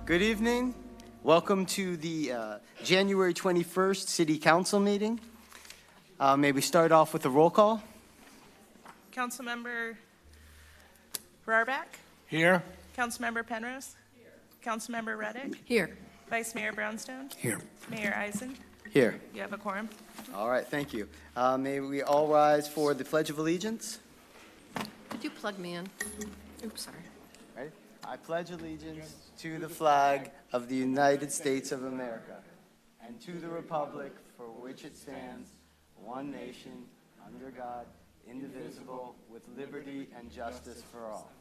Good evening. Welcome to the January 21st City Council meeting. May we start off with a roll call? Councilmember Rarback? Here. Councilmember Penrose? Here. Councilmember Reddick? Here. Vice Mayor Brownstone? Here. Mayor Eisen? Here. You have a quorum. All right, thank you. May we all rise for the Pledge of Allegiance? Could you plug me in? Oops, sorry. Ready? I pledge allegiance to the flag of the United States of America and to the republic for which it stands, one nation, under God, indivisible, with liberty and justice for all.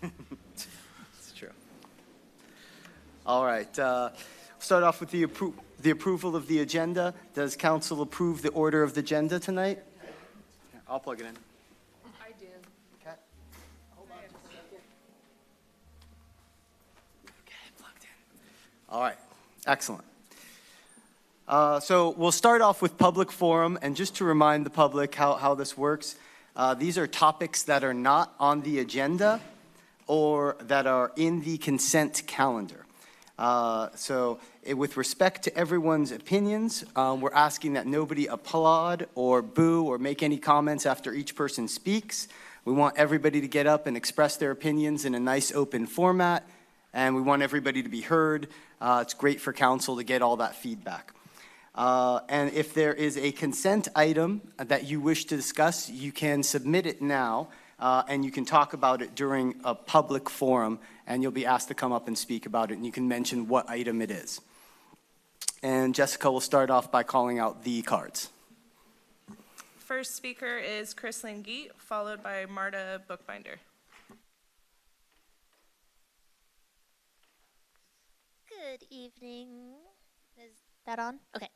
It's true. All right. Start off with the approval of the agenda. Does council approve the order of the agenda tonight? I'll plug it in. I did. Okay. Hold on just a second. Okay, plugged in. All right. Excellent. So we'll start off with public forum, and just to remind the public how this works, these are topics that are not on the agenda or that are in the consent calendar. With respect to everyone's opinions, we're asking that nobody applaud or boo or make any comments after each person speaks. We want everybody to get up and express their opinions in a nice open format, and we want everybody to be heard. It's great for council to get all that feedback. And if there is a consent item that you wish to discuss, you can submit it now, and you can talk about it during a public forum, and you'll be asked to come up and speak about it, and you can mention what item it is. And Jessica will start off by calling out the cards. First speaker is Chris Langeet, followed by Marta Bookbinder. Good evening. Is that on? Okay.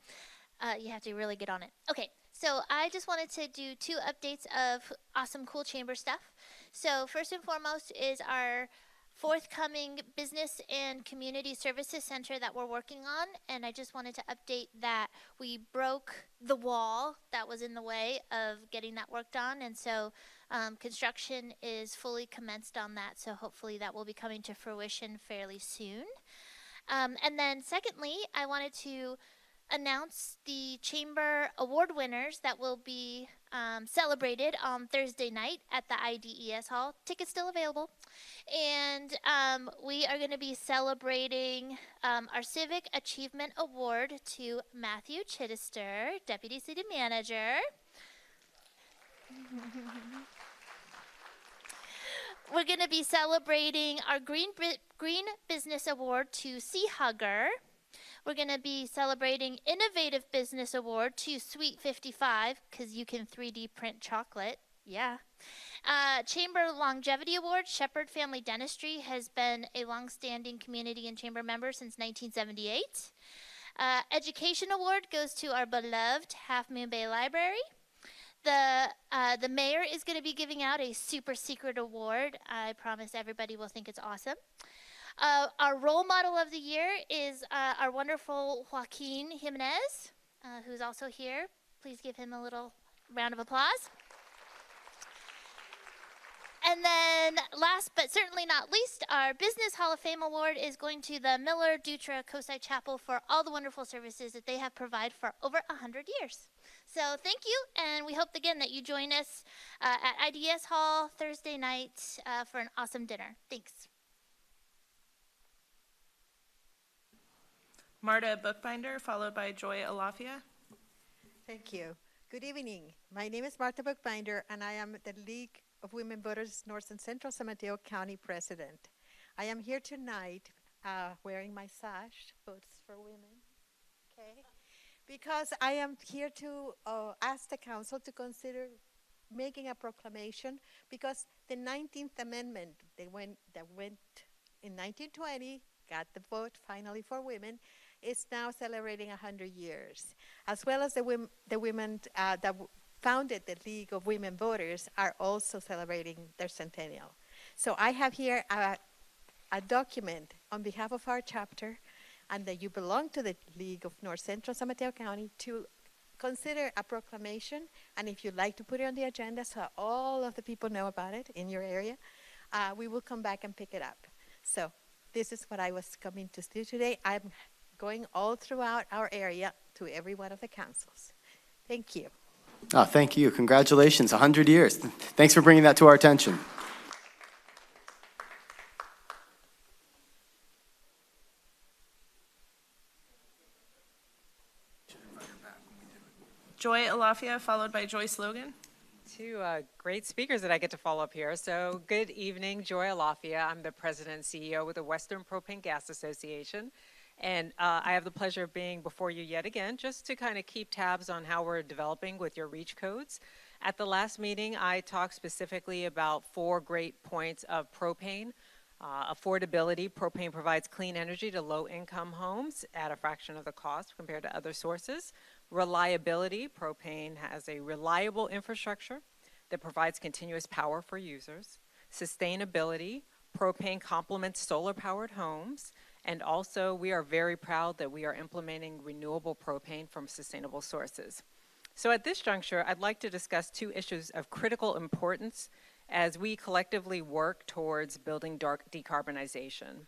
You have to really get on it. Okay, so I just wanted to do 2 updates of awesome, cool chamber stuff. So first and foremost is our forthcoming Business and Community Services Center that we're working on, and I just wanted to update that we broke the wall that was in the way of getting that work done, and so construction is fully commenced on that, so hopefully that will be coming to fruition fairly soon. And then secondly, I wanted to announce the Chamber Award winners that will be celebrated on Thursday night at the IDES Hall. Tickets still available. And we are going to be celebrating our Civic Achievement Award to Matthew Chittister, Deputy City Manager. We're going to be celebrating our Green Business Award to Sea Hugger. We're going to be celebrating Innovative Business Award to Sweet 55, because you can 3D print chocolate. Yeah. Chamber Longevity Award, Shepherd Family Dentistry has been a long-standing community and chamber member since 1978. Education Award goes to our beloved Half Moon Bay Library. The mayor is going to be giving out a super secret award. I promise everybody will think it's awesome. Our role model of the year is our wonderful Joaquin Jimenez, who's also here. Please give him a little round of applause. And then last but certainly not least, our Business Hall of Fame Award is going to the Miller Dutra Cosi Chapel for all the wonderful services that they have provided for over 100 years. So thank you, and we hope again that you join us at IDS Hall Thursday night for an awesome dinner. Thanks. Marta Bookbinder, followed by Joy Alafia. Thank you. Good evening. My name is Marta Bookbinder, and I am the League of Women Voters North and Central San Mateo County President. I am here tonight wearing my sash, Votes for Women, okay? Because I am here to ask the council to consider making a proclamation, because the 19th Amendment that went in 1920, got the vote finally for women, is now celebrating 100 years, as well as the women that founded the League of Women Voters are also celebrating their centennial. So I have here a document on behalf of our chapter, and that you belong to the League of North Central San Mateo County, to consider a proclamation, and if you'd like to put it on the agenda so all of the people know about it in your area, we will come back and pick it up. So this is what I was coming to do today. I'm going all throughout our area to every one of the councils. Thank you. Oh, thank you. Congratulations, 100 years. Thanks for bringing that to our attention. Joy Alafia, followed by Joyce Logan. Two great speakers that I get to follow up here. So good evening, Joy Alafia. I'm the president and CEO with the Western Propane Gas Association. And I have the pleasure of being before you yet again, just to kind of keep tabs on how we're developing with your REACH codes. At the last meeting, I talked specifically about 4 great points of propane. Affordability, propane provides clean energy to low-income homes at a fraction of the cost compared to other sources. Reliability, propane has a reliable infrastructure that provides continuous power for users. Sustainability, propane complements solar-powered homes. And also, we are very proud that we are implementing renewable propane from sustainable sources. So at this juncture, I'd like to discuss 2 issues of critical importance as we collectively work towards building decarbonization.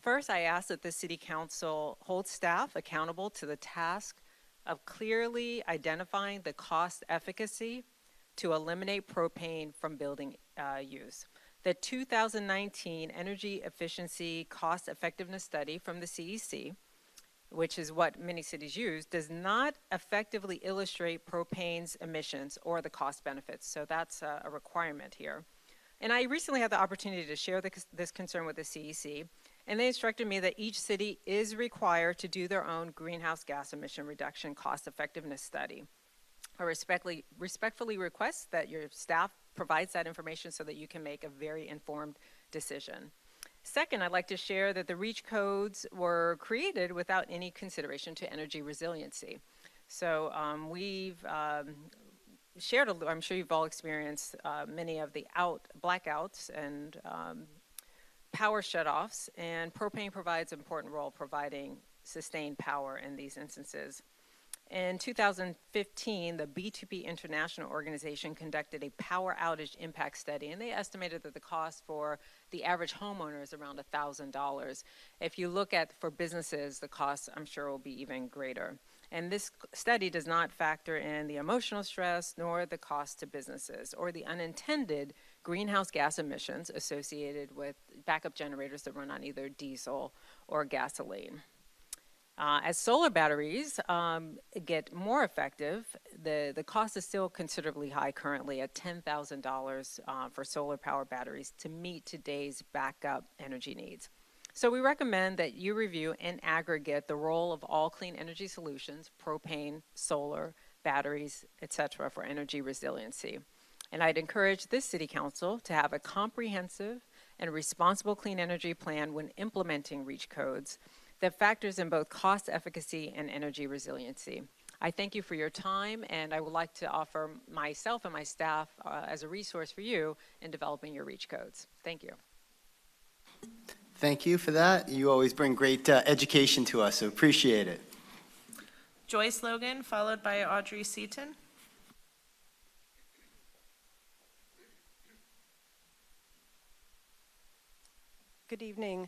First, I ask that the City Council hold staff accountable to the task of clearly identifying the cost efficacy to eliminate propane from building use. The 2019 Energy Efficiency Cost Effectiveness Study from the CEC, which is what many cities use, does not effectively illustrate propane's emissions or the cost benefits. So that's a requirement here. And I recently had the opportunity to share this concern with the CEC, and they instructed me that each city is required to do their own greenhouse gas emission reduction cost effectiveness study. I respectfully request that your staff provides that information so that you can make a very informed decision. Second, I'd like to share that the REACH codes were created without any consideration to energy resiliency. So we've shared, I'm sure you've all experienced many of the blackouts and power shutoffs, and propane provides an important role providing sustained power in these instances. In 2015, the B2B International Organization conducted a power outage impact study, and they estimated that the cost for the average homeowner is around $1,000. If you look at for businesses, the cost, I'm sure, will be even greater. And this study does not factor in the emotional stress, nor the cost to businesses, or the unintended greenhouse gas emissions associated with backup generators that run on either diesel or gasoline. As solar batteries get more effective, the cost is still considerably high currently at $10,000 for solar power batteries to meet today's backup energy needs. So we recommend that you review in aggregate the role of all clean energy solutions, propane, solar, batteries, etc., for energy resiliency. And I'd encourage this City Council to have a comprehensive and responsible clean energy plan when implementing REACH codes that factors in both cost efficacy and energy resiliency. I thank you for your time, and I would like to offer myself and my staff as a resource for you in developing your REACH codes. Thank you. Thank you for that. You always bring great education to us, so appreciate it. Joyce Logan, followed by Audrey Seaton. Good evening.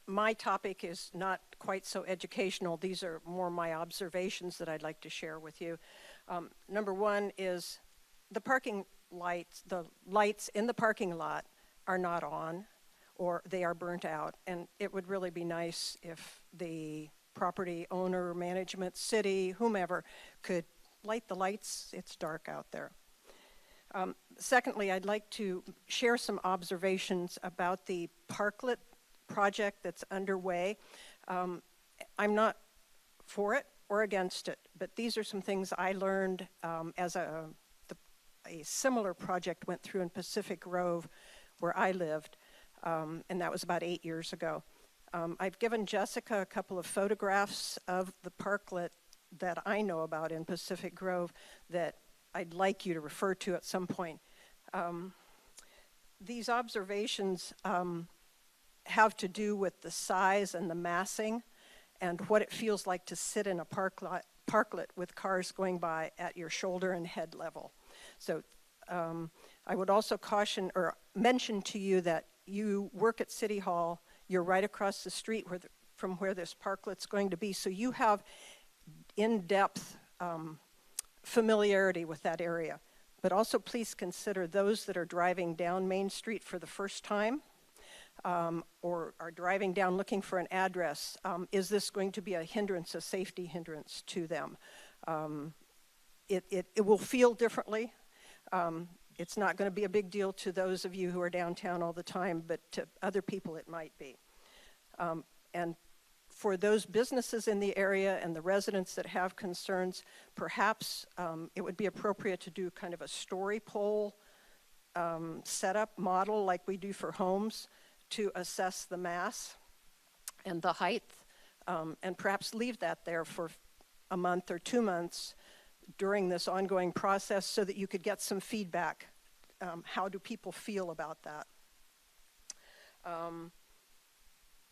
My topic is not quite so educational. These are more my observations that I'd like to share with you. Number one is the parking lights, the lights in the parking lot are not on, or they are burnt out, and it would really be nice if the property owner, management, city, whomever could light the lights. It's dark out there. Secondly, I'd like to share some observations about the parklet project that's underway. I'm not for it or against it, but these are some things I learned as a similar project went through in Pacific Grove where I lived, and that was about 8 years ago. I've given Jessica a couple of photographs of the parklet that I know about in Pacific Grove that I'd like you to refer to at some point. These observations have to do with the size and the massing and what it feels like to sit in a parklet with cars going by at your shoulder and head level. So I would also caution or mention to you that you work at City Hall, You're right across the street from where this parklet's going to be, so you have in-depth familiarity with that area. But also please consider those that are driving down Main Street for the first time, or are driving down looking for an address. Is this going to be a hindrance, a safety hindrance to them? It will feel differently. It's not going to be a big deal to those of you who are downtown all the time, but to other people it might be. And for those businesses in the area and the residents that have concerns, perhaps it would be appropriate to do kind of a story pole setup model like we do for homes to assess the mass and the height, and perhaps leave that there for a month or 2 months during this ongoing process so that you could get some feedback. How do people feel about that?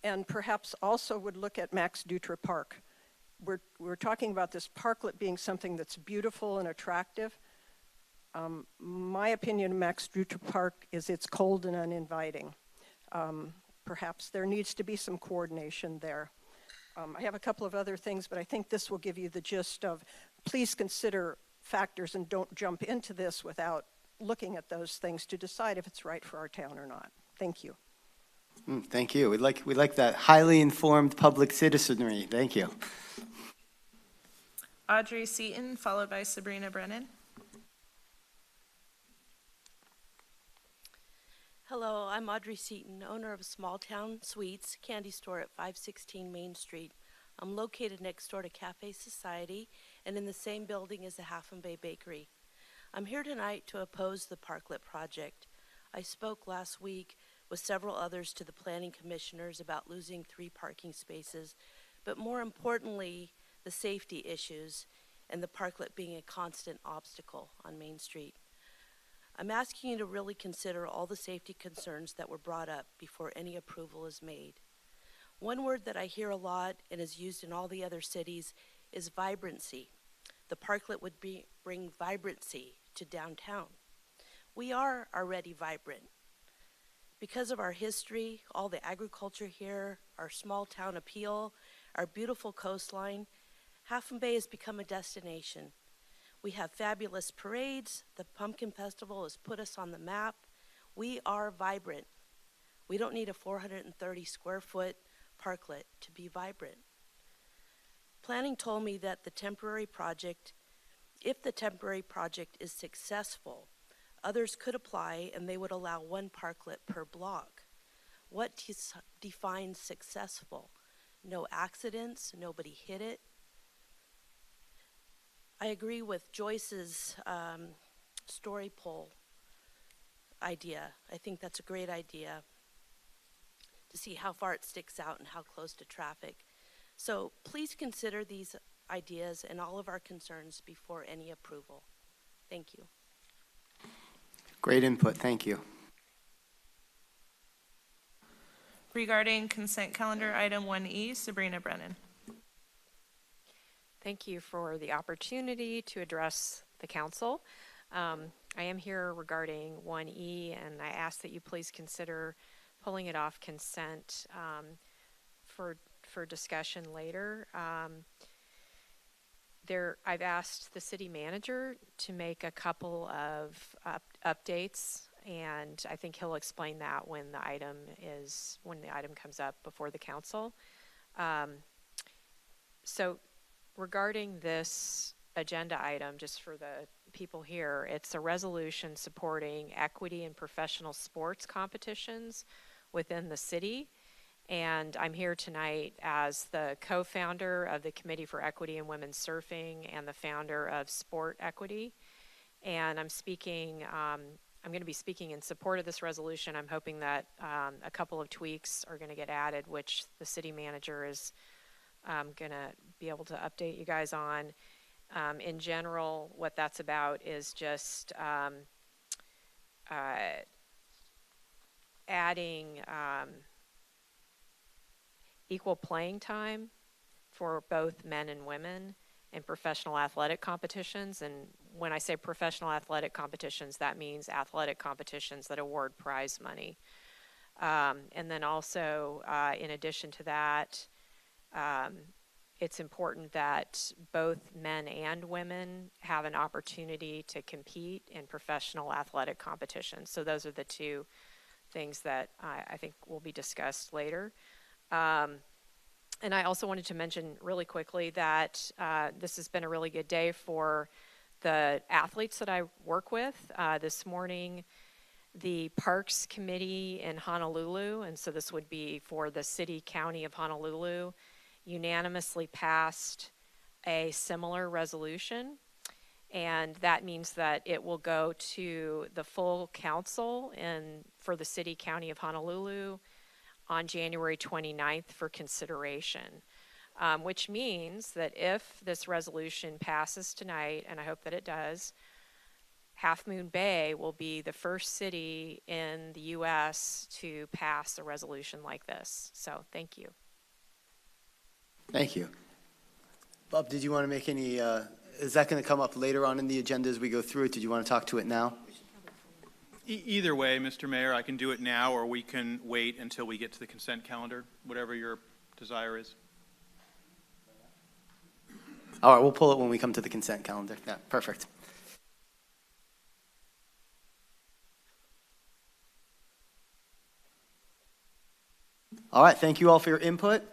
And perhaps also would look at Max Dutra Park. We're talking about this parklet being something that's beautiful and attractive. My opinion of Max Dutra Park is it's cold and uninviting. Perhaps there needs to be some coordination there. I have a couple of other things, but I think this will give you the gist of, please consider factors and don't jump into this without looking at those things to decide if it's right for our town or not. Thank you. Thank you. We like that highly informed public citizenry. Thank you. Audrey Seaton, followed by Sabrina Brennan. Hello, I'm Audrey Seaton, owner of Small Town Sweets candy store at 516 Main Street. I'm located next door to Cafe Society and in the same building as the Half and Bay Bakery. I'm here tonight to oppose the Parklet project. I spoke last week with several others to the planning commissioners about losing 3 parking spaces, but more importantly, the safety issues and the parklet being a constant obstacle on Main Street. I'm asking you to really consider all the safety concerns that were brought up before any approval is made. One word that I hear a lot and is used in all the other cities is vibrancy. The parklet would bring vibrancy to downtown. We are already vibrant. Because of our history, all the agriculture here, our small town appeal, our beautiful coastline, Half and Bay has become a destination. We have fabulous parades. The Pumpkin Festival has put us on the map. We are vibrant. We don't need a 430 square foot parklet to be vibrant. Planning told me that the temporary project, if the temporary project is successful, others could apply and they would allow 1 parklet per block. What defines successful? No accidents, nobody hit it. I agree with Joyce's story pole idea. I think that's a great idea to see how far it sticks out and how close to traffic. So please consider these ideas and all of our concerns before any approval. Thank you. Great input. Thank you. Regarding consent calendar item 1E, Sabrina Brennan. Thank you for the opportunity to address the council. I am here regarding 1E, and I ask that you please consider pulling it off consent for discussion later. I've asked the city manager to make a couple of updates, and I think he'll explain that when the item comes up before the council. So regarding this agenda item, just for the people here, it's a resolution supporting equity in professional sports competitions within the city. And I'm here tonight as the co-founder of the Committee for Equity in Women's Surfing and the founder of Sport Equity. And I'm going to be speaking in support of this resolution. I'm hoping that a couple of tweaks are going to get added, which the city manager is going to be able to update you guys on. In general, what that's about is just adding equal playing time for both men and women in professional athletic competitions. And when I say professional athletic competitions, that means athletic competitions that award prize money. And then also, in addition to that, it's important that both men and women have an opportunity to compete in professional athletic competitions. So those are the two things that I think will be discussed later. And I also wanted to mention really quickly that this has been a really good day for the athletes that I work with. This morning, the Parks Committee in Honolulu, and so this would be for the city, county of Honolulu, unanimously passed a similar resolution. And that means that it will go to the full council for the city, county of Honolulu on January 29th for consideration, which means that if this resolution passes tonight, and I hope that it does, Half Moon Bay will be the first city in the U.S. to pass a resolution like this. So thank you. Thank you. Bob, did you want to make any, is that going to come up later on in the agenda as we go through it? Did you want to talk to it now? Either way, Mr. Mayor, I can do it now, or we can wait until we get to the consent calendar, whatever your desire is. All right, we'll pull it when we come to the consent calendar. Yeah, perfect. All right, thank you all for your input.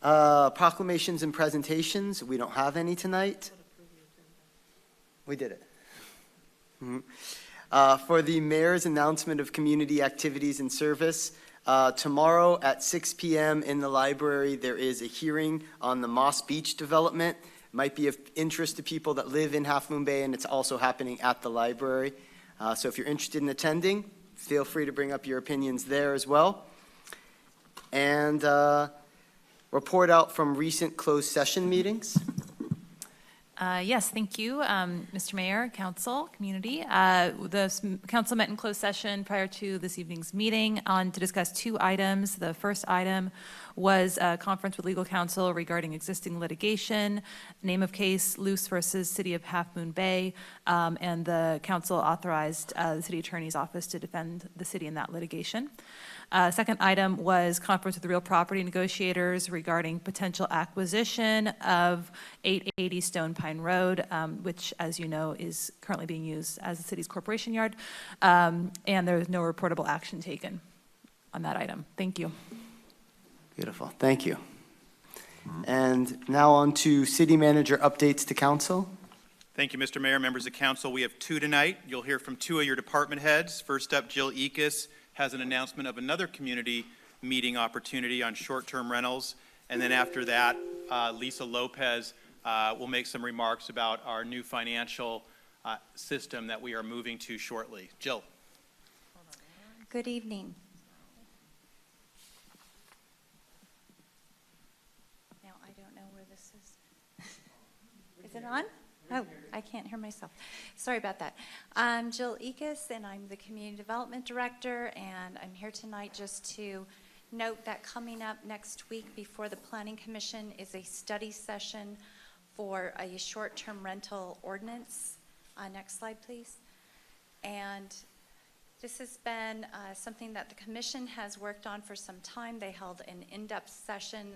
Proclamations and presentations, we don't have any tonight. We did it. For the mayor's announcement of community activities and service, tomorrow at 6 p.m. in the library, there is a hearing on the Moss Beach development. It might be of interest to people that live in Half Moon Bay, and it's also happening at the library. So if you're interested in attending, feel free to bring up your opinions there as well. And report out from recent closed session meetings. Yes, thank you, Mr. Mayor, Council, Community. The Council met in closed session prior to this evening's meeting to discuss two items. The first item was a conference with legal counsel regarding existing litigation, name of case, Luce versus City of Half Moon Bay, and the council authorized the city attorney's office to defend the city in that litigation. Second item was conference with the real property negotiators regarding potential acquisition of 880 Stone Pine Road, which, as you know, is currently being used as the city's corporation yard, and there was no reportable action taken on that item. Thank you. Beautiful, thank you. And now on to city manager updates to council. Thank you, Mr. Mayor, members of council. We have two tonight. You'll hear from two of your department heads. First up, Jill Ekus has an announcement of another community meeting opportunity on short-term rentals. And then after that, Lisa Lopez will make some remarks about our new financial system that we are moving to shortly. Jill. Good evening. Now, I don't know where this is. Is it on? Oh, I can't hear myself. Sorry about that. I'm Jill Ekus, and I'm the Community Development Director, and I'm here tonight just to note that coming up next week before the Planning Commission is a study session for a short-term rental ordinance. Next slide, please. And this has been something that the Commission has worked on for some time. They held an in-depth session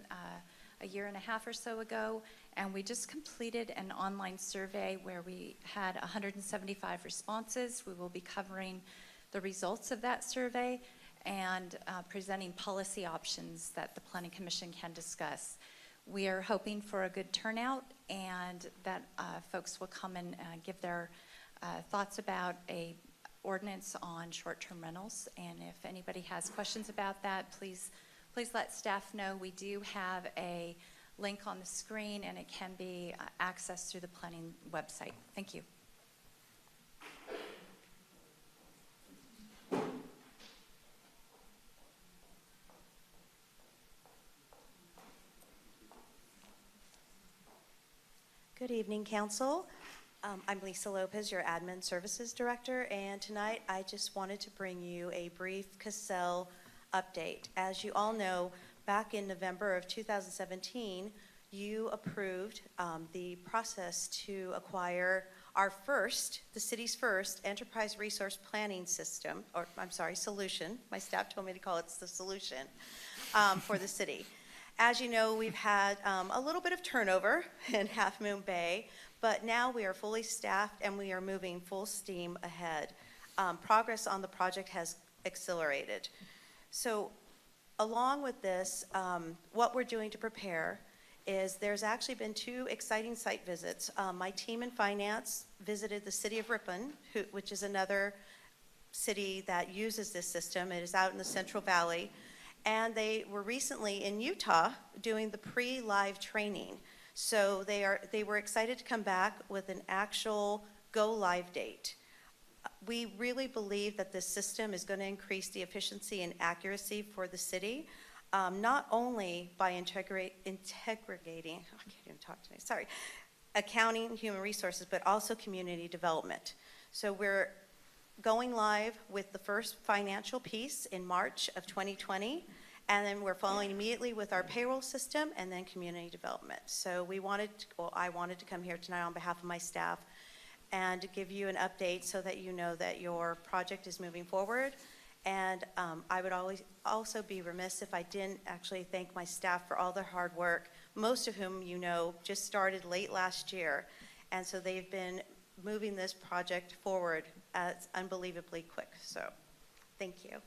a year and a half or so ago, and we just completed an online survey where we had 175 responses. We will be covering the results of that survey and presenting policy options that the Planning Commission can discuss. We are hoping for a good turnout and that folks will come and give their thoughts about a ordinance on short-term rentals. And if anybody has questions about that, please let staff know. We do have a link on the screen, and it can be accessed through the planning website. Thank you. Good evening, Council. I'm Lisa Lopez, your Admin Services Director, and tonight I just wanted to bring you a brief Caselle update. As you all know, back in November of 2017, you approved the process to acquire The city's first enterprise resource planning system, or I'm sorry, solution. My staff told me to call it the solution for the city. As you know, we've had a little bit of turnover in Half Moon Bay, but now we are fully staffed and we are moving full steam ahead. Progress on the project has accelerated. So along with this, what we're doing to prepare is there's actually been 2 exciting site visits. My team in finance visited the city of Ripon, which is another city that uses this system. It is out in the Central Valley. And they were recently in Utah doing the pre-live training. So they were excited to come back with an actual go-live date. We really believe that this system is going to increase the efficiency and accuracy for the city, not only by integrating, I can't even talk today, sorry, accounting, human resources, but also community development. So we're going live with the first financial piece in March of 2020, and then we're following immediately with our payroll system and then community development. So I wanted to come here tonight on behalf of my staff and give you an update so that you know that your project is moving forward. And I would also be remiss if I didn't actually thank my staff for all their hard work, most of whom you know just started late last year. And so they've been moving this project forward unbelievably quick. So thank you.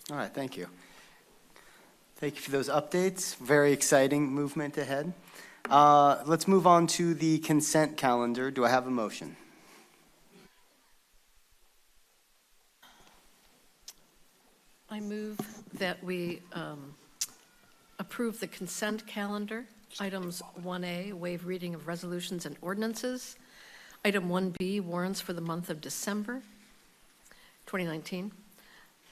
All right, thank you. Thank you for those updates. Very exciting movement ahead. Let's move on to the consent calendar. Do I have a motion? I move that we approve the consent calendar. Items 1A, waive reading of resolutions and ordinances. Item 1B, warrants for the month of December 2019.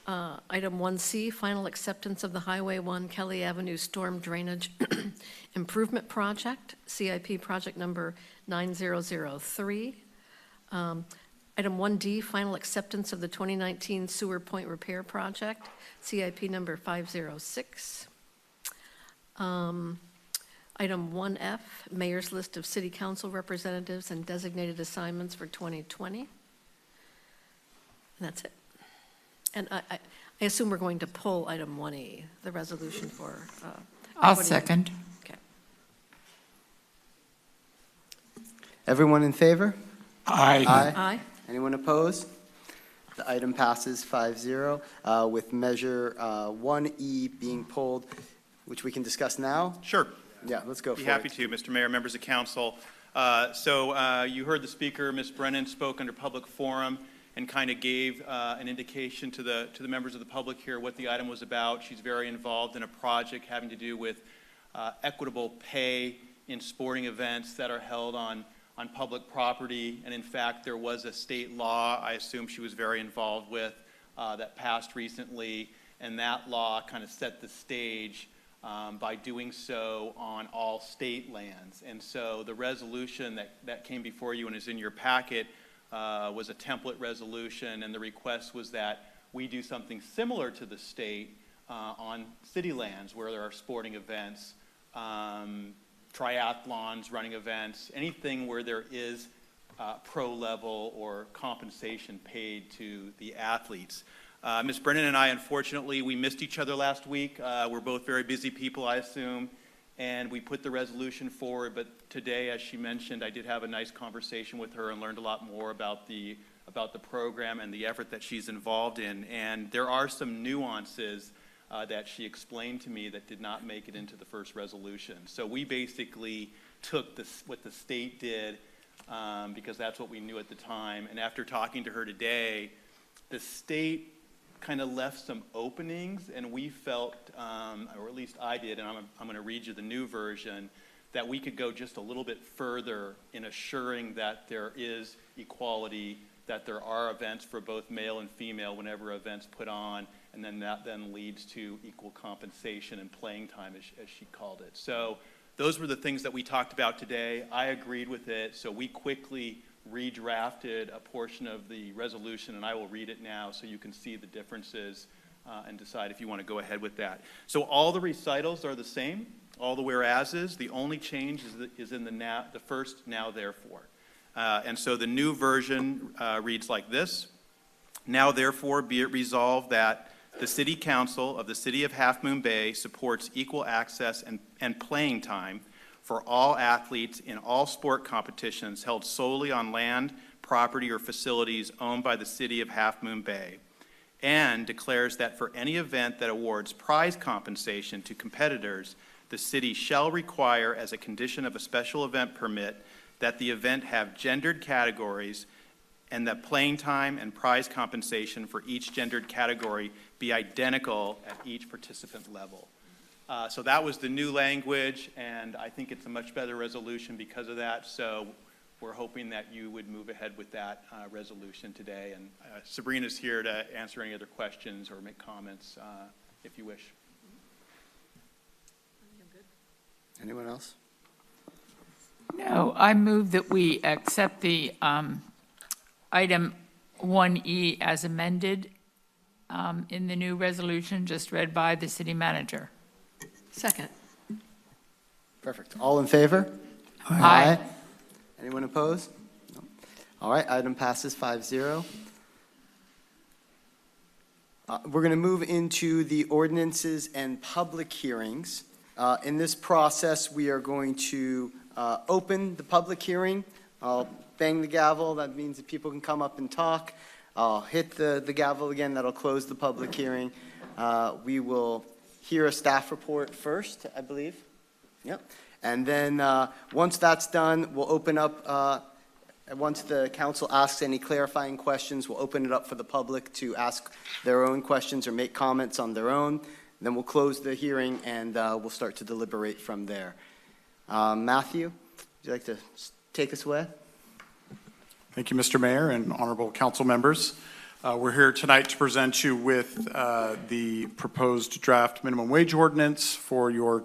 Item 1C, final acceptance of the Highway 1 Kelly Avenue Storm Drainage Improvement Project, CIP project number 9003. Item 1D, final acceptance of the 2019 Sewer Point Repair Project, CIP number 506. Item 1F, Mayor's List of City Council Representatives and Designated Assignments for 2020. And that's it. And I assume we're going to pull item 1E, the resolution for. I'll second. Okay. Everyone in favor? Aye. Aye. Anyone opposed? The item passes 5-0 with measure 1E being pulled, which we can discuss now. Sure. Yeah, let's go for it. Be happy to, Mr. Mayor, members of council. You heard the speaker, Ms. Brennan, spoke under public forum and kind of gave an indication to the members of the public here what the item was about. She's very involved in a project having to do with equitable pay in sporting events that are held on public property. And in fact, there was a state law I assume she was very involved with that passed recently, and that law kind of set the stage by doing so on all state lands. And so the resolution that came before you and is in your packet was a template resolution, and the request was that we do something similar to the state on city lands where there are sporting events, triathlons, running events, anything where there is pro level or compensation paid to the athletes. Ms. Brennan and I, unfortunately, we missed each other last week. We're both very busy people, I assume, and we put the resolution forward, but today, as she mentioned, I did have a nice conversation with her and learned a lot more about the program and the effort that she's involved in. And there are some nuances that she explained to me that did not make it into the first resolution. So we basically took what the state did because that's what we knew at the time. And after talking to her today, the state kind of left some openings, and we felt, or at least I did, and I'm going to read you the new version, that we could go just a little bit further in assuring that there is equality, that there are events for both male and female whenever events put on, and then that then leads to equal compensation and playing time, as she called it. So those were the things that we talked about today. I agreed with it, so we quickly redrafted a portion of the resolution, and I will read it now so you can see the differences and decide if you want to go ahead with that. So all the recitals are the same, all the whereases. The only change is in the first now therefore. And so the new version reads like this. Now therefore be it resolved that the City Council of the City of Half Moon Bay supports equal access and playing time for all athletes in all sport competitions held solely on land, property, or facilities owned by the City of Half Moon Bay, and declares that for any event that awards prize compensation to competitors, the city shall require as a condition of a special event permit that the event have gendered categories and that playing time and prize compensation for each gendered category be identical at each participant level. So that was the new language, and I think it's a much better resolution because of that. So we're hoping that you would move ahead with that resolution today. And Sabrina's here to answer any other questions or make comments if you wish. Anyone else? No, I move that we accept the item 1E as amended in the new resolution just read by the city manager. Second. Perfect. All in favor? Aye. Anyone opposed? No. All right, item passes 5-0. We're going to move into the ordinances and public hearings. In this process, we are going to open the public hearing. I'll bang the gavel. That means that people can come up and talk. I'll hit the gavel again. That'll close the public hearing. We will hear a staff report first, I believe. Yep. And then once that's done, we'll open up, once the council asks any clarifying questions, we'll open it up for the public to ask their own questions or make comments on their own. Then we'll close the hearing and we'll start to deliberate from there. Matthew, would you like to take us away? Thank you, Mr. Mayor and honorable council members. We're here tonight to present you with the proposed draft minimum wage ordinance for your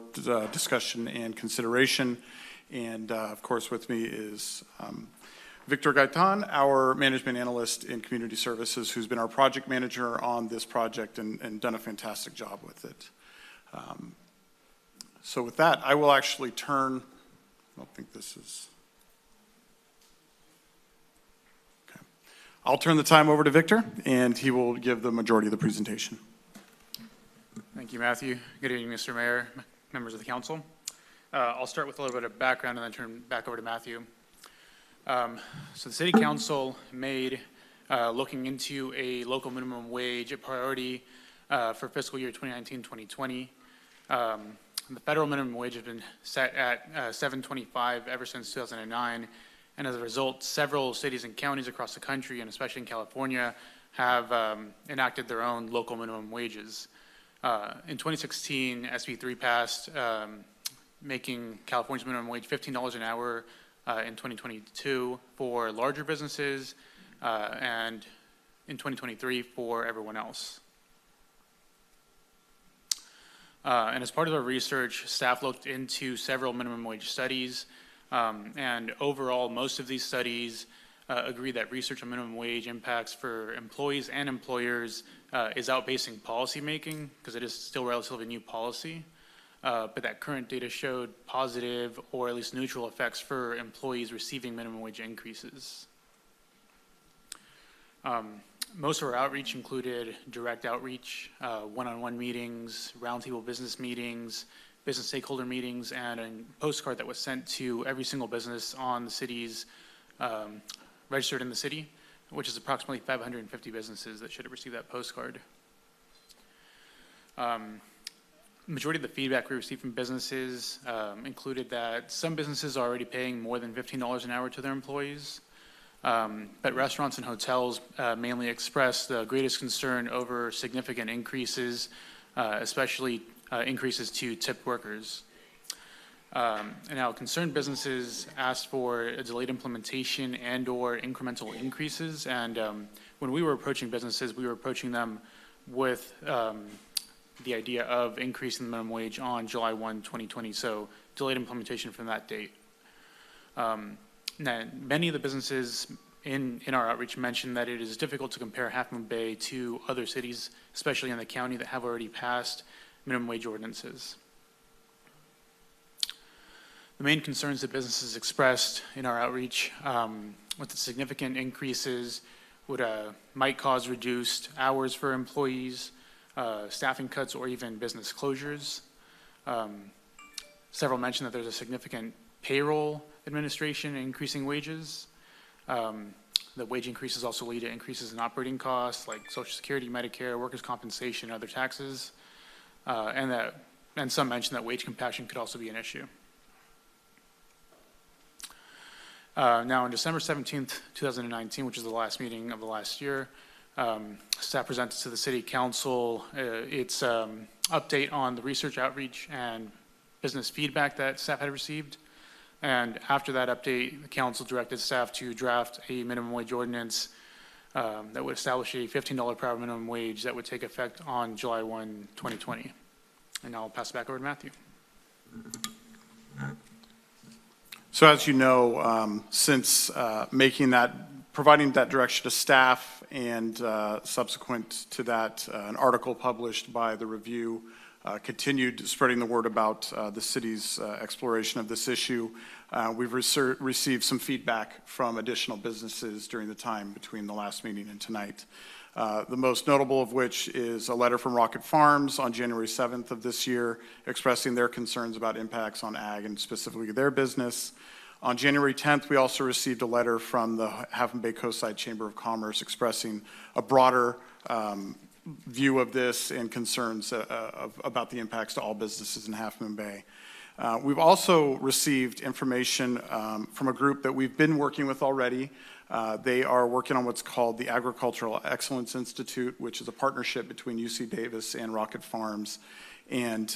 discussion and consideration. And of course, with me is Victor Gaitan, our management analyst in community services, who's been our project manager on this project and done a fantastic job with it. So with that, I will actually turn, I don't think this is, I'll turn the time over to Victor, and he will give the majority of the presentation. Thank you, Matthew. Good evening, Mr. Mayor, members of the council. I'll start with a little bit of background and then turn back over to Matthew. So the City Council made looking into a local minimum wage a priority for fiscal year 2019-2020. The federal minimum wage has been set at $7.25 ever since 2009. And as a result, several cities and counties across the country, and especially in California, have enacted their own local minimum wages. In 2016, SB 3 passed, making California's minimum wage $15 an hour in 2022 for larger businesses, and in 2023 for everyone else. And as part of our research, staff looked into several minimum wage studies. And overall, most of these studies agree that research on minimum wage impacts for employees and employers is outpacing policymaking because it is still relatively new policy. But that current data showed positive or at least neutral effects for employees receiving minimum wage increases. Most of our outreach included direct outreach, one-on-one meetings, roundtable business meetings, business stakeholder meetings, and a postcard that was sent to every single business on the city's, registered in the city, which is approximately 550 businesses that should have received that postcard. Majority of the feedback we received from businesses included that some businesses are already paying more than $15 an hour to their employees, but restaurants and hotels mainly expressed the greatest concern over significant increases, especially increases to tipped workers. And now concerned businesses asked for a delayed implementation and or incremental increases. And when we were approaching businesses, we were approaching them with the idea of increasing the minimum wage on July 1, 2020. So delayed implementation from that date. Now, many of the businesses in our outreach mentioned that it is difficult to compare Half Moon Bay to other cities, especially in the county, that have already passed minimum wage ordinances. The main concerns that businesses expressed in our outreach with the significant increases might cause reduced hours for employees, staffing cuts, or even business closures. Several mentioned that there's a significant payroll administration increasing wages. The wage increases also lead to increases in operating costs like Social Security, Medicare, workers' compensation, and other taxes. And some mentioned that wage compaction could also be an issue. Now, on December 17th, 2019, which is the last meeting of the last year, staff presented to the City Council its update on the research outreach and business feedback that staff had received. And after that update, the council directed staff to draft a minimum wage ordinance that would establish a $15 per hour minimum wage that would take effect on July 1, 2020. And I'll pass it back over to Matthew. So as you know, since providing that direction to staff and subsequent to that, an article published by the Review continued spreading the word about the city's exploration of this issue. We've received some feedback from additional businesses during the time between the last meeting and tonight. The most notable of which is a letter from Rocket Farms on January 7th of this year expressing their concerns about impacts on ag and specifically their business. On January 10th, we also received a letter from the Half Moon Bay Coastside Chamber of Commerce expressing a broader view of this and concerns about the impacts to all businesses in Half Moon Bay. We've also received information from a group that we've been working with already. They are working on what's called the Agricultural Excellence Institute, which is a partnership between UC Davis and Rocket Farms. And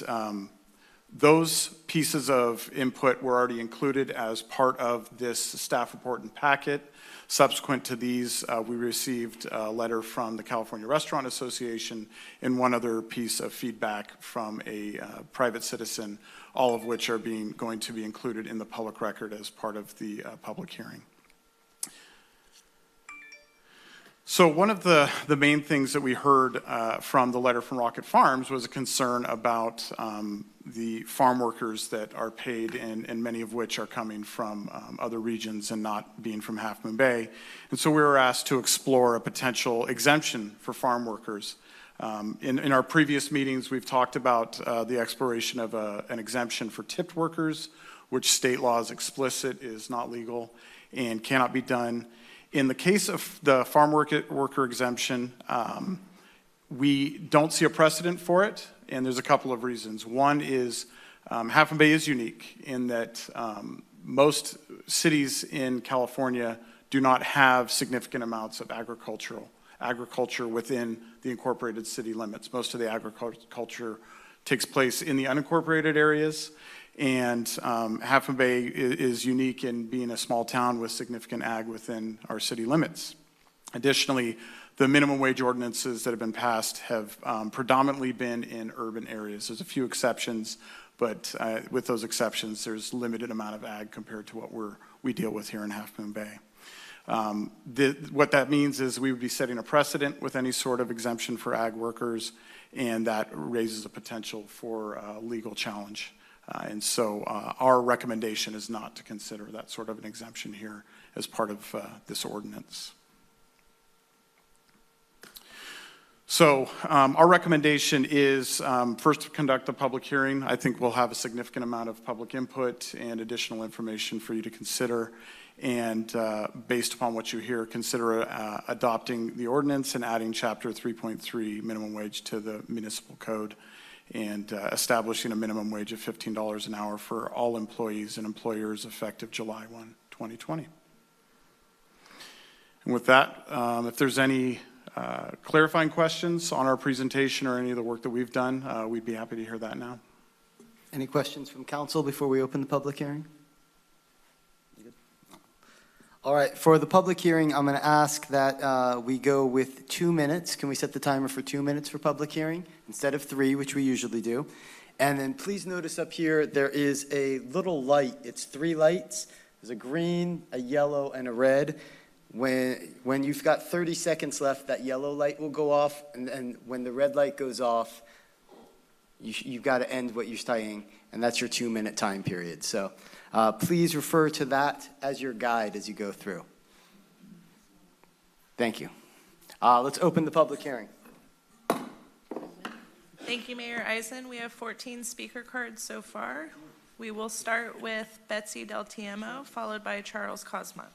those pieces of input were already included as part of this staff report and packet. Subsequent to these, we received a letter from the California Restaurant Association and one other piece of feedback from a private citizen, all of which are going to be included in the public record as part of the public hearing. So one of the main things that we heard from the letter from Rocket Farms was a concern about the farm workers that are paid, and many of which are coming from other regions and not being from Half Moon Bay. And so we were asked to explore a potential exemption for farm workers. In our previous meetings, we've talked about the exploration of an exemption for tipped workers, which state law is explicit, is not legal, and cannot be done. In the case of the farm worker exemption, we don't see a precedent for it, and there's a couple of reasons. One is Half Moon Bay is unique in that most cities in California do not have significant amounts of agriculture within the incorporated city limits. Most of the agriculture takes place in the unincorporated areas. And Half Moon Bay is unique in being a small town with significant ag within our city limits. Additionally, the minimum wage ordinances that have been passed have predominantly been in urban areas. There's a few exceptions, but with those exceptions, there's limited amount of ag compared to what we deal with here in Half Moon Bay. What that means is we would be setting a precedent with any sort of exemption for ag workers, and that raises a potential for legal challenge. And so our recommendation is not to consider that sort of an exemption here as part of this ordinance. So our recommendation is first to conduct a public hearing. I think we'll have a significant amount of public input and additional information for you to consider. And based upon what you hear, consider adopting the ordinance and adding Chapter 3.3 minimum wage to the municipal code, and establishing a minimum wage of $15 an hour for all employees and employers effective July 1, 2020. And with that, if there's any clarifying questions on our presentation or any of the work that we've done, we'd be happy to hear that now. Any questions from council before we open the public hearing? All right, for the public hearing, I'm going to ask that we go with 2 minutes. Can we set the timer for 2 minutes for public hearing instead of 3, which we usually do? And then please notice up here, there is a little light. It's 3 lights. There's a green, a yellow, and a red. When you've got 30 seconds left, that yellow light will go off, and when the red light goes off, you've got to end what you're saying, and that's your 2-minute time period. So please refer to that as your guide as you go through. Thank you. Let's open the public hearing. Thank you, Mayor Eisen. We have 14 speaker cards so far. We will start with Betsy Del Tiamo, followed by Charles Cosmont.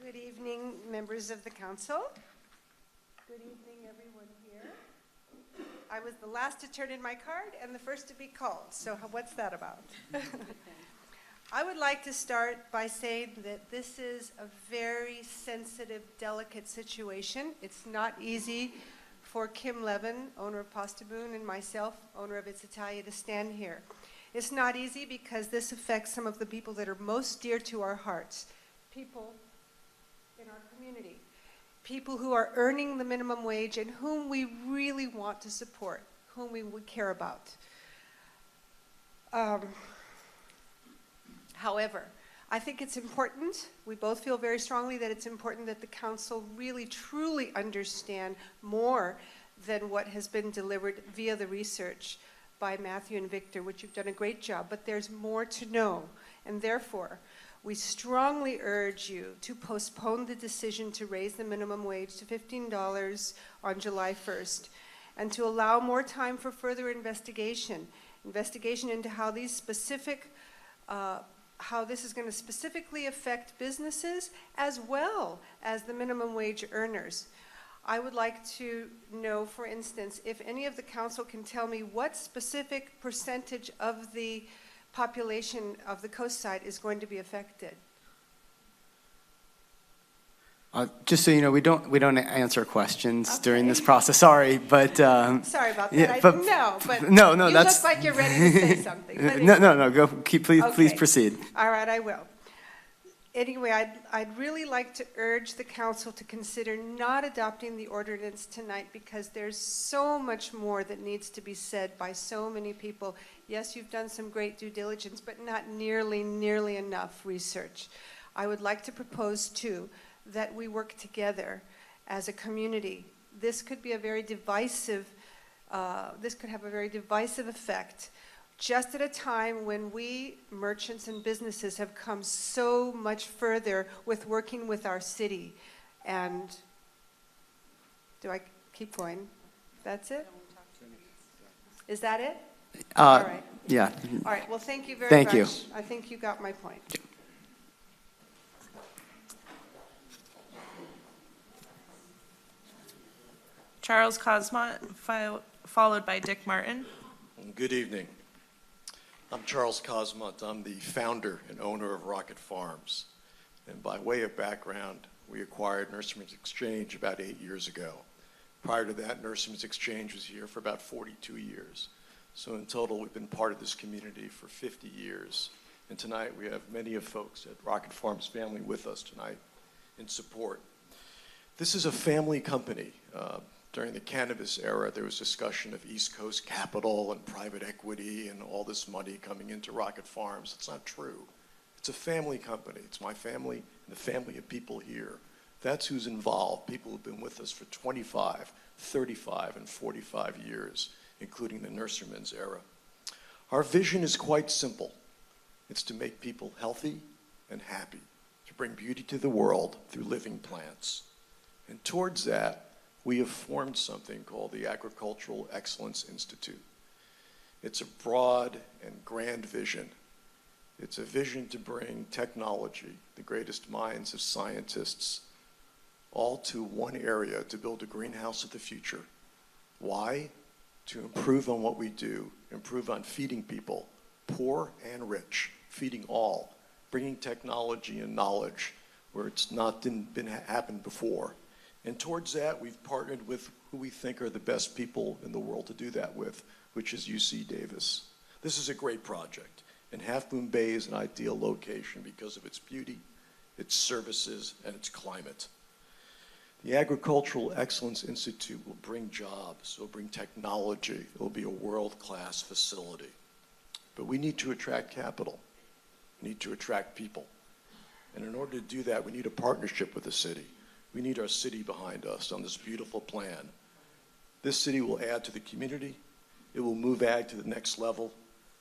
Good evening, members of the council. Good evening, everyone here. I was the last to turn in my card and the first to be called, so what's that about? I would like to start by saying that this is a very sensitive, delicate situation. It's not easy for Kim Levin, owner of Pasta Boon, and myself, owner of It's Italia, to stand here. It's not easy because this affects some of the people that are most dear to our hearts, people in our community, people who are earning the minimum wage and whom we really want to support, whom we would care about. However, I think it's important, we both feel very strongly that it's important that the council really truly understand more than what has been delivered via the research by Matthew and Victor, which you've done a great job, but there's more to know, and therefore, we strongly urge you to postpone the decision to raise the minimum wage to $15 on July 1st and to allow more time for further investigation into how these specific, how this is going to specifically affect businesses as well as the minimum wage earners. I would like to know, for instance, if any of the council can tell me what specific percentage of the population of the coast side is going to be affected. Just so you know, we don't answer questions during this process. Sorry, but sorry about that. yeah, I didn't know, but no, you that's look like you're ready to say something. But no. Go. Please Okay. proceed. All right, I will. Anyway, I'd really like to urge the council to consider not adopting the ordinance tonight because there's so much more that needs to be said by so many people. Yes, you've done some great due diligence, but not nearly enough research. I would like to propose, too, that we work together as a community. This could be a very divisive, this could have a very divisive effect just at a time when we, merchants and businesses, have come so much further with working with our city. And do I keep going? That's it? Is that it? All right. Yeah. All right, well, thank you very Thank much. you. I think you got my point. Charles Cosmont, followed by Dick Martin. Good evening. I'm Charles Cosmont. I'm the founder and owner of Rocket Farms. And by way of background, we acquired Nurserymen's Exchange about 8 years ago. Prior to that, Nurserymen's Exchange was here for about 42 years. So in total, we've been part of this community for 50 years. And tonight, we have many of folks at Rocket Farms family with us tonight in support. This is a family company. During the cannabis era, there was discussion of East Coast capital and private equity and all this money coming into Rocket Farms. It's not true. It's a family company. It's my family and the family of people here. That's who's involved, people who've been with us for 25, 35, and 45 years, including the nurserymen's era. Our vision is quite simple. It's to make people healthy and happy, to bring beauty to the world through living plants. And towards that, we have formed something called the Agricultural Excellence Institute. It's a broad and grand vision. It's a vision to bring technology, the greatest minds of scientists, all to one area to build a greenhouse of the future. Why? To improve on what we do, improve on feeding people, poor and rich, feeding all, bringing technology and knowledge where it's not been happened before. And towards that, we've partnered with who we think are the best people in the world to do that with, which is UC Davis. This is a great project, and Half Moon Bay is an ideal location because of its beauty, its services, and its climate. The Agricultural Excellence Institute will bring jobs, it'll bring technology, it'll be a world-class facility. But we need to attract capital. We need to attract people. And in order to do that, we need a partnership with the city. We need our city behind us on this beautiful plan. This city will add to the community, it will move ag to the next level,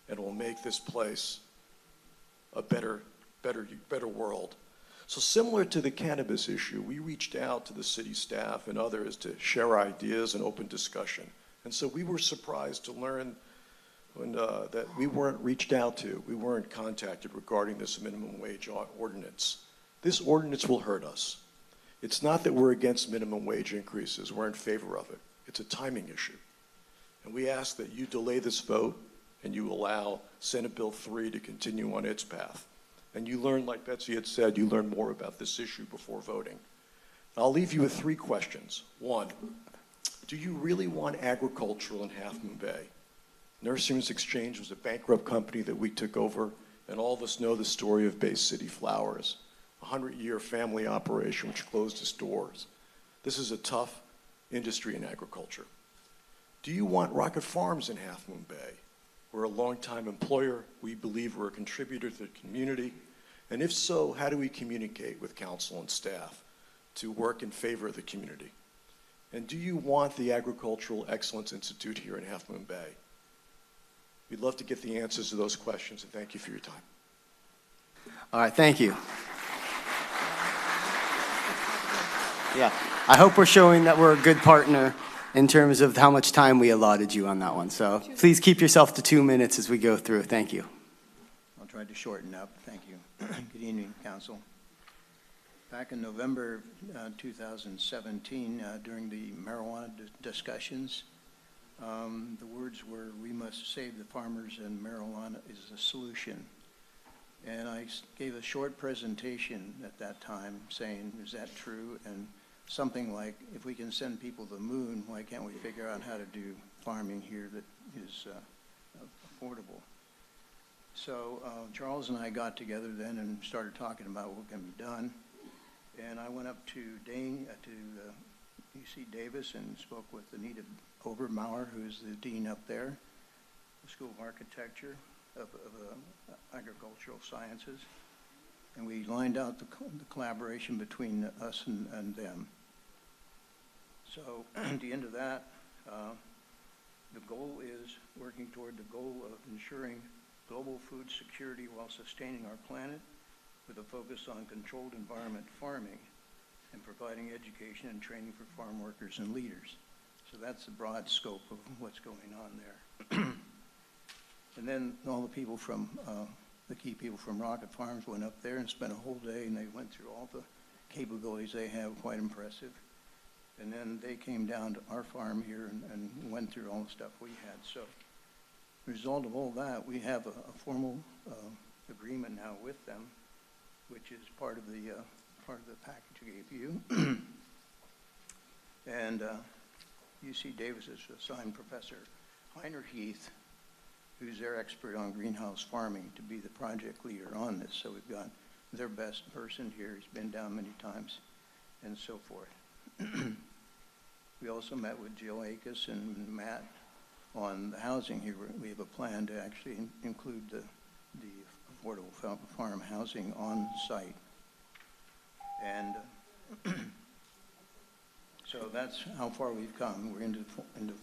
and it will make this place a better world. So similar to the cannabis issue, we reached out to the city staff and others to share ideas and open discussion. And so we were surprised to learn that we weren't reached out to, we weren't contacted regarding this minimum wage ordinance. This ordinance will hurt us. It's not that we're against minimum wage increases, we're in favor of it. It's a timing issue. And we ask that you delay this vote and you allow Senate Bill 3 to continue on its path. And you learn, like Betsy had said, you learn more about this issue before voting. I'll leave you with 3 questions. 1, do you really want agricultural in Half Moon Bay? Nurseries Exchange was a bankrupt company that we took over, and all of us know the story of Bay City Flowers, a 100-year family operation which closed its doors. This is a tough industry in agriculture. Do you want Rocket Farms in Half Moon Bay? We're a longtime employer. We believe we're a contributor to the community. And if so, how do we communicate with council and staff to work in favor of the community? And do you want the Agricultural Excellence Institute here in Half Moon Bay? We'd love to get the answers to those questions, and thank you for your time. All right, thank you. Yeah, I hope we're showing that we're a good partner in terms of how much time we allotted you on that one. So please keep yourself to 2 minutes as we go through. Thank you. I'll try to shorten up. Thank you. Good evening, Council. Back in November 2017, during the marijuana discussions, the words were, "We must save the farmers and marijuana is the solution." And I gave a short presentation at that time saying, is that true? And something like, if we can send people to the moon, why can't we figure out how to do farming here that is affordable? So Charles and I got together then and started talking about what can be done. And I went up to UC Davis and spoke with Anita Obermauer, who's the dean up there, the School of Architecture of Agricultural Sciences. And we lined out the collaboration between us and them. So at the end of that, the goal is working toward the goal of ensuring global food security while sustaining our planet with a focus on controlled environment farming and providing education and training for farm workers and leaders. So that's the broad scope of what's going on there. And then all the people from, the key people from Rocket Farms went up there and spent a whole day, and they went through all the capabilities they have, quite impressive. And then they came down to our farm here and went through all the stuff we had. So the result of all that, we have a formal agreement now with them, which is part of the package I gave you. And UC Davis has assigned Professor Heiner Heath, who's their expert on greenhouse farming, to be the project leader on this. So we've got their best person here. He's been down many times and so forth. We also met with Jill Akis and Matt on the housing here. We have a plan to actually include the affordable farm housing on site. And so that's how far we've come. We're into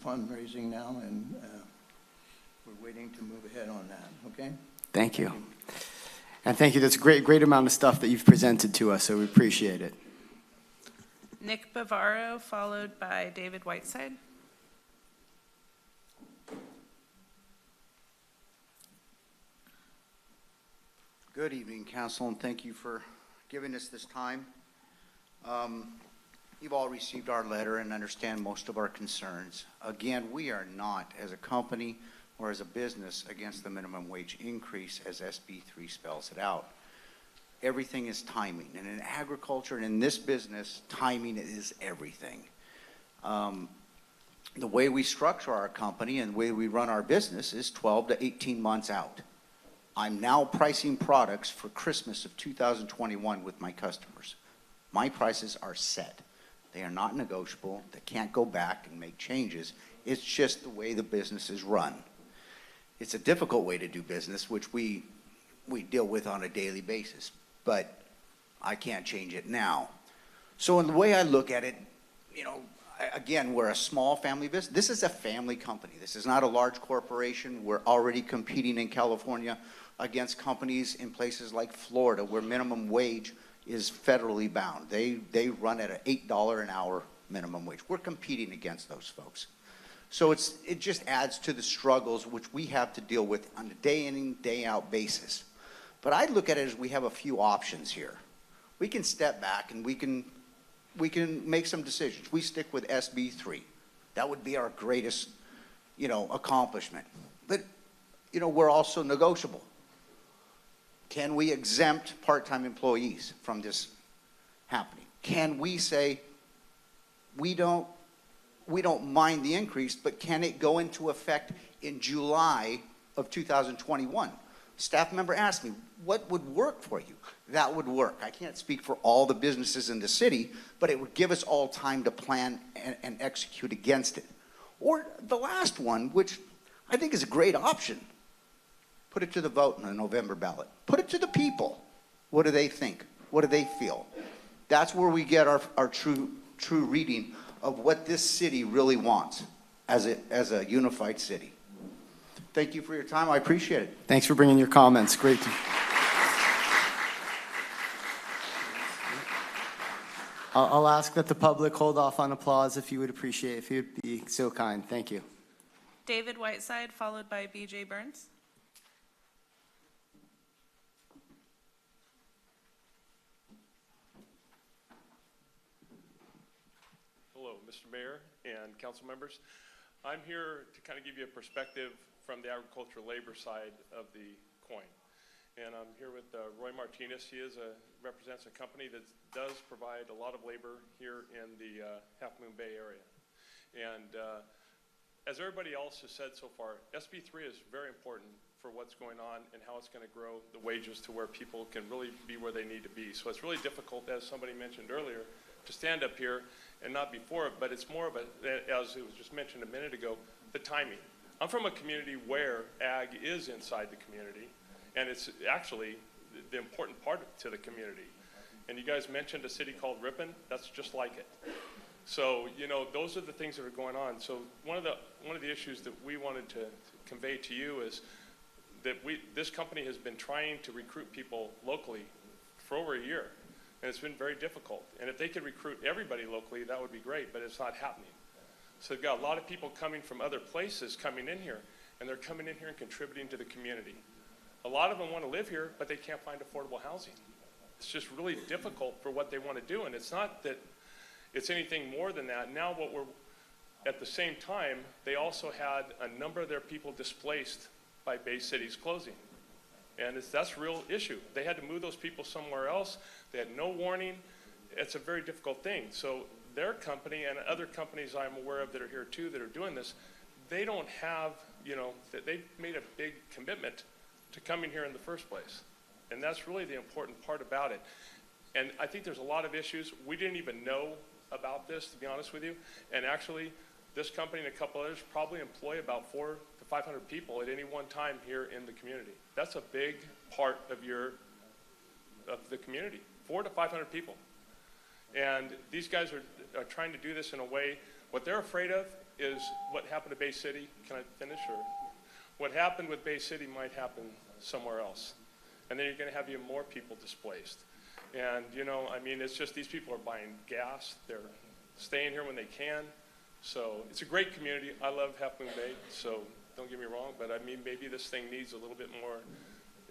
fundraising now, and we're waiting to move ahead on that, okay? Thank you. And thank you. That's a great amount of stuff that you've presented to us, so we appreciate it. Nick Bavaro, followed by David Whiteside. Good evening, Council, and thank you for giving us this time. You've all received our letter and understand most of our concerns. Again, we are not, as a company or as a business, against the minimum wage increase as SB 3 spells it out. Everything is timing, and in agriculture and in this business, timing is everything. The way we structure our company and the way we run our business is 12 to 18 months out. I'm now pricing products for Christmas of 2021 with my customers. My prices are set. They are not negotiable. They can't go back and make changes. It's just the way the business is run. It's a difficult way to do business, which we deal with on a daily basis, but I can't change it now. So in the way I look at it, you know, again, we're a small family business. This is a family company. This is not a large corporation. We're already competing in California against companies in places like Florida where minimum wage is federally bound. They run at an $8 an hour minimum wage. We're competing against those folks. So it just adds to the struggles which we have to deal with on a day in, day out basis. But I look at it as we have a few options here. We can step back and we can make some decisions. We stick with SB 3. That would be our greatest, you know, accomplishment. But, you know, we're also negotiable. Can we exempt part-time employees from this happening? Can we say, we don't mind the increase, but can it go into effect in July of 2021? Staff member asked me, what would work for you? That would work. I can't speak for all the businesses in the city, but it would give us all time to plan and execute against it. Or the last one, which I think is a great option, put it to the vote in the November ballot. Put it to the people. What do they think? What do they feel? That's where we get our true reading of what this city really wants as a unified city. Thank you for your time. I appreciate it. Thanks for bringing your comments. Great. I'll ask that the public hold off on applause if you would appreciate, if you'd be so kind. Thank you. David Whiteside, followed by BJ Burns. Hello, Mr. Mayor and council members. I'm here to kind of give you a perspective from the agricultural labor side of the coin. And I'm here with Roy Martinez. He represents a company that does provide a lot of labor here in the Half Moon Bay area. And as everybody else has said so far, SB 3 is very important for what's going on and how it's going to grow the wages to where people can really be where they need to be. So it's really difficult, as somebody mentioned earlier, to stand up here and not be for it, but it's more of a, as it was just mentioned a minute ago, the timing. I'm from a community where ag is inside the community, and it's actually the important part to the community. And you guys mentioned a city called Ripon. That's just like it. So, you know, those are the things that are going on. So one of the issues that we wanted to convey to you is that this company has been trying to recruit people locally for over a year, and it's been very difficult. And if they could recruit everybody locally, that would be great, but it's not happening. So they've got a lot of people coming from other places coming in here, and they're coming in here and contributing to the community. A lot of them want to live here, but they can't find affordable housing. It's just really difficult for what they want to do, and it's not that it's anything more than that. Now at the same time, they also had a number of their people displaced by Bay City's closing. And that's a real issue. They had to move those people somewhere else. They had no warning. It's a very difficult thing. So their company and other companies I'm aware of that are here too that are doing this, they don't have, you know, they've made a big commitment to coming here in the first place. And that's really the important part about it. And I think there's a lot of issues. We didn't even know about this, to be honest with you. And actually, this company and a couple others probably employ about 400 to 500 people at any one time here in the community. That's a big part of the community, 400 to 500 people. And these guys are trying to do this in a way, what they're afraid of is what happened to Bay City. Can I finish? Or what happened with Bay City might happen somewhere else. And then you're going to have even more people displaced. And, you know, I mean, it's just these people are buying gas. They're staying here when they can. So it's a great community. I love Half Moon Bay, so don't get me wrong. But, I mean, maybe this thing needs a little bit more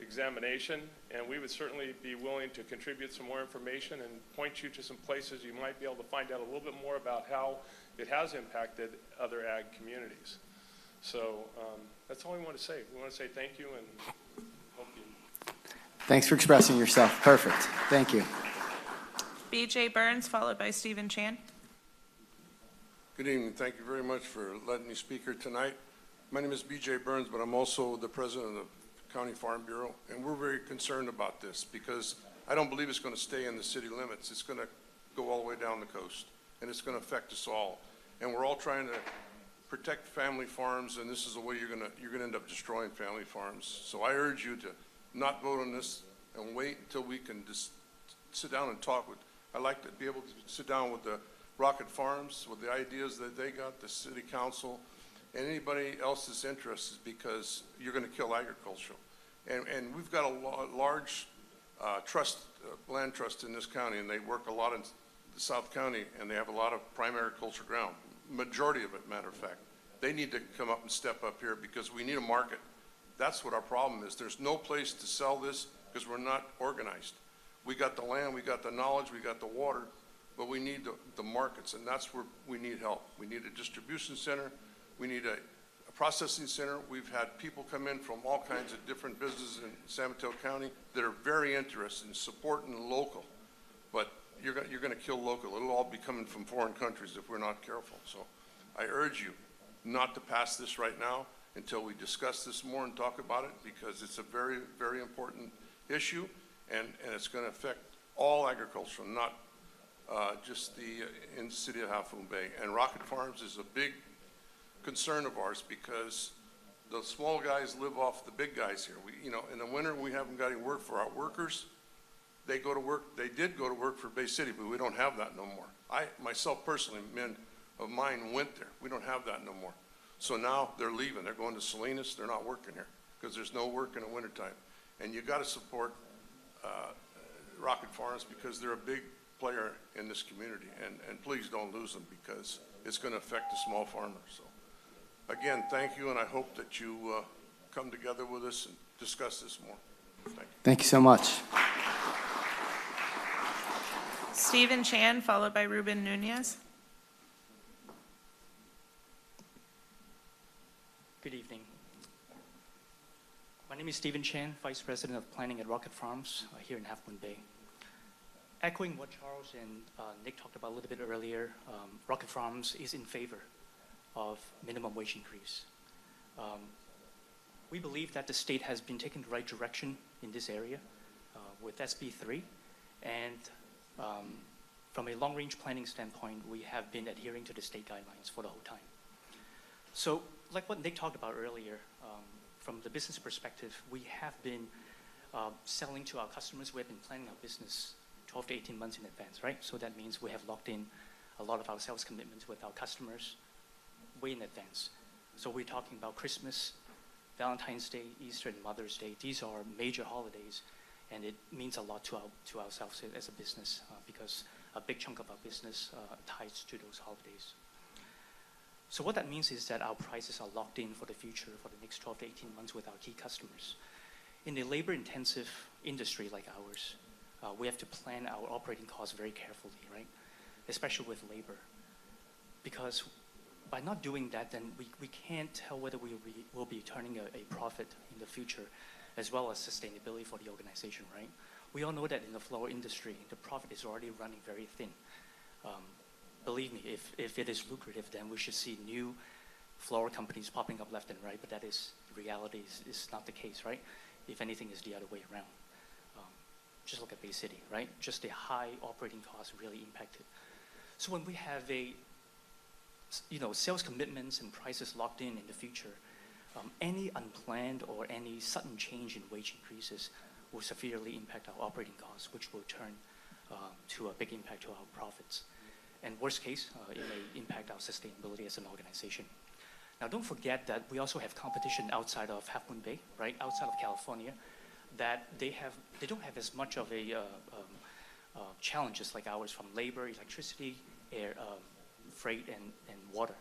examination. And we would certainly be willing to contribute some more information and point you to some places you might be able to find out a little bit more about how it has impacted other ag communities. So that's all we want to say. We want to say thank you and hope you. Thanks for expressing yourself. Perfect. Thank you. BJ Burns, followed by Stephen Chan. Good evening. Thank you very much for letting me speak here tonight. My name is BJ Burns, but I'm also the president of the County Farm Bureau, and we're very concerned about this because I don't believe it's going to stay in the city limits. It's going to go all the way down the coast. and it's going to affect us all. And we're all trying to protect family farms, and this is the way you're going to end up destroying family farms. So I urge you to not vote on this and wait until we can just sit down and talk with. I'd like to be able to sit down with the Rocket Farms, with the ideas that they got, the city council, and anybody else that's interested, because you're going to kill agriculture. And we've got a large land trust in this county, and they work a lot in the South County, and they have a lot of prime agriculture ground. Majority of it, matter of fact. They need to come up and step up here because we need a market. That's what our problem is. There's no place to sell this because we're not organized. We got the land, we got the knowledge, we got the water, but we need the markets, and that's where we need help. We need a distribution center. We need a processing center. We've had people come in from all kinds of different businesses in San Mateo County that are very interested in supporting local, but you're going to kill local. It'll all be coming from foreign countries if we're not careful. So I urge you not to pass this right now until we discuss this more and talk about it, because it's a very, very important issue, and it's going to affect all agriculture, not just in the city of Half Moon Bay. And Rocket Farms is a big concern of ours because the small guys live off the big guys here. In the winter, we haven't got any work for our workers. They go to work. They did go to work for Bay City, but we don't have that no more. I myself personally, men of mine went there. We don't have that no more. So now they're leaving. They're going to Salinas. They're not working here because there's no work in the wintertime. And you got to support Rocket Farms because they're a big player in this community. And please don't lose them because it's going to affect the small farmers. So again, thank you, and I hope that you come together with us and discuss this more. Thank you. Thank you so much. Stephen Chan, followed by Ruben Nunez. Good evening. My name is Stephen Chan, Vice President of Planning at Rocket Farms here in Half Moon Bay. Echoing what Charles and Nick talked about a little bit earlier, Rocket Farms is in favor of minimum wage increase. We believe that the state has been taking the right direction in this area with SB 3, and from a long-range planning standpoint, we have been adhering to the state guidelines for the whole time. So, like what Nick talked about earlier, from the business perspective, we have been selling to our customers. We have been planning our business 12 to 18 months in advance, right? So that means we have locked in a lot of our sales commitments with our customers way in advance. So we're talking about Christmas, Valentine's Day, Easter, and Mother's Day. These are major holidays, and it means a lot to ourselves as a business because a big chunk of our business ties to those holidays. So what that means is that our prices are locked in for the future, for the next 12 to 18 months with our key customers. In a labor-intensive industry like ours, we have to plan our operating costs very carefully, right? Especially with labor. Because by not doing that, then we can't tell whether we will be turning a profit in the future, as well as sustainability for the organization, right? We all know that in the flower industry, the profit is already running very thin. Believe me, if it is lucrative, then we should see new flower companies popping up left and right, but that is, the reality is not the case, right? If anything, is the other way around. Just look at Bay City, right? Just the high operating costs really impacted. So when we have sales commitments and prices locked in the future, any unplanned or any sudden change in wage increases will severely impact our operating costs, which will turn to a big impact to our profits. And worst case, it may impact our sustainability as an organization. Now, don't forget that we also have competition outside of Half Moon Bay, right? Outside of California, that they don't have as much of a challenges like ours from labor, electricity, air, freight, and water.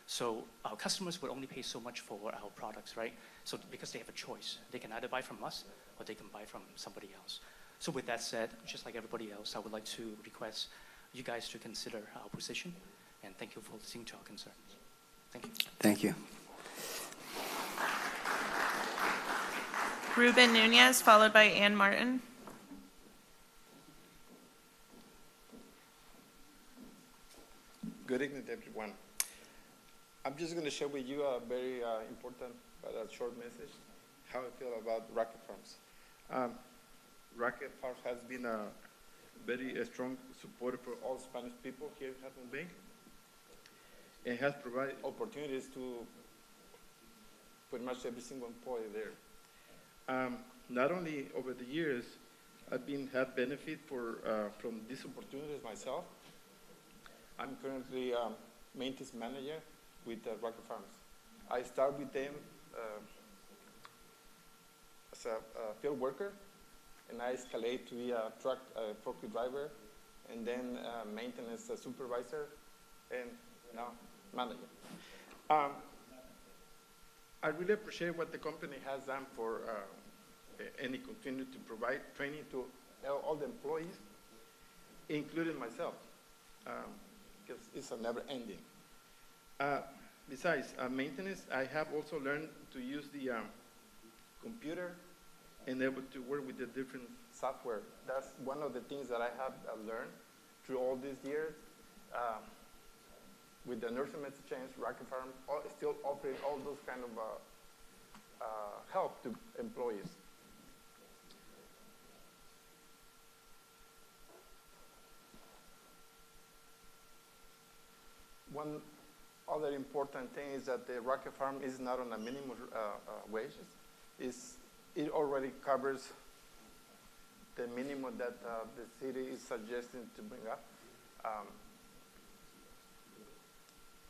So our customers would only pay so much for our products, right? So because they have a choice, they can either buy from us or they can buy from somebody else. So with that said, just like everybody else, I would like to request you guys to consider our position, and thank you for listening to our concerns. Thank you. Thank you. Ruben Nunez, followed by Ann Martin. Good evening, everyone. I'm just going to share with you a very important but a short message, how I feel about Rocket Farms. Rocket Farms has been very strong supporter for all Spanish people here in Half Moon Bay. It has provided opportunities to pretty much every single employee there. Not only over the years, I've had benefit from these opportunities myself. I'm currently maintenance manager with Rocket Farms. I started with them as a field worker, and I escalated to be a forklift driver, and then maintenance supervisor, and now manager. I really appreciate what the company has done for and it continue to provide training to all the employees, including myself, because it's a never ending. Besides maintenance, I have also learned to use the computer and able to work with the different software. That's one of the things that I have learned through all these years. With the nursing exchange, Rocket Farm, still offering all those kind of help to employees. One other important thing is that the Rocket Farm is not on a minimum wages. It already covers the minimum that the city is suggesting to bring up.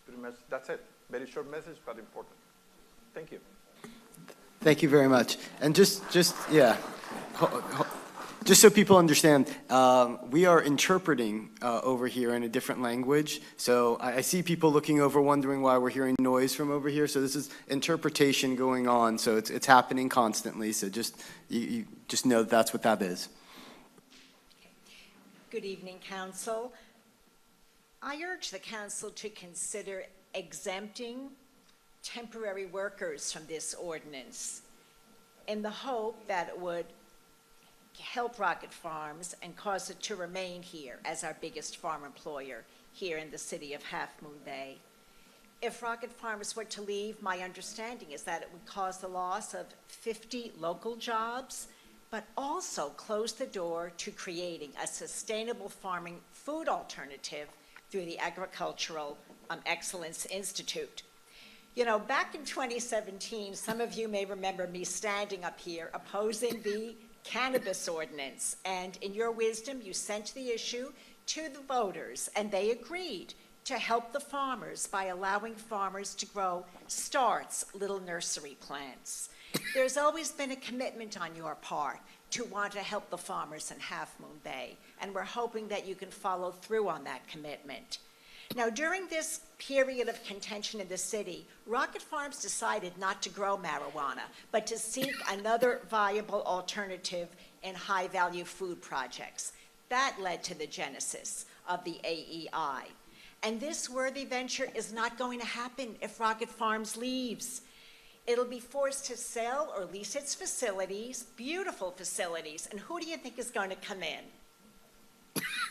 Pretty much that's it. Very short message, but important. Thank you. Thank you very much. And just so people understand, we are interpreting over here in a different language. So I see people looking over wondering why we're hearing noise from over here. So this is interpretation going on. So it's happening constantly. So you just know that's what that is. Good evening, Council. I urge the Council to consider exempting temporary workers from this ordinance in the hope that it would help Rocket Farms and cause it to remain here as our biggest farm employer here in the city of Half Moon Bay. If Rocket Farms were to leave, my understanding is that it would cause the loss of 50 local jobs, but also close the door to creating a sustainable farming food alternative through the Agricultural Excellence Institute. You know, back in 2017, some of you may remember me standing up here opposing the cannabis ordinance, and in your wisdom, you sent the issue to the voters, and they agreed to help the farmers by allowing farmers to grow starts, little nursery plants. There's always been a commitment on your part to want to help the farmers in Half Moon Bay, and we're hoping that you can follow through on that commitment. Now, during this period of contention in the city, Rocket Farms decided not to grow marijuana, but to seek another viable alternative in high-value food projects. That led to the genesis of the AEI. And this worthy venture is not going to happen if Rocket Farms leaves. It'll be forced to sell or lease its facilities, beautiful facilities, and who do you think is going to come in?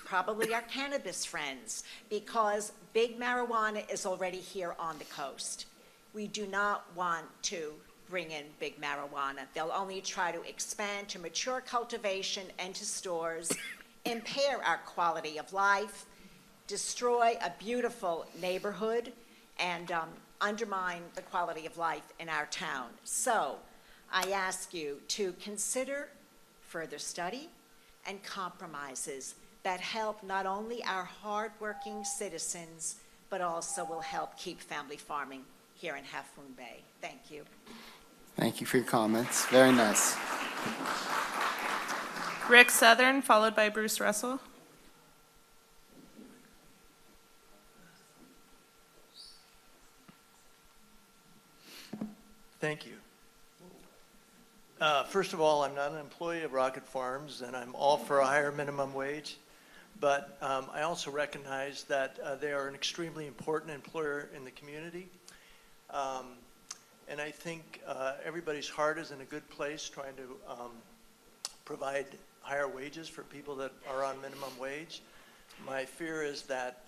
Probably our cannabis friends, because big marijuana is already here on the coast. We do not want to bring in big marijuana. They'll only try to expand to mature cultivation and to stores, impair our quality of life, destroy a beautiful neighborhood, and undermine the quality of life in our town. So I ask you to consider further study and compromises that help not only our hardworking citizens, but also will help keep family farming here in Half Moon Bay. Thank you. Thank you for your comments. Very nice. Rick Southern, followed by Bruce Russell. Thank you. First of all, I'm not an employee of Rocket Farms, and I'm all for a higher minimum wage. But I also recognize that they are an extremely important employer in the community. And I think everybody's heart is in a good place trying to provide higher wages for people that are on minimum wage. My fear is that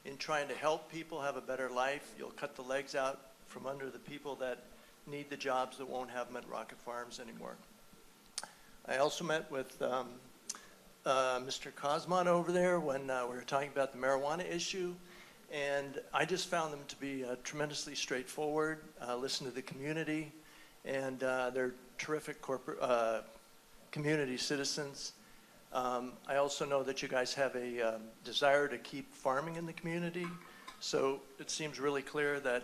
in trying to help people have a better life, you'll cut the legs out from under the people that need the jobs that won't have them at Rocket Farms anymore. I also met with Mr. Cosmon over there when we were talking about the marijuana issue, and I just found them to be tremendously straightforward, listen to the community, and they're terrific corporate community citizens. I also know that you guys have a desire to keep farming in the community, so it seems really clear that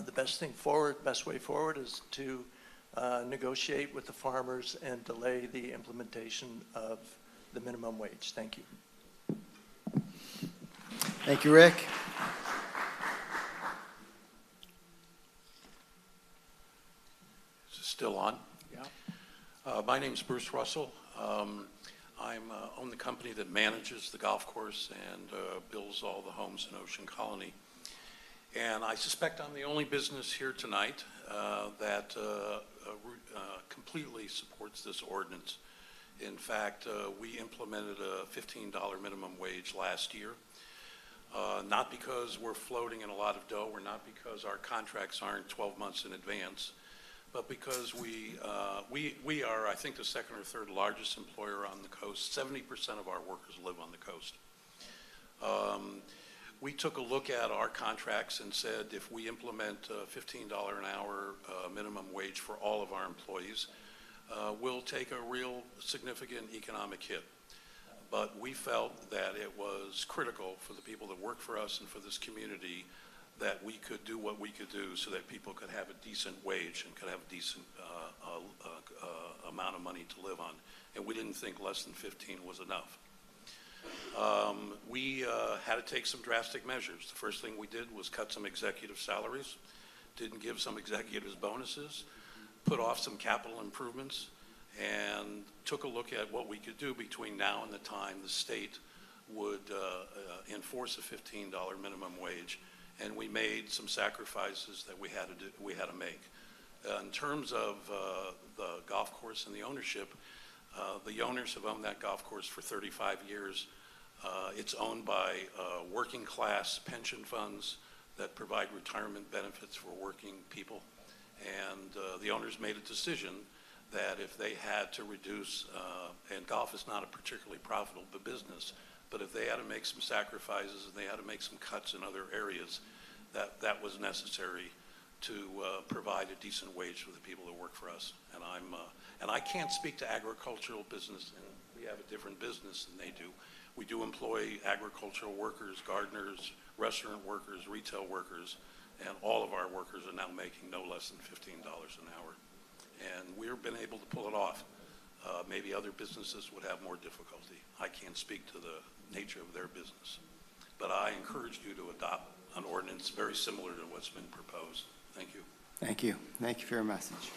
the best way forward is to negotiate with the farmers and delay the implementation of the minimum wage. Thank you. Thank you, Rick. Is it still on? Yeah. My name's Bruce Russell. I own the company that manages the golf course and builds all the homes in Ocean Colony. And I suspect I'm the only business here tonight that completely supports this ordinance. In fact, we implemented a $15 minimum wage last year. Not because we're floating in a lot of dough, or not because our contracts aren't 12 months in advance, but because we are, I think, the second or third largest employer on the coast. 70% of our workers live on the coast. We took a look at our contracts and said if we implement $15 an hour minimum wage for all of our employees, we'll take a real significant economic hit. But we felt that it was critical for the people that work for us and for this community that we could do what we could do so that people could have a decent wage and could have a decent amount of money to live on. And we didn't think less than 15 was enough. We had to take some drastic measures. The first thing we did was cut some executive salaries, didn't give some executives bonuses, put off some capital improvements, and took a look at what we could do between now and the time the state would enforce a $15 minimum wage. And we made some sacrifices that we had to make. In terms of the golf course and the ownership, the owners have owned that golf course for 35 years. It's owned by working class pension funds that provide retirement benefits for working people. And the owners made a decision that if they had to reduce, and golf is not a particularly profitable business, but if they had to make some sacrifices and they had to make some cuts in other areas, that was necessary to provide a decent wage for the people that work for us. And I can't speak to agricultural business, and we have a different business than they do. We do employ agricultural workers, gardeners, restaurant workers, retail workers, and all of our workers are now making no less than $15 an hour. And we've been able to pull it off. Maybe other businesses would have more difficulty. I can't speak to the nature of their business. But I encourage you to adopt an ordinance very similar to what's been proposed. Thank you. Thank you. Thank you for your message.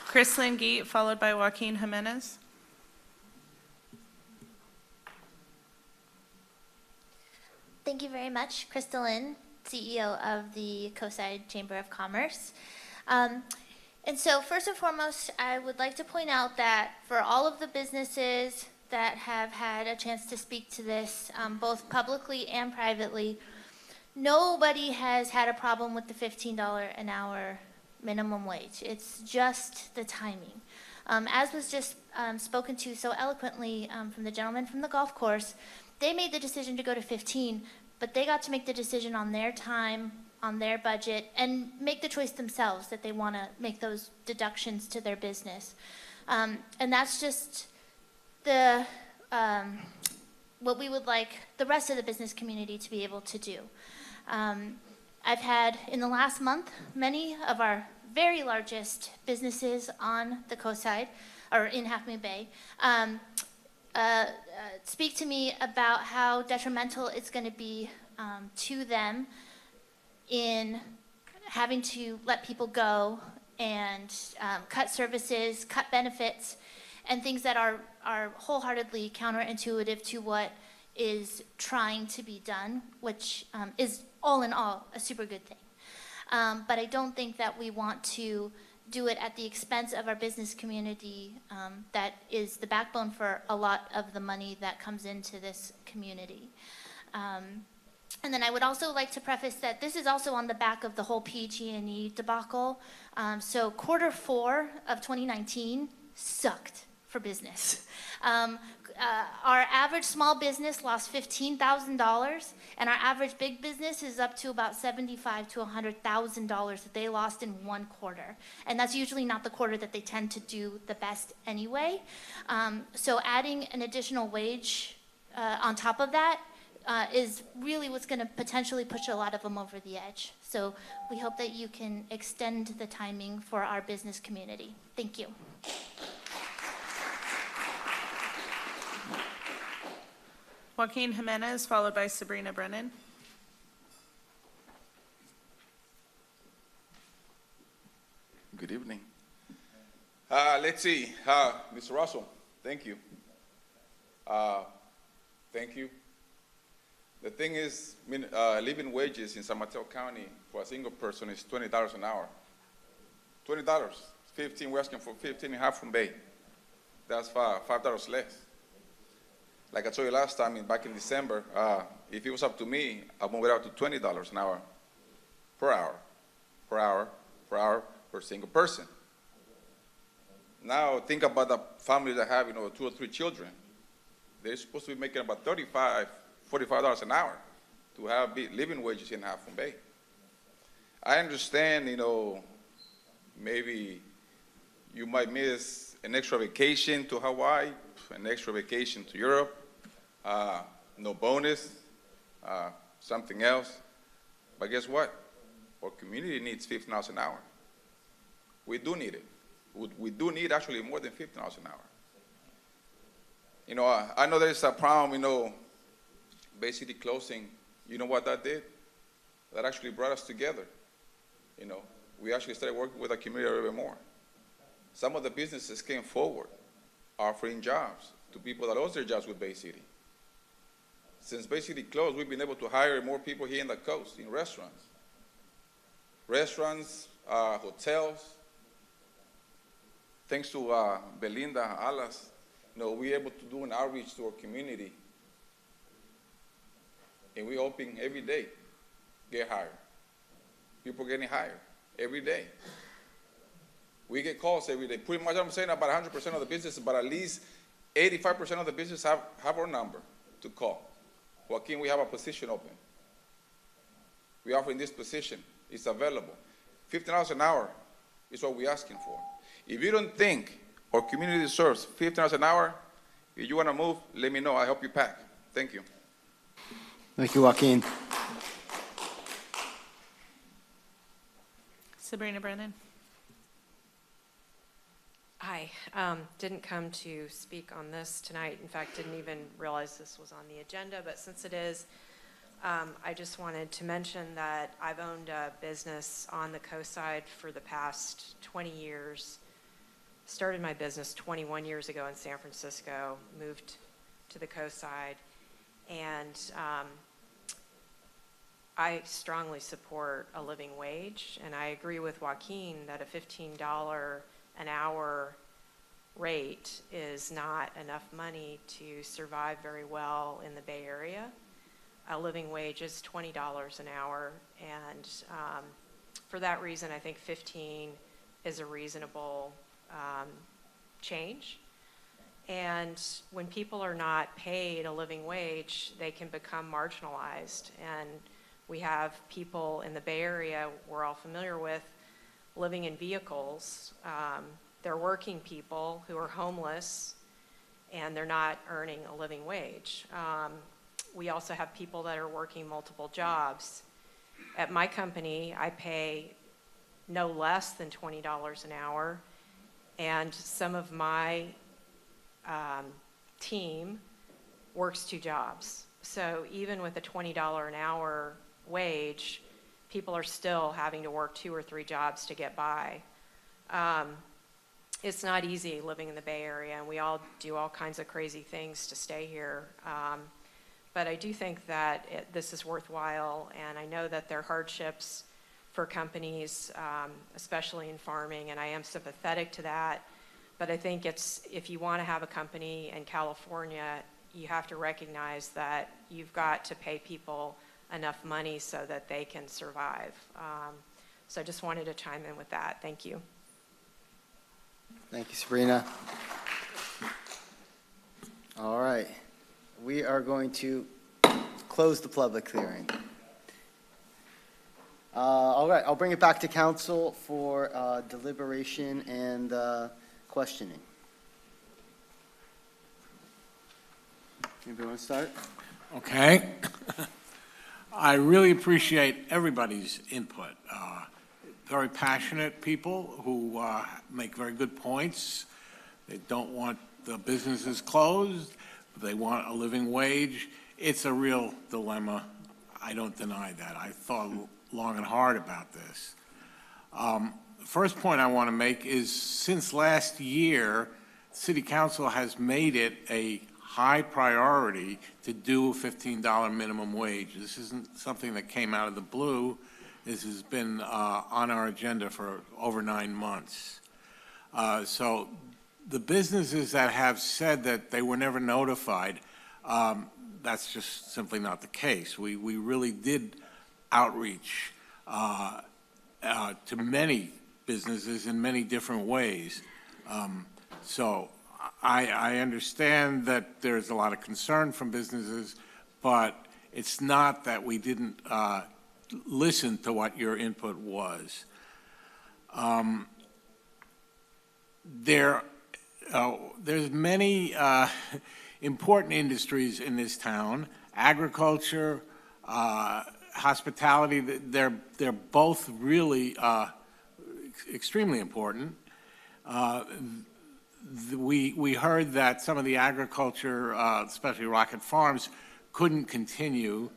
Chris Geet, followed by Joaquin Jimenez. Thank you very much, Crystal Lynn, CEO of the Coastside Chamber of Commerce. And so first and foremost, I would like to point out that for all of the businesses that have had a chance to speak to this, both publicly and privately, nobody has had a problem with the $15 an hour minimum wage. It's just the timing. As was just spoken to so eloquently from the gentleman from the golf course, they made the decision to go to 15, but they got to make the decision on their time, on their budget, and make the choice themselves that they want to make those deductions to their business. And that's just the what we would like the rest of the business community to be able to do. I've had, in the last month, many of our very largest businesses on the coastside, or in Half Moon Bay, speak to me about how detrimental it's going to be to them in having to let people go and cut services, cut benefits, and things that are wholeheartedly counterintuitive to what is trying to be done, which is all in all a super good thing. But I don't think that we want to do it at the expense of our business community that is the backbone for a lot of the money that comes into this community. And then I would also like to preface that this is also on the back of the whole PG&E debacle. So Q4 of 2019, sucked for business. Our average small business lost $15,000, and our average big business is up to about $75,000 to $100,000 that they lost in one quarter. And that's usually not the quarter that they tend to do the best anyway. So adding an additional wage on top of that is really what's going to potentially push a lot of them over the edge. So we hope that you can extend the timing for our business community. Thank you. Joaquin Jimenez, followed by Sabrina Brennan. Good evening. Let's see, Mr. Russell, thank you. Thank you. The thing is, living wages in San Mateo County for a single person is $20 an hour. $20, 15, we're asking for 15 and a half from Bay. That's $5 less. Like I told you last time, back in December, if it was up to me, I'd move it out to $20 an hour per single person. Now think about the families that have, 2 or 3 children. They're supposed to be making about $35, $45 an hour to have living wages in Half Moon Bay. I understand, maybe you might miss an extra vacation to Hawaii, an extra vacation to Europe, no bonus, something else. But guess what? Our community needs $15 an hour. We do need it. We do need actually more than $15 an hour. I know there's a problem, basically closing. You know what that did? That actually brought us together. We actually started working with our community a little bit more. Some of the businesses came forward, offering jobs to people that lost their jobs with Bay City. Since Bay City closed, we've been able to hire more people here in the coast, in restaurants. Hotels. Thanks to Belinda Alas, we're able to do an outreach to our community. And we're hoping every day get hired. People getting hired every day. We get calls every day. Pretty much I'm saying about 100% of the businesses, but at least 85% of the businesses have our number to call. Joaquin, we have a position open. We're offering this position. It's available. $15 an hour is what we're asking for. If you don't think our community deserves $15 an hour, if you want to move, let me know. I'll help you pack. Thank you. Thank you, Joaquin. Sabrina Brennan. Hi, didn't come to speak on this tonight. In fact, didn't even realize this was on the agenda, but since it is, I just wanted to mention that I've owned a business on the coast side for the past 20 years. Started my business 21 years ago in San Francisco, moved to the coast side, and I strongly support a living wage, and I agree with Joaquin that a $15 an hour rate is not enough money to survive very well in the Bay Area. A living wage is $20 an hour, and for that reason, I think 15 is a reasonable change. And when people are not paid a living wage, they can become marginalized. And we have people in the Bay Area we're all familiar with living in vehicles. They're working people who are homeless, and they're not earning a living wage. We also have people that are working multiple jobs. At my company, I pay no less than $20 an hour, and some of my team works 2 jobs. So even with a $20 an hour wage, people are still having to work 2 or 3 jobs to get by. It's not easy living in the Bay Area, and we all do all kinds of crazy things to stay here. But I do think that this is worthwhile, and I know that there are hardships for companies, especially in farming, and I am sympathetic to that. But I think if you want to have a company in California, you have to recognize that you've got to pay people enough money so that they can survive. So I just wanted to chime in with that. Thank you. Thank you, Sabrina. All right. We are going to close the public hearing. All right, I'll bring it back to council for deliberation and questioning. Anybody want to start? Okay. I really appreciate everybody's input. Very passionate people who make very good points. They don't want the businesses closed. They want a living wage. It's a real dilemma. I don't deny that. I thought long and hard about this. The first point I want to make is since last year, City Council has made it a high priority to do a $15 minimum wage. This isn't something that came out of the blue. This has been on our agenda for over 9 months. So the businesses that have said that they were never notified, that's just simply not the case. We really did outreach to many businesses in many different ways. So I understand that there's a lot of concern from businesses, but it's not that we didn't listen to what your input was. There's many important industries in this town: agriculture, hospitality. They're both really extremely important. We heard that some of the agriculture, especially Rocket Farms, couldn't continue.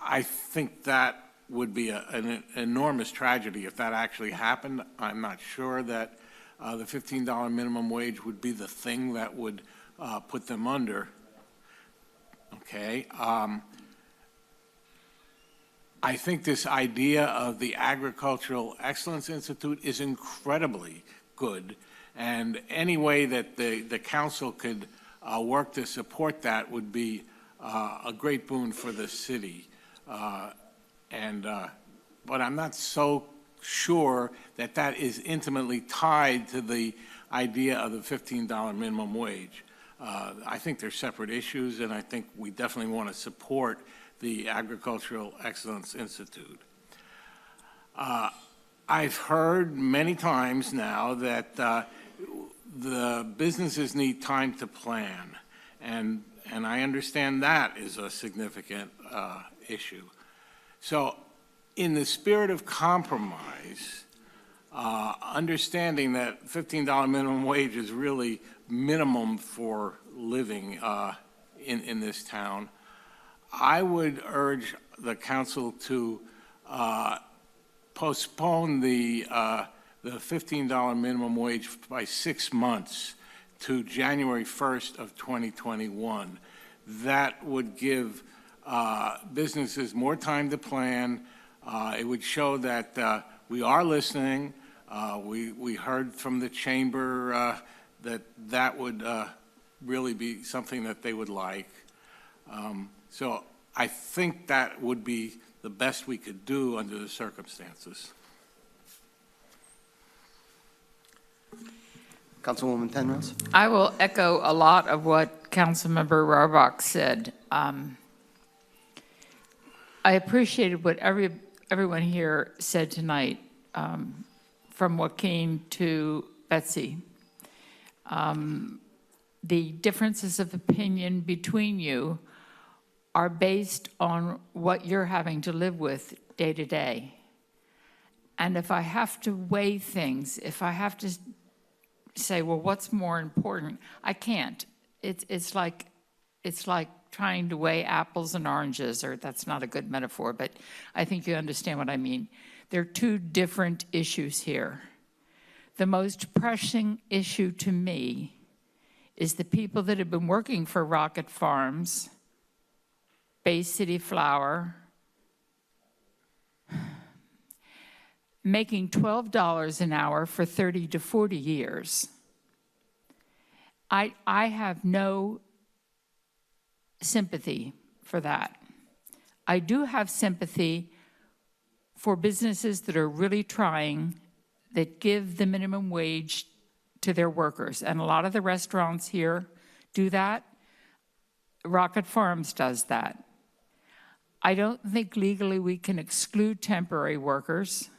I think that would be an enormous tragedy if that actually happened. I'm not sure that the $15 minimum wage would be the thing that would put them under. Okay. I think this idea of the Agricultural Excellence Institute is incredibly good, and any way that the council could work to support that would be a great boon for the city. But I'm not so sure that that is intimately tied to the idea of the $15 minimum wage. I think they're separate issues, and I think we definitely want to support the Agricultural Excellence Institute. I've heard many times now that the businesses need time to plan, and I understand that is a significant issue. So in the spirit of compromise, understanding that $15 minimum wage is really minimum for living in this town, I would urge the council to postpone the $15 minimum wage by 6 months to January 1st of 2021. That would give businesses more time to plan. It would show that we are listening. We heard from the chamber that would really be something that they would like. So I think that would be the best we could do under the circumstances. Councilwoman Penrose. I will echo a lot of what Councilmember Rarbach said. I appreciated what everyone here said tonight, from Joaquin to Betsy. The differences of opinion between you are based on what you're having to live with day to day. And if I have to weigh things, if I have to say, well, what's more important? I can't. It's like trying to weigh apples and oranges, or that's not a good metaphor, but I think you understand what I mean. There are two different issues here. The most pressing issue to me is the people that have been working for Rocket Farms, Bay City Flour, making $12 an hour for 30 to 40 years. I have no sympathy for that. I do have sympathy for businesses that are really trying that give the minimum wage to their workers. And a lot of the restaurants here do that. Rocket Farms does that. I don't think legally we can exclude temporary workers.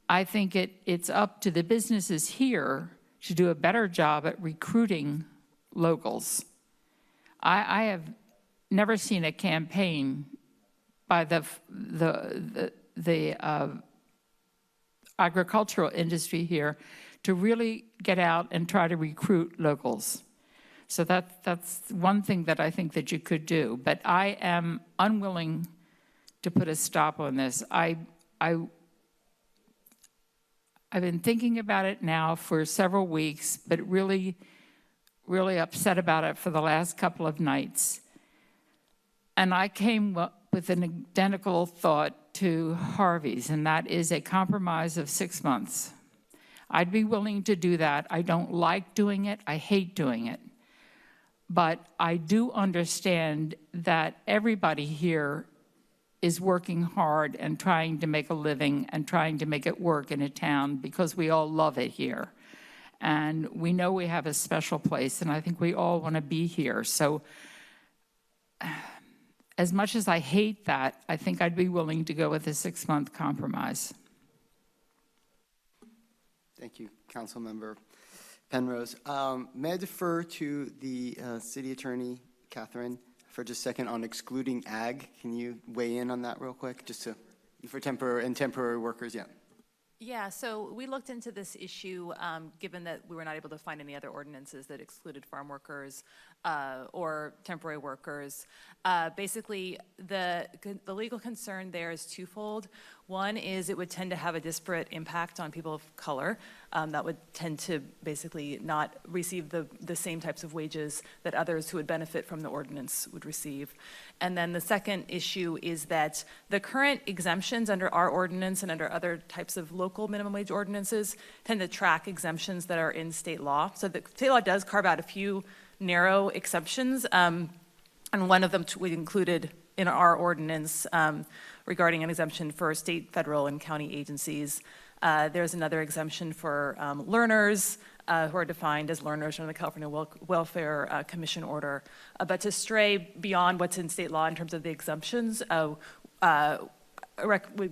I think it's up to the businesses here to do a better job at recruiting locals. I have never seen a campaign by the agricultural industry here to really get out and try to recruit locals. So that's one thing that I think that you could do. But I am unwilling to put a stop on this. I've been thinking about it now for several weeks, but really upset about it for the last couple of nights. And I came up with an identical thought to Harvey's, and that is a compromise of 6 months. I'd be willing to do that. I don't like doing it. I hate doing it. But I do understand that everybody here is working hard and trying to make a living and trying to make it work in a town because we all love it here. And we know we have a special place, and I think we all want to be here. So as much as I hate that, I think I'd be willing to go with a 6-month compromise. Thank you, Councilmember Penrose. May I defer to the City Attorney, Catherine, for just a second on excluding ag? Can you weigh in on that real quick, just to, for temporary workers? Yeah. Yeah, so we looked into this issue, given that we were not able to find any other ordinances that excluded farm workers or temporary workers. Basically, the legal concern there is twofold. One is it would tend to have a disparate impact on people of color that would tend to basically not receive the same types of wages that others who would benefit from the ordinance would receive. And then the second issue is that the current exemptions under our ordinance and under other types of local minimum wage ordinances tend to track exemptions that are in state law. So the state law does carve out a few narrow exceptions, and one of them we included in our ordinance regarding an exemption for state, federal, and county agencies. There's another exemption for learners who are defined as learners under the California Welfare Commission order. But to stray beyond what's in state law in terms of the exemptions would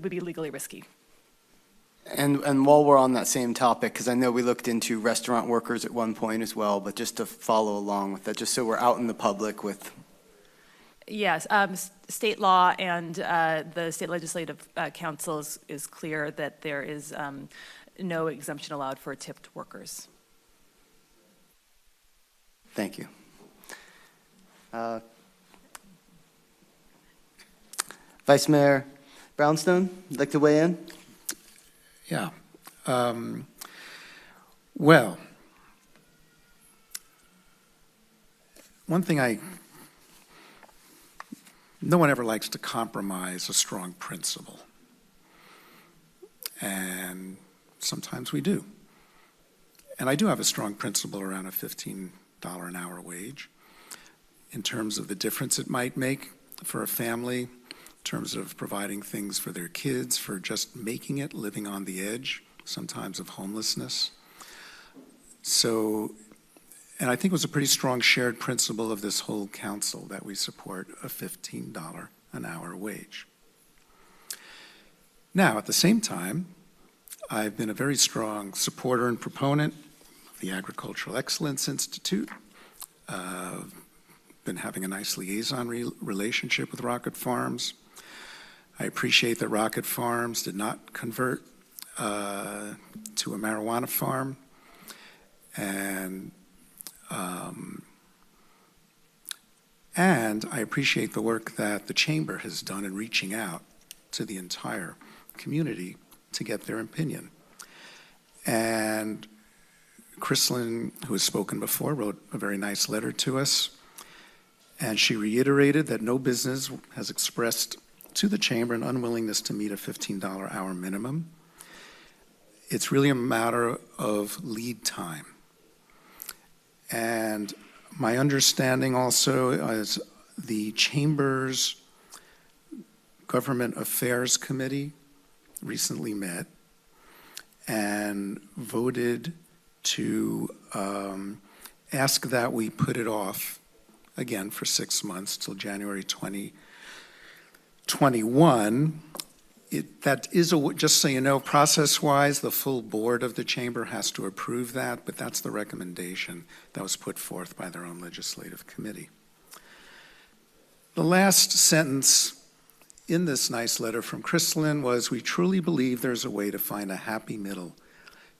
be legally risky. And while we're on that same topic, because I know we looked into restaurant workers at one point as well, but just to follow along with that, just so we're out in the public with. Yes, state law and the State Legislative Council is clear that there is no exemption allowed for tipped workers. Thank you. Vice Mayor Brownstone, you'd like to weigh in? Yeah. Well, one thing no one ever likes to compromise a strong principle. And sometimes we do. And I do have a strong principle around a $15 an hour wage in terms of the difference it might make for a family, in terms of providing things for their kids, for just making it, living on the edge, sometimes of homelessness. So, and I think it was a pretty strong shared principle of this whole council that we support a $15 an hour wage. Now, at the same time, I've been a very strong supporter and proponent of the Agricultural Excellence Institute. Been having a nice liaison relationship with Rocket Farms. I appreciate that Rocket Farms did not convert to a marijuana farm. And I appreciate the work that the Chamber has done in reaching out to the entire community to get their opinion. And Chrislyn, who has spoken before, wrote a very nice letter to us. And she reiterated that no business has expressed to the Chamber an unwillingness to meet a $15 hour minimum. It's really a matter of lead time. And my understanding also is the Chamber's Government Affairs Committee recently met, and voted to ask that we put it off again for 6 months till January 2021. That is, just so you know, process-wise, the full board of the chamber has to approve that, but that's the recommendation that was put forth by their own legislative committee. The last sentence in this nice letter from Crystalline was, "We truly believe there's a way to find a happy middle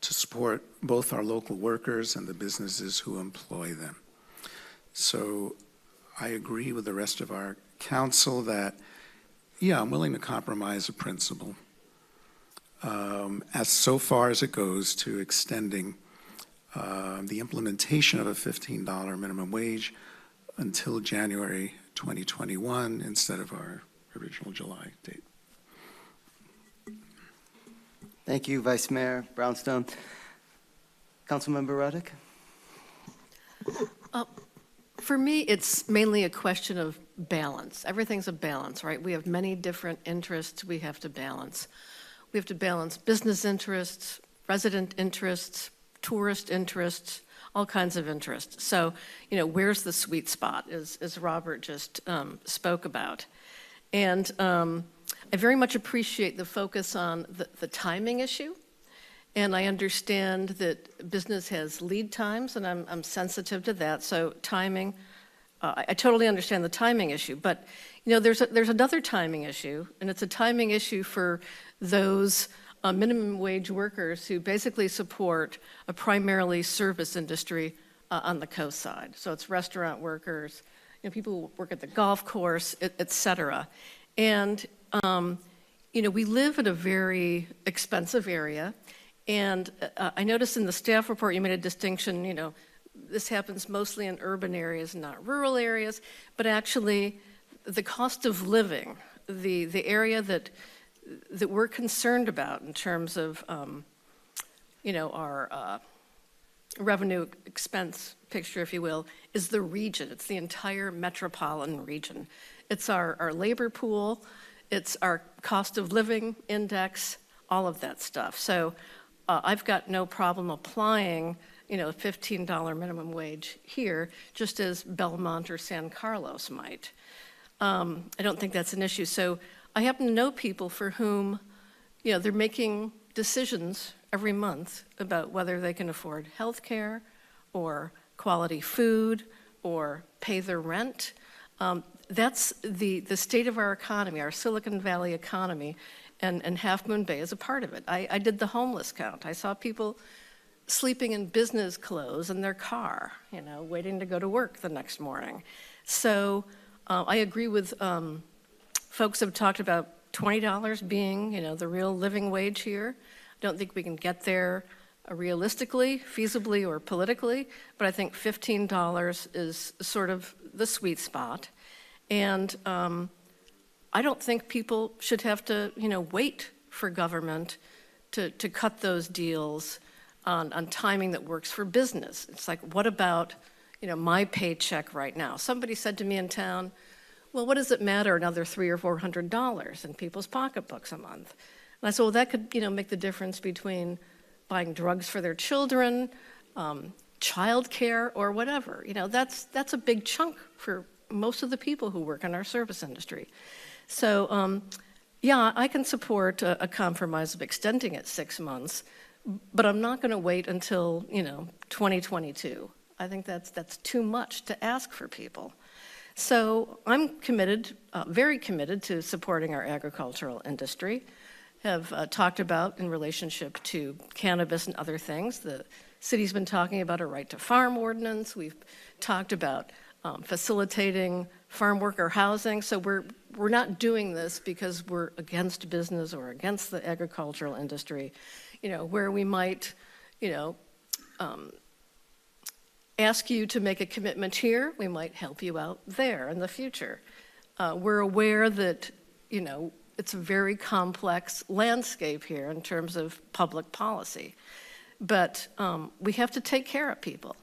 to support both our local workers and the businesses who employ them." So I agree with the rest of our council that, yeah, I'm willing to compromise a principle as so far as it goes to extending the implementation of a $15 minimum wage until January 2021 instead of our original July date. Thank you, Vice Mayor Brownstone. Councilmember Ruddick? For me, it's mainly a question of balance. Everything's a balance, right? We have many different interests we have to balance. We have to balance business interests, resident interests, tourist interests, all kinds of interests. So, you know, where's the sweet spot, as Robert just spoke about. And I very much appreciate the focus on the timing issue. And I understand that business has lead times, and I'm sensitive to that. So timing, I totally understand the timing issue. But you know, there's another timing issue, and it's a timing issue for those minimum wage workers who basically support a primarily service industry on the coast side. So it's restaurant workers, you know, people who work at the golf course, et cetera. And you know, we live in a very expensive area. And I noticed in the staff report you made a distinction, you know, this happens mostly in urban areas, not rural areas, but actually the cost of living, the area that we're concerned about in terms of, you know, our revenue expense picture, if you will, is the region. It's the entire metropolitan region. It's our labor pool, it's our cost of living index, all of that stuff. So I've got no problem applying, you know, $15 minimum wage here, just as Belmont or San Carlos might. I don't think that's an issue. So I happen to know people for whom, you know, they're making decisions every month about whether they can afford health care or quality food or pay their rent. That's the state of our economy, our Silicon Valley economy, and Half Moon Bay is a part of it. I did the homeless count. I saw people sleeping in business clothes in their car, you know, waiting to go to work the next morning. So I agree with folks have talked about $20 being, you know, the real living wage here. I don't think we can get there realistically, feasibly, or politically, but I think $15 is sort of the sweet spot. And I don't think people should have to, you know, wait for government to cut those deals on timing that works for business. It's like, what about, you know, my paycheck right now? Somebody said to me in town, well, what does it matter, another $300 or $400 in people's pocketbooks a month? And I said, well, that could, you know, make the difference between buying drugs for their children, childcare, or whatever. You know, that's a big chunk for most of the people who work in our service industry. So, yeah, I can support a compromise of extending it 6 months, but I'm not going to wait until, you know, 2022. I think that's too much to ask for people. So I'm committed, very committed to supporting our agricultural industry. Have talked about in relationship to cannabis and other things. The city's been talking about a right to farm ordinance. We've talked about facilitating farm worker housing. So we're not doing this because we're against business or against the agricultural industry. You know, where we might, you know, ask you to make a commitment here, we might help you out there in the future. We're aware that, you know, it's a very complex landscape here in terms of public policy. But we have to take care of people.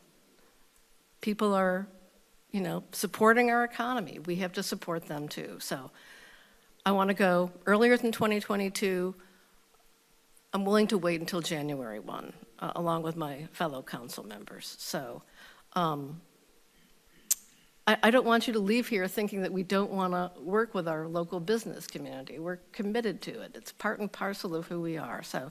People are, you know, supporting our economy. We have to support them too. So I want to go earlier than 2022. I'm willing to wait until January 1, along with my fellow council members. So I don't want you to leave here thinking that we don't want to work with our local business community. We're committed to it. It's part and parcel of who we are. So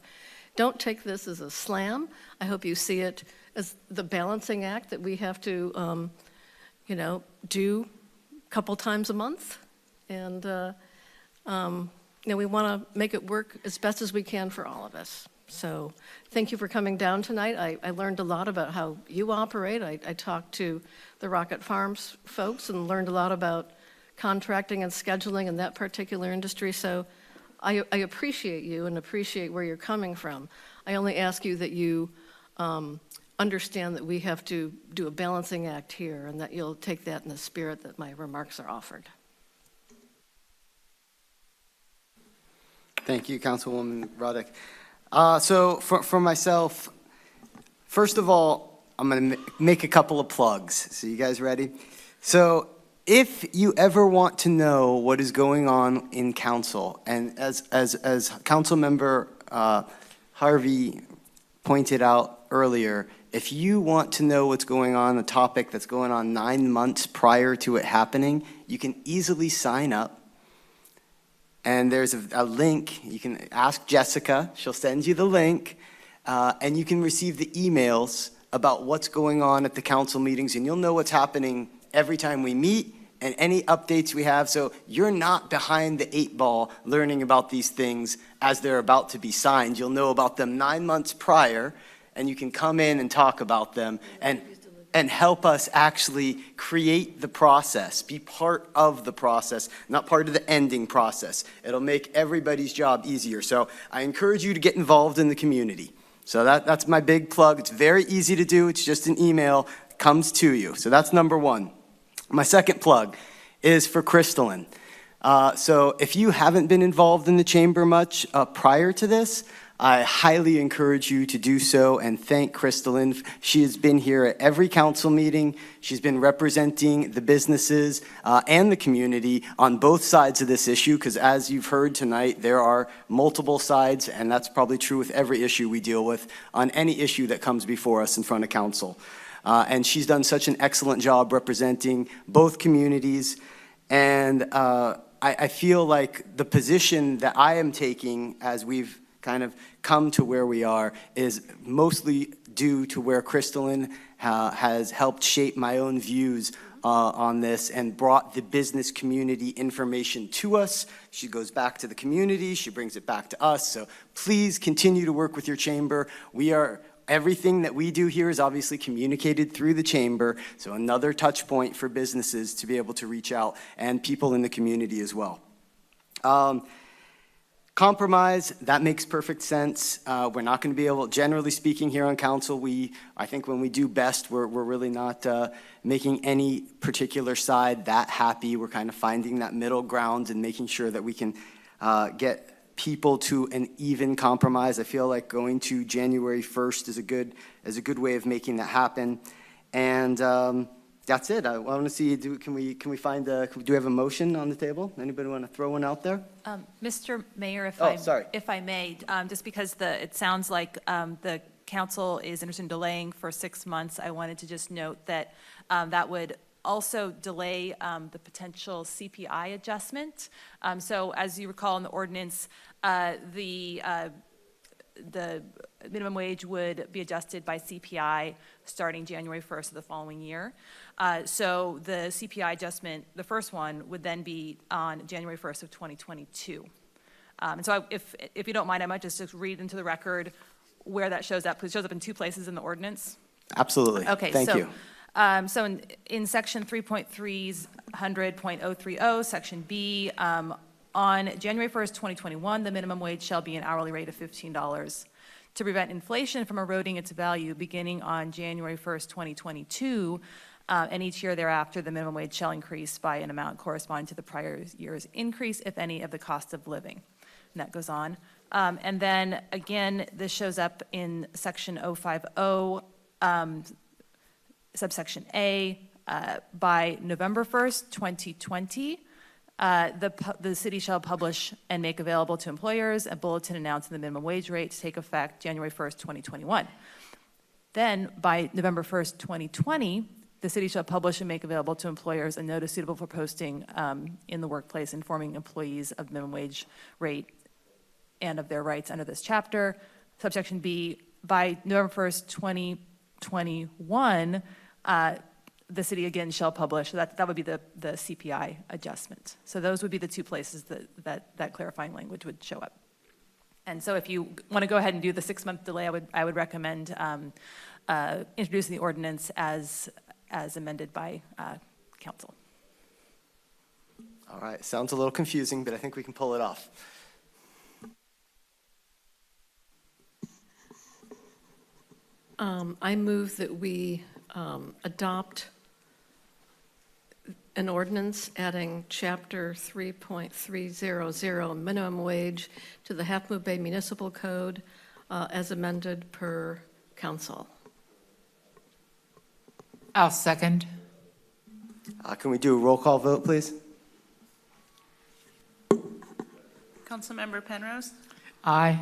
don't take this as a slam. I hope you see it as the balancing act that we have to, do a couple times a month. And, we want to make it work as best as we can for all of us. So thank you for coming down tonight. I learned a lot about how you operate. I talked to the Rocket Farms folks and learned a lot about contracting and scheduling in that particular industry. So I appreciate you and appreciate where you're coming from. I only ask you that you understand that we have to do a balancing act here and that you'll take that in the spirit that my remarks are offered. Thank you, Councilwoman Roddick. So for myself, first of all, I'm going to make a couple of plugs. So you guys ready? So if you ever want to know what is going on in council, and as Councilmember Harvey pointed out earlier, if you want to know what's going on, a topic that's going on 9 months prior to it happening, you can easily sign up. And there's a link. You can ask Jessica. She'll send you the link. And you can receive the emails about what's going on at the council meetings. And you'll know what's happening every time we meet and any updates we have. So you're not behind the 8 ball learning about these things as they're about to be signed. You'll know about them 9 months prior. And you can come in and talk about them and help us actually create the process, be part of the process, not part of the ending process. It'll make everybody's job easier. So I encourage you to get involved in the community. So that's my big plug. It's very easy to do. It's just an email, comes to you. So that's number one. My second plug is for Crystalline. So if you haven't been involved in the chamber much prior to this, I highly encourage you to do so and thank Crystalline. She has been here at every council meeting. She's been representing the businesses and the community on both sides of this issue, because as you've heard tonight, there are multiple sides, and that's probably true with every issue we deal with on any issue that comes before us in front of council. And she's done such an excellent job representing both communities. And I feel like the position that I am taking as we've kind of come to where we are is mostly due to where Crystalline has helped shape my own views on this and brought the business community information to us. She goes back to the community, she brings it back to us. So please continue to work with your chamber. Everything that we do here is obviously communicated through the chamber, so another touch point for businesses to be able to reach out and people in the community as well. Compromise, that makes perfect sense. We're not going to be able, generally speaking here on council, I think when we do best, we're really not making any particular side that happy. We're kind of finding that middle ground and making sure that we can get people to an even compromise. I feel like going to January 1st is a good way of making that happen. And that's it. I want to see, do we have a motion on the table? Anybody want to throw one out there? Mr. Mayor, if I may, just because it sounds like the council is interested in delaying for 6 months, I wanted to just note that that would also delay the potential CPI adjustment. So as you recall in the ordinance, the minimum wage would be adjusted by CPI starting January 1st of the following year. So the CPI adjustment, the first one, would then be on January 1st of 2022. And so if you don't mind, I might just read into the record where that shows up, because it shows up in 2 places in the ordinance. Absolutely. Okay, Thank you. So in section 3.300.030, section B, on January 1st, 2021, the minimum wage shall be an hourly rate of $15. To prevent inflation from eroding its value beginning on January 1st, 2022, and each year thereafter, the minimum wage shall increase by an amount corresponding to the prior year's increase, if any, of the cost of living. And that goes on. And then, again, this shows up in section 050, subsection A, by November 1st, 2020, The city shall publish and make available to employers a bulletin announcing the minimum wage rate to take effect January 1st, 2021. Then, by November 1st, 2020, the city shall publish and make available to employers a notice suitable for posting in the workplace informing employees of minimum wage rate and of their rights under this chapter. Subsection B, by November 1st, 2021, the city again shall publish. That would be the CPI adjustment. So those would be the two places that clarifying language would show up. And so if you want to go ahead and do the 6-month delay, I would recommend introducing the ordinance as amended by council. All right, sounds a little confusing, but I think we can pull it off. I move that we adopt an ordinance adding Chapter 3.300 minimum wage to the Half Moon Bay Municipal Code as amended per council. I'll second. Can we do a roll call vote, please? Councilmember Penrose, Aye.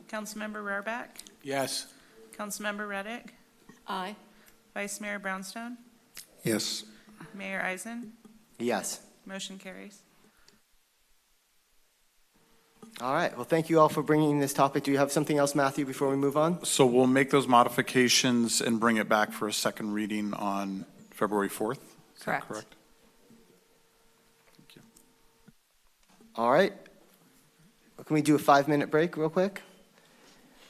Councilmember Rohrbach, Yes. Councilmember Reddick, Aye. Vice Mayor Brownstone, Yes. Mayor Eisen, Yes. motion carries. All right, well, thank you all for bringing this topic. Do you have something else, Matthew, before we move on? So we'll make those modifications and bring it back for a second reading on February 4th? Is that correct? All right. Can we do a 5-minute break real quick?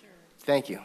Sure. Thank you.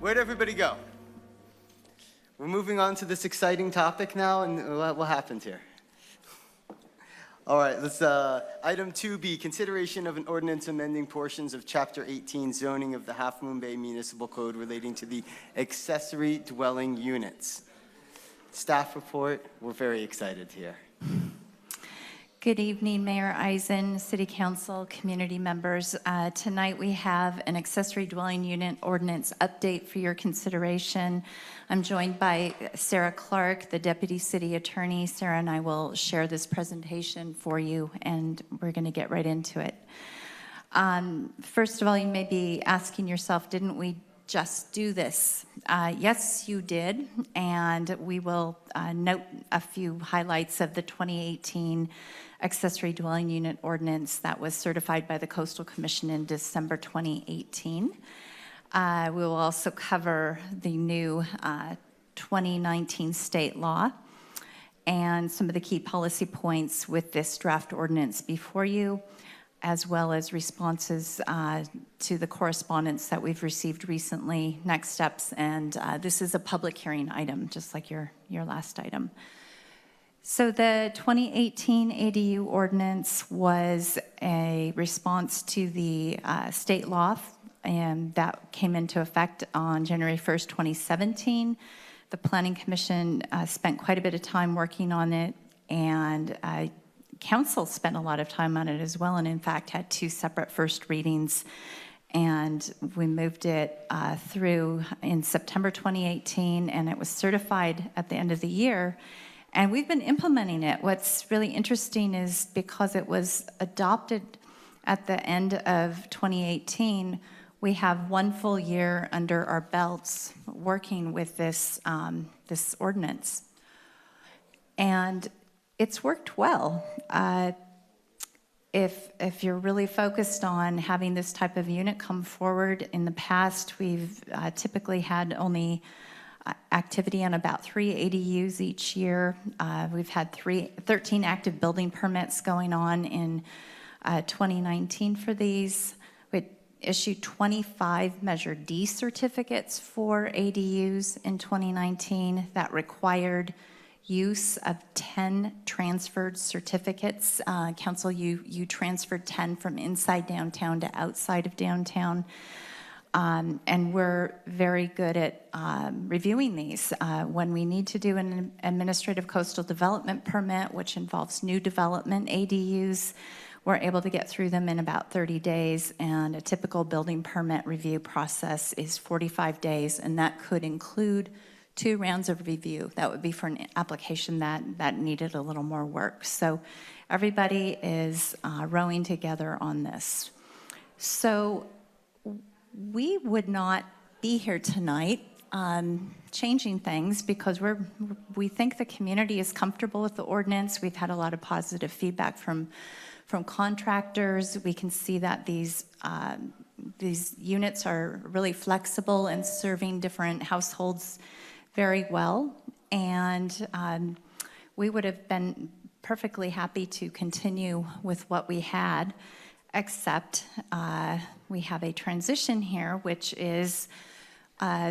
Where'd everybody go? We're moving on to this exciting topic now, and what happened here? All right, let's, item 2B, consideration of an ordinance amending portions of Chapter 18 zoning of the Half Moon Bay Municipal Code relating to the accessory dwelling units. Staff report, we're very excited here. Good evening, Mayor Eisen, City Council, community members. Tonight we have an accessory dwelling unit ordinance update for your consideration. I'm joined by Sarah Clark, the Deputy City Attorney. Sarah and I will share this presentation for you, and we're going to get right into it. First of all, you may be asking yourself, didn't we just do this? Yes, you did, and we will note a few highlights of the 2018 accessory dwelling unit ordinance that was certified by the Coastal Commission in December 2018. We will also cover the new 2019 state law and some of the key policy points with this draft ordinance before you, as well as responses to the correspondence that we've received recently, next steps, and this is a public hearing item, just like your last item. So the 2018 ADU ordinance was a response to the state law, and that came into effect on January 1st, 2017. The Planning Commission spent quite a bit of time working on it, and Council spent a lot of time on it as well, and in fact had 2 separate first readings, and we moved it through in September 2018, and it was certified at the end of the year. And we've been implementing it. What's really interesting is because it was adopted at the end of 2018, we have 1 full year under our belts working with this, this ordinance. And it's worked well. If you're really focused on having this type of unit come forward, in the past we've typically had only activity on about 3 ADUs each year. We've had 13 active building permits going on in 2019 for these. We issued 25 Measure D certificates for ADUs in 2019 that required use of 10 transferred certificates. Council, you transferred 10 from inside downtown to outside of downtown. And we're very good at reviewing these. When we need to do an administrative coastal development permit, which involves new development ADUs, we're able to get through them in about 30 days, and a typical building permit review process is 45 days, and that could include 2 rounds of review. That would be for an application that needed a little more work. So everybody is rowing together on this. So we would not be here tonight changing things because we think the community is comfortable with the ordinance. We've had a lot of positive feedback from contractors. We can see that these units are really flexible and serving different households very well. And we would have been perfectly happy to continue with what we had, except we have a transition here, which is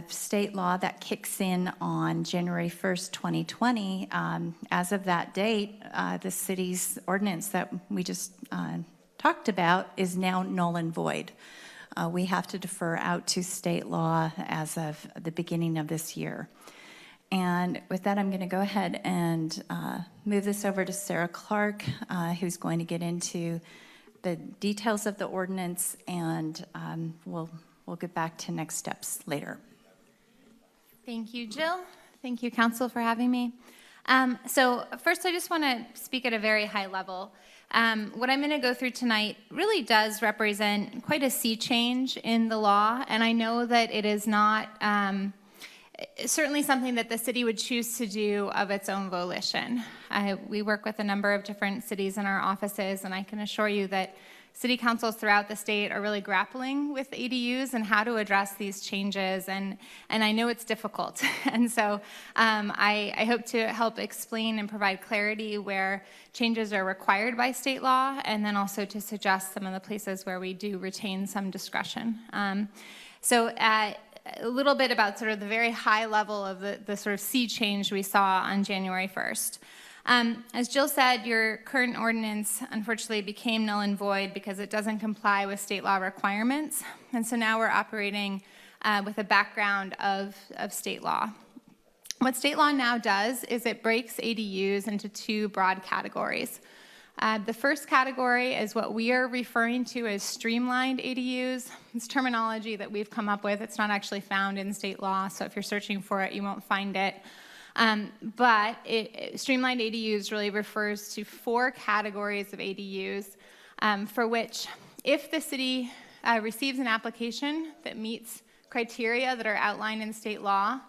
state law that kicks in on January 1st, 2020. As of that date, the city's ordinance that we just talked about is now null and void. We have to defer out to state law as of the beginning of this year. And with that, I'm going to go ahead and move this over to Sarah Clark, who's going to get into the details of the ordinance, and we'll get back to next steps later. Thank you, Jill. Thank you, Council, for having me. So first, I just want to speak at a very high level. What I'm going to go through tonight really does represent quite a sea change in the law, and I know that it is not certainly something that the city would choose to do of its own volition. We work with a number of different cities in our offices, and I can assure you that city councils throughout the state are really grappling with ADUs and how to address these changes, and I know it's difficult. And so I hope to help explain and provide clarity where changes are required by state law, and then also to suggest some of the places where we do retain some discretion. a little bit about sort of the very high level of the sort of sea change we saw on January 1st. As Jill said, your current ordinance unfortunately became null and void because it doesn't comply with state law requirements. And so now we're operating with a background of state law. What state law now does is it breaks ADUs into two broad categories. The first category is what we are referring to as streamlined ADUs. It's terminology that we've come up with. It's not actually found in state law, so if you're searching for it, you won't find it. But streamlined ADUs really refers to 4 categories of ADUs for which, if the city receives an application that meets criteria that are outlined in state law,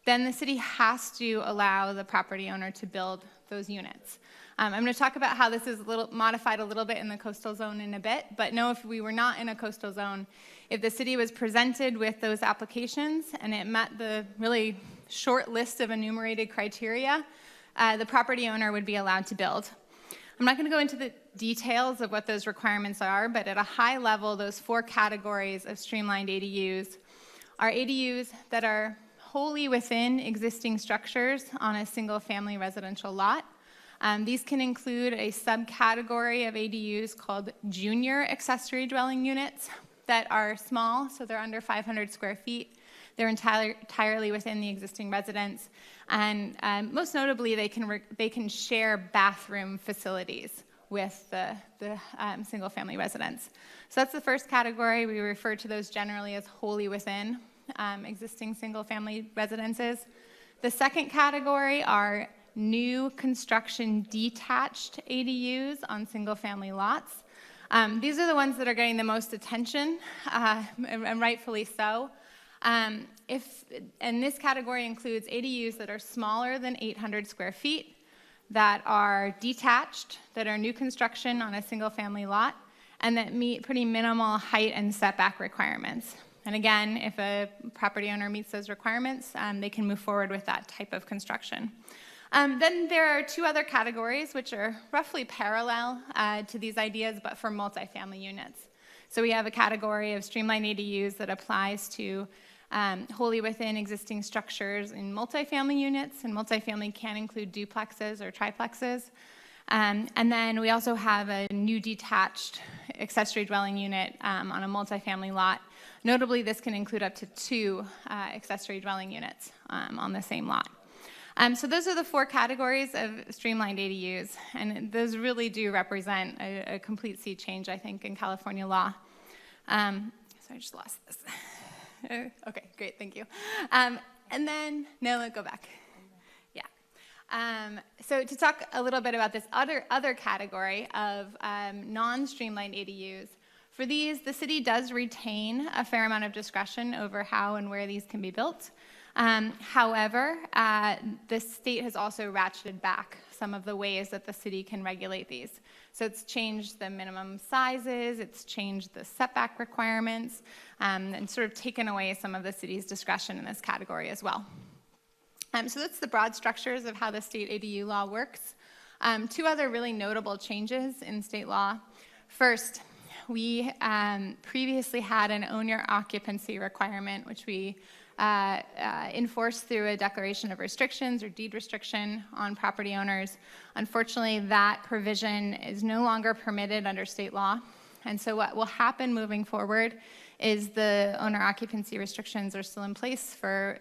then the city has to allow the property owner to build those units. I'm going to talk about how this is modified a little bit in the coastal zone in a bit, but know if we were not in a coastal zone, if the city was presented with those applications and it met the really short list of enumerated criteria, the property owner would be allowed to build. I'm not going to go into the details of what those requirements are, but at a high level, those 4 categories of streamlined ADUs are ADUs that are wholly within existing structures on a single-family residential lot. These can include a subcategory of ADUs called junior accessory dwelling units that are small, so they're under 500 square feet. They're entirely within the existing residence, and most notably, they can share bathroom facilities with the single-family residence. So that's the first category. We refer to those generally as wholly within existing single-family residences. The second category are new construction detached ADUs on single-family lots. These are the ones that are getting the most attention, and rightfully so. And this category includes ADUs that are smaller than 800 square feet, that are detached, that are new construction on a single-family lot, and that meet pretty minimal height and setback requirements. And again, if a property owner meets those requirements, they can move forward with that type of construction. Then there are 2 other categories which are roughly parallel to these ideas, but for multifamily units. So we have a category of streamlined ADUs that applies to wholly within existing structures in multifamily units, and multifamily can include duplexes or triplexes. And then we also have a new detached accessory dwelling unit on a multifamily lot. Notably, this can include up to 2 accessory dwelling units on the same lot. So those are the 4 categories of streamlined ADUs, and those really do represent a complete sea change, I think, in California law. Sorry, I just lost this. Okay, great, thank you. And then, no, go back. Yeah. So to talk a little bit about this other category of non-streamlined ADUs, for these, the city does retain a fair amount of discretion over how and where these can be built. However, the state has also ratcheted back some of the ways that the city can regulate these. So it's changed the minimum sizes, it's changed the setback requirements, and sort of taken away some of the city's discretion in this category as well. So that's the broad structures of how the state ADU law works. 2 other really notable changes in state law. First, we previously had an owner occupancy requirement, which we enforced through a declaration of restrictions or deed restriction on property owners. Unfortunately, that provision is no longer permitted under state law. And so what will happen moving forward is the owner occupancy restrictions are still in place for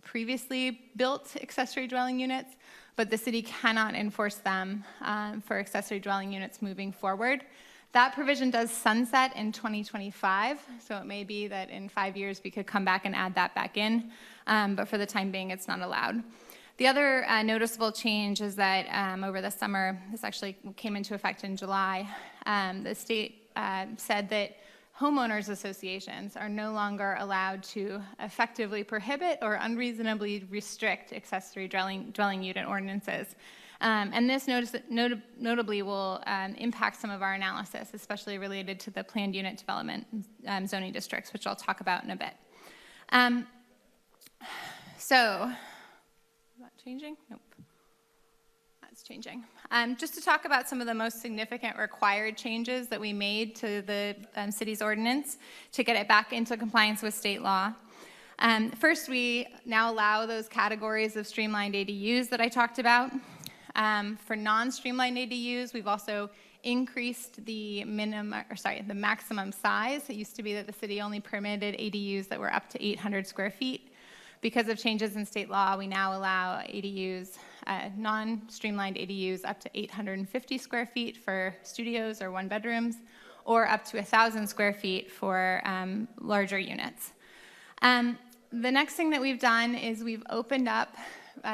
previously built accessory dwelling units, but the city cannot enforce them for accessory dwelling units moving forward. That provision does sunset in 2025, so it may be that in 5 years we could come back and add that back in, but for the time being it's not allowed. The other noticeable change is that over the summer, this actually came into effect in July, the state said that homeowners associations are no longer allowed to effectively prohibit or unreasonably restrict accessory dwelling unit ordinances. And this notably will impact some of our analysis, especially related to the planned unit development zoning districts, which I'll talk about in a bit. So, is that changing? Nope. That's changing. Just to talk about some of the most significant required changes that we made to the city's ordinance to get it back into compliance with state law. First, we now allow those categories of streamlined ADUs that I talked about. For non-streamlined ADUs, we've also increased the maximum size. It used to be that the city only permitted ADUs that were up to 800 square feet. Because of changes in state law, we now allow ADUs, non-streamlined ADUs up to 850 square feet for studios or one bedrooms, or up to 1,000 square feet for larger units. The next thing that we've done is we've opened up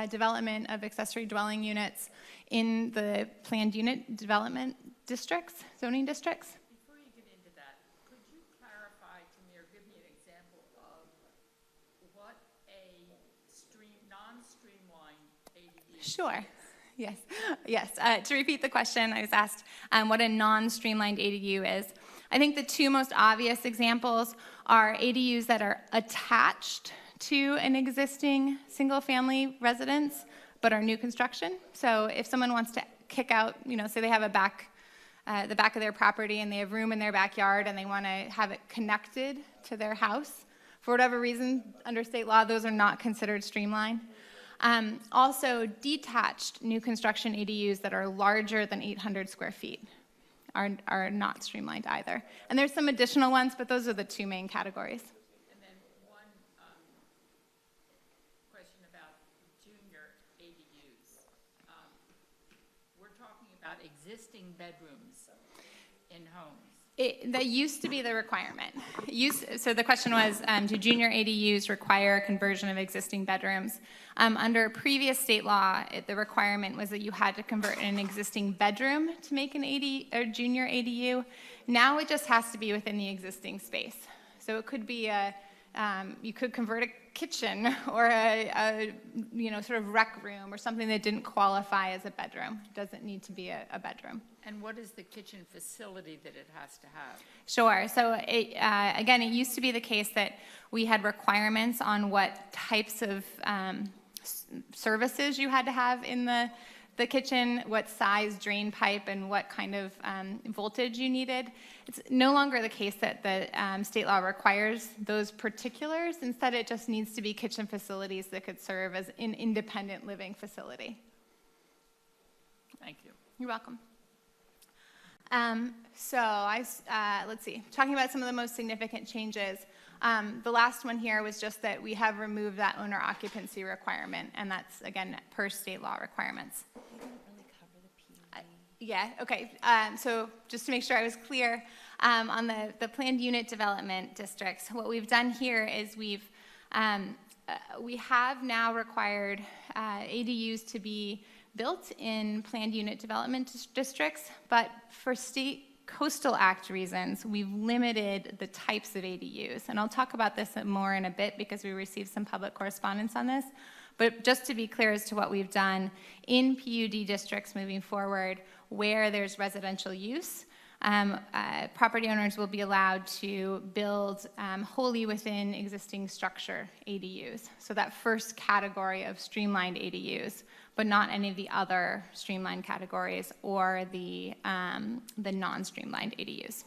development of accessory dwelling units in the planned unit development districts, zoning districts. Before you get into that, could you clarify to me or give me an example of what a non-streamlined ADU is? Sure. Yes. Yes. To repeat the question, I was asked what a non-streamlined ADU is. I think the two most obvious examples are ADUs that are attached to an existing single-family residence, but are new construction. So if someone wants to kick out, say they have the back of their property and they have room in their backyard and they want to have it connected to their house, for whatever reason, under state law, those are not considered streamlined. Also, detached new construction ADUs that are larger than 800 square feet are not streamlined either. And there's some additional ones, but those are the two main categories. And then one question about junior ADUs. We're talking about existing bedrooms in homes. That used to be the requirement. So the question was, do junior ADUs require conversion of existing bedrooms? Under previous state law, the requirement was that you had to convert an existing bedroom to make an junior ADU. Now it just has to be within the existing space. So it could be you could convert a kitchen or a sort of rec room or something that didn't qualify as a bedroom. It doesn't need to be a bedroom. And what is the kitchen facility that it has to have? Sure. So again, it used to be the case that we had requirements on what types of services you had to have in the kitchen, what size drain pipe, and what kind of voltage you needed. It's no longer the case that the state law requires those particulars. Instead, it just needs to be kitchen facilities that could serve as an independent living facility. Thank you. You're welcome. Let's see, talking about some of the most significant changes. The last one here was just that we have removed that owner occupancy requirement, and that's, again, per state law requirements. Yeah, okay. So just to make sure I was clear, on the planned unit development districts, what we've done here is we have now required ADUs to be built in planned unit development districts, but for state Coastal Act reasons, we've limited the types of ADUs. And I'll talk about this more in a bit because we received some public correspondence on this. But just to be clear as to what we've done, in PUD districts moving forward, where there's residential use, property owners will be allowed to build wholly within existing structure ADUs. So that first category of streamlined ADUs, but not any of the other streamlined categories or the non-streamlined ADUs.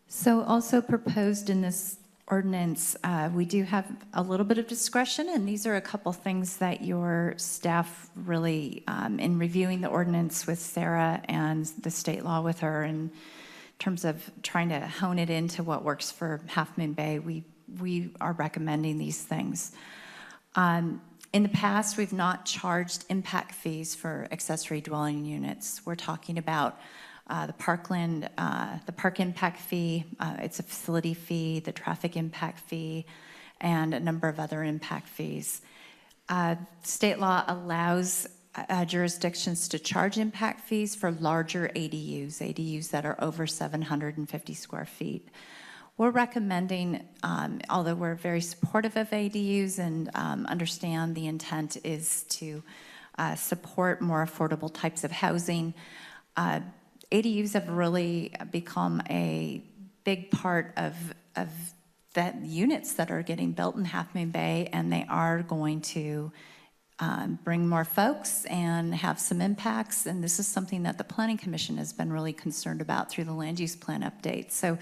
So also proposed in this ordinance, we do have a little bit of discretion, and these are a couple things that your staff really, in reviewing the ordinance with Sarah and the state law with her, in terms of trying to hone it into what works for Half Moon Bay, we are recommending these things. In the past, we've not charged impact fees for accessory dwelling units. We're talking about the park impact fee, it's a facility fee, the traffic impact fee, and a number of other impact fees. State law allows jurisdictions to charge impact fees for larger ADUs that are over 750 square feet. We're recommending, although we're very supportive of ADUs and understand the intent is to support more affordable types of housing, ADUs have really become a big part of the units that are getting built in Half Moon Bay, and they are going to bring more folks and have some impacts. And this is something that the Planning Commission has been really concerned about through the land use plan update. So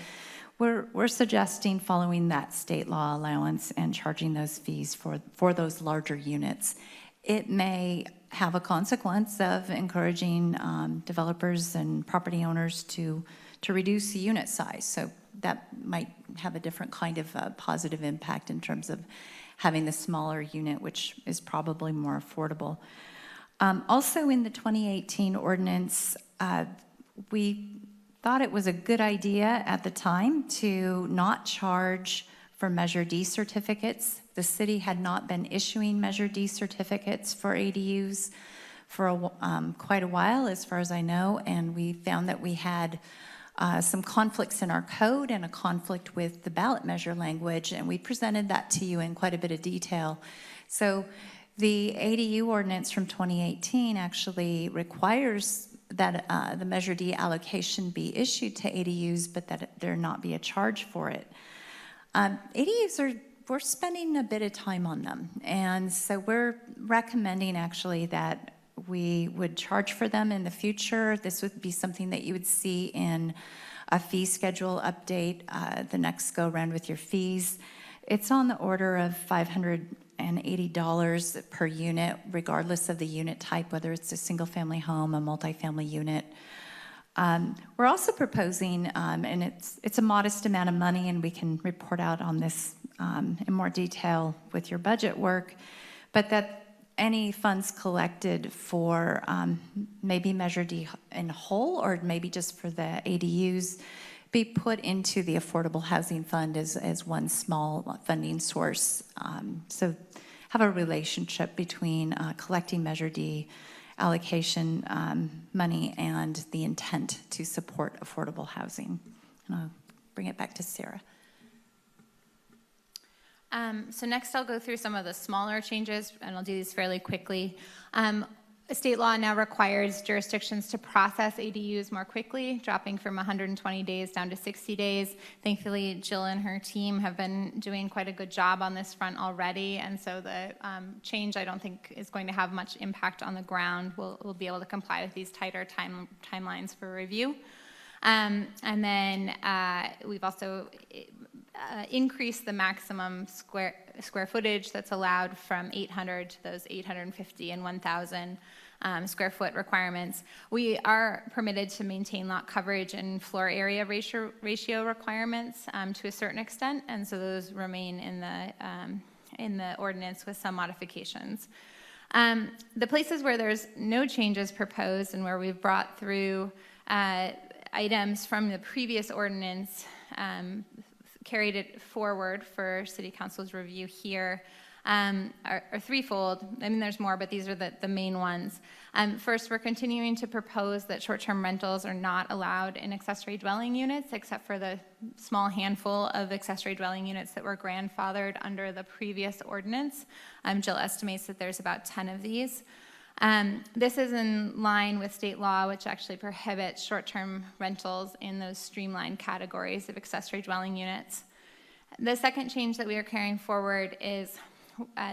we're suggesting following that state law allowance and charging those fees for those larger units. It may have a consequence of encouraging developers and property owners to reduce the unit size. So that might have a different kind of positive impact in terms of having the smaller unit, which is probably more affordable. Also in the 2018 ordinance, we thought it was a good idea at the time to not charge for Measure D certificates. The city had not been issuing Measure D certificates for ADUs for quite a while, as far as I know, and we found that we had some conflicts in our code and a conflict with the ballot measure language, and we presented that to you in quite a bit of detail. So the ADU ordinance from 2018 actually requires that the Measure D allocation be issued to ADUs, but that there not be a charge for it. ADUs we're spending a bit of time on them, and so we're recommending actually that we would charge for them in the future. This would be something that you would see in a fee schedule update the next go around with your fees. It's on the order of $580 per unit, regardless of the unit type, whether it's a single family home, a multifamily unit. We're also proposing, and it's a modest amount of money, and we can report out on this in more detail with your budget work, but that any funds collected for maybe Measure D in whole, or maybe just for the ADUs, be put into the Affordable Housing Fund as one small funding source. So have a relationship between collecting Measure D allocation money and the intent to support affordable housing. And I'll bring it back to Sarah. So next I'll go through some of the smaller changes, and I'll do these fairly quickly. State law now requires jurisdictions to process ADUs more quickly, dropping from 120 days down to 60 days. Thankfully, Jill and her team have been doing quite a good job on this front already, and so the change I don't think is going to have much impact on the ground. We'll be able to comply with these tighter timelines for review. And then we've also increased the maximum square footage that's allowed from 800 to those 850 and 1,000 square foot requirements. We are permitted to maintain lot coverage and floor area ratio requirements to a certain extent, and so those remain in the ordinance with some modifications. The places where there's no changes proposed and where we've brought through items from the previous ordinance, carried it forward for City Council's review here, are threefold. I mean, there's more, but these are the main ones. First, we're continuing to propose that short-term rentals are not allowed in accessory dwelling units, except for the small handful of accessory dwelling units that were grandfathered under the previous ordinance. Jill estimates that there's about 10 of these. This is in line with state law, which actually prohibits short-term rentals in those streamlined categories of accessory dwelling units. The second change that we are carrying forward is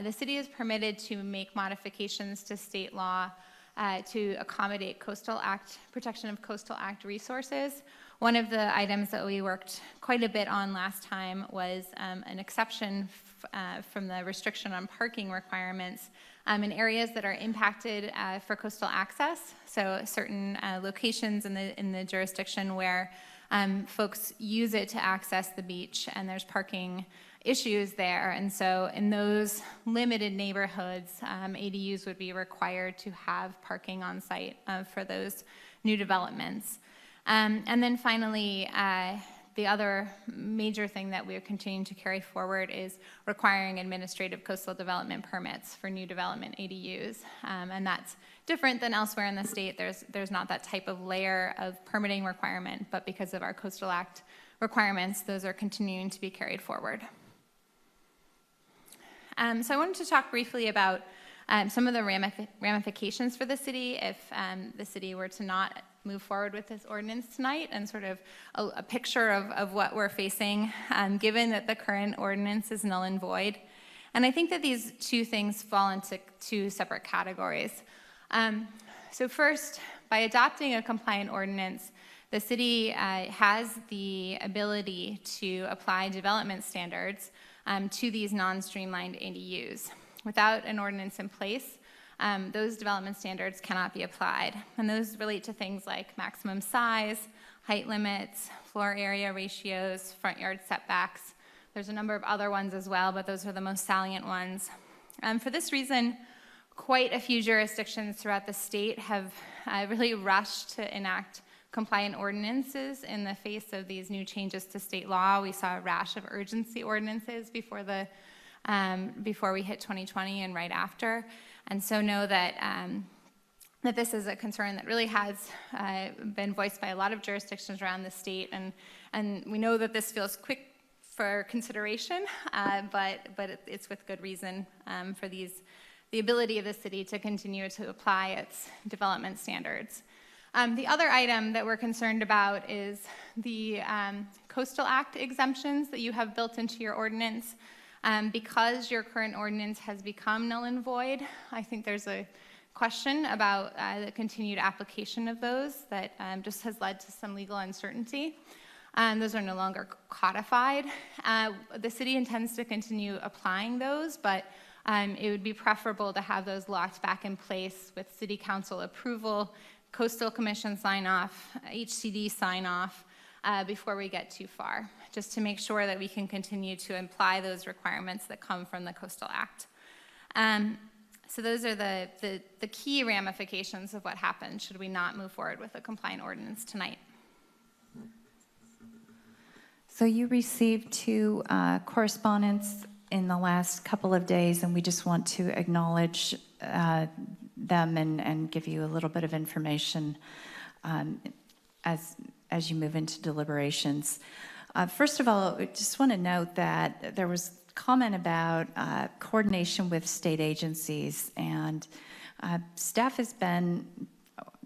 the city is permitted to make modifications to state law to accommodate protection of Coastal Act resources. One of the items that we worked quite a bit on last time was an exception from the restriction on parking requirements in areas that are impacted for coastal access. So certain locations in the jurisdiction where folks use it to access the beach, and there's parking issues there. And so in those limited neighborhoods, ADUs would be required to have parking on site for those new developments. And then finally, the other major thing that we're continuing to carry forward is requiring administrative coastal development permits for new development ADUs. And that's different than elsewhere in the state. There's not that type of layer of permitting requirement, but because of our Coastal Act requirements, those are continuing to be carried forward. So I wanted to talk briefly about some of the ramifications for the city if the city were to not move forward with this ordinance tonight, and sort of a picture of what we're facing, given that the current ordinance is null and void. And I think that these two things fall into two separate categories. So first, by adopting a compliant ordinance, the city has the ability to apply development standards to these non-streamlined ADUs. Without an ordinance in place, those development standards cannot be applied. And those relate to things like maximum size, height limits, floor area ratios, front yard setbacks. There's a number of other ones as well, but those are the most salient ones. For this reason, quite a few jurisdictions throughout the state have really rushed to enact compliant ordinances in the face of these new changes to state law. We saw a rash of urgency ordinances before we hit 2020 and right after. And so know that that this is a concern that really has been voiced by a lot of jurisdictions around the state, and we know that this feels quick for consideration, but it's with good reason for the ability of the city to continue to apply its development standards. The other item that we're concerned about is the Coastal Act exemptions that you have built into your ordinance. Because your current ordinance has become null and void, I think there's a question about the continued application of those that just has led to some legal uncertainty. Those are no longer codified. The city intends to continue applying those, but it would be preferable to have those locked back in place with city council approval, coastal commission sign off, HCD sign off, before we get too far, just to make sure that we can continue to apply those requirements that come from the Coastal Act. So those are the key ramifications of what happens should we not move forward with a compliant ordinance tonight. So you received 2 correspondence in the last couple of days, and we just want to acknowledge them and give you a little bit of information as you move into deliberations. First of all, I just want to note that there was comment about coordination with state agencies, and staff has been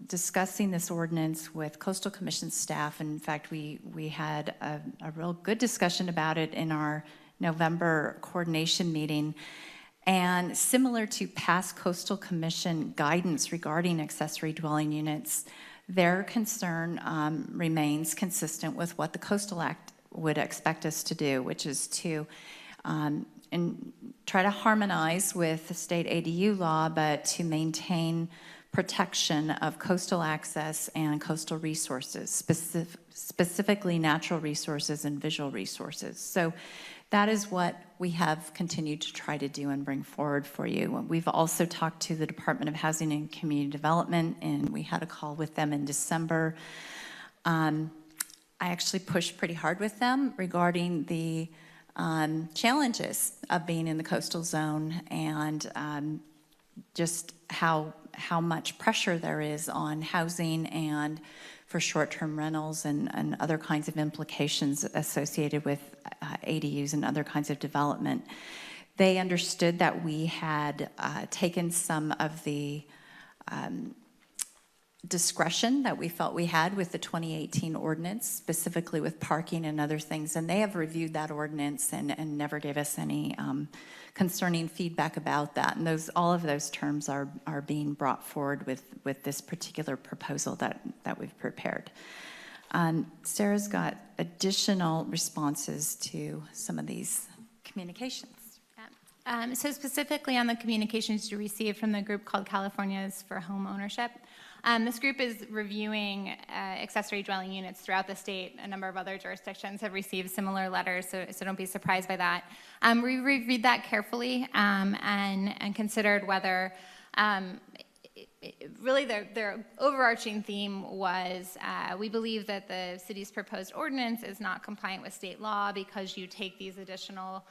discussing this ordinance with Coastal Commission staff. In fact, we had a real good discussion about it in our November coordination meeting. And similar to past Coastal Commission guidance regarding accessory dwelling units, their concern remains consistent with what the Coastal Act would expect us to do, which is to try to harmonize with the state ADU law, but to maintain protection of coastal access and coastal resources, specifically natural resources and visual resources. So that is what we have continued to try to do and bring forward for you. We've also talked to the Department of Housing and Community Development, and we had a call with them in December. I actually pushed pretty hard with them regarding the challenges of being in the coastal zone and just how much pressure there is on housing and for short-term rentals and other kinds of implications associated with ADUs and other kinds of development. They understood that we had taken some of the discretion that we felt we had with the 2018 ordinance, specifically with parking and other things, and they have reviewed that ordinance and never gave us any concerning feedback about that. And all of those terms are being brought forward with this particular proposal that we've prepared. Sarah's got additional responses to some of these communications. So specifically on the communications you received from the group called Californians for Home Ownership, this group is reviewing accessory dwelling units throughout the state. A number of other jurisdictions have received similar letters, so don't be surprised by that. We reviewed that carefully and considered whether really their overarching theme was we believe that the city's proposed ordinance is not compliant with state law because you take these additional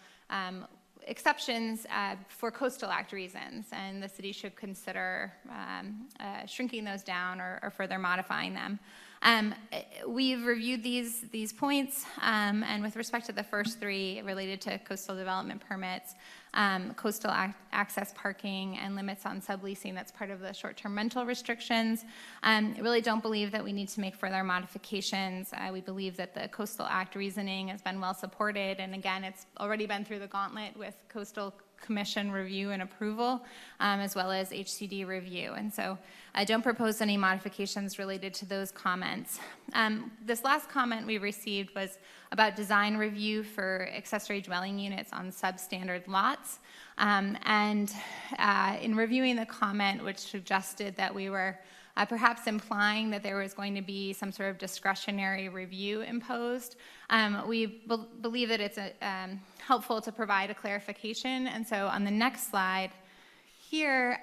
exceptions for Coastal Act reasons, and the city should consider shrinking those down or further modifying them. We've reviewed these points, and with respect to the first 3 related to coastal development permits, coastal access parking, and limits on subleasing, that's part of the short-term rental restrictions. I really don't believe that we need to make further modifications. We believe that the Coastal Act reasoning has been well supported, and again, it's already been through the gauntlet with Coastal Commission review and approval, as well as HCD review. And so I don't propose any modifications related to those comments. This last comment we received was about design review for accessory dwelling units on substandard lots. In reviewing the comment, which suggested that we were perhaps implying that there was going to be some sort of discretionary review imposed, we believe that it's helpful to provide a clarification. And so on the next slide here,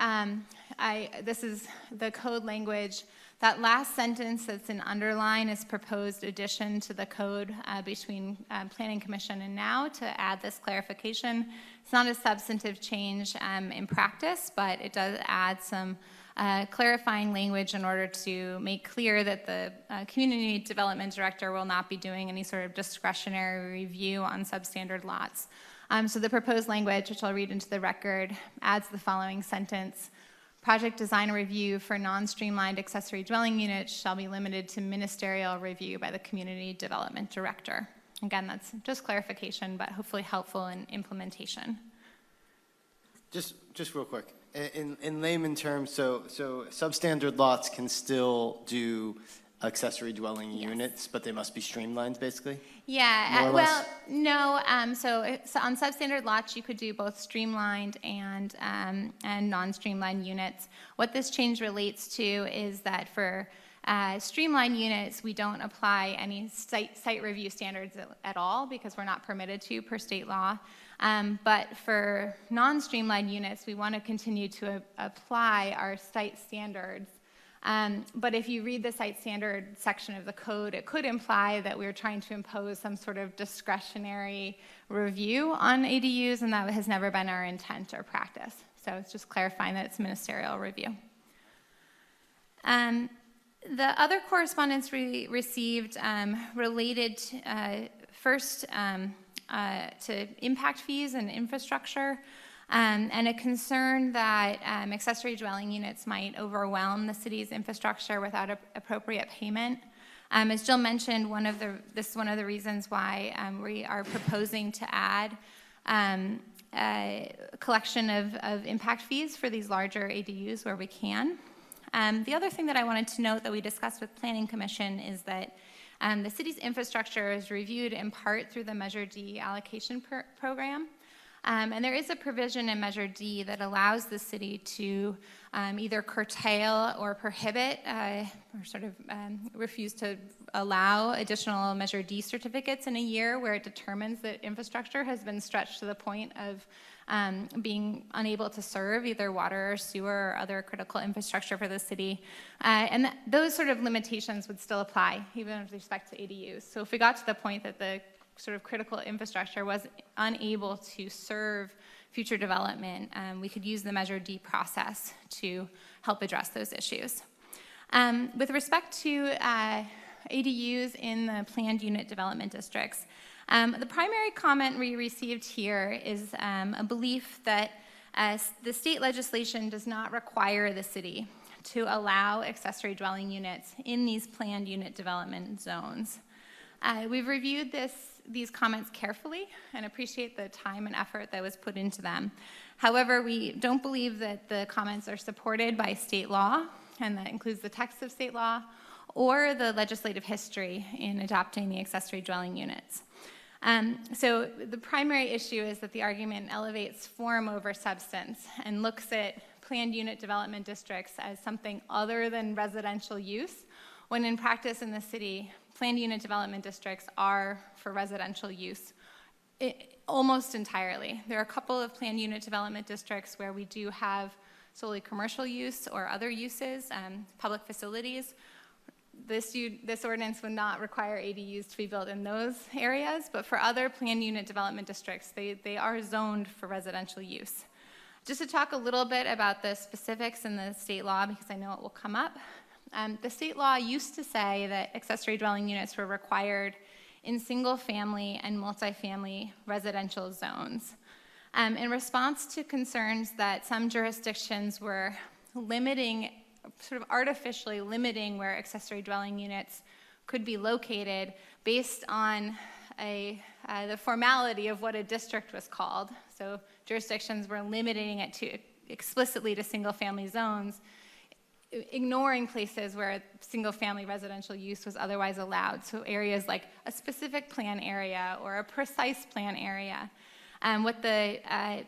this is the code language. That last sentence that's in underline is proposed addition to the code between Planning Commission and now to add this clarification. It's not a substantive change in practice, but it does add some clarifying language in order to make clear that the Community Development Director will not be doing any sort of discretionary review on substandard lots. So the proposed language, which I'll read into the record, adds the following sentence. Project design review for non-streamlined accessory dwelling units shall be limited to ministerial review by the Community Development Director. Again, that's just clarification, but hopefully helpful in implementation. Just real quick. In layman terms, so substandard lots can still do accessory dwelling units, but they must be streamlined, basically? Yeah, More or well, less? no, so on substandard lots, you could do both streamlined and non-streamlined units. What this change relates to is that for streamlined units, we don't apply any site review standards at all because we're not permitted to per state law. But for non-streamlined units, we want to continue to apply our site standards. But if you read the site standard section of the code, it could imply that we're trying to impose some sort of discretionary review on ADUs, and that has never been our intent or practice. So it's just clarifying that it's ministerial review. The other correspondence we received related first to impact fees and infrastructure. And a concern that accessory dwelling units might overwhelm the city's infrastructure without appropriate payment. As Jill mentioned, this is one of the reasons why we are proposing to add a collection of impact fees for these larger ADUs where we can. The other thing that I wanted to note that we discussed with Planning Commission is that the city's infrastructure is reviewed in part through the Measure D allocation program. And there is a provision in Measure D that allows the city to either curtail or prohibit or sort of refuse to allow additional Measure D certificates in a year where it determines that infrastructure has been stretched to the point of being unable to serve either water or sewer or other critical infrastructure for the city. And those sort of limitations would still apply, even with respect to ADUs. So if we got to the point that the sort of critical infrastructure was unable to serve future development, we could use the Measure D process to help address those issues. With respect to ADUs in the planned unit development districts, the primary comment we received here is a belief that the state legislation does not require the city to allow accessory dwelling units in these planned unit development zones. We've reviewed these comments carefully and appreciate the time and effort that was put into them. However, we don't believe that the comments are supported by state law, and that includes the text of state law, or the legislative history in adopting the accessory dwelling units. So the primary issue is that the argument elevates form over substance and looks at planned unit development districts as something other than residential use, when in practice in the city, planned unit development districts are for residential use almost entirely. There are a couple of planned unit development districts where we do have solely commercial use or other uses, public facilities. This ordinance would not require ADUs to be built in those areas, but for other planned unit development districts, they are zoned for residential use. Just to talk a little bit about the specifics in the state law, because I know it will come up. The state law used to say that accessory dwelling units were required in single-family and multifamily residential zones. In response to concerns that some jurisdictions were sort of artificially limiting where accessory dwelling units could be located based on the formality of what a district was called. So jurisdictions were limiting it to explicitly to single-family zones, ignoring places where single-family residential use was otherwise allowed. So areas like a specific plan area or a precise plan area. What the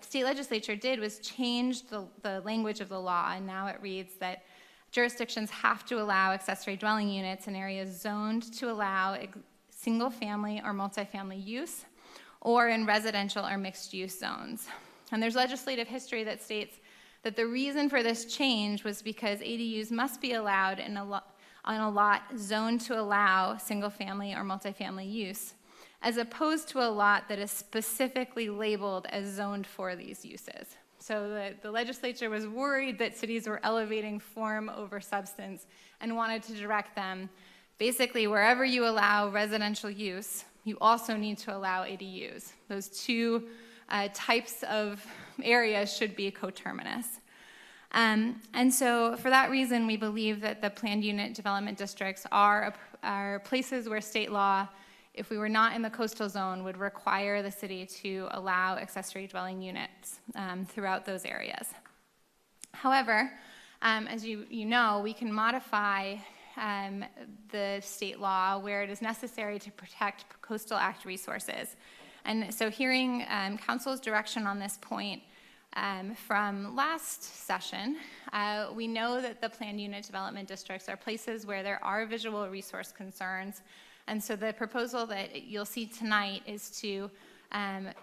state legislature did was change the language of the law, and now it reads that jurisdictions have to allow accessory dwelling units in areas zoned to allow single-family or multifamily use, or in residential or mixed-use zones. And there's legislative history that states that the reason for this change was because ADUs must be allowed on a lot zoned to allow single-family or multifamily use, as opposed to a lot that is specifically labeled as zoned for these uses. So the legislature was worried that cities were elevating form over substance and wanted to direct them. Basically, wherever you allow residential use, you also need to allow ADUs. Those two types of areas should be coterminous. And so for that reason, we believe that the planned unit development districts are places where state law, if we were not in the coastal zone, would require the city to allow accessory dwelling units throughout those areas. However, as you know, we can modify the state law where it is necessary to protect Coastal Act resources. And so hearing council's direction on this point from last session, we know that the planned unit development districts are places where there are visual resource concerns. And so the proposal that you'll see tonight is to,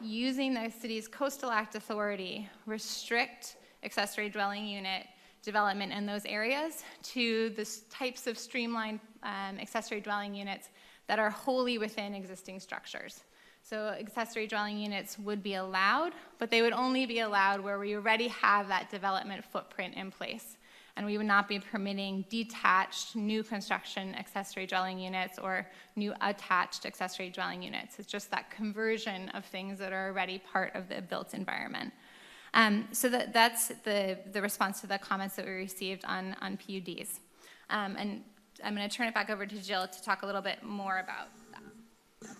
using the city's Coastal Act authority, restrict accessory dwelling unit development in those areas to the types of streamlined accessory dwelling units that are wholly within existing structures. So accessory dwelling units would be allowed, but they would only be allowed where we already have that development footprint in place. And we would not be permitting detached new construction accessory dwelling units or new attached accessory dwelling units. It's just that conversion of things that are already part of the built environment. So that's the response to the comments that we received on PUDs. And I'm going to turn it back over to Jill to talk a little bit more about that.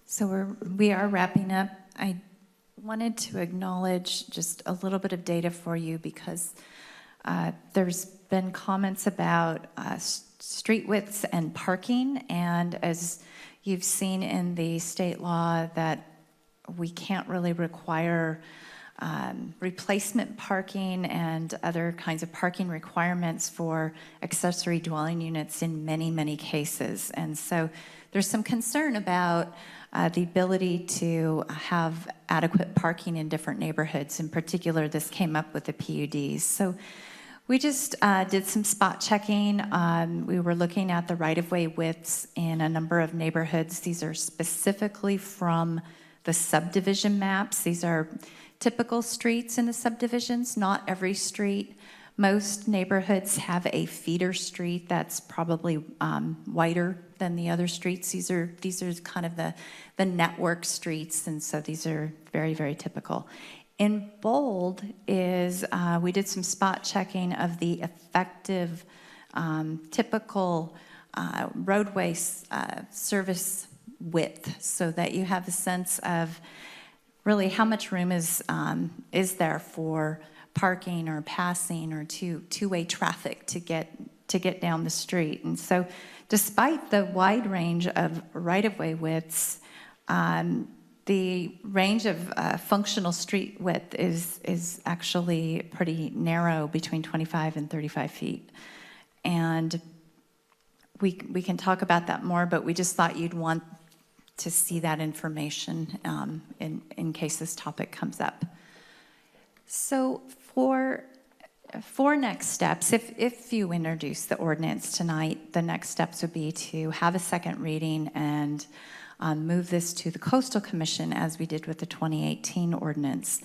So we are wrapping up. I wanted to acknowledge just a little bit of data for you because there's been comments about street widths and parking, and as you've seen in the state law that we can't really require replacement parking and other kinds of parking requirements for accessory dwelling units in many, many cases. And so there's some concern about the ability to have adequate parking in different neighborhoods. In particular, this came up with the PUDs. So we just did some spot checking. We were looking at the right-of-way widths in a number of neighborhoods. These are specifically from the subdivision maps. These are typical streets in the subdivisions, not every street. Most neighborhoods have a feeder street that's probably wider than the other streets. These are kind of the network streets, and so these are very, very typical. In bold is, we did some spot checking of the effective typical roadway service width so that you have a sense of really how much room is there for parking or passing or two-way traffic to get down the street. And so despite the wide range of right-of-way widths, the range of functional street width is actually pretty narrow, between 25 and 35 feet. And we can talk about that more, but we just thought you'd want to see that information in case this topic comes up. So for next steps, if you introduce the ordinance tonight, the next steps would be to have a second reading and move this to the Coastal Commission as we did with the 2018 ordinance.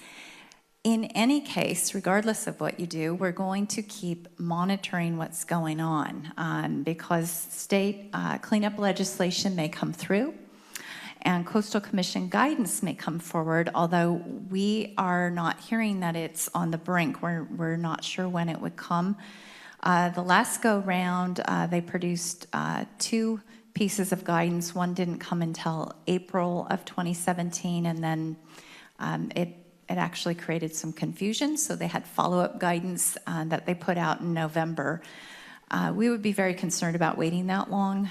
In any case, regardless of what you do, we're going to keep monitoring what's going on because state cleanup legislation may come through and Coastal Commission guidance may come forward, although we are not hearing that it's on the brink. We're not sure when it would come. The last go round, they produced two pieces of guidance. One didn't come until April of 2017, and then it actually created some confusion, so they had follow-up guidance that they put out in November. We would be very concerned about waiting that long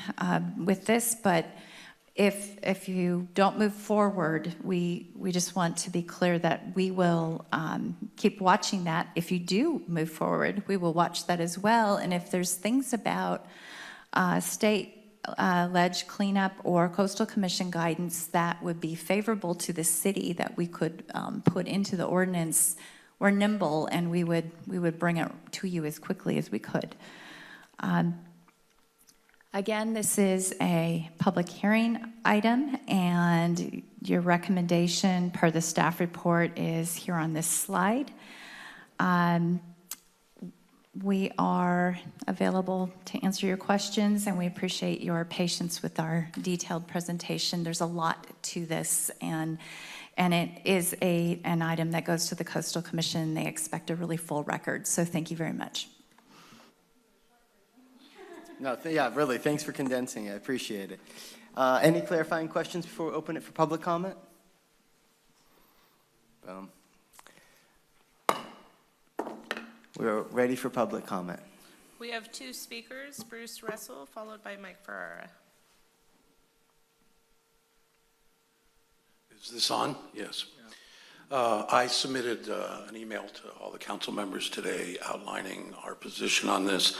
with this, but if you don't move forward, we just want to be clear that we will keep watching that. If you do move forward, we will watch that as well, and if there's things about state ledge cleanup or coastal commission guidance that would be favorable to the city that we could put into the ordinance, we're nimble and we would bring it to you as quickly as we could. Again, this is a public hearing item, and your recommendation per the staff report is here on this slide. We are available to answer your questions, and we appreciate your patience with our detailed presentation. There's a lot to this, and it is an item that goes to the Coastal Commission. They expect a really full record, so thank you very much. No, yeah, really, thanks for condensing. I appreciate it. Any clarifying questions before we open it for public comment? Boom. We're ready for public comment. We have 2 speakers, Bruce Russell, followed by Mike Ferrara. Is this on? Yes. I submitted an email to all the council members today outlining our position on this.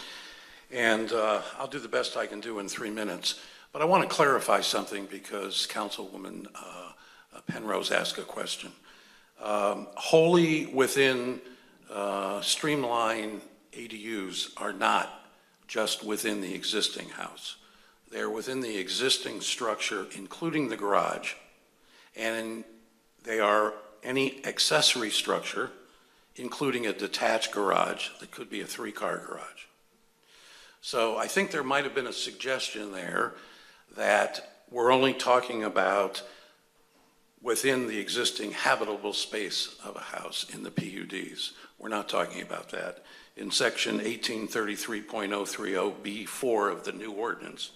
And I'll do the best I can do in 3 minutes. But I want to clarify something because Councilwoman Penrose asked a question. Wholly within streamlined ADUs are not just within the existing house. They're within the existing structure, including the garage. And they are any accessory structure, including a detached garage that could be a 3-car garage. So I think there might have been a suggestion there that we're only talking about within the existing habitable space of a house in the PUDs. We're not talking about that. In section 1833.030B4 of the new ordinance,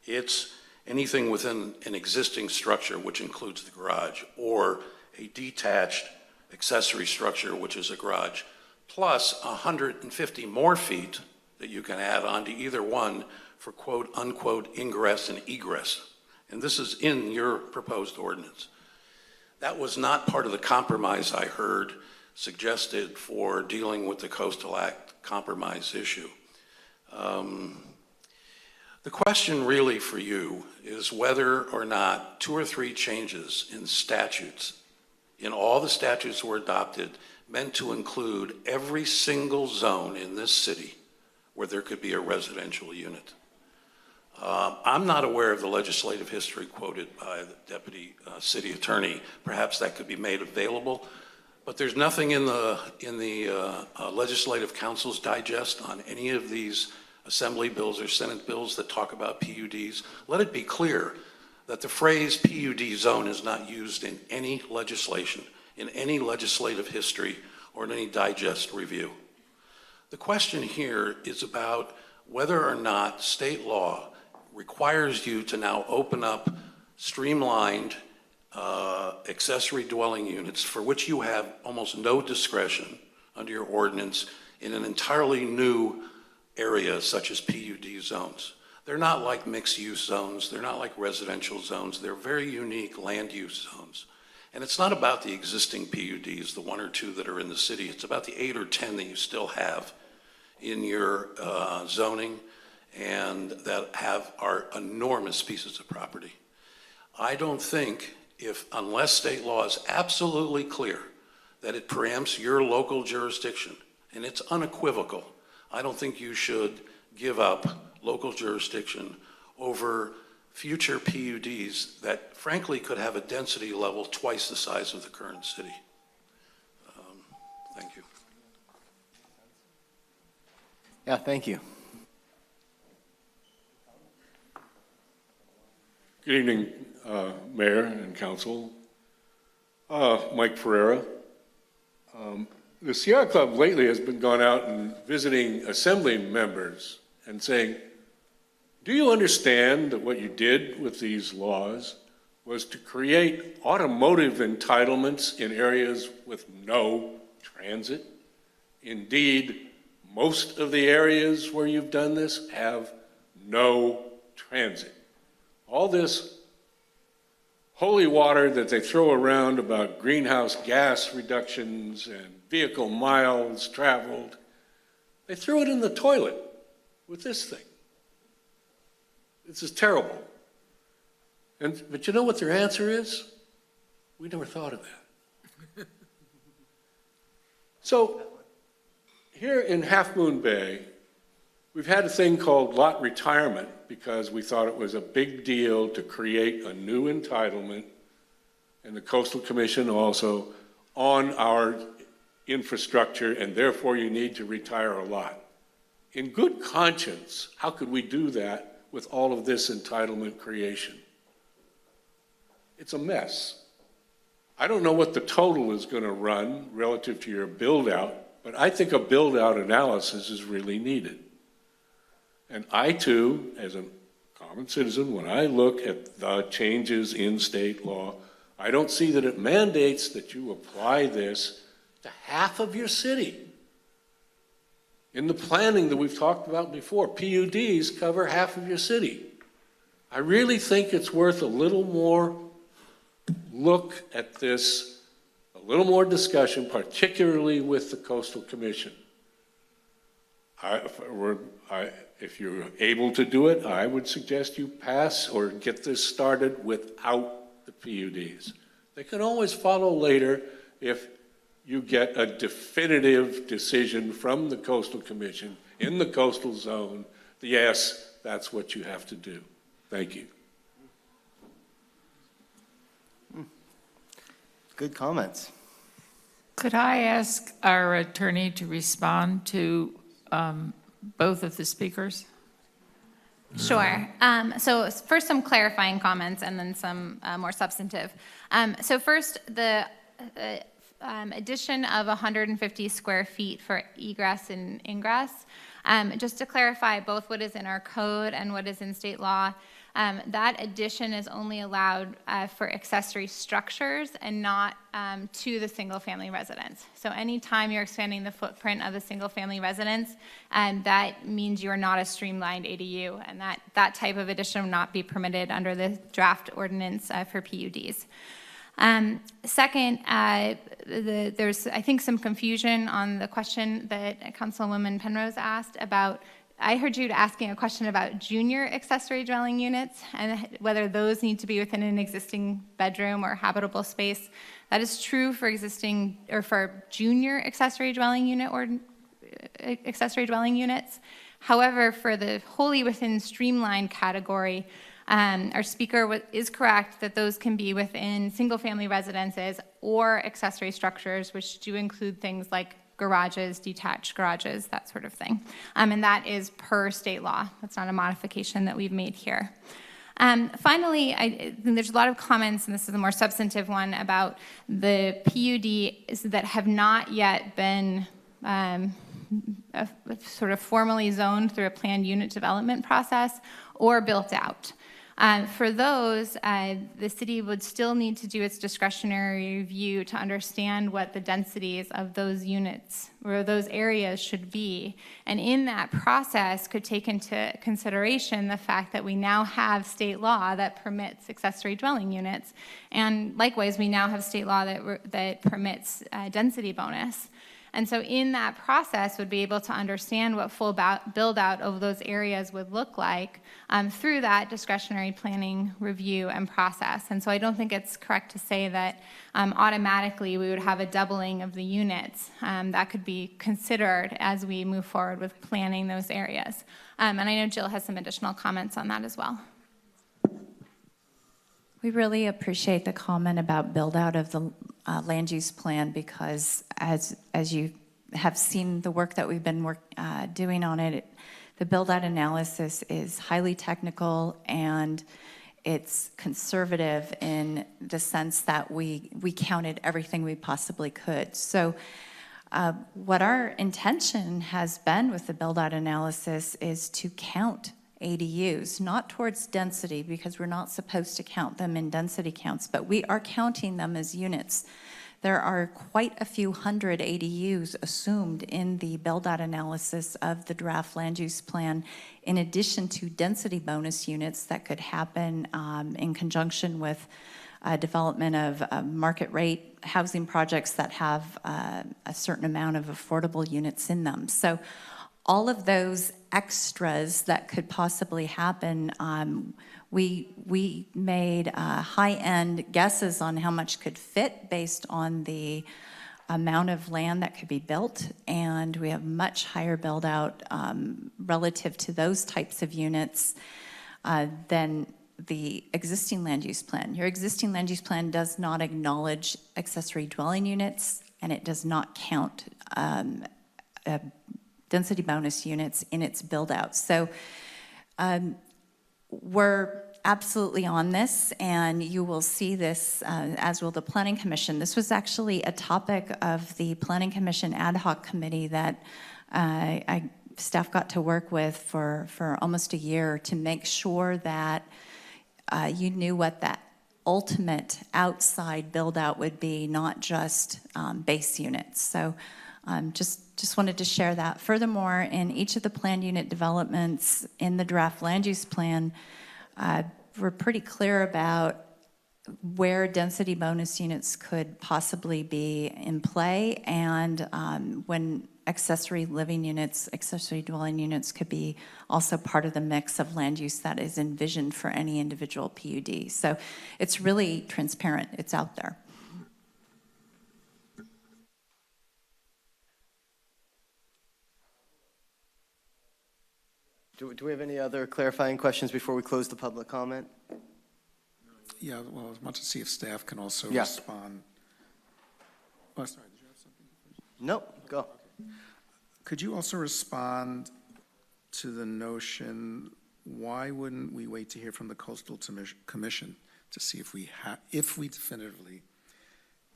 it's anything within an existing structure, which includes the garage, or a detached accessory structure, which is a garage, plus 150 more feet that you can add on to either one for quote unquote ingress and egress. And this is in your proposed ordinance. That was not part of the compromise I heard suggested for dealing with the Coastal Act compromise issue. The question really for you is whether or not 2 or 3 changes in statutes, in all the statutes were adopted, meant to include every single zone in this city where there could be a residential unit. I'm not aware of the legislative history quoted by the Deputy City Attorney. Perhaps that could be made available, but there's nothing in the Legislative Council's digest on any of these Assembly bills or Senate bills that talk about PUDs. Let it be clear that the phrase PUD zone is not used in any legislation, in any legislative history, or in any digest review. The question here is about whether or not state law requires you to now open up streamlined accessory dwelling units for which you have almost no discretion under your ordinance in an entirely new area such as PUD zones. They're not like mixed-use zones. They're not like residential zones. They're very unique land use zones. And it's not about the existing PUDs, the 1 or 2 that are in the city. It's about the 8 or 10 that you still have in your zoning and that are enormous pieces of property. I don't think unless state law is absolutely clear that it preempts your local jurisdiction, and it's unequivocal, I don't think you should give up local jurisdiction over future PUDs that frankly could have a density level twice the size of the current city. Thank you. Yeah, thank you. Good evening, Mayor and Council. Mike Ferrara. The Sierra Club lately has been going out and visiting Assembly members and saying, Do you understand that what you did with these laws was to create automotive entitlements in areas with no transit? Indeed, most of the areas where you've done this have no transit. All this holy water that they throw around about greenhouse gas reductions and vehicle miles traveled, they threw it in the toilet with this thing. This is terrible. But you know what their answer is? We never thought of that. So here in Half Moon Bay, we've had a thing called lot retirement because we thought it was a big deal to create a new entitlement, and the Coastal Commission also, on our infrastructure, and therefore you need to retire a lot. In good conscience, how could we do that with all of this entitlement creation? It's a mess. I don't know what the total is going to run relative to your build-out, but I think a build-out analysis is really needed. And I, too, as a common citizen, when I look at the changes in state law, I don't see that it mandates that you apply this to half of your city. In the planning that we've talked about before, PUDs cover half of your city. I really think it's worth a little more look at this, a little more discussion, particularly with the Coastal Commission. If you're able to do it, I would suggest you pass or get this started without the PUDs. They can always follow later if you get a definitive decision from the Coastal Commission in the coastal zone. Yes, that's what you have to do. Thank you. Good comments. Could I ask our attorney to respond to both of the speakers? Sure. So first some clarifying comments and then some more substantive. So first, the addition of 150 square feet for egress and ingress. Just to clarify both what is in our code and what is in state law, that addition is only allowed for accessory structures and not to the single-family residence. So anytime you're expanding the footprint of the single-family residence, that means you are not a streamlined ADU, and that type of addition will not be permitted under the draft ordinance for PUDs. Second, there's, I think, some confusion on the question that Councilwoman Penrose asked about. I heard you asking a question about junior accessory dwelling units and whether those need to be within an existing bedroom or habitable space. That is true for existing or for junior accessory dwelling unit or accessory dwelling units. However, for the wholly within streamlined category, our speaker is correct that those can be within single-family residences or accessory structures, which do include things like garages, detached garages, that sort of thing. And that is per state law. That's not a modification that we've made here. Finally, there's a lot of comments, and this is a more substantive one, about the PUDs that have not yet been sort of formally zoned through a planned unit development process or built out. For those, the city would still need to do its discretionary review to understand what the densities of those units or those areas should be. And in that process could take into consideration the fact that we now have state law that permits accessory dwelling units. And likewise, we now have state law that permits density bonus. And so in that process would be able to understand what full build out of those areas would look like through that discretionary planning review and process. And so I don't think it's correct to say that automatically we would have a doubling of the units. That could be considered as we move forward with planning those areas. And I know Jill has some additional comments on that as well. We really appreciate the comment about build out of the land use plan, because as you have seen the work that we've been doing on it, the build out analysis is highly technical and it's conservative in the sense that we counted everything we possibly could. So what our intention has been with the build out analysis is to count ADUs, not towards density, because we're not supposed to count them in density counts, but we are counting them as units. There are quite a few hundred ADUs assumed in the build-out analysis of the draft land use plan, in addition to density bonus units that could happen in conjunction with development of market rate housing projects that have a certain amount of affordable units in them. So all of those extras that could possibly happen, we made high-end guesses on how much could fit based on the amount of land that could be built, and we have much higher build-out relative to those types of units than the existing land use plan. Your existing land use plan does not acknowledge accessory dwelling units, and it does not count density bonus units in its build-out. So we're absolutely on this, and you will see this, as will the Planning Commission. This was actually a topic of the Planning Commission ad hoc committee that staff got to work with for almost a year to make sure that you knew what that ultimate outside build-out would be, not just base units. So just wanted to share that. Furthermore, in each of the planned unit developments in the draft land use plan, we're pretty clear about where density bonus units could possibly be in play, and when accessory living units, accessory dwelling units could be also part of the mix of land use that is envisioned for any individual PUD. So it's really transparent, it's out there. Do we have any other clarifying questions before we close the public comment? Yeah, well, I want to see if staff can also Yeah. respond. Oh, sorry, did you have something? Nope, go. Okay. Could you also respond to the notion, why wouldn't we wait to hear from the Coastal Commission to see if we definitively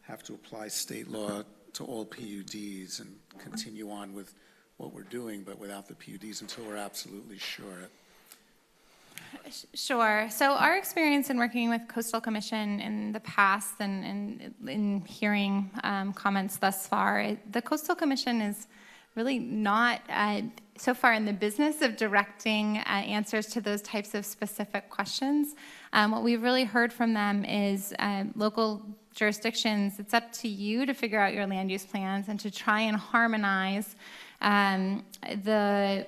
have to apply state law to all PUDs and continue on with what we're doing, but without the PUDs until we're absolutely sure? Sure. So our experience in working with Coastal Commission in the past and in hearing comments thus far, the Coastal Commission is really not so far in the business of directing answers to those types of specific questions. What we've really heard from them is local jurisdictions, it's up to you to figure out your land use plans and to try and harmonize the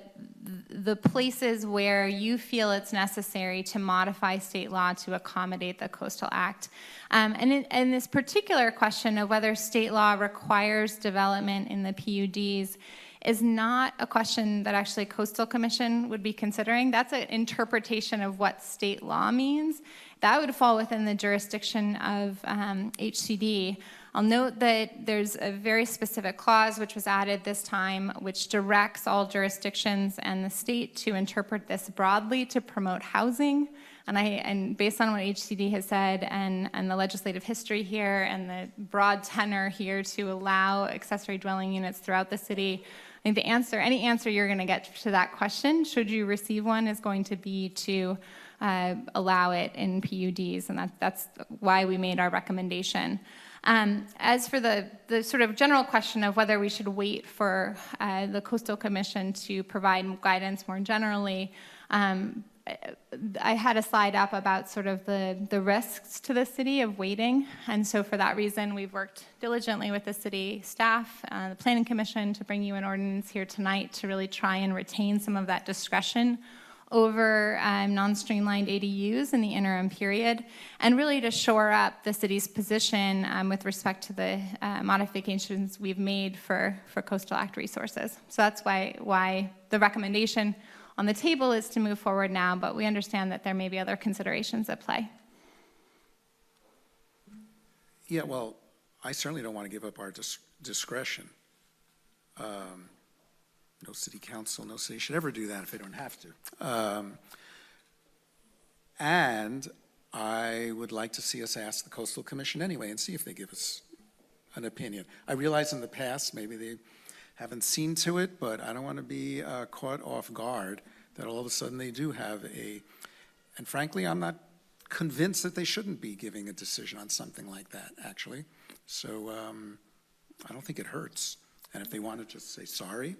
places where you feel it's necessary to modify state law to accommodate the Coastal Act. And in this particular question of whether state law requires development in the PUDs is not a question that actually Coastal Commission would be considering. That's an interpretation of what state law means. That would fall within the jurisdiction of HCD. I'll note that there's a very specific clause which was added this time, which directs all jurisdictions and the state to interpret this broadly to promote housing. And based on what HCD has said and the legislative history here and the broad tenor here to allow accessory dwelling units throughout the city, I think any answer you're going to get to that question, should you receive one, is going to be to allow it in PUDs, and that's why we made our recommendation. As for the sort of general question of whether we should wait for the Coastal Commission to provide guidance more generally, I had a slide up about sort of the risks to the city of waiting, and so for that reason we've worked diligently with the city staff, the Planning Commission, to bring you an ordinance here tonight to really try and retain some of that discretion over non-streamlined ADUs in the interim period, and really to shore up the city's position with respect to the modifications we've made for Coastal Act resources. So that's why the recommendation on the table is to move forward now, but we understand that there may be other considerations at play. Yeah, well, I certainly don't want to give up our discretion. No city council, no city should ever do that if they don't have to. And I would like to see us ask the Coastal Commission anyway and see if they give us an opinion. I realize in the past maybe they haven't seen to it, but I don't want to be caught off guard that all of a sudden they do have and frankly, I'm not convinced that they shouldn't be giving a decision on something like that, actually. So I don't think it hurts. And if they want to just say, sorry,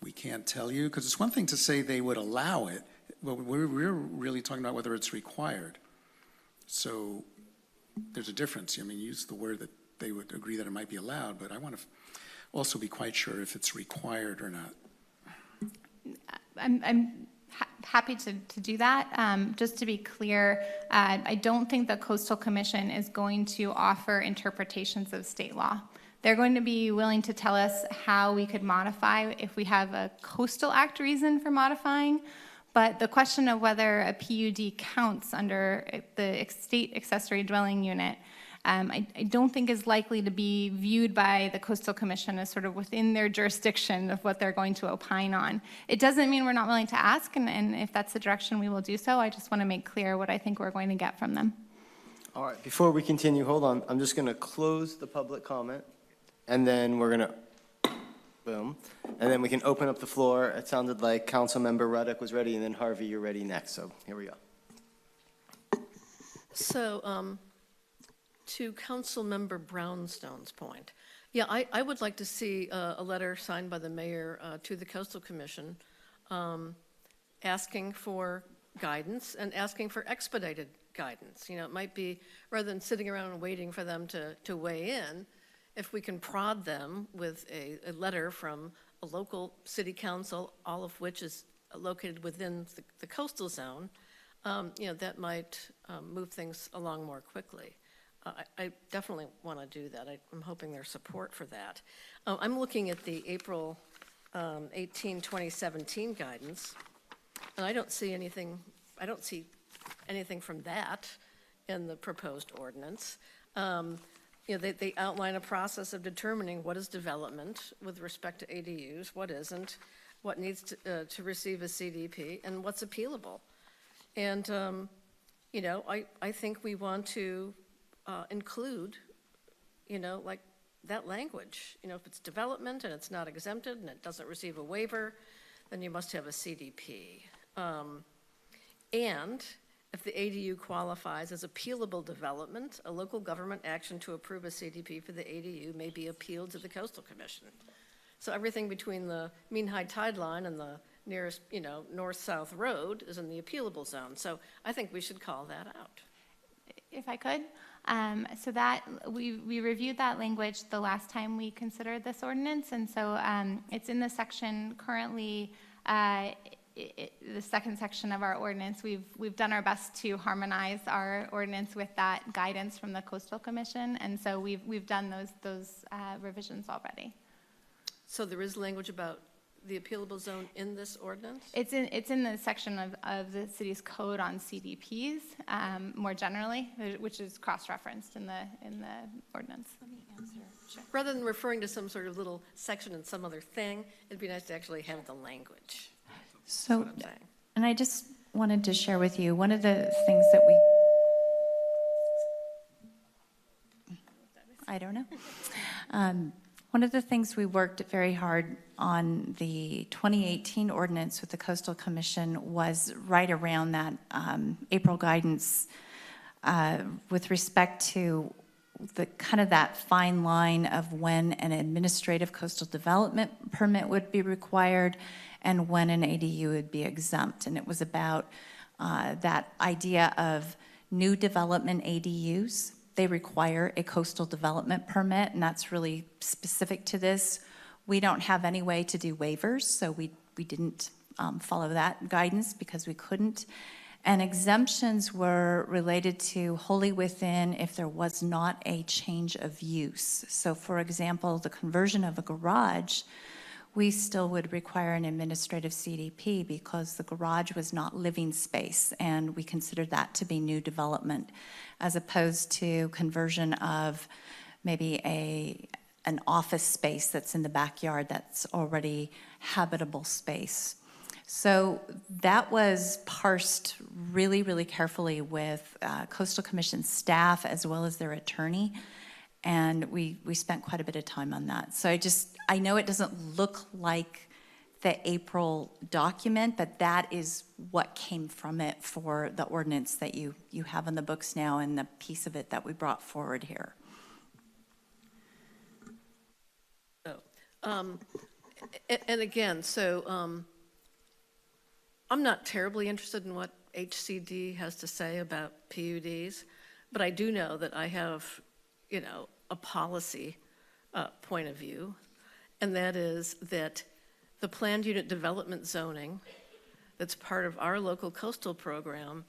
we can't tell you, because it's one thing to say they would allow it, but we're really talking about whether it's required. So there's a difference. I mean, use the word that they would agree that it might be allowed, but I want to also be quite sure if it's required or not. I'm happy to do that. Just to be clear, I don't think the Coastal Commission is going to offer interpretations of state law. They're going to be willing to tell us how we could modify if we have a Coastal Act reason for modifying. But the question of whether a PUD counts under the state accessory dwelling unit, I don't think is likely to be viewed by the Coastal Commission as sort of within their jurisdiction of what they're going to opine on. It doesn't mean we're not willing to ask, and if that's the direction, we will do so. I just want to make clear what I think we're going to get from them. All right, before we continue, hold on. I'm just going to close the public comment, and then we're going to, boom, and then we can open up the floor. It sounded like Councilmember Ruddock was ready, and then Harvey, you're ready next. So here we go. So, to Councilmember Brownstone's point, yeah, I would like to see a letter signed by the mayor to the Coastal Commission asking for guidance and asking for expedited guidance. You know, it might be, rather than sitting around and waiting for them to weigh in, if we can prod them with a letter from a local city council, all of which is located within the coastal zone, you know, that might move things along more quickly. I definitely want to do that. I'm hoping there's support for that. I'm looking at the April 18, 2017 guidance, and I don't see anything from that in the proposed ordinance. You know, they outline a process of determining what is development with respect to ADUs, what isn't, what needs to receive a CDP, and what's appealable. And, you know, I think we want to include, you know, like that language. You know, if it's development and it's not exempted and it doesn't receive a waiver, then you must have a CDP. And if the ADU qualifies as appealable development, a local government action to approve a CDP for the ADU may be appealed to the Coastal Commission. So everything between the mean high tide line and the nearest, you know, north-south road is in the appealable zone. So I think we should call that out. If I could. So that we reviewed that language the last time we considered this ordinance, and so it's in the section currently, the second section of our ordinance. We've done our best to harmonize our ordinance with that guidance from the Coastal Commission, and so we've done those revisions already. So there is language about the appealable zone in this ordinance? It's in the section of the city's code on CDPs more generally, which is cross-referenced in the ordinance. Let me answer. Sure. Rather than referring to some sort of little section in some other thing, it'd be nice to actually have the language. So, and I just wanted to share with you one of the things that I don't know. One of the things we worked very hard on the 2018 ordinance with the Coastal Commission was right around that April guidance with respect to the kind of that fine line of when an administrative coastal development permit would be required and when an ADU would be exempt. And it was about that idea of new development ADUs. They require a coastal development permit, and that's really specific to this. We don't have any way to do waivers, so we didn't follow that guidance because we couldn't. And exemptions were related to wholly within if there was not a change of use. So for example, the conversion of a garage, we still would require an administrative CDP because the garage was not living space, and we considered that to be new development, as opposed to conversion of maybe an office space that's in the backyard that's already habitable space. So that was parsed really, really carefully with Coastal Commission staff as well as their attorney, and we spent quite a bit of time on that. So I know it doesn't look like the April document, but that is what came from it for the ordinance that you have in the books now and the piece of it that we brought forward here. And again, so I'm not terribly interested in what HCD has to say about PUDs, but I do know that I have, a policy point of view, and that is that the planned unit development zoning that's part of our local coastal program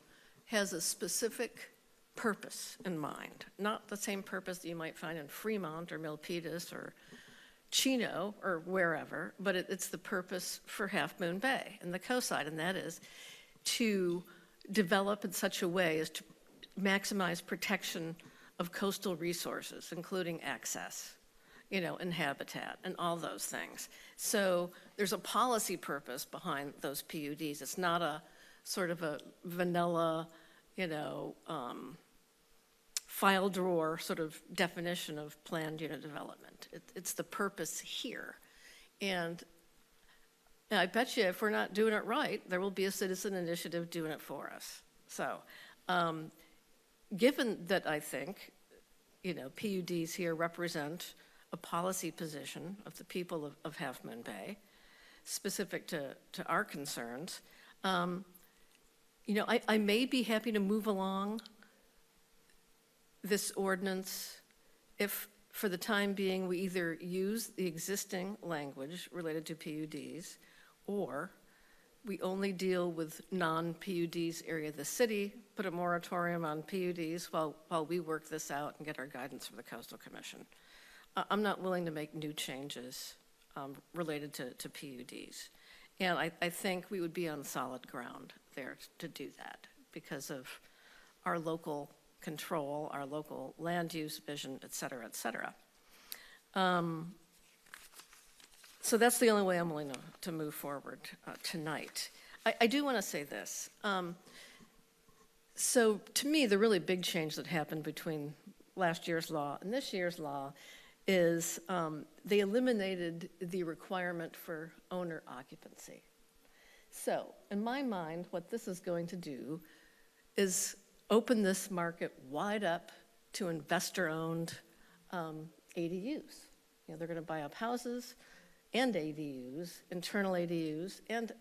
has a specific purpose in mind, not the same purpose that you might find in Fremont or Milpitas or Chino or wherever, but it's the purpose for Half Moon Bay and the coastside, and that is to develop in such a way as to maximize protection of coastal resources, including access, and habitat and all those things. So there's a policy purpose behind those PUDs. It's not a sort of a vanilla, file drawer sort of definition of planned unit development. It's the purpose here. And I bet you if we're not doing it right, there will be a citizen initiative doing it for us. So given that I think, PUDs here represent a policy position of the people of Half Moon Bay, specific to our concerns, I may be happy to move along this ordinance if, for the time being, we either use the existing language related to PUDs or we only deal with non-PUDs area of the city, put a moratorium on PUDs while we work this out and get our guidance from the Coastal Commission. I'm not willing to make new changes related to PUDs. And I think we would be on solid ground there to do that because of our local control, our local land use vision, et cetera, et cetera. So that's the only way I'm willing to move forward tonight. I do want to say this. So to me, the really big change that happened between last year's law and this year's law is they eliminated the requirement for owner occupancy. So in my mind, what this is going to do is open this market wide up to investor-owned ADUs. They're going to buy up houses and ADUs, internal ADUs, and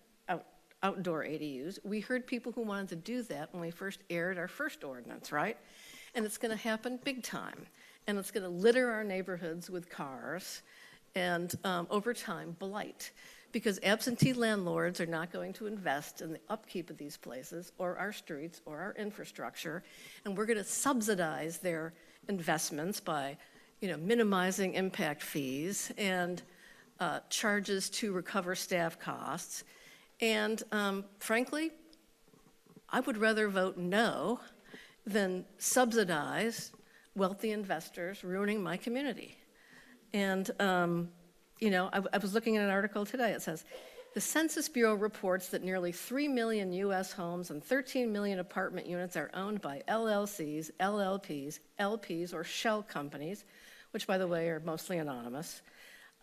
outdoor ADUs. We heard people who wanted to do that when we first aired our first ordinance, right? And it's going to happen big time. And it's going to litter our neighborhoods with cars and, over time, blight. Because absentee landlords are not going to invest in the upkeep of these places or our streets or our infrastructure. And we're going to subsidize their investments by, minimizing impact fees and charges to recover staff costs. And frankly, I would rather vote no than subsidize wealthy investors ruining my community. And, I was looking at an article today. It says, the Census Bureau reports that nearly 3 million U.S. homes and 13 million apartment units are owned by LLCs, LLPs, LPs, or shell companies, which, by the way, are mostly anonymous.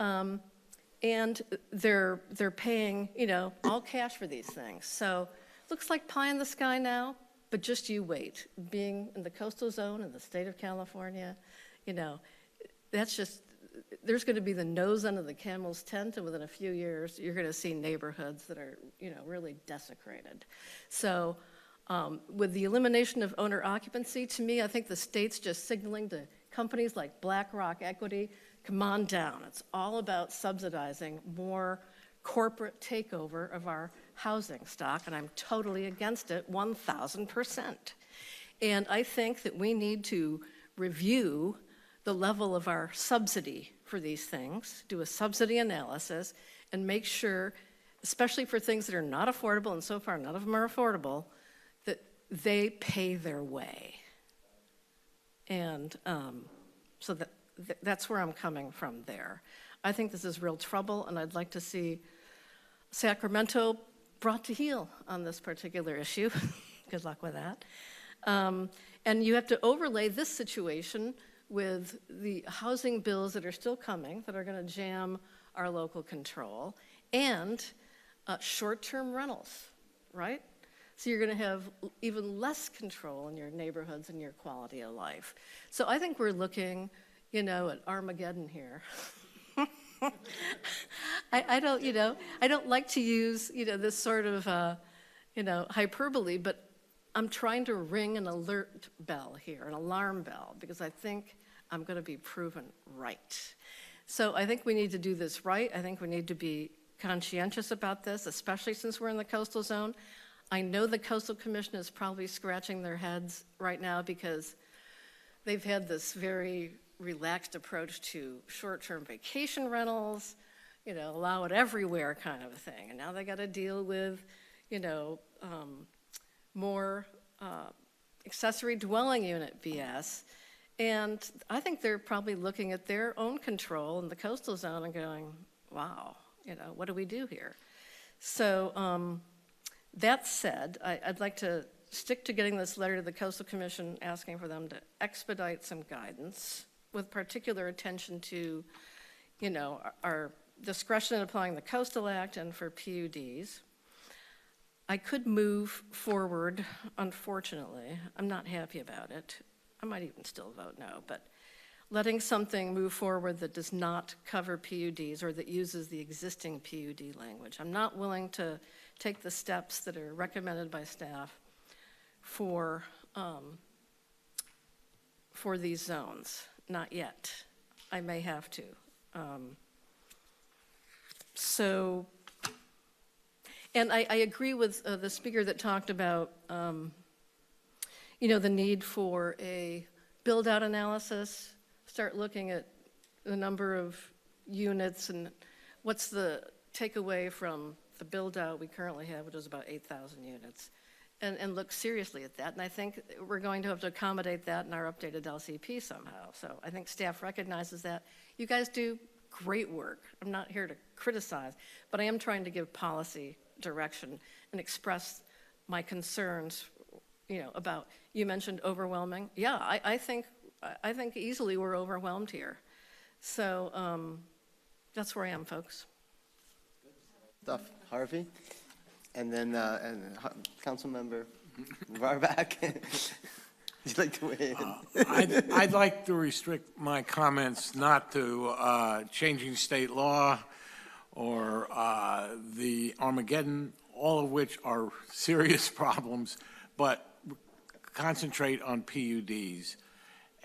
And they're paying, all cash for these things. So looks like pie in the sky now, but just you wait. Being in the coastal zone in the state of California, that's just, there's going to be the nose under the camel's tent, and within a few years, you're going to see neighborhoods that are, really desecrated. So with the elimination of owner occupancy, to me, I think the state's just signaling to companies like BlackRock Equity, come on down. It's all about subsidizing more corporate takeover of our housing stock, and I'm totally against it, 1,000%. And I think that we need to review the level of our subsidy for these things, do a subsidy analysis, and make sure, especially for things that are not affordable, and so far none of them are affordable, that they pay their way. And so that's where I'm coming from there. I think this is real trouble, and I'd like to see Sacramento brought to heel on this particular issue. Good luck with that. And you have to overlay this situation with the housing bills that are still coming, that are going to jam our local control, and short-term rentals, right? So you're going to have even less control in your neighborhoods and your quality of life. So I think we're looking, at Armageddon here. I don't like to use, this sort of, hyperbole, but I'm trying to ring an alert bell here, an alarm bell, because I think I'm going to be proven right. So I think we need to do this right. I think we need to be conscientious about this, especially since we're in the coastal zone. I know the Coastal Commission is probably scratching their heads right now because they've had this very relaxed approach to short-term vacation rentals, allow it everywhere kind of a thing. And now they got to deal with, more accessory dwelling unit BS. And I think they're probably looking at their own control in the coastal zone and going, wow, what do we do here? So that said, I'd like to stick to getting this letter to the Coastal Commission asking for them to expedite some guidance with particular attention to, our discretion in applying the Coastal Act and for PUDs. I could move forward, unfortunately. I'm not happy about it. I might even still vote no, but letting something move forward that does not cover PUDs or that uses the existing PUD language. I'm not willing to take the steps that are recommended by staff for these zones. Not yet. I may have to. And I agree with the speaker that talked about, the need for a build-out analysis, start looking at the number of units and what's the takeaway from the build-out we currently have, which is about 8,000 units, and look seriously at that. And I think we're going to have to accommodate that in our updated LCP somehow. So I think staff recognizes that. You guys do great work. I'm not here to criticize, but I am trying to give policy direction and express my concerns, about, you mentioned overwhelming. Yeah, I think easily we're overwhelmed here. So that's where I am, folks. Stuff, Harvey, and then Councilmember Varback. Would you like to weigh in? I'd like to restrict my comments not to changing state law or the Armageddon, all of which are serious problems, but concentrate on PUDs.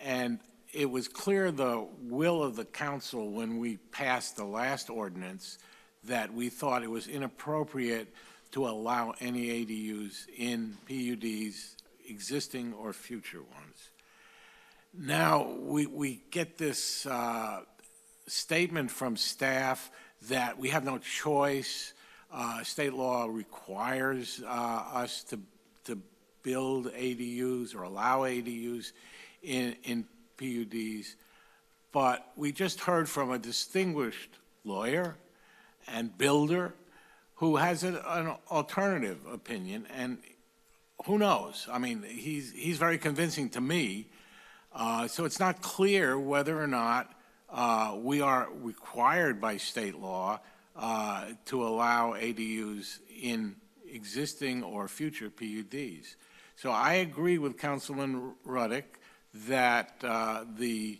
And it was clear the will of the council when we passed the last ordinance that we thought it was inappropriate to allow any ADUs in PUDs, existing or future ones. Now, we get this statement from staff that we have no choice. State law requires us to build ADUs or allow ADUs in PUDs. But we just heard from a distinguished lawyer and builder who has an alternative opinion, and who knows? I mean, he's very convincing to me. So it's not clear whether or not we are required by state law to allow ADUs in existing or future PUDs. So I agree with Councilman Ruddick that the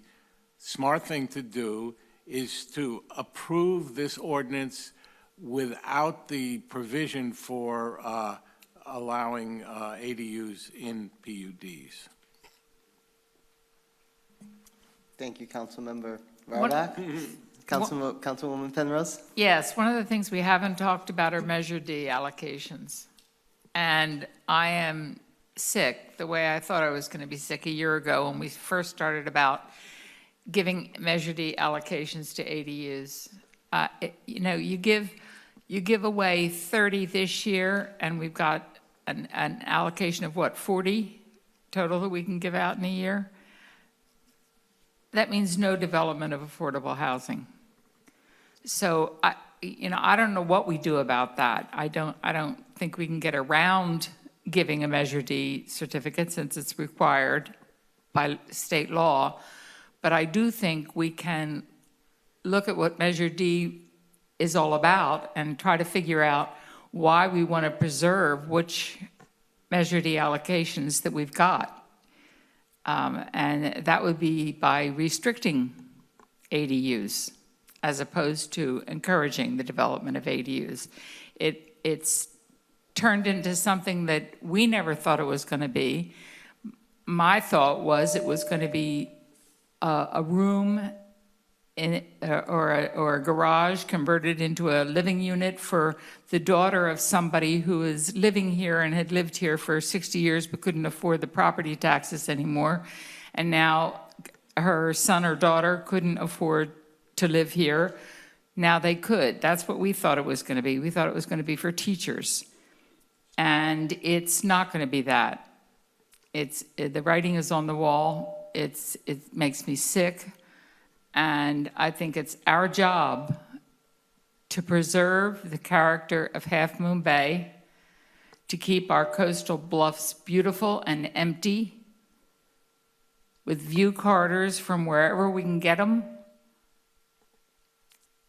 smart thing to do is to approve this ordinance without the provision for allowing ADUs in PUDs. Thank you, Councilmember Varback. Councilwoman Penrose? Yes, one of the things we haven't talked about are Measure D allocations. And I am sick the way I thought I was going to be sick a year ago when we first started about giving Measure D allocations to ADUs. You give away 30 this year, and we've got an allocation of what, 40 total that we can give out in a year? That means no development of affordable housing. So I don't know what we do about that. I don't think we can get around giving a Measure D certificate since it's required by state law. But I do think we can look at what Measure D is all about and try to figure out why we want to preserve which Measure D allocations that we've got. And that would be by restricting ADUs as opposed to encouraging the development of ADUs. It's turned into something that we never thought it was going to be. My thought was it was going to be a room or a garage converted into a living unit for the daughter of somebody who is living here and had lived here for 60 years but couldn't afford the property taxes anymore. And now her son or daughter couldn't afford to live here. Now they could. That's what we thought it was going to be. We thought it was going to be for teachers. And it's not going to be that. The writing is on the wall. It makes me sick. And I think it's our job to preserve the character of Half Moon Bay, to keep our coastal bluffs beautiful and empty, with view corridors from wherever we can get them,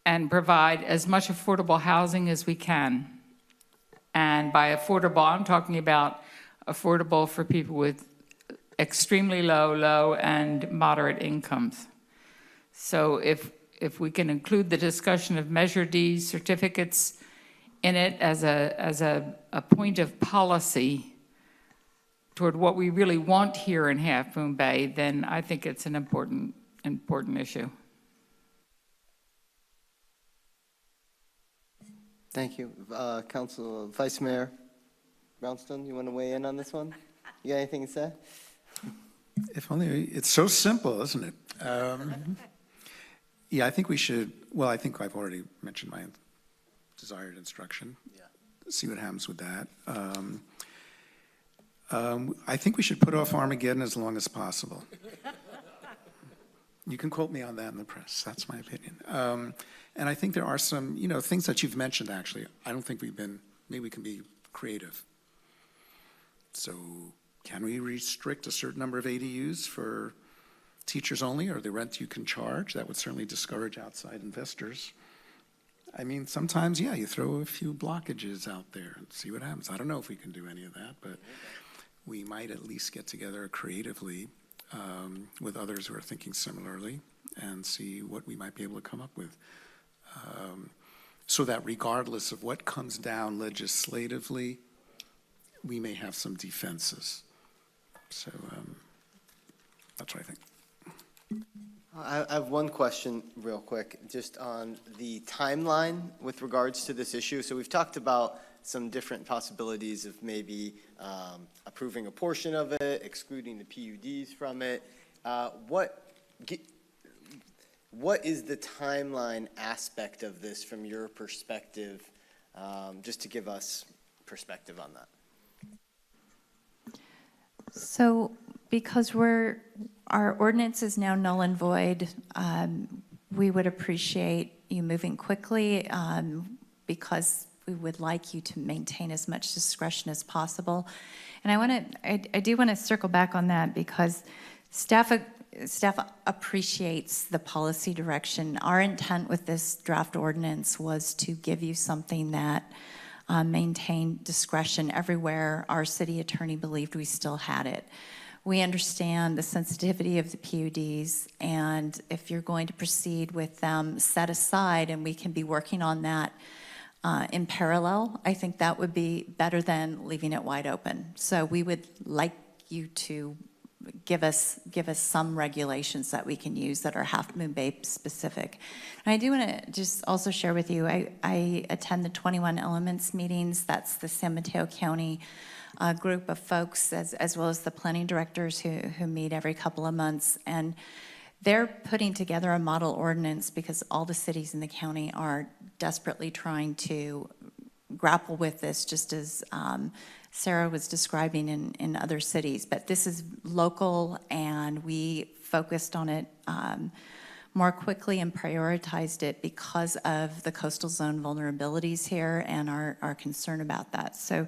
and provide as much affordable housing as we can. And by affordable, I'm talking about affordable for people with extremely low, and moderate incomes. So if we can include the discussion of Measure D certificates in it as a point of policy toward what we really want here in Half Moon Bay, then I think it's an important issue. Thank you. Vice Mayor Brownstone, you want to weigh in on this one? You got anything to say? If only, it's so simple, isn't it? Yeah, I think we should, well, I think I've already mentioned my desired instruction. Yeah. See what happens with that. I think we should put off Armageddon as long as possible. You can quote me on that in the press. That's my opinion. And I think there are some, things that you've mentioned, actually. I don't think maybe we can be creative. So can we restrict a certain number of ADUs for teachers only, or the rent you can charge? That would certainly discourage outside investors. I mean, sometimes, yeah, you throw a few blockages out there and see what happens. I don't know if we can do any of that, but we might at least get together creatively with others who are thinking similarly and see what we might be able to come up with. So that regardless of what comes down legislatively, we may have some defenses. So that's what I think. I have one question real quick, just on the timeline with regards to this issue. So we've talked about some different possibilities of maybe approving a portion of it, excluding the PUDs from it. What is the timeline aspect of this from your perspective, just to give us perspective on that? So because our ordinance is now null and void, we would appreciate you moving quickly because we would like you to maintain as much discretion as possible. And I do want to circle back on that because staff appreciates the policy direction. Our intent with this draft ordinance was to give you something that maintained discretion everywhere our city attorney believed we still had it. We understand the sensitivity of the PUDs, and if you're going to proceed with them set aside and we can be working on that in parallel, I think that would be better than leaving it wide open. So we would like you to give us some regulations that we can use that are Half Moon Bay specific. And I do want to just also share with you, I attend the 21 Elements meetings. That's the San Mateo County group of folks, as well as the planning directors who meet every couple of months. And they're putting together a model ordinance because all the cities in the county are desperately trying to grapple with this, just as Sarah was describing in other cities. But this is local, and we focused on it more quickly and prioritized it because of the coastal zone vulnerabilities here and our concern about that. So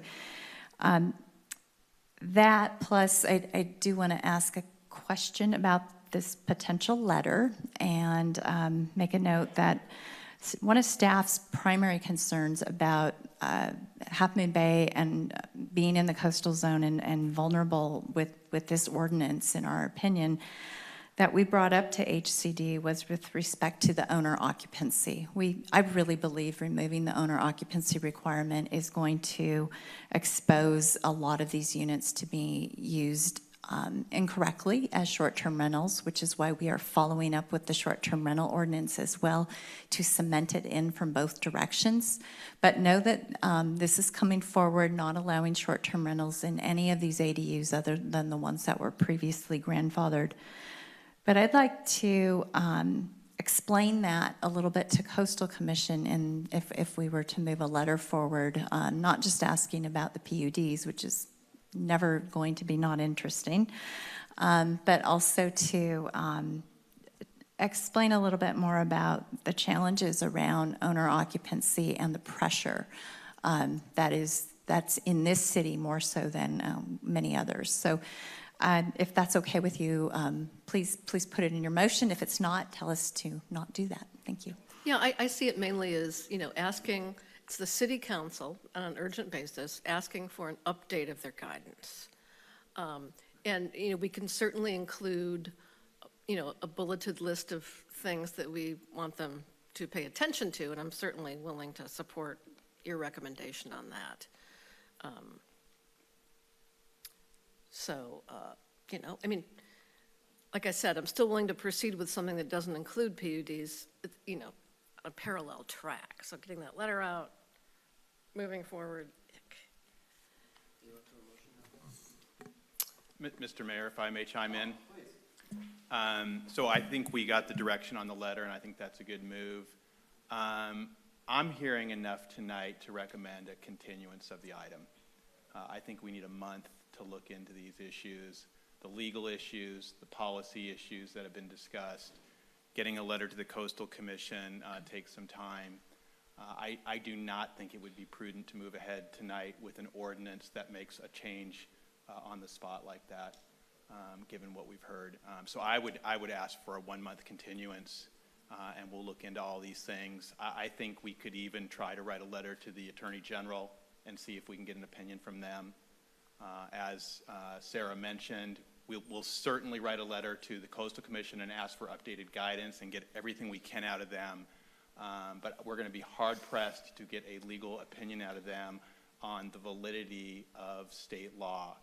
that plus I do want to ask a question about this potential letter and make a note that One of staff's primary concerns about Half Moon Bay and being in the coastal zone and vulnerable with this ordinance, in our opinion, that we brought up to HCD was with respect to the owner occupancy. I really believe removing the owner occupancy requirement is going to expose a lot of these units to be used incorrectly as short-term rentals, which is why we are following up with the short-term rental ordinance as well to cement it in from both directions. But know that this is coming forward, not allowing short-term rentals in any of these ADUs other than the ones that were previously grandfathered. But I'd like to explain that a little bit to Coastal Commission, and if we were to move a letter forward, not just asking about the PUDs, which is never going to be not interesting, but also to explain a little bit more about the challenges around owner occupancy and the pressure that's in this city more so than many others. So if that's okay with you, please put it in your motion. If it's not, tell us to not do that. Thank you. Yeah, I see it mainly as, asking, it's the city council on an urgent basis, asking for an update of their guidance. And, we can certainly include, a bulleted list of things that we want them to pay attention to, and I'm certainly willing to support your recommendation on that. Like I said, I'm still willing to proceed with something that doesn't include PUDs, a parallel track. So getting that letter out, moving forward. Mr. Mayor, if I may chime in. So I think we got the direction on the letter, and I think that's a good move. I'm hearing enough tonight to recommend a continuance of the item. I think we need a month to look into these issues, the legal issues, the policy issues that have been discussed. Getting a letter to the Coastal Commission takes some time. I do not think it would be prudent to move ahead tonight with an ordinance that makes a change on the spot like that, given what we've heard. So I would ask for a 1-month continuance, and we'll look into all these things. I think we could even try to write a letter to the Attorney General and see if we can get an opinion from them. As Sarah mentioned, we'll certainly write a letter to the Coastal Commission and ask for updated guidance and get everything we can out of them. But we're going to be hard-pressed to get a legal opinion out of them on the validity of state law.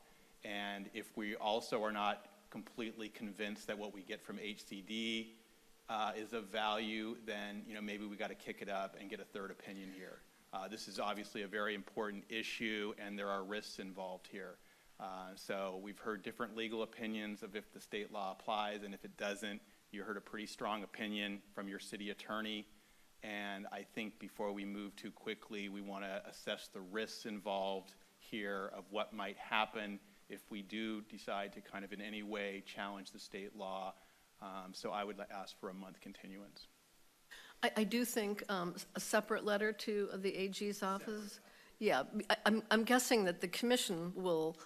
And if we also are not completely convinced that what we get from HCD is of value, then maybe we got to kick it up and get a third opinion here. This is obviously a very important issue, and there are risks involved here. So we've heard different legal opinions of if the state law applies, and if it doesn't. You heard a pretty strong opinion from your city attorney. And I think before we move too quickly, we want to assess the risks involved here of what might happen if we do decide to kind of in any way challenge the state law. So I would ask for a month continuance. I do think a separate letter to the AG's office. Yeah, I'm guessing that the commission will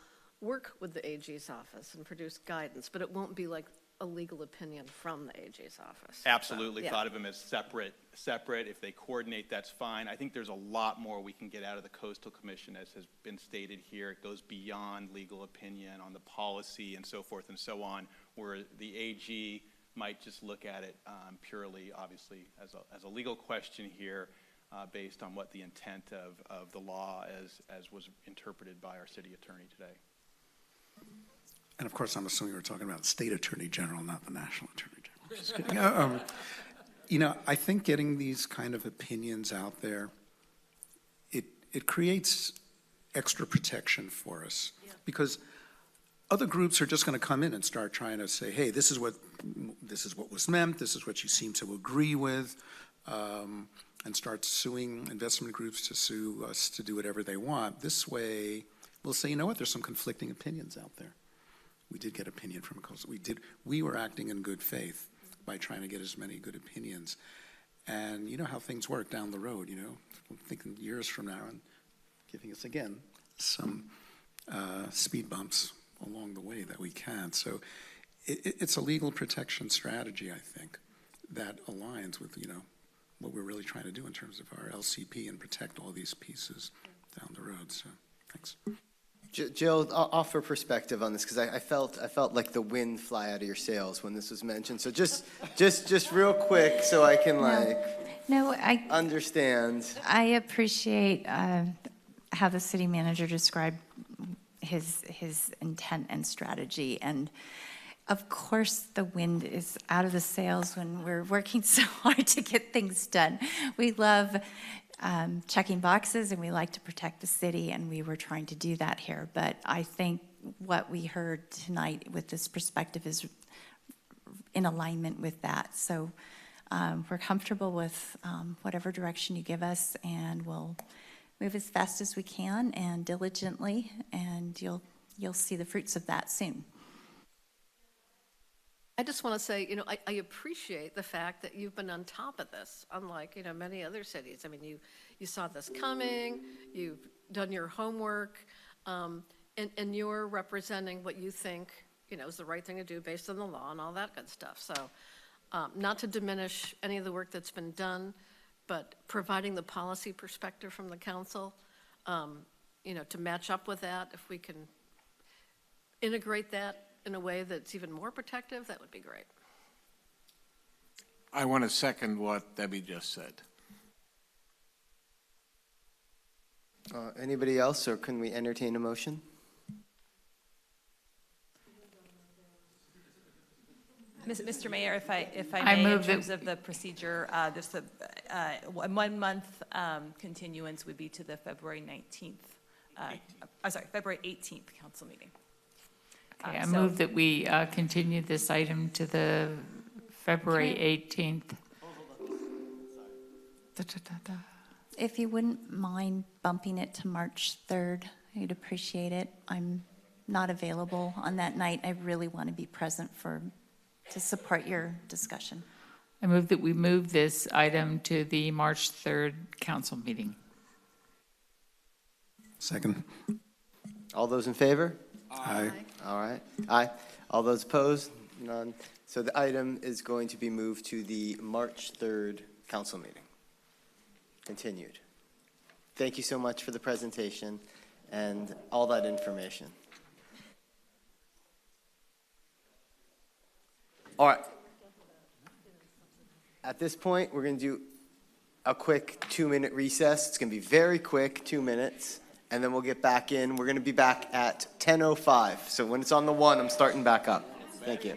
work with the AG's office and produce guidance, but it won't be like a legal opinion from the AG's office. Absolutely, So, yeah. thought of them as separate. If they coordinate, that's fine. I think there's a lot more we can get out of the Coastal Commission, as has been stated here. It goes beyond legal opinion on the policy and so forth and so on, where the AG might just look at it purely, obviously, as a legal question here, based on what the intent of the law as was interpreted by our city attorney today. And of course, I'm assuming we're talking about the state attorney general, not the national attorney general. Just kidding. I think getting these kind of opinions out there, it creates extra protection for us. Yeah. Because other groups are just going to come in and start trying to say, hey, this is what was meant, this is what you seem to agree with, and start suing investment groups to sue us to do whatever they want. This way, we'll say, you know what, there's some conflicting opinions out there. We did get opinion from Coastal. We were acting in good faith by trying to get as many good opinions. And you know how things work down the road, I'm thinking years from now and giving us again some speed bumps along the way that we can. So it's a legal protection strategy, I think, that aligns with, what we're really trying to do in terms of our LCP and protect all these pieces down the road. So, thanks. Jill, I'll offer perspective on this because I felt like the wind fly out of your sails when this was mentioned. So just real quick, so I can I understand. I appreciate how the city manager described his intent and strategy, and of course the wind is out of the sails when we're working so hard to get things done. We love checking boxes, and we like to protect the city, and we were trying to do that here. But I think what we heard tonight with this perspective is in alignment with that. So we're comfortable with whatever direction you give us, and we'll move as fast as we can and diligently, and you'll see the fruits of that soon. I just want to say, I appreciate the fact that you've been on top of this, unlike, many other cities. I mean, you saw this coming, you've done your homework, and you're representing what you think, is the right thing to do based on the law and all that good stuff. So not to diminish any of the work that's been done, but providing the policy perspective from the council, to match up with that, if we can integrate that in a way that's even more protective, that would be great. I want to second what Debbie just said. Anybody else, or can we entertain a motion? Mr. Mayor, if I I may, in move that- terms of the procedure, this a 1 month continuance would be to the February 19th, February 18th council meeting. Okay, I move that we continue this item to the February 18th. If you wouldn't mind bumping it to March 3rd, I'd appreciate it. I'm not available on that night. I really want to be present to support your discussion. I move that we move this item to the March 3rd council meeting. Second. All those in favor? Aye. All right. Aye. All those opposed? None. So the item is going to be moved to the March 3rd council meeting. Continued. Thank you so much for the presentation and all that information. All right. At this point, we're going to do a quick 2-minute recess. It's going to be very quick, 2 minutes, and then we'll get back in. We're going to be back at 10:05. So when it's on the 1, I'm starting back up. Thank you.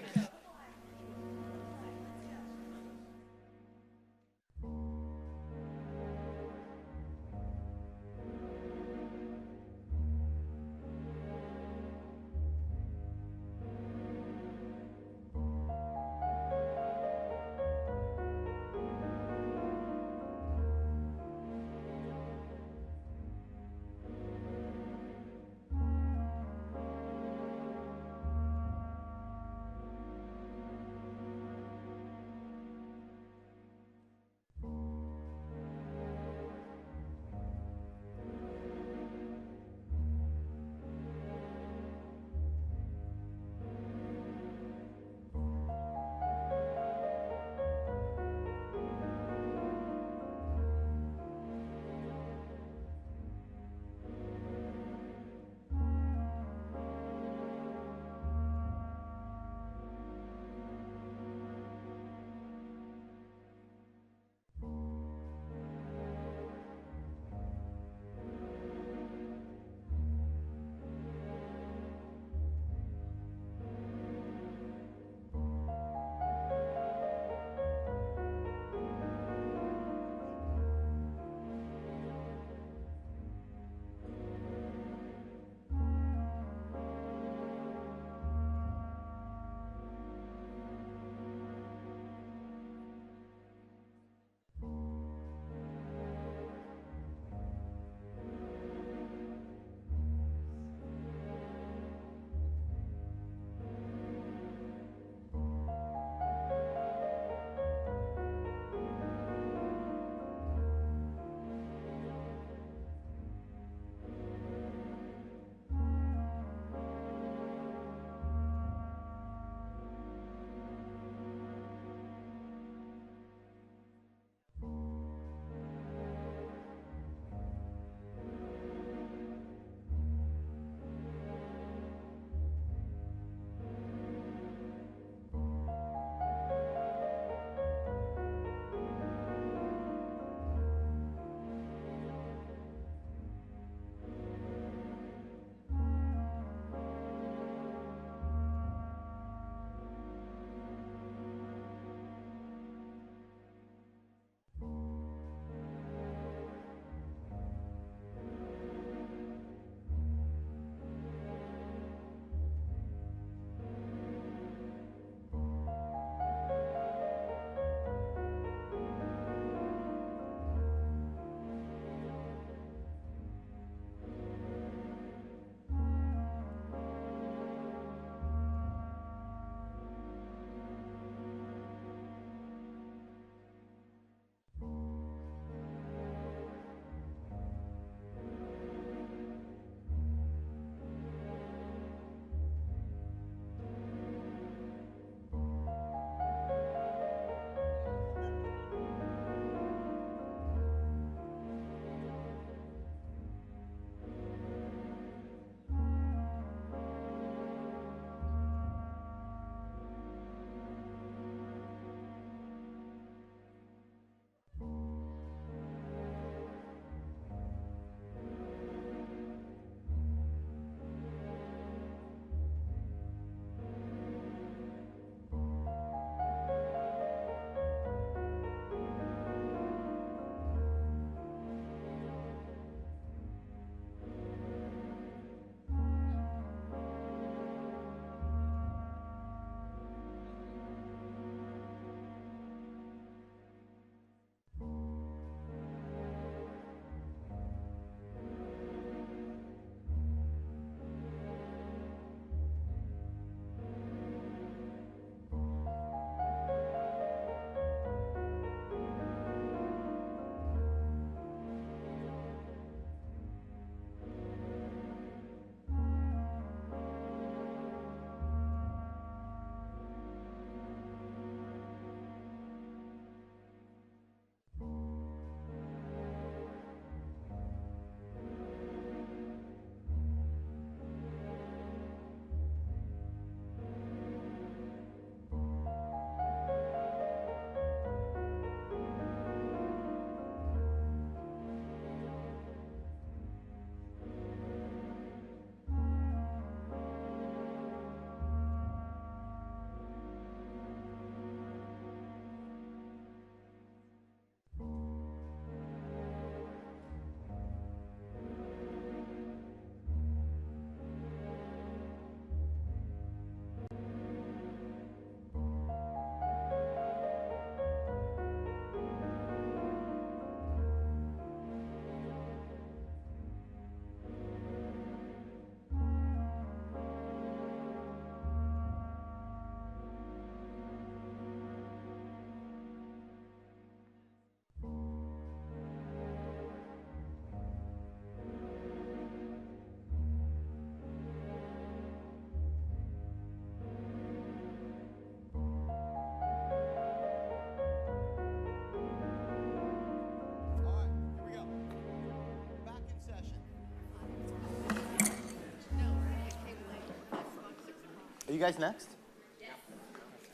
you guys next?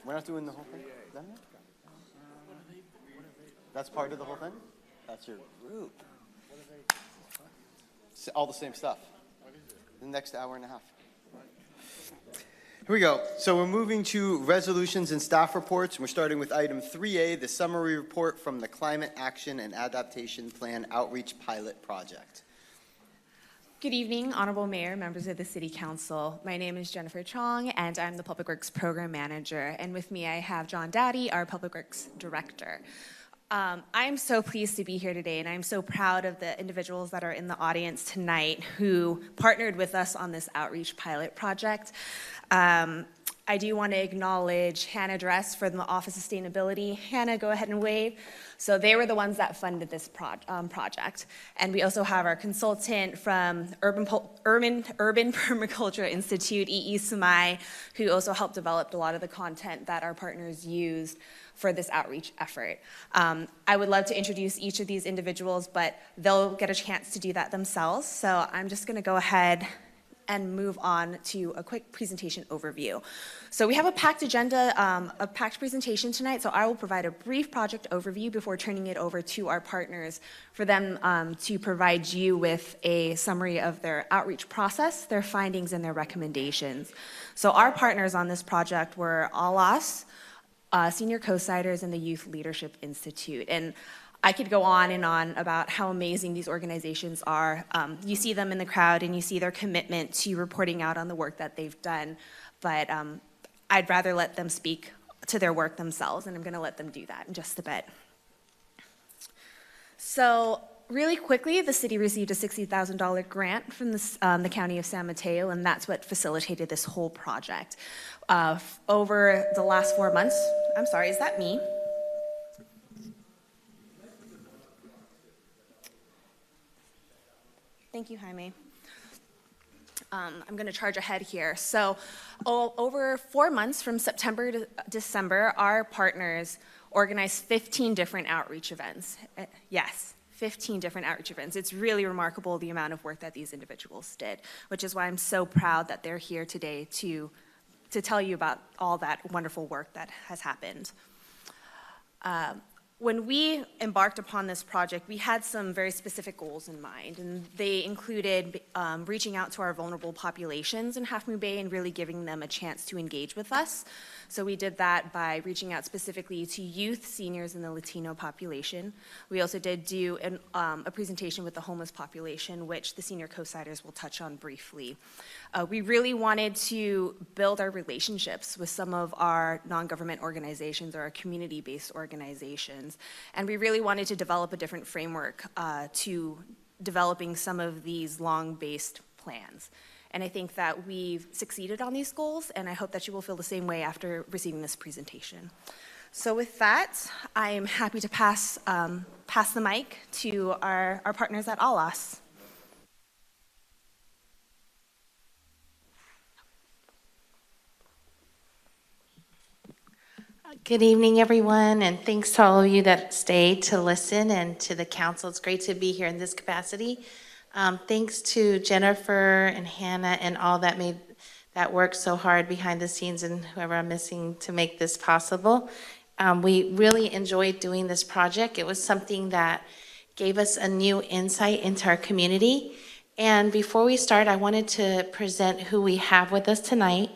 We're not doing the whole thing? Them next? That's part of the whole thing? That's your group. All the same stuff. The next hour and a half. Here we go. So we're moving to resolutions and staff reports. We're starting with item 3A, the summary report from the Climate Action and Adaptation Plan Outreach Pilot Project. Good evening, Honorable Mayor, members of the City Council. My name is Jennifer Chong, and I'm the Public Works Program Manager. And with me, I have John Daddy, our Public Works Director. I'm so pleased to be here today, and I'm so proud of the individuals that are in the audience tonight who partnered with us on this outreach pilot project. I do want to acknowledge Hannah Dress from the Office of Sustainability. Hannah, go ahead and wave. So they were the ones that funded this project. And we also have our consultant from Urban Permaculture Institute, E.E. Sumai, who also helped develop a lot of the content that our partners used for this outreach effort. I would love to introduce each of these individuals, but they'll get a chance to do that themselves. So I'm just going to go ahead and move on to a quick presentation overview. So we have a packed agenda, a packed presentation tonight, so I will provide a brief project overview before turning it over to our partners for them to provide you with a summary of their outreach process, their findings, and their recommendations. So our partners on this project were ALAS, Senior Co-Siders, and the Youth Leadership Institute. And I could go on and on about how amazing these organizations are. You see them in the crowd and you see their commitment to reporting out on the work that they've done, but I'd rather let them speak to their work themselves, and I'm gonna let them do that in just a bit. So really quickly, the city received a $60,000 grant from the County of San Mateo, and that's what facilitated this whole project. Over the last 4 months, I'm sorry, is that me? Thank you, Jaime. I'm going to charge ahead here. So over 4 months, from September to December, our partners organized 15 different outreach events. Yes, 15 different outreach events. It's really remarkable the amount of work that these individuals did, which is why I'm so proud that they're here today to tell you about all that wonderful work that has happened. When we embarked upon this project, we had some very specific goals in mind, and they included reaching out to our vulnerable populations in Half Moon Bay and really giving them a chance to engage with us. So we did that by reaching out specifically to youth, seniors, and the Latino population. We also did do a presentation with the homeless population, which the Senior Co-Siders will touch on briefly. We really wanted to build our relationships with some of our non-government organizations or our community-based organizations. And we really wanted to develop a different framework to developing some of these long-based plans. And I think that we've succeeded on these goals, and I hope that you will feel the same way after receiving this presentation. So with that, I am happy to pass the mic to our partners at ALAS. Good evening, everyone, and thanks to all of you that stayed to listen, and to the council. It's great to be here in this capacity. Thanks to Jennifer and Hannah and all that made that work so hard behind the scenes, and whoever I'm missing to make this possible. We really enjoyed doing this project. It was something that gave us a new insight into our community. And before we start, I wanted to present who we have with us tonight,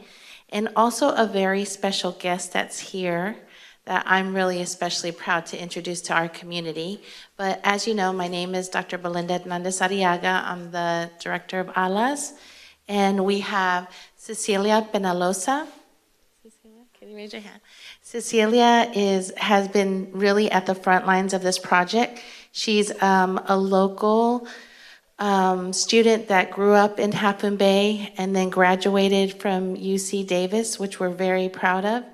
and also a very special guest that's here that I'm really especially proud to introduce to our community. But as you know, my name is Dr. Belinda Hernandez Arriaga. I'm the director of ALAS. And we have Cecilia Penalosa. Cecilia, can you raise your hand? Cecilia has been really at the front lines of this project. She's a local student that grew up in Half Moon Bay and then graduated from UC Davis, which we're very proud of,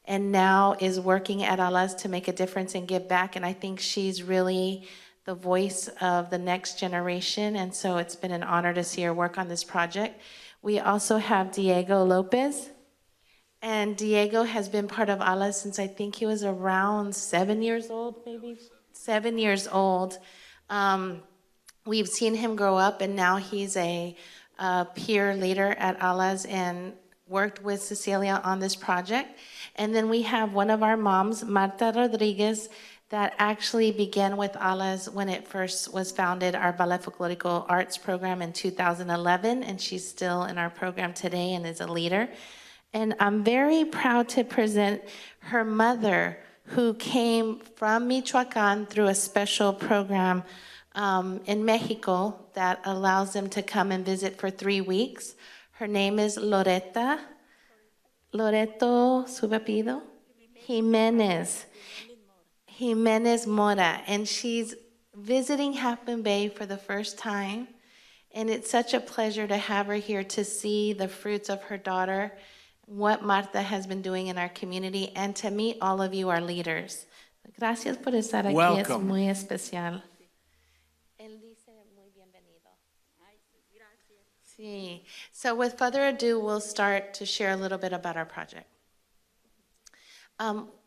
and now is working at ALAS to make a difference and give back. And I think she's really the voice of the next generation, and so it's been an honor to see her work on this project. We also have Diego Lopez, and Diego has been part of ALAS since I think he was around 7 years old, maybe 7 years old. We've seen him grow up, and now he's a peer leader at ALAS, and worked with Cecilia on this project. And then we have one of our moms, Marta Rodriguez, that actually began with ALAS when it first was founded, our Ballet Folklorico Arts program in 2011, and she's still in our program today and is a leader. And I'm very proud to present her mother, who came from Michoacan through a special program in Mexico that allows them to come and visit for 3 weeks. Her name is Loreto su apellido? Jimenez Mora, and she's visiting Half Moon Bay for the first time, and it's such a pleasure to have her here to see the fruits of her daughter, what Marta has been doing in our community, and to meet all of you, our leaders. Gracias por estar aquí. Welcome. Es muy especial. Él dice muy bienvenido. Sí. So with further ado, we'll start to share a little bit about our project.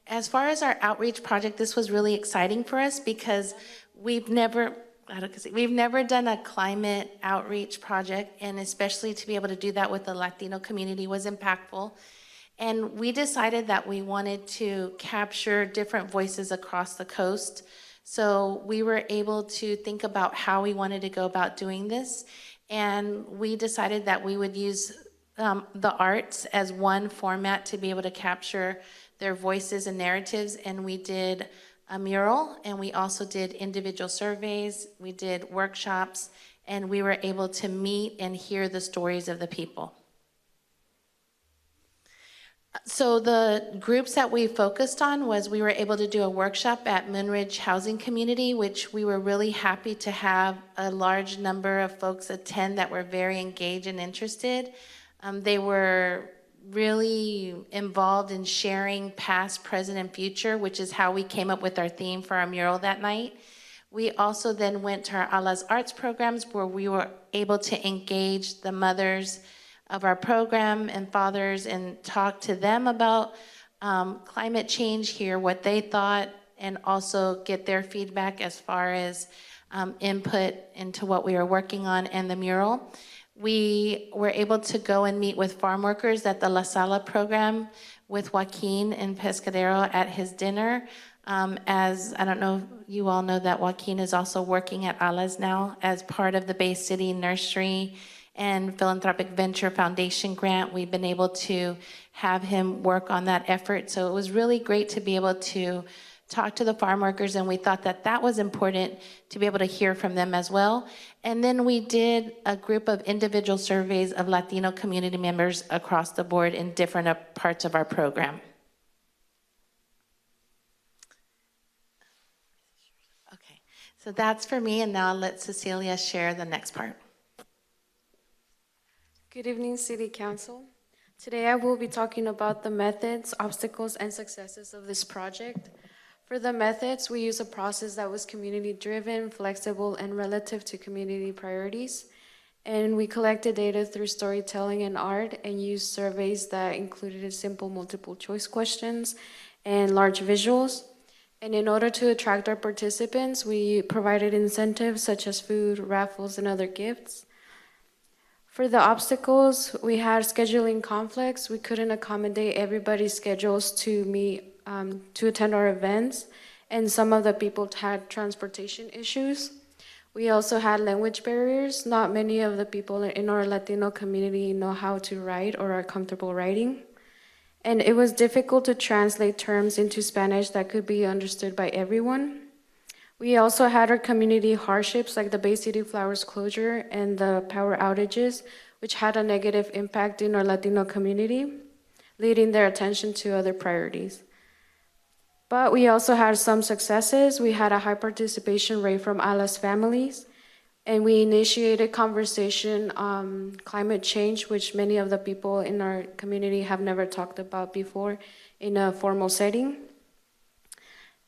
As far as our outreach project, this was really exciting for us because we've never done a climate outreach project, and especially to be able to do that with the Latino community was impactful. And we decided that we wanted to capture different voices across the coast. So we were able to think about how we wanted to go about doing this. And we decided that we would use the arts as one format to be able to capture their voices and narratives. And we did a mural, and we also did individual surveys, we did workshops, and we were able to meet and hear the stories of the people. So the groups that we focused on was we were able to do a workshop at Moonridge Housing Community, which we were really happy to have a large number of folks attend that were very engaged and interested. They were really involved in sharing past, present, and future, which is how we came up with our theme for our mural that night. We also then went to our ALAS Arts programs, where we were able to engage the mothers of our program and fathers and talk to them about climate change, hear what they thought, and also get their feedback as far as input into what we were working on and the mural. We were able to go and meet with farm workers at the La Sala program with Joaquin in Pescadero at his dinner. As I don't know if you all know that Joaquin is also working at ALAS now as part of the Bay City Nursery and Philanthropic Venture Foundation grant. We've been able to have him work on that effort. So it was really great to be able to talk to the farm workers, and we thought that that was important to be able to hear from them as well. And then we did a group of individual surveys of Latino community members across the board in different parts of our program. Okay, so that's for me, and now I'll let Cecilia share the next part. Good evening, City Council. Today I will be talking about the methods, obstacles, and successes of this project. For the methods, we use a process that was community-driven, flexible, and relative to community priorities. And we collected data through storytelling and art and used surveys that included simple multiple-choice questions and large visuals. And in order to attract our participants, we provided incentives such as food, raffles, and other gifts. For the obstacles, we had scheduling conflicts. We couldn't accommodate everybody's schedules to meet to attend our events, and some of the people had transportation issues. We also had language barriers. Not many of the people in our Latino community know how to write or are comfortable writing. And it was difficult to translate terms into Spanish that could be understood by everyone. We also had our community hardships like the Bay City Flowers closure and the power outages, which had a negative impact in our Latino community, leading their attention to other priorities. But we also had some successes. We had a high participation rate from ALAS families, and we initiated conversation on climate change, which many of the people in our community have never talked about before in a formal setting.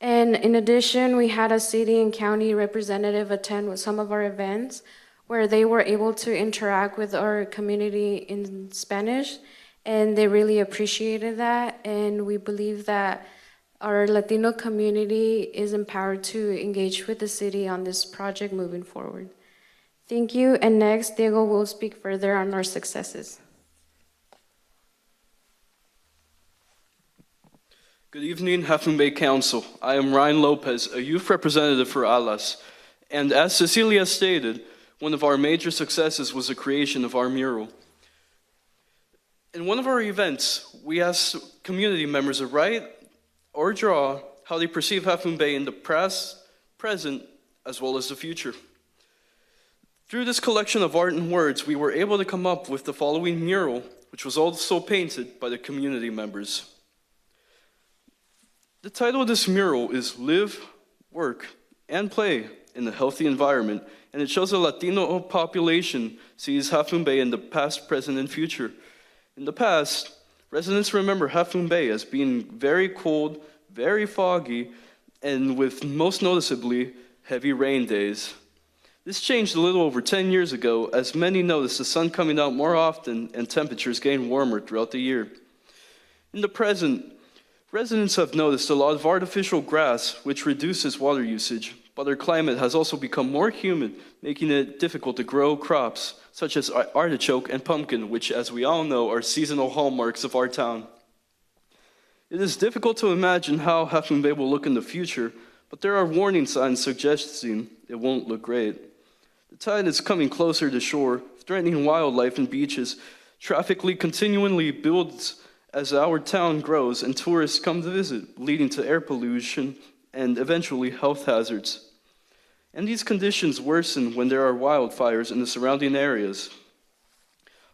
And in addition, we had a city and county representative attend with some of our events where they were able to interact with our community in Spanish, and they really appreciated that. And we believe that our Latino community is empowered to engage with the city on this project moving forward. Thank you, and next, Diego will speak further on our successes. Good evening, Half Moon Bay Council. I am Ryan Lopez, a youth representative for ALAS. And as Cecilia stated, one of our major successes was the creation of our mural. In one of our events, we asked community members to write or draw how they perceive Half Moon Bay in the past, present, as well as the future. Through this collection of art and words, we were able to come up with the following mural, which was also painted by the community members. The title of this mural is Live, Work, and Play in a Healthy Environment, and it shows the Latino population sees Half Moon Bay in the past, present, and future. In the past, residents remember Half Moon Bay as being very cold, very foggy, and with most noticeably, heavy rain days. This changed a little over 10 years ago, as many noticed the sun coming out more often and temperatures getting warmer throughout the year. In the present, residents have noticed a lot of artificial grass, which reduces water usage, but our climate has also become more humid, making it difficult to grow crops, such as artichoke and pumpkin, which, as we all know, are seasonal hallmarks of our town. It is difficult to imagine how Half Moon Bay will look in the future, but there are warning signs suggesting it won't look great. The tide is coming closer to shore, threatening wildlife and beaches. Traffic continually builds as our town grows and tourists come to visit, leading to air pollution and eventually health hazards. And these conditions worsen when there are wildfires in the surrounding areas.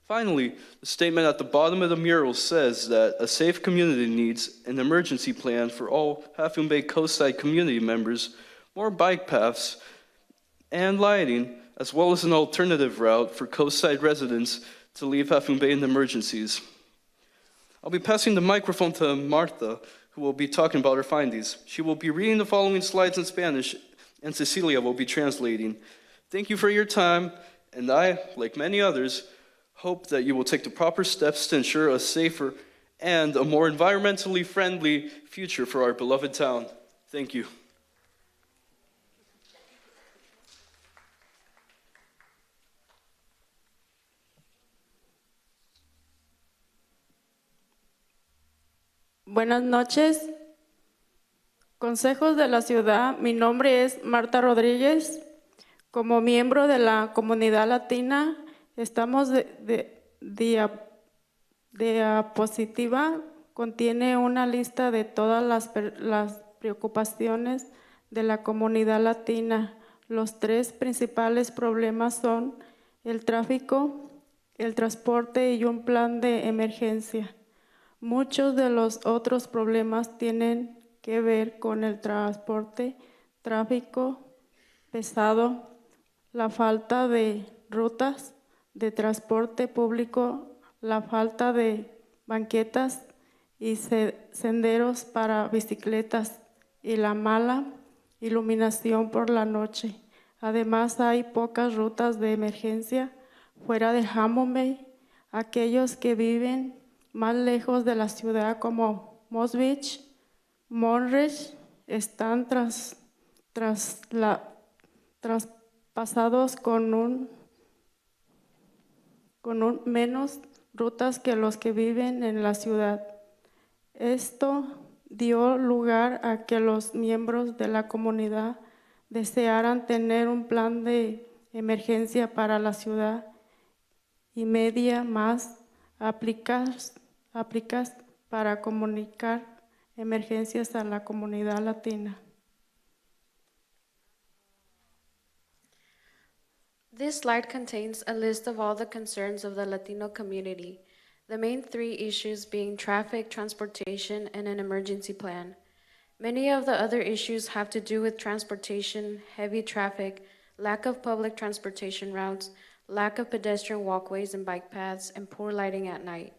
Finally, the statement at the bottom of the mural says that a safe community needs an emergency plan for all Half Moon Bay coastside community members, more bike paths, and lighting, as well as an alternative route for coastside residents to leave Half Moon Bay in emergencies. I'll be passing the microphone to Martha, who will be talking about her findings. She will be reading the following slides in Spanish, and Cecilia will be translating. Thank you for your time, and I, like many others, hope that you will take the proper steps to ensure a safer and a more environmentally friendly future for our beloved town. Thank you. Buenas noches. Consejos de la ciudad. Mi nombre es Marta Rodríguez. Como miembro de la comunidad latina, estamos de diapositiva. Contiene una lista de todas las preocupaciones de la comunidad latina. Los tres principales problemas son el tráfico, el transporte y un plan de emergencia. Muchos de los otros problemas tienen que ver con el transporte, tráfico pesado, la falta de rutas de transporte público, la falta de banquetas y senderos para bicicletas y la mala iluminación por la noche. Además, hay pocas rutas de emergencia fuera de Half Moon Bay. Aquellos que viven más lejos de la ciudad como Moss Beach, Monterey, están traspasados con menos rutas que los que viven en la ciudad. Esto dio lugar a que los miembros de la comunidad desearan tener un plan de emergencia para la ciudad y media más aplicas para comunicar emergencias a la comunidad latina. This slide contains a list of all the concerns of the Latino community, the main three issues being traffic, transportation, and an emergency plan. Many of the other issues have to do with transportation, heavy traffic, lack of public transportation routes, lack of pedestrian walkways and bike paths, and poor lighting at night.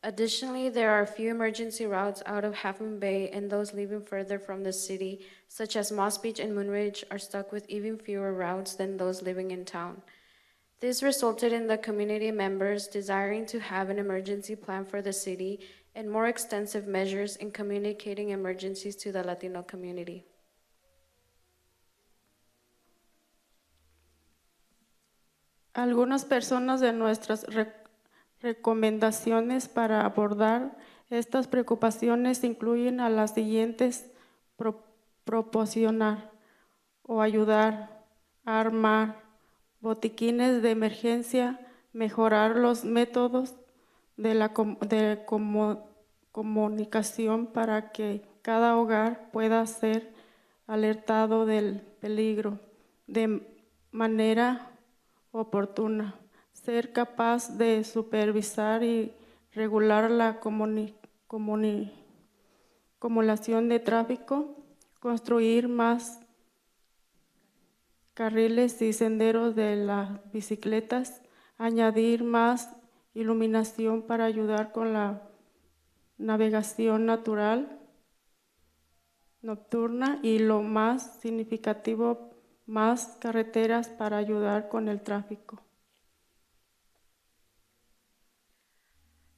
Additionally, there are a few emergency routes out of Half Moon Bay, and those leaving further from the city, such as Moss Beach and Moonridge, are stuck with even fewer routes than those living in town. This resulted in the community members desiring to have an emergency plan for the city and more extensive measures in communicating emergencies to the Latino community. Algunas personas de nuestras recomendaciones para abordar Estas preocupaciones incluyen a las siguientes: proporcionar o ayudar, armar, botiquines de emergencia, mejorar los métodos de la comunicación para que cada hogar pueda ser alertado del peligro de manera oportuna, ser capaz de supervisar y regular la acumulación de tráfico, construir más carriles y senderos de las bicicletas, añadir más iluminación para ayudar con la navegación natural nocturna y, lo más significativo, más carreteras para ayudar con el tráfico.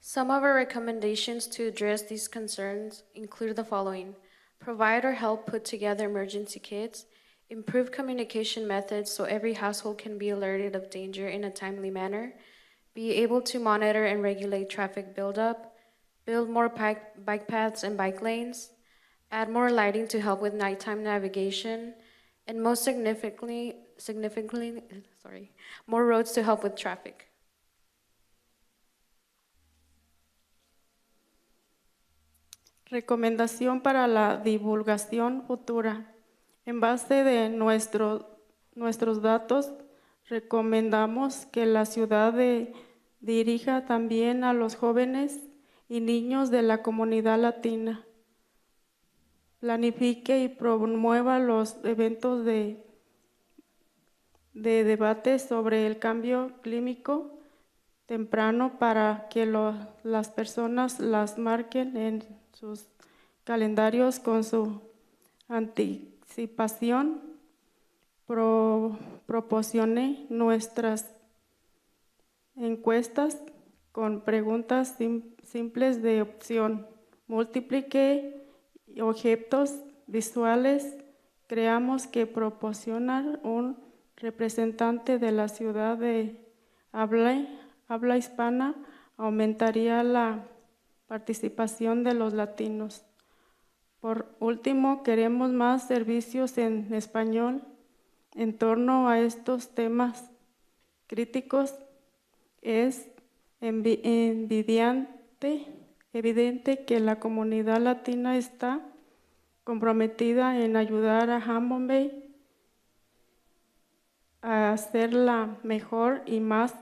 Some of our recommendations to address these concerns include the following: provide or help put together emergency kits, improve communication methods so every household can be alerted of danger in a timely manner, be able to monitor and regulate traffic buildup, build more bike paths and bike lanes, add more lighting to help with nighttime navigation, and most significantly, more roads to help with traffic. Recomendación para la divulgación futura. En base de nuestros datos, recomendamos que la ciudad dirija también a los jóvenes y niños de la comunidad latina. Planifique y promueva los eventos de debate sobre el cambio climático temprano para que las personas las marquen en sus calendarios con su anticipación. Proporcione nuestras encuestas con preguntas simples de opción. Multiplique objetos visuales. Creamos que proporcionar un representante de la ciudad de habla hispana aumentaría la participación de los latinos. Por último, queremos más servicios en español en torno a estos temas críticos. Es evidente que la comunidad latina está comprometida en ayudar a Half Bay a ser la mejor y más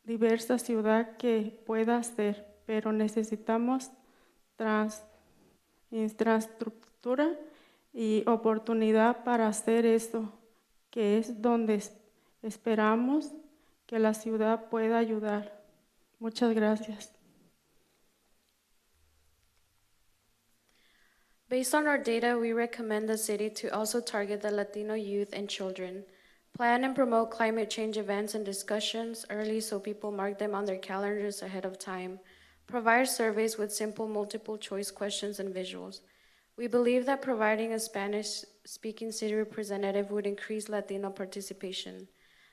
diversa ciudad que pueda ser, pero necesitamos infraestructura y oportunidad para hacer eso, que es donde esperamos que la ciudad pueda ayudar. Muchas gracias. Based on our data, we recommend the city to also target the Latino youth and children. Plan and promote climate change events and discussions early so people mark them on their calendars ahead of time. Provide surveys with simple multiple choice questions and visuals. We believe that providing a Spanish-speaking city representative would increase Latino participation.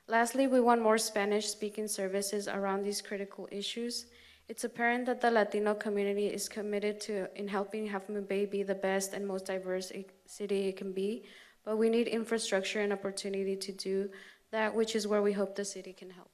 Lastly, we want more Spanish-speaking services around these critical issues. It's apparent that the Latino community is committed in helping Half Moon Bay be the best and most diverse city it can be, but we need infrastructure and opportunity to do that, which is where we hope the city can help.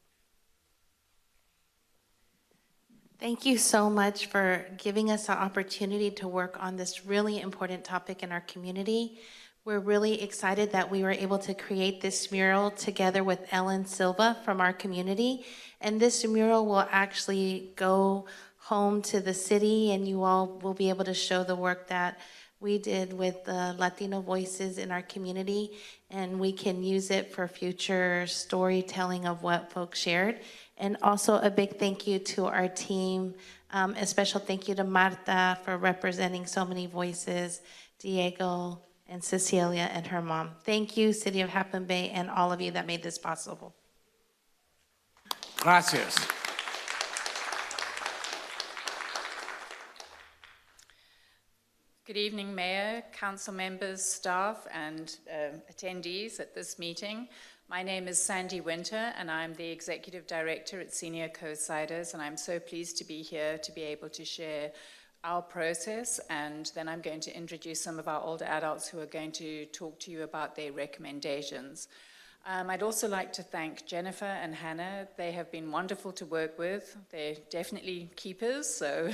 Thank you so much for giving us the opportunity to work on this really important topic in our community. We're really excited that we were able to create this mural together with Ellen Silva from our community. And this mural will actually go home to the city, and you all will be able to show the work that we did with the Latino voices in our community, and we can use it for future storytelling of what folks shared. And also a big thank you to our team. A special thank you to Marta for representing so many voices, Diego and Cecilia and her mom. Thank you, City of Half Moon Bay, and all of you that made this possible. Gracias. Good evening, Mayor, council members, staff, and attendees at this meeting. My name is Sandy Winter, and I'm the Executive Director at Senior Co-Siders, and I'm so pleased to be here to be able to share our process, and then I'm going to introduce some of our older adults who are going to talk to you about their recommendations. I'd also like to thank Jennifer and Hannah. They have been wonderful to work with. They're definitely keepers, so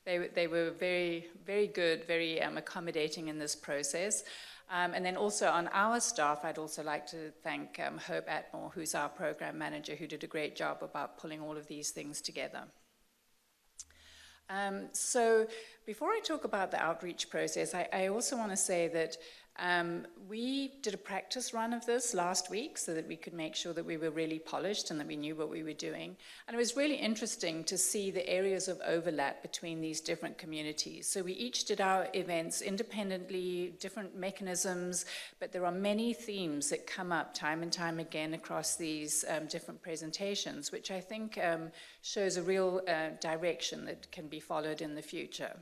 they were very, very good, very accommodating in this process. And then also on our staff, I'd also like to thank Hope Atmore, who's our program manager, who did a great job about pulling all of these things together. So before I talk about the outreach process, I also want to say that we did a practice run of this last week so that we could make sure that we were really polished and that we knew what we were doing. And it was really interesting to see the areas of overlap between these different communities. So we each did our events independently, different mechanisms, but there are many themes that come up time and time again across these different presentations, which I think shows a real direction that can be followed in the future.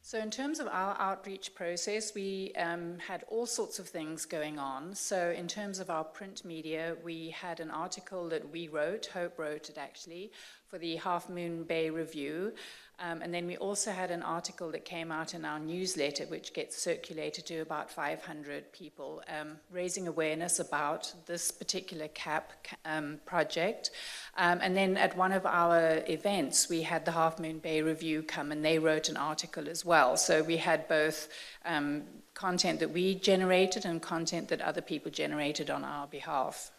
So in terms of our outreach process, we had all sorts of things going on. So in terms of our print media, we had an article that we wrote, Hope wrote it actually, for the Half Moon Bay Review. And then we also had an article that came out in our newsletter, which gets circulated to about 500 people, raising awareness about this particular CAP project. And then at one of our events, we had the Half Moon Bay Review come, and they wrote an article as well. So we had both content that we generated and content that other people generated on our behalf.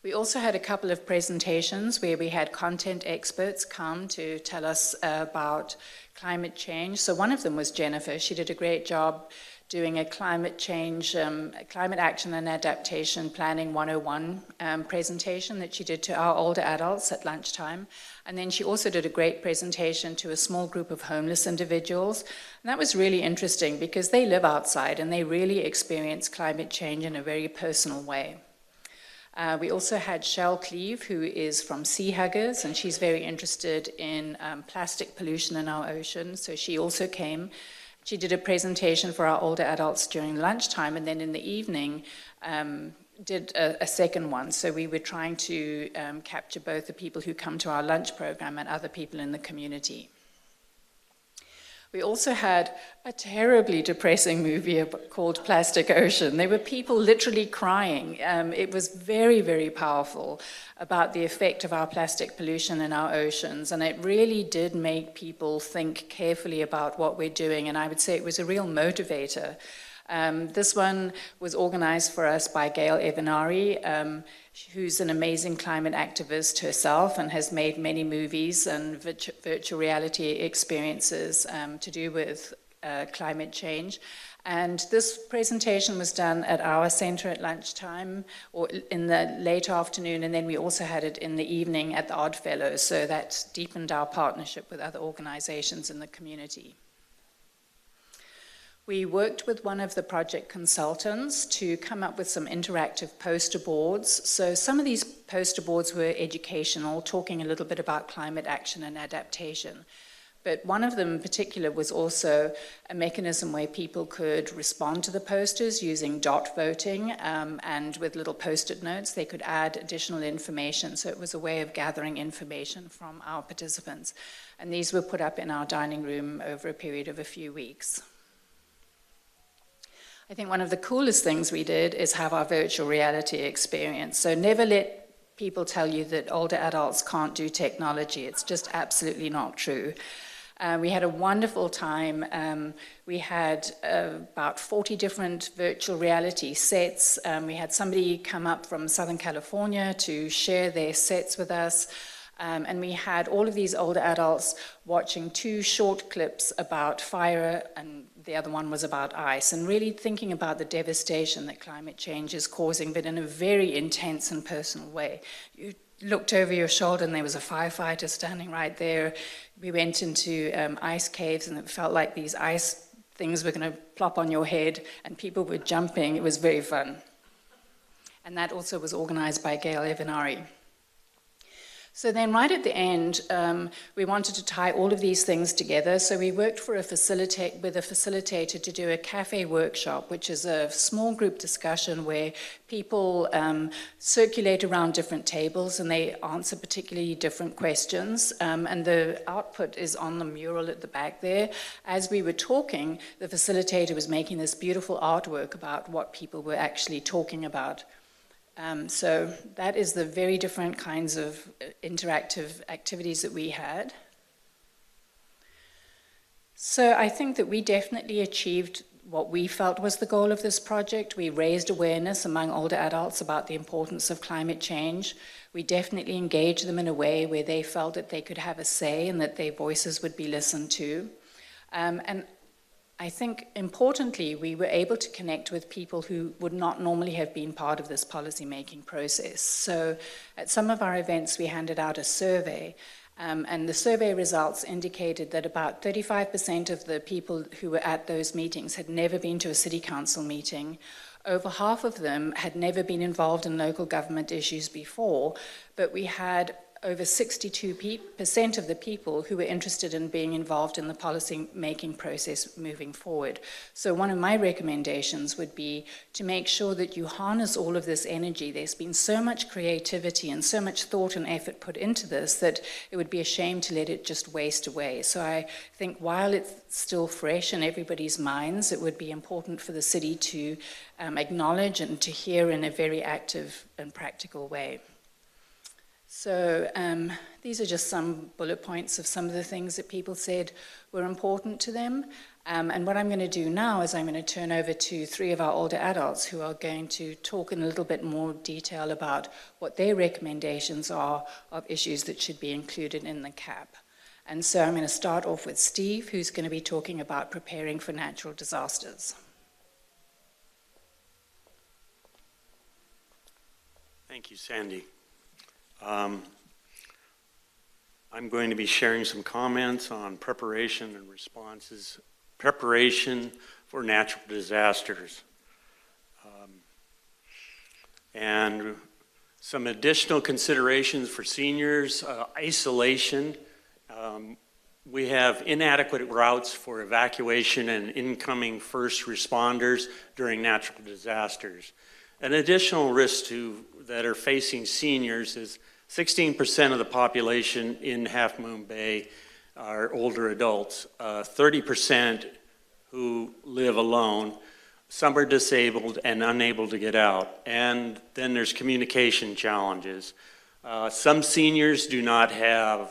We also had a couple of presentations where we had content experts come to tell us about climate change. So one of them was Jennifer. She did a great job doing a climate change, climate action and adaptation planning 101 presentation that she did to our older adults at lunchtime. And then she also did a great presentation to a small group of homeless individuals. And that was really interesting because they live outside and they really experience climate change in a very personal way. We also had Shell Cleave, who is from Sea Huggers, and she's very interested in plastic pollution in our ocean. So she also came. She did a presentation for our older adults during lunchtime, and then in the evening did a second one. So we were trying to capture both the people who come to our lunch program and other people in the community. We also had a terribly depressing movie called Plastic Ocean. There were people literally crying. It was very, very powerful about the effect of our plastic pollution in our oceans, and it really did make people think carefully about what we're doing, and I would say it was a real motivator. This one was organized for us by Gail Evanari, who's an amazing climate activist herself and has made many movies and virtual reality experiences to do with climate change. And this presentation was done at our center at lunchtime or in the late afternoon, and then we also had it in the evening at the Odd Fellows, so that deepened our partnership with other organizations in the community. We worked with one of the project consultants to come up with some interactive poster boards. So some of these poster boards were educational, talking a little bit about climate action and adaptation. But one of them in particular was also a mechanism where people could respond to the posters using dot voting, and with little post-it notes, they could add additional information. So it was a way of gathering information from our participants. And these were put up in our dining room over a period of a few weeks. I think one of the coolest things we did is have our virtual reality experience. So never let people tell you that older adults can't do technology. It's just absolutely not true. We had a wonderful time. We had about 40 different virtual reality sets. We had somebody come up from Southern California to share their sets with us. And we had all of these older adults watching 2 short clips about fire, and the other one was about ice, and really thinking about the devastation that climate change is causing, but in a very intense and personal way. You looked over your shoulder and there was a firefighter standing right there. We went into ice caves and it felt like these ice things were going to plop on your head and people were jumping. It was very fun. And that also was organized by Gail Evanari. So then right at the end, we wanted to tie all of these things together. So we worked with a facilitator to do a cafe workshop, which is a small group discussion where people circulate around different tables and they answer particularly different questions. And the output is on the mural at the back there. As we were talking, the facilitator was making this beautiful artwork about what people were actually talking about. So that is the very different kinds of interactive activities that we had. So I think that we definitely achieved what we felt was the goal of this project. We raised awareness among older adults about the importance of climate change. We definitely engaged them in a way where they felt that they could have a say and that their voices would be listened to. And I think, importantly, we were able to connect with people who would not normally have been part of this policy-making process. So at some of our events, we handed out a survey, and the survey results indicated that about 35% of the people who were at those meetings had never been to a city council meeting. Over half of them had never been involved in local government issues before, but we had over 62% of the people who were interested in being involved in the policy-making process moving forward. So one of my recommendations would be to make sure that you harness all of this energy. There's been so much creativity and so much thought and effort put into this that it would be a shame to let it just waste away. So I think while it's still fresh in everybody's minds, it would be important for the city to acknowledge and to hear in a very active and practical way. So these are just some bullet points of some of the things that people said were important to them. And what I'm going to do now is I'm going to turn over to 3 of our older adults who are going to talk in a little bit more detail about what their recommendations are of issues that should be included in the CAP. And so I'm going to start off with Steve, who's going to be talking about preparing for natural disasters. Thank you, Sandy. I'm going to be sharing some comments on preparation and responses, preparation for natural disasters, and some additional considerations for seniors, isolation. We have inadequate routes for evacuation and incoming first responders during natural disasters. An additional risk that are facing seniors is 16% of the population in Half Moon Bay are older adults, 30% who live alone, some are disabled and unable to get out, and then there's communication challenges. Some seniors do not have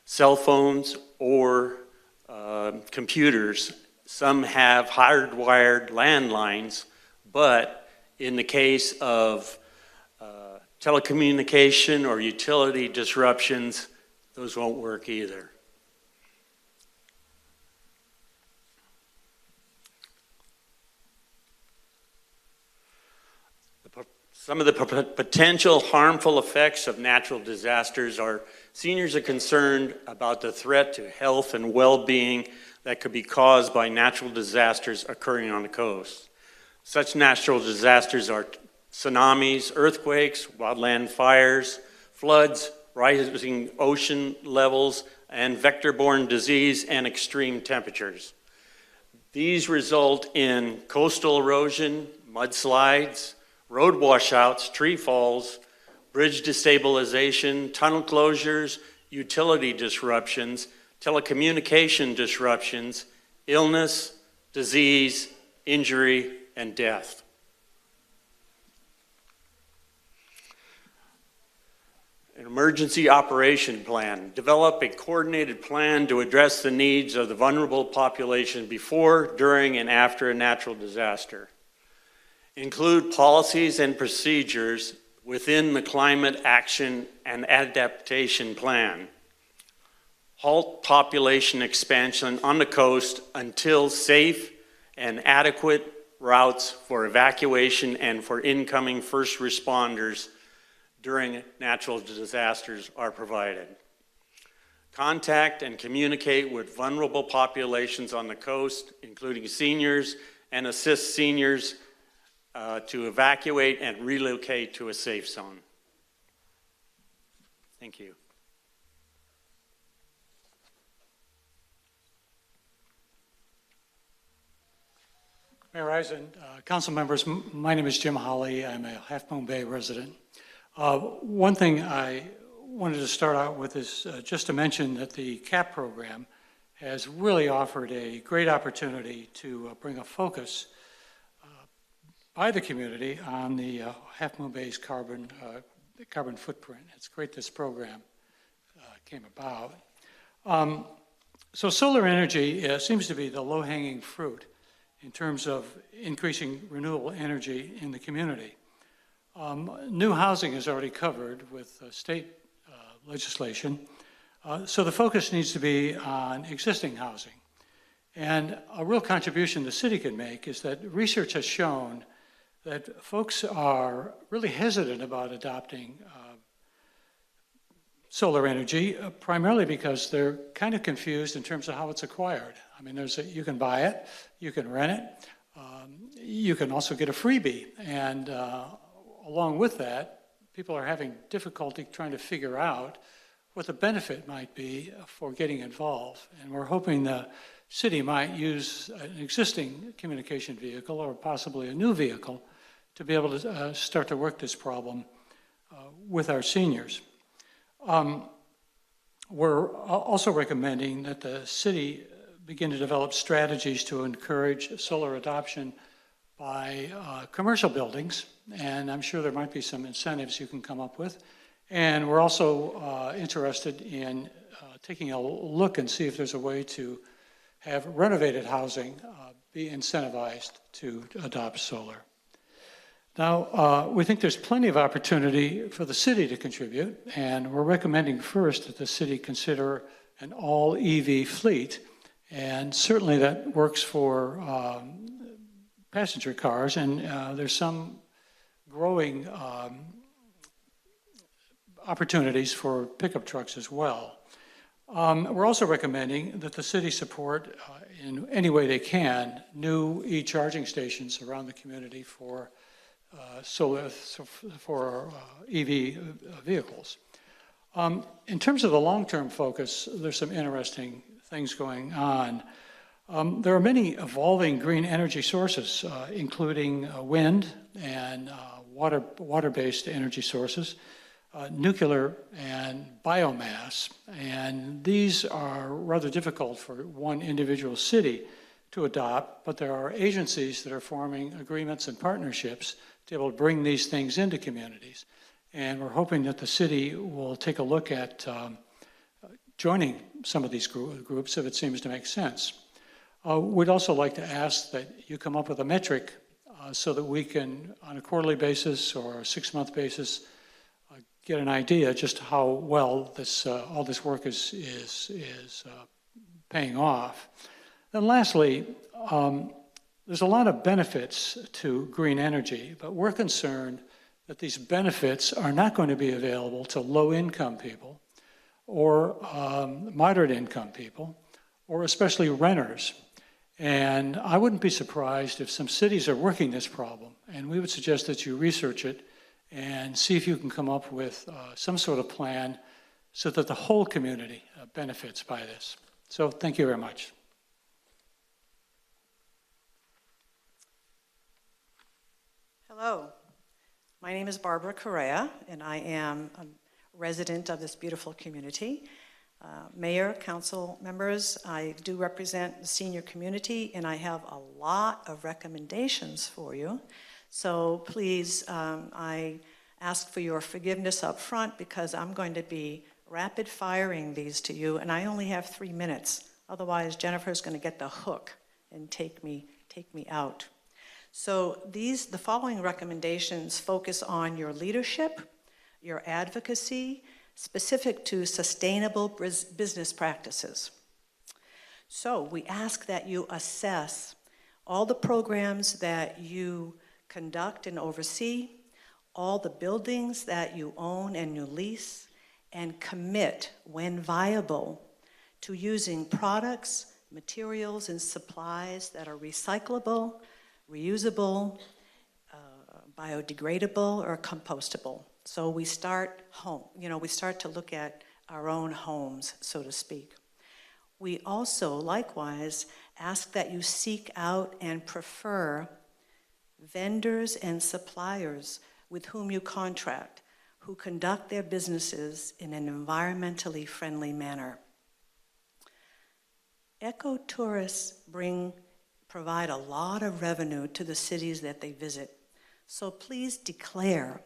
cell phones or computers. Some have hardwired landlines, but in the case of telecommunication or utility disruptions, those won't work either. Some of the potential harmful effects of natural disasters are seniors are concerned about the threat to health and well-being that could be caused by natural disasters occurring on the coast. Such natural disasters are tsunamis, earthquakes, wildland fires, floods, rising ocean levels, and vector-borne disease and extreme temperatures. These result in coastal erosion, mudslides, road washouts, tree falls, bridge destabilization, tunnel closures, utility disruptions, telecommunication disruptions, illness, disease, injury, and death. An emergency operation plan. Develop a coordinated plan to address the needs of the vulnerable population before, during, and after a natural disaster. Include policies and procedures within the Climate Action and Adaptation Plan. Halt population expansion on the coast until safe and adequate routes for evacuation and for incoming first responders during natural disasters are provided. Contact and communicate with vulnerable populations on the coast, including seniors, and assist seniors to evacuate and relocate to a safe zone. Thank you. Mayor Eisen, council members, my name is Jim Holly. I'm a Half Moon Bay resident. One thing I wanted to start out with is just to mention that the CAP program has really offered a great opportunity to bring a focus by the community on the Half Moon Bay's carbon footprint. It's great this program came about. So solar energy seems to be the low-hanging fruit in terms of increasing renewable energy in the community. New housing is already covered with state legislation, so the focus needs to be on existing housing. And a real contribution the city can make is that research has shown that folks are really hesitant about adopting solar energy, primarily because they're kind of confused in terms of how it's acquired. I mean, you can buy it, you can rent it, you can also get a freebie. And along with that, people are having difficulty trying to figure out what the benefit might be for getting involved. And we're hoping the city might use an existing communication vehicle or possibly a new vehicle to be able to start to work this problem with our seniors. We're also recommending that the city begin to develop strategies to encourage solar adoption by commercial buildings, and I'm sure there might be some incentives you can come up with. And we're also interested in taking a look and see if there's a way to have renovated housing be incentivized to adopt solar. Now, we think there's plenty of opportunity for the city to contribute, and we're recommending first that the city consider an all-EV fleet, and certainly that works for passenger cars, and there's some growing opportunities for pickup trucks as well. We're also recommending that the city support, in any way they can, new e-charging stations around the community for EV vehicles. In terms of the long-term focus, there's some interesting things going on. There are many evolving green energy sources, including wind and water-based energy sources, nuclear and biomass, and these are rather difficult for one individual city to adopt, but there are agencies that are forming agreements and partnerships to be able to bring these things into communities. And we're hoping that the city will take a look at joining some of these groups if it seems to make sense. We'd also like to ask that you come up with a metric so that we can, on a quarterly basis or a 6-month basis, get an idea just how well all this work is paying off. And lastly, there's a lot of benefits to green energy, but we're concerned that these benefits are not going to be available to low-income people or moderate-income people, or especially renters. And I wouldn't be surprised if some cities are working this problem, and we would suggest that you research it and see if you can come up with some sort of plan so that the whole community benefits by this. So thank you very much. Hello, my name is Barbara Correa, and I am a resident of this beautiful community. Mayor, council members, I do represent the senior community, and I have a lot of recommendations for you. So please, I ask for your forgiveness up front because I'm going to be rapid firing these to you, and I only have 3 minutes. Otherwise, Jennifer's going to get the hook and take me out. So the following recommendations focus on your leadership, your advocacy, specific to sustainable business practices. So we ask that you assess all the programs that you conduct and oversee, all the buildings that you own and you lease, and commit, when viable, to using products, materials, and supplies that are recyclable, reusable, biodegradable, or compostable. So we start home, we start to look at our own homes, so to speak. We also, likewise, ask that you seek out and prefer vendors and suppliers with whom you contract, who conduct their businesses in an environmentally friendly manner. Eco-tourists provide a lot of revenue to the cities that they visit. So please declare,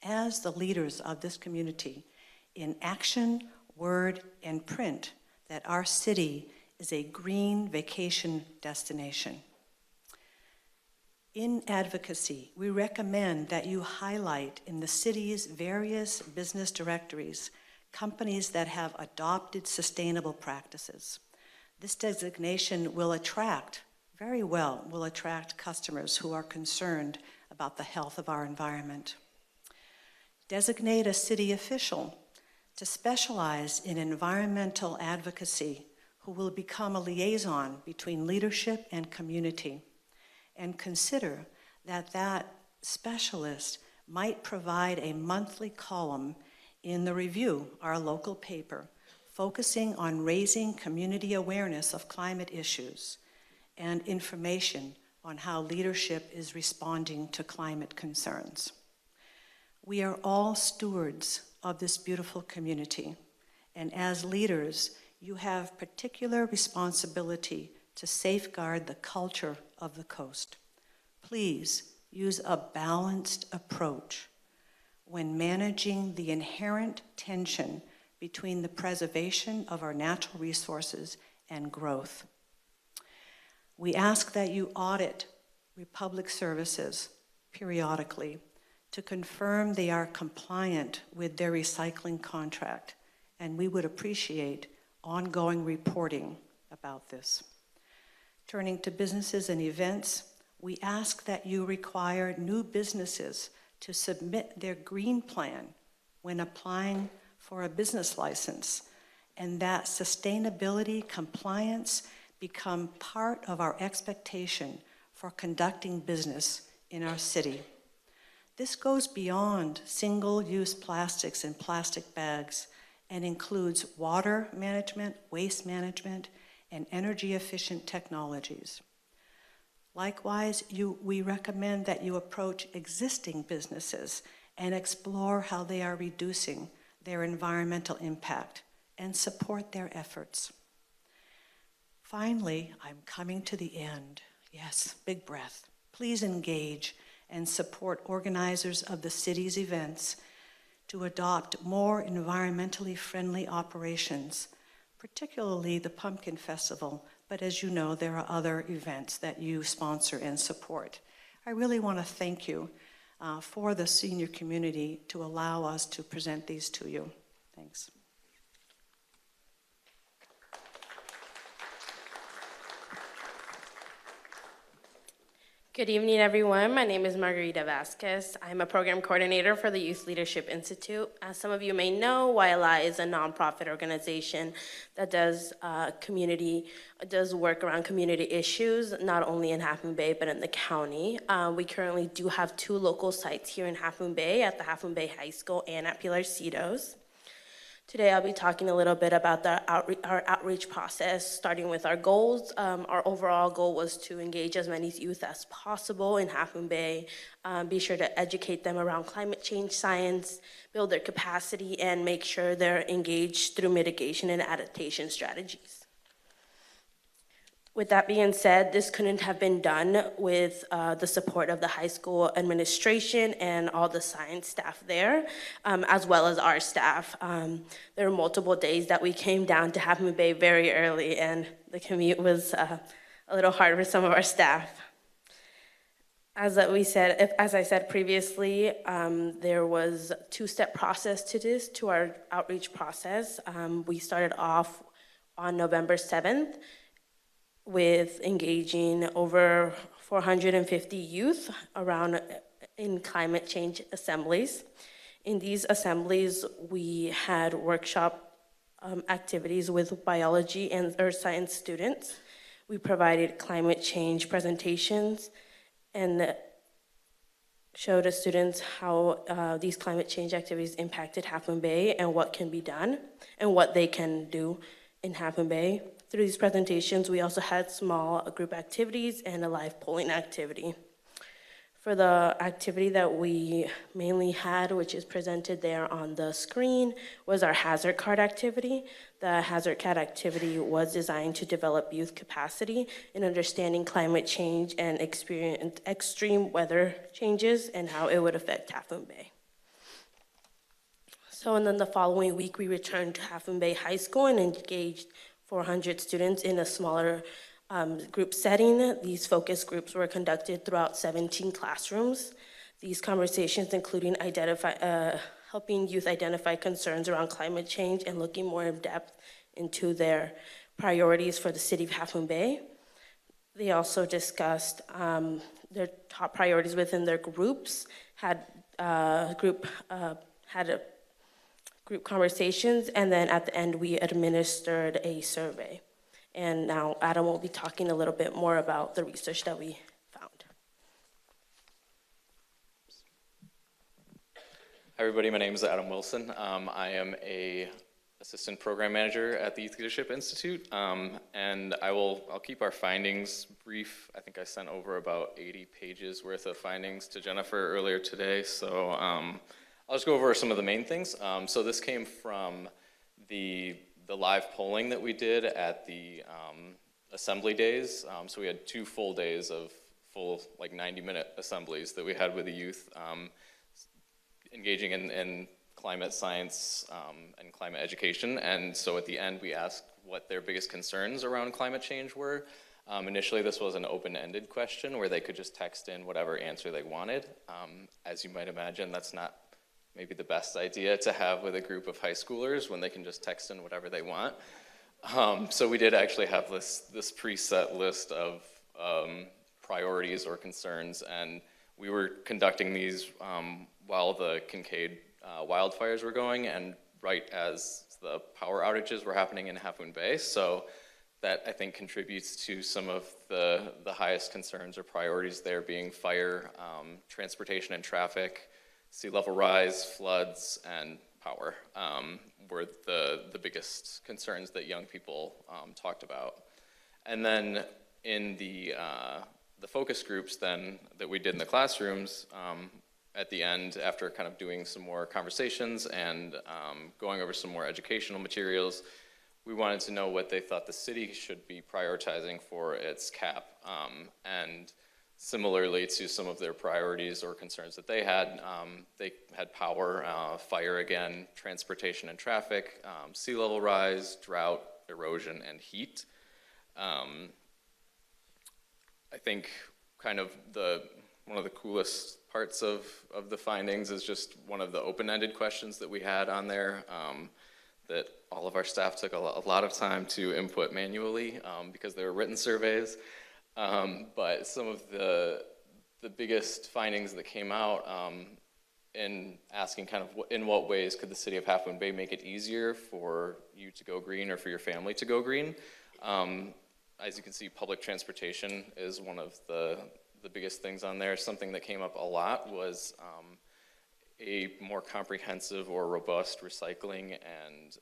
as the leaders of this community, in action, word, and print, that our city is a green vacation destination. In advocacy, we recommend that you highlight in the city's various business directories companies that have adopted sustainable practices. This designation will attract customers who are concerned about the health of our environment. Designate a city official to specialize in environmental advocacy who will become a liaison between leadership and community. And consider that that specialist might provide a monthly column in the Review, our local paper, focusing on raising community awareness of climate issues and information on how leadership is responding to climate concerns. We are all stewards of this beautiful community, and as leaders, you have particular responsibility to safeguard the culture of the coast. Please use a balanced approach when managing the inherent tension between the preservation of our natural resources and growth. We ask that you audit Republic Services periodically to confirm they are compliant with their recycling contract, and we would appreciate ongoing reporting about this. Turning to businesses and events, we ask that you require new businesses to submit their green plan when applying for a business license, and that sustainability compliance become part of our expectation for conducting business in our city. This goes beyond single-use plastics and plastic bags and includes water management, waste management, and energy-efficient technologies. Likewise, we recommend that you approach existing businesses and explore how they are reducing their environmental impact and support their efforts. Finally, I'm coming to the end. Yes, big breath. Please engage and support organizers of the city's events to adopt more environmentally friendly operations, particularly the Pumpkin Festival, but as you know, there are other events that you sponsor and support. I really want to thank you for the senior community to allow us to present these to you. Thanks. Good evening, everyone. My name is Margarita Vasquez. I'm a program coordinator for the Youth Leadership Institute. As some of you may know, YLI is a nonprofit organization that does work around community issues, not only in Half Moon Bay, but in the county. We currently do have 2 local sites here in Half Moon Bay, at the Half Moon Bay High School and at Pilarcitos. Today, I'll be talking a little bit about our outreach process, starting with our goals. Our overall goal was to engage as many youth as possible in Half Moon Bay, be sure to educate them around climate change science, build their capacity, and make sure they're engaged through mitigation and adaptation strategies. With that being said, this couldn't have been done with the support of the high school administration and all the science staff there, as well as our staff. There were multiple days that we came down to Half Moon Bay very early, and the commute was a little hard for some of our staff. As I said previously, there was a 2-step process to our outreach process. We started off on November 7th, with engaging over 450 youth in climate change assemblies. In these assemblies, we had workshop activities with biology and earth science students. We provided climate change presentations and show to students how these climate change activities impacted Half Moon Bay and what can be done and what they can do in Half Moon Bay. Through these presentations, we also had small group activities and a live polling activity. For the activity that we mainly had, which is presented there on the screen, was our hazard card activity. The hazard card activity was designed to develop youth capacity in understanding climate change and experience extreme weather changes and how it would affect Half Moon Bay. So, and then the following week, we returned to Half Moon Bay High School and engaged 400 students in a smaller group setting. These focus groups were conducted throughout 17 classrooms. These conversations including helping youth identify concerns around climate change and looking more in depth into their priorities for the city of Half Moon Bay. They also discussed their top priorities within their groups, had group conversations, and then at the end we administered a survey. And now Adam will be talking a little bit more about the research that we found. Hi everybody, my name is Adam Wilson. I am a assistant program manager at the Youth Leadership Institute, and I'll keep our findings brief. I think I sent over about 80 pages worth of findings to Jennifer earlier today, so I'll just go over some of the main things. So this came from the live polling that we did at the assembly days. So we had 2 full days of full, like 90-minute assemblies that we had with the youth, engaging in climate science and climate education. And so at the end, we asked what their biggest concerns around climate change were. Initially, this was an open-ended question where they could just text in whatever answer they wanted. As you might imagine, that's not maybe the best idea to have with a group of high schoolers when they can just text in whatever they want. So we did actually have this preset list of priorities or concerns, and we were conducting these while the Kincaid wildfires were going and right as the power outages were happening in Half Moon Bay. So that I think contributes to some of the highest concerns or priorities there being fire, transportation and traffic, sea level rise, floods, and power were the biggest concerns that young people talked about. And then in the focus groups then that we did in the classrooms, at the end, after kind of doing some more conversations and going over some more educational materials, we wanted to know what they thought the city should be prioritizing for its CAP. And similarly to some of their priorities or concerns that they had power, fire again, transportation and traffic, sea level rise, drought, erosion, and heat. I think kind of one of the coolest parts of the findings is just one of the open-ended questions that we had on there that all of our staff took a lot of time to input manually because they were written surveys. But some of the biggest findings that came out in asking kind of in what ways could the city of Half Moon Bay make it easier for you to go green or for your family to go green. As you can see, public transportation is one of the biggest things on there. Something that came up a lot was a more comprehensive or robust recycling and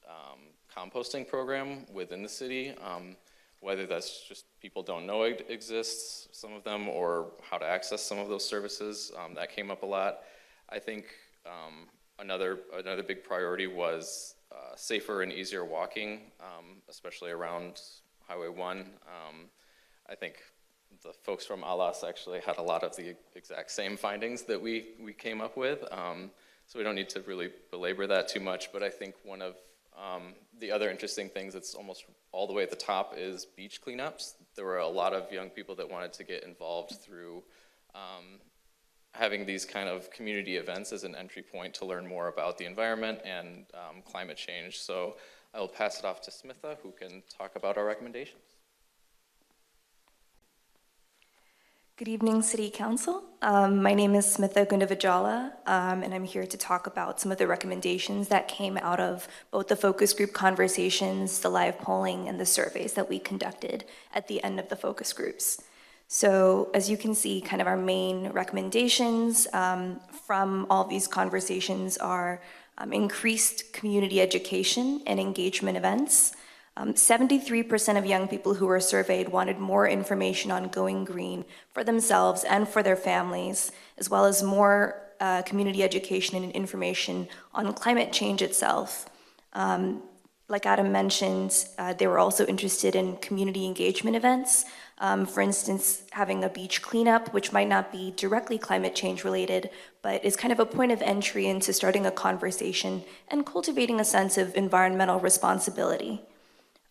composting program within the city. Whether that's just people don't know it exists, some of them, or how to access some of those services, that came up a lot. I think another big priority was safer and easier walking, especially around Highway 1. I think the folks from ALAS actually had a lot of the exact same findings that we came up with, so we don't need to really belabor that too much, but I think one of the other interesting things that's almost all the way at the top is beach cleanups. There were a lot of young people that wanted to get involved through having these kind of community events as an entry point to learn more about the environment and climate change. So I will pass it off to Smitha, who can talk about our recommendations. Good evening, City Council. My name is Smitha Gundavajala, and I'm here to talk about some of the recommendations that came out of both the focus group conversations, the live polling, and the surveys that we conducted at the end of the focus groups. So as you can see, kind of our main recommendations from all these conversations are increased community education and engagement events. 73% of young people who were surveyed wanted more information on going green for themselves and for their families, as well as more community education and information on climate change itself. Like Adam mentioned, they were also interested in community engagement events. For instance, having a beach cleanup, which might not be directly climate change related, but is kind of a point of entry into starting a conversation and cultivating a sense of environmental responsibility.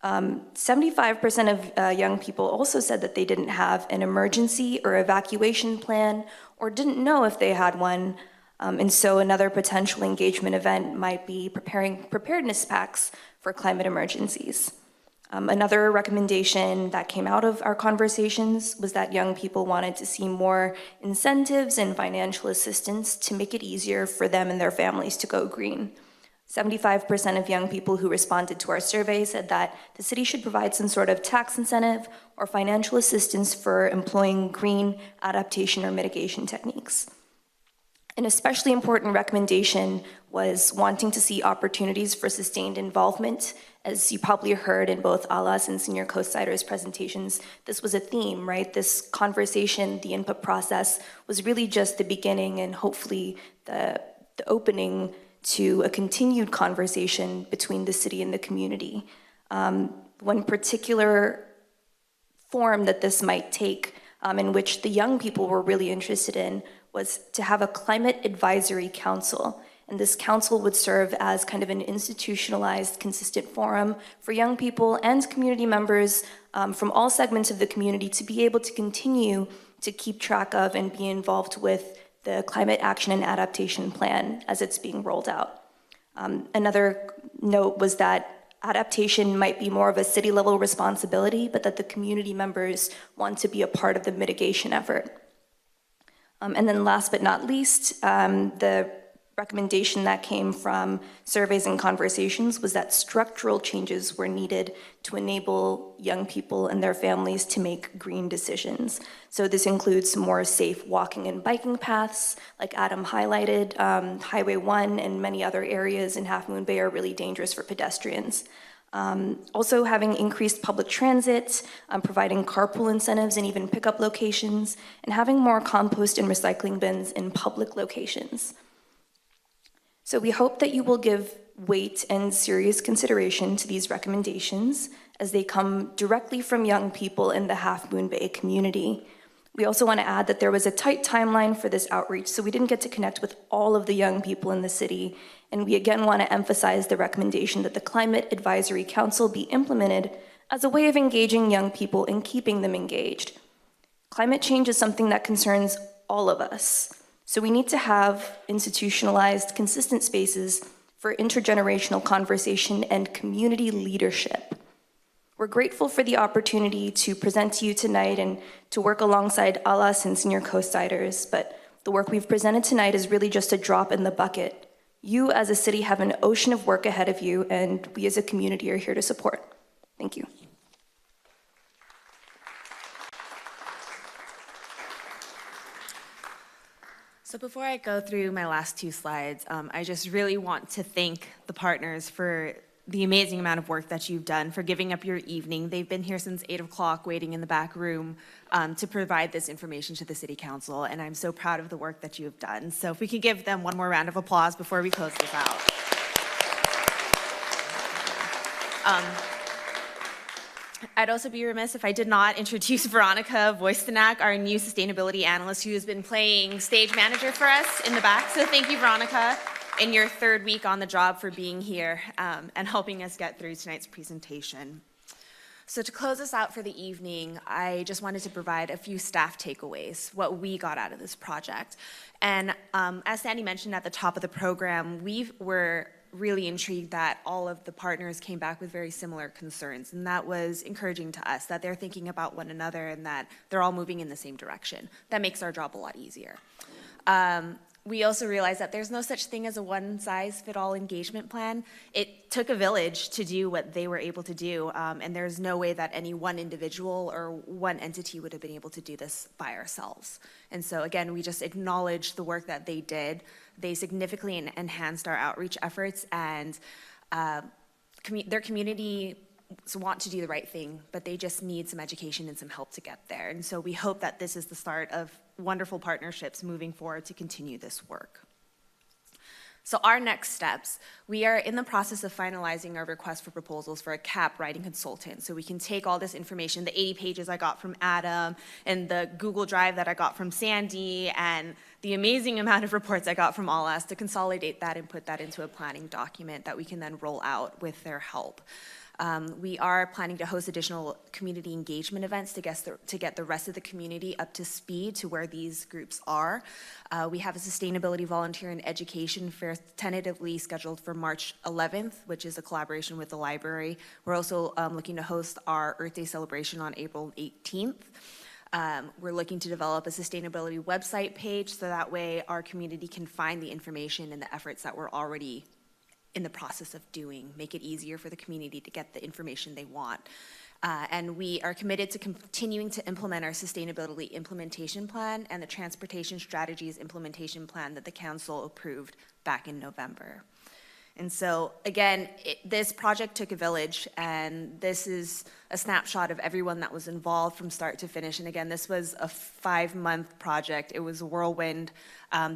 75% of young people also said that they didn't have an emergency or evacuation plan or didn't know if they had one. And so another potential engagement event might be preparing preparedness packs for climate emergencies. Another recommendation that came out of our conversations was that young people wanted to see more incentives and financial assistance to make it easier for them and their families to go green. 75% of young people who responded to our survey said that the city should provide some sort of tax incentive or financial assistance for employing green adaptation or mitigation techniques. An especially important recommendation was wanting to see opportunities for sustained involvement. As you probably heard in both Alas and Senior Co-Siders' presentations, this was a theme, right? This conversation, the input process, was really just the beginning and hopefully the opening to a continued conversation between the city and the community. One particular form that this might take, in which the young people were really interested in, was to have a climate advisory council. And this council would serve as kind of an institutionalized, consistent forum for young people and community members from all segments of the community to be able to continue to keep track of and be involved with the Climate Action and Adaptation Plan as it's being rolled out. Another note was that adaptation might be more of a city-level responsibility, but that the community members want to be a part of the mitigation effort. And then last but not least, the recommendation that came from surveys and conversations was that structural changes were needed to enable young people and their families to make green decisions. So this includes more safe walking and biking paths, like Adam highlighted. Highway 1 and many other areas in Half Moon Bay are really dangerous for pedestrians. Also having increased public transit, providing carpool incentives and even pickup locations, and having more compost and recycling bins in public locations. So we hope that you will give weight and serious consideration to these recommendations as they come directly from young people in the Half Moon Bay community. We also want to add that there was a tight timeline for this outreach, so we didn't get to connect with all of the young people in the city. And we again want to emphasize the recommendation that the Climate Advisory Council be implemented as a way of engaging young people and keeping them engaged. Climate change is something that concerns all of us. So we need to have institutionalized, consistent spaces for intergenerational conversation and community leadership. We're grateful for the opportunity to present to you tonight and to work alongside Alas and Senior Co-Siders, but the work we've presented tonight is really just a drop in the bucket. You as a city have an ocean of work ahead of you, and we as a community are here to support. Thank you. So before I go through my last two slides, I just really want to thank the partners for the amazing amount of work that you've done, for giving up your evening. They've been here since 8 o'clock waiting in the back room to provide this information to the City Council, and I'm so proud of the work that you have done. So if we could give them one more round of applause before we close this out. I'd also be remiss if I did not introduce Veronica Voistenak, our new sustainability analyst, who has been playing stage manager for us in the back. So thank you, Veronica, in your third week on the job, for being here and helping us get through tonight's presentation. So to close us out for the evening, I just wanted to provide a few staff takeaways, what we got out of this project. And as Sandy mentioned at the top of the program, we were really intrigued that all of the partners came back with very similar concerns, and that was encouraging to us, that they're thinking about one another and that they're all moving in the same direction. That makes our job a lot easier. we also realized that there's no such thing as a one-size-fit-all engagement plan. It took a village to do what they were able to do, and there's no way that any one individual or one entity would have been able to do this by ourselves. And so again, we just acknowledge the work that they did. They significantly enhanced our outreach efforts, and their community want to do the right thing, but they just need some education and some help to get there. And so we hope that this is the start of wonderful partnerships moving forward to continue this work. So our next steps, we are in the process of finalizing our request for proposals for a CAP writing consultant. So we can take all this information, the 80 pages I got from Adam and the Google Drive that I got from Sandy and the amazing amount of reports I got from All Us, to consolidate that and put that into a planning document that we can then roll out with their help. We are planning to host additional community engagement events to get the rest of the community up to speed to where these groups are. We have a sustainability volunteer and education fair tentatively scheduled for March 11th, which is a collaboration with the library. We're also looking to host our Earth Day celebration on April 18th. We're looking to develop a sustainability website page so that way our community can find the information and the efforts that we're already in the process of doing, make it easier for the community to get the information they want. And we are committed to continuing to implement our sustainability implementation plan and the transportation strategies implementation plan that the council approved back in November. And so again, this project took a village, and this is a snapshot of everyone that was involved from start to finish. And again, this was a 5-month project. It was a whirlwind.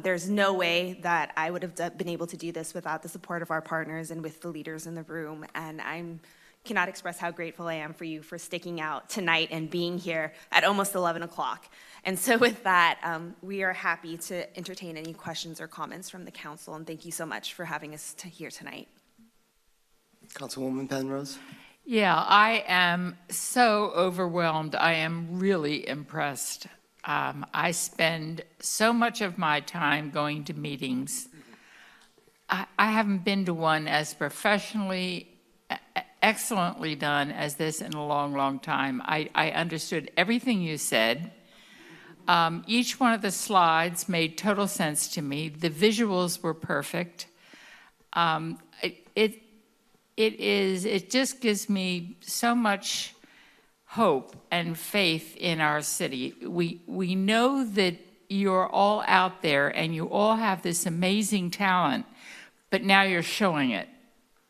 There's no way that I would have been able to do this without the support of our partners and with the leaders in the room. And I cannot express how grateful I am for you for sticking out tonight and being here at almost 11 o'clock. And so with that, we are happy to entertain any questions or comments from the council, and thank you so much for having us here tonight. Councilwoman Penrose? Yeah, I am so overwhelmed. I am really impressed. I spend so much of my time going to meetings. I haven't been to one as professionally, excellently done as this in a long, long time. I understood everything you said. Each one of the slides made total sense to me. The visuals were perfect. It just gives me so much hope and faith in our city. We know that you're all out there and you all have this amazing talent, but now you're showing it.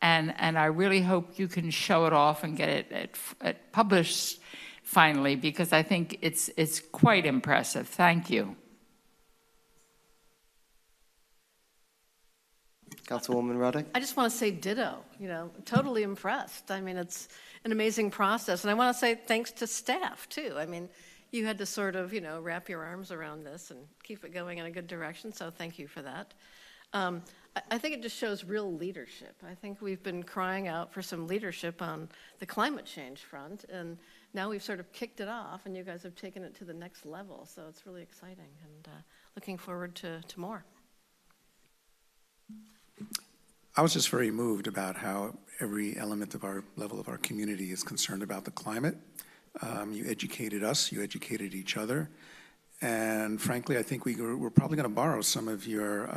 And I really hope you can show it off and get it published finally, because I think it's quite impressive. Thank you. Councilwoman Ruddick? I just want to say ditto, totally impressed. I mean, it's an amazing process. And I want to say thanks to staff, too. I mean, you had to sort of, wrap your arms around this and keep it going in a good direction, so thank you for that. I think it just shows real leadership. I think we've been crying out for some leadership on the climate change front, and now we've sort of kicked it off, and you guys have taken it to the next level, so it's really exciting, and looking forward to more. I was just very moved about how every element of our level of our community is concerned about the climate. You educated us, you educated each other, and frankly, I think we're probably going to borrow some of your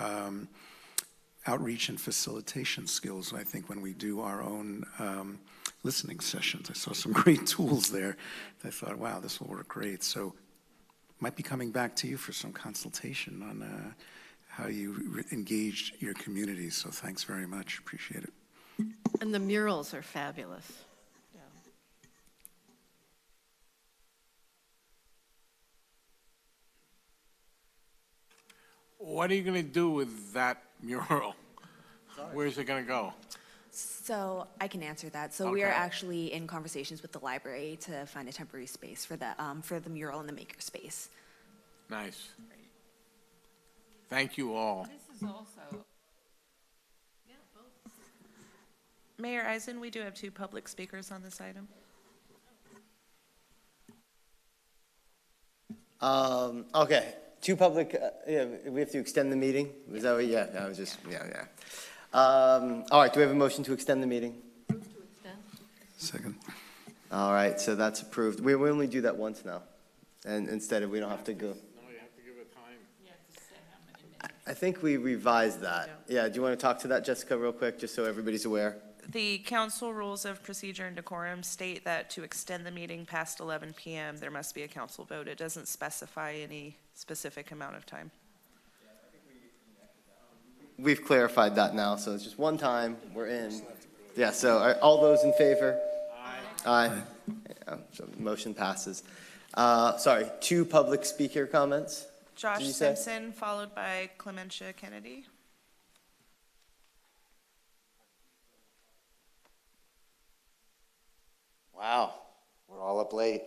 outreach and facilitation skills, I think, when we do our own listening sessions. I saw some great tools there. I thought, wow, this will work great. So might be coming back to you for some consultation on how you engaged your community. So thanks very much. Appreciate it. And the murals are fabulous. Yeah. What are you going to do with that mural? Where's it going to go? So I can answer that. So we are actually in conversations with the library to find a temporary space for the mural in the maker space. Nice. Thank you all. This is also... Mayor Eisen, we do have 2 public speakers on this item. Okay, 2 public, yeah, we have to extend the meeting? Was that what, yeah, I was just, yeah. All right, do we have a motion to extend the meeting? Second. All right, so that's approved. We only do that once now, and instead of, we don't have to go. No, you have to give it time. I think we revised that. Yeah, do you want to talk to that, Jessica, real quick, just so everybody's aware? The council rules of procedure and decorum state that to extend the meeting past 11 PM, there must be a council vote. It doesn't specify any specific amount of time. We've clarified that now, so it's just one time, we're in. Yeah, so all those in favor? Aye. Yeah, so the motion passes. Sorry, 2 public speaker comments? Josh Did you say? Simpson, followed by Clementia Kennedy. Wow, we're all up late.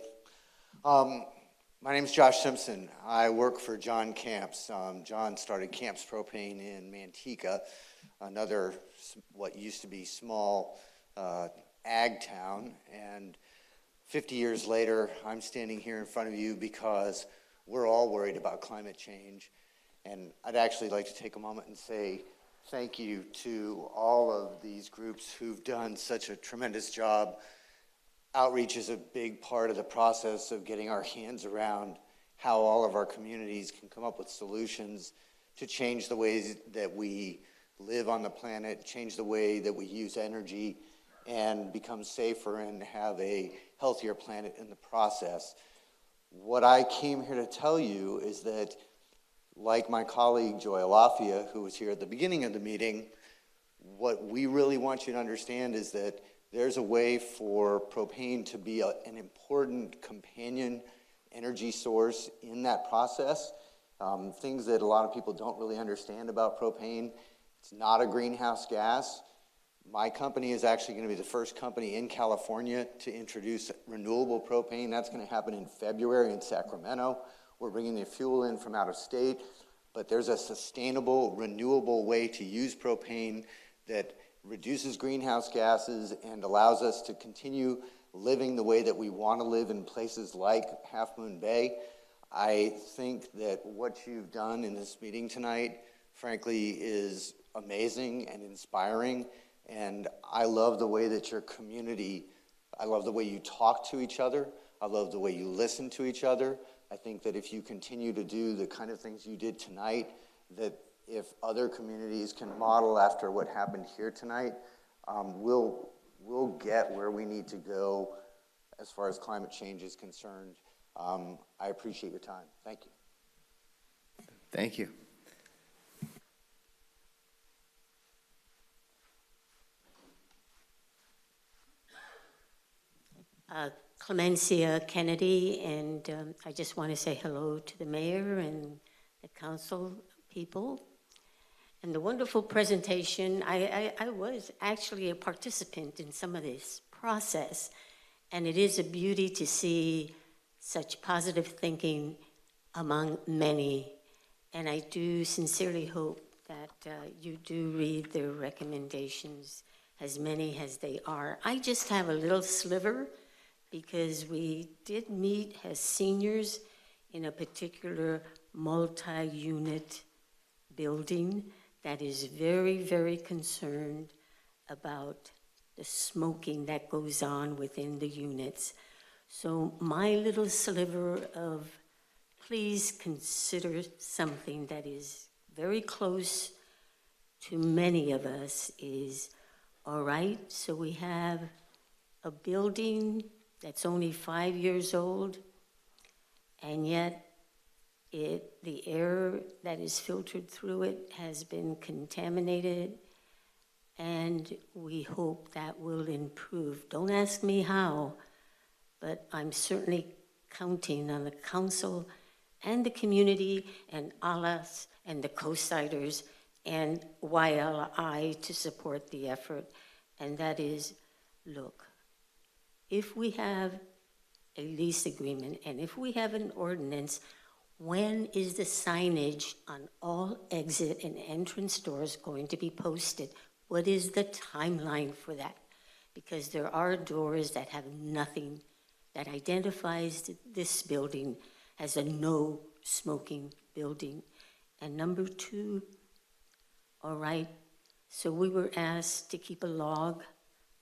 My name's Josh Simpson. I work for John Camps. John started Camps Propane in Manteca, another what used to be small ag town. And 50 years later, I'm standing here in front of you because we're all worried about climate change. And I'd actually like to take a moment and say thank you to all of these groups who've done such a tremendous job. Outreach is a big part of the process of getting our hands around how all of our communities can come up with solutions to change the ways that we live on the planet, change the way that we use energy, and become safer and have a healthier planet in the process. What I came here to tell you is that, like my colleague Joy Alafia, who was here at the beginning of the meeting, what we really want you to understand is that there's a way for propane to be an important companion energy source in that process. Things that a lot of people don't really understand about propane. It's not a greenhouse gas. My company is actually going to be the first company in California to introduce renewable propane. That's going to happen in February in Sacramento. We're bringing the fuel in from out of state, but there's a sustainable, renewable way to use propane that reduces greenhouse gases and allows us to continue living the way that we want to live in places like Half Moon Bay. I think that what you've done in this meeting tonight, frankly, is amazing and inspiring. And I love the way that your community, I love the way you talk to each other. I love the way you listen to each other. I think that if you continue to do the kind of things you did tonight, that if other communities can model after what happened here tonight, we'll get where we need to go as far as climate change is concerned. I appreciate your time. Thank you. Thank you. Clemencia Kennedy, and I just want to say hello to the mayor and the council people. And the wonderful presentation, I was actually a participant in some of this process, and it is a beauty to see such positive thinking among many. And I do sincerely hope that you do read their recommendations, as many as they are. I just have a little sliver because we did meet as seniors in a particular multi-unit building that is very, very concerned about the smoking that goes on within the units. So my little sliver of please consider something that is very close to many of us is, all right, so we have a building that's only 5 years old, and yet the air that is filtered through it has been contaminated, and we hope that will improve. Don't ask me how, but I'm certainly counting on the council and the community and ALAS and the co-siders and YLI to support the effort. And that is, look, if we have a lease agreement and if we have an ordinance, when is the signage on all exit and entrance doors going to be posted? What is the timeline for that? Because there are doors that have nothing that identifies this building as a no smoking building. And number 2, all right, so we were asked to keep a log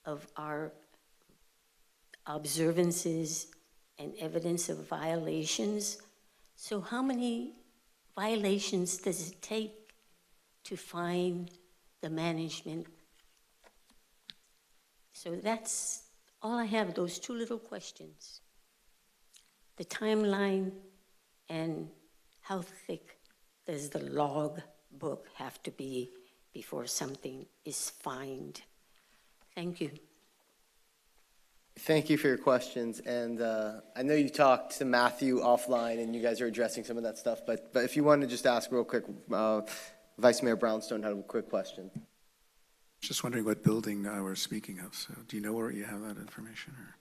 of our observances and evidence of violations. So how many violations does it take to find the management. So that's all I have, those two little questions. The timeline and how thick does the log book have to be before something is fined? Thank you. Thank you for your questions, and I know you talked to Matthew offline, and you guys are addressing some of that stuff, but if you want to just ask real quick, Vice Mayor Brownstone had a quick question. Just wondering what building we're speaking of, so do you know where you have that information? Or?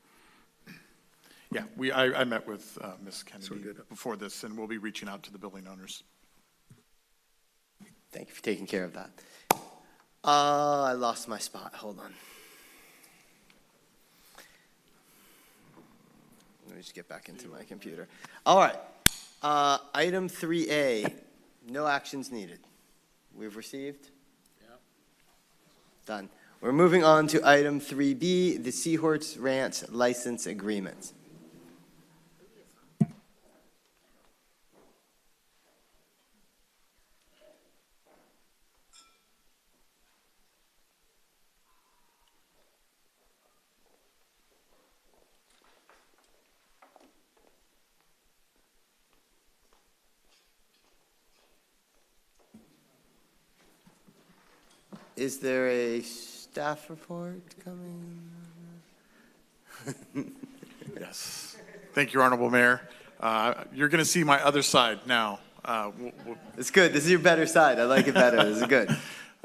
Yeah, I met with Ms. Kennedy before this, and we'll be reaching out to the building owners. Thank you for taking care of that. I lost my spot, hold on. Let me just get back into my computer. All right, item 3A, no actions needed. We've received? Yeah. Done. We're moving on to item 3B, the Seahorse Ranch license agreement. Is there a staff report coming? Yes. Thank you, Honorable Mayor. You're going to see my other side now. It's good. This is your better side. I like it better. This is good.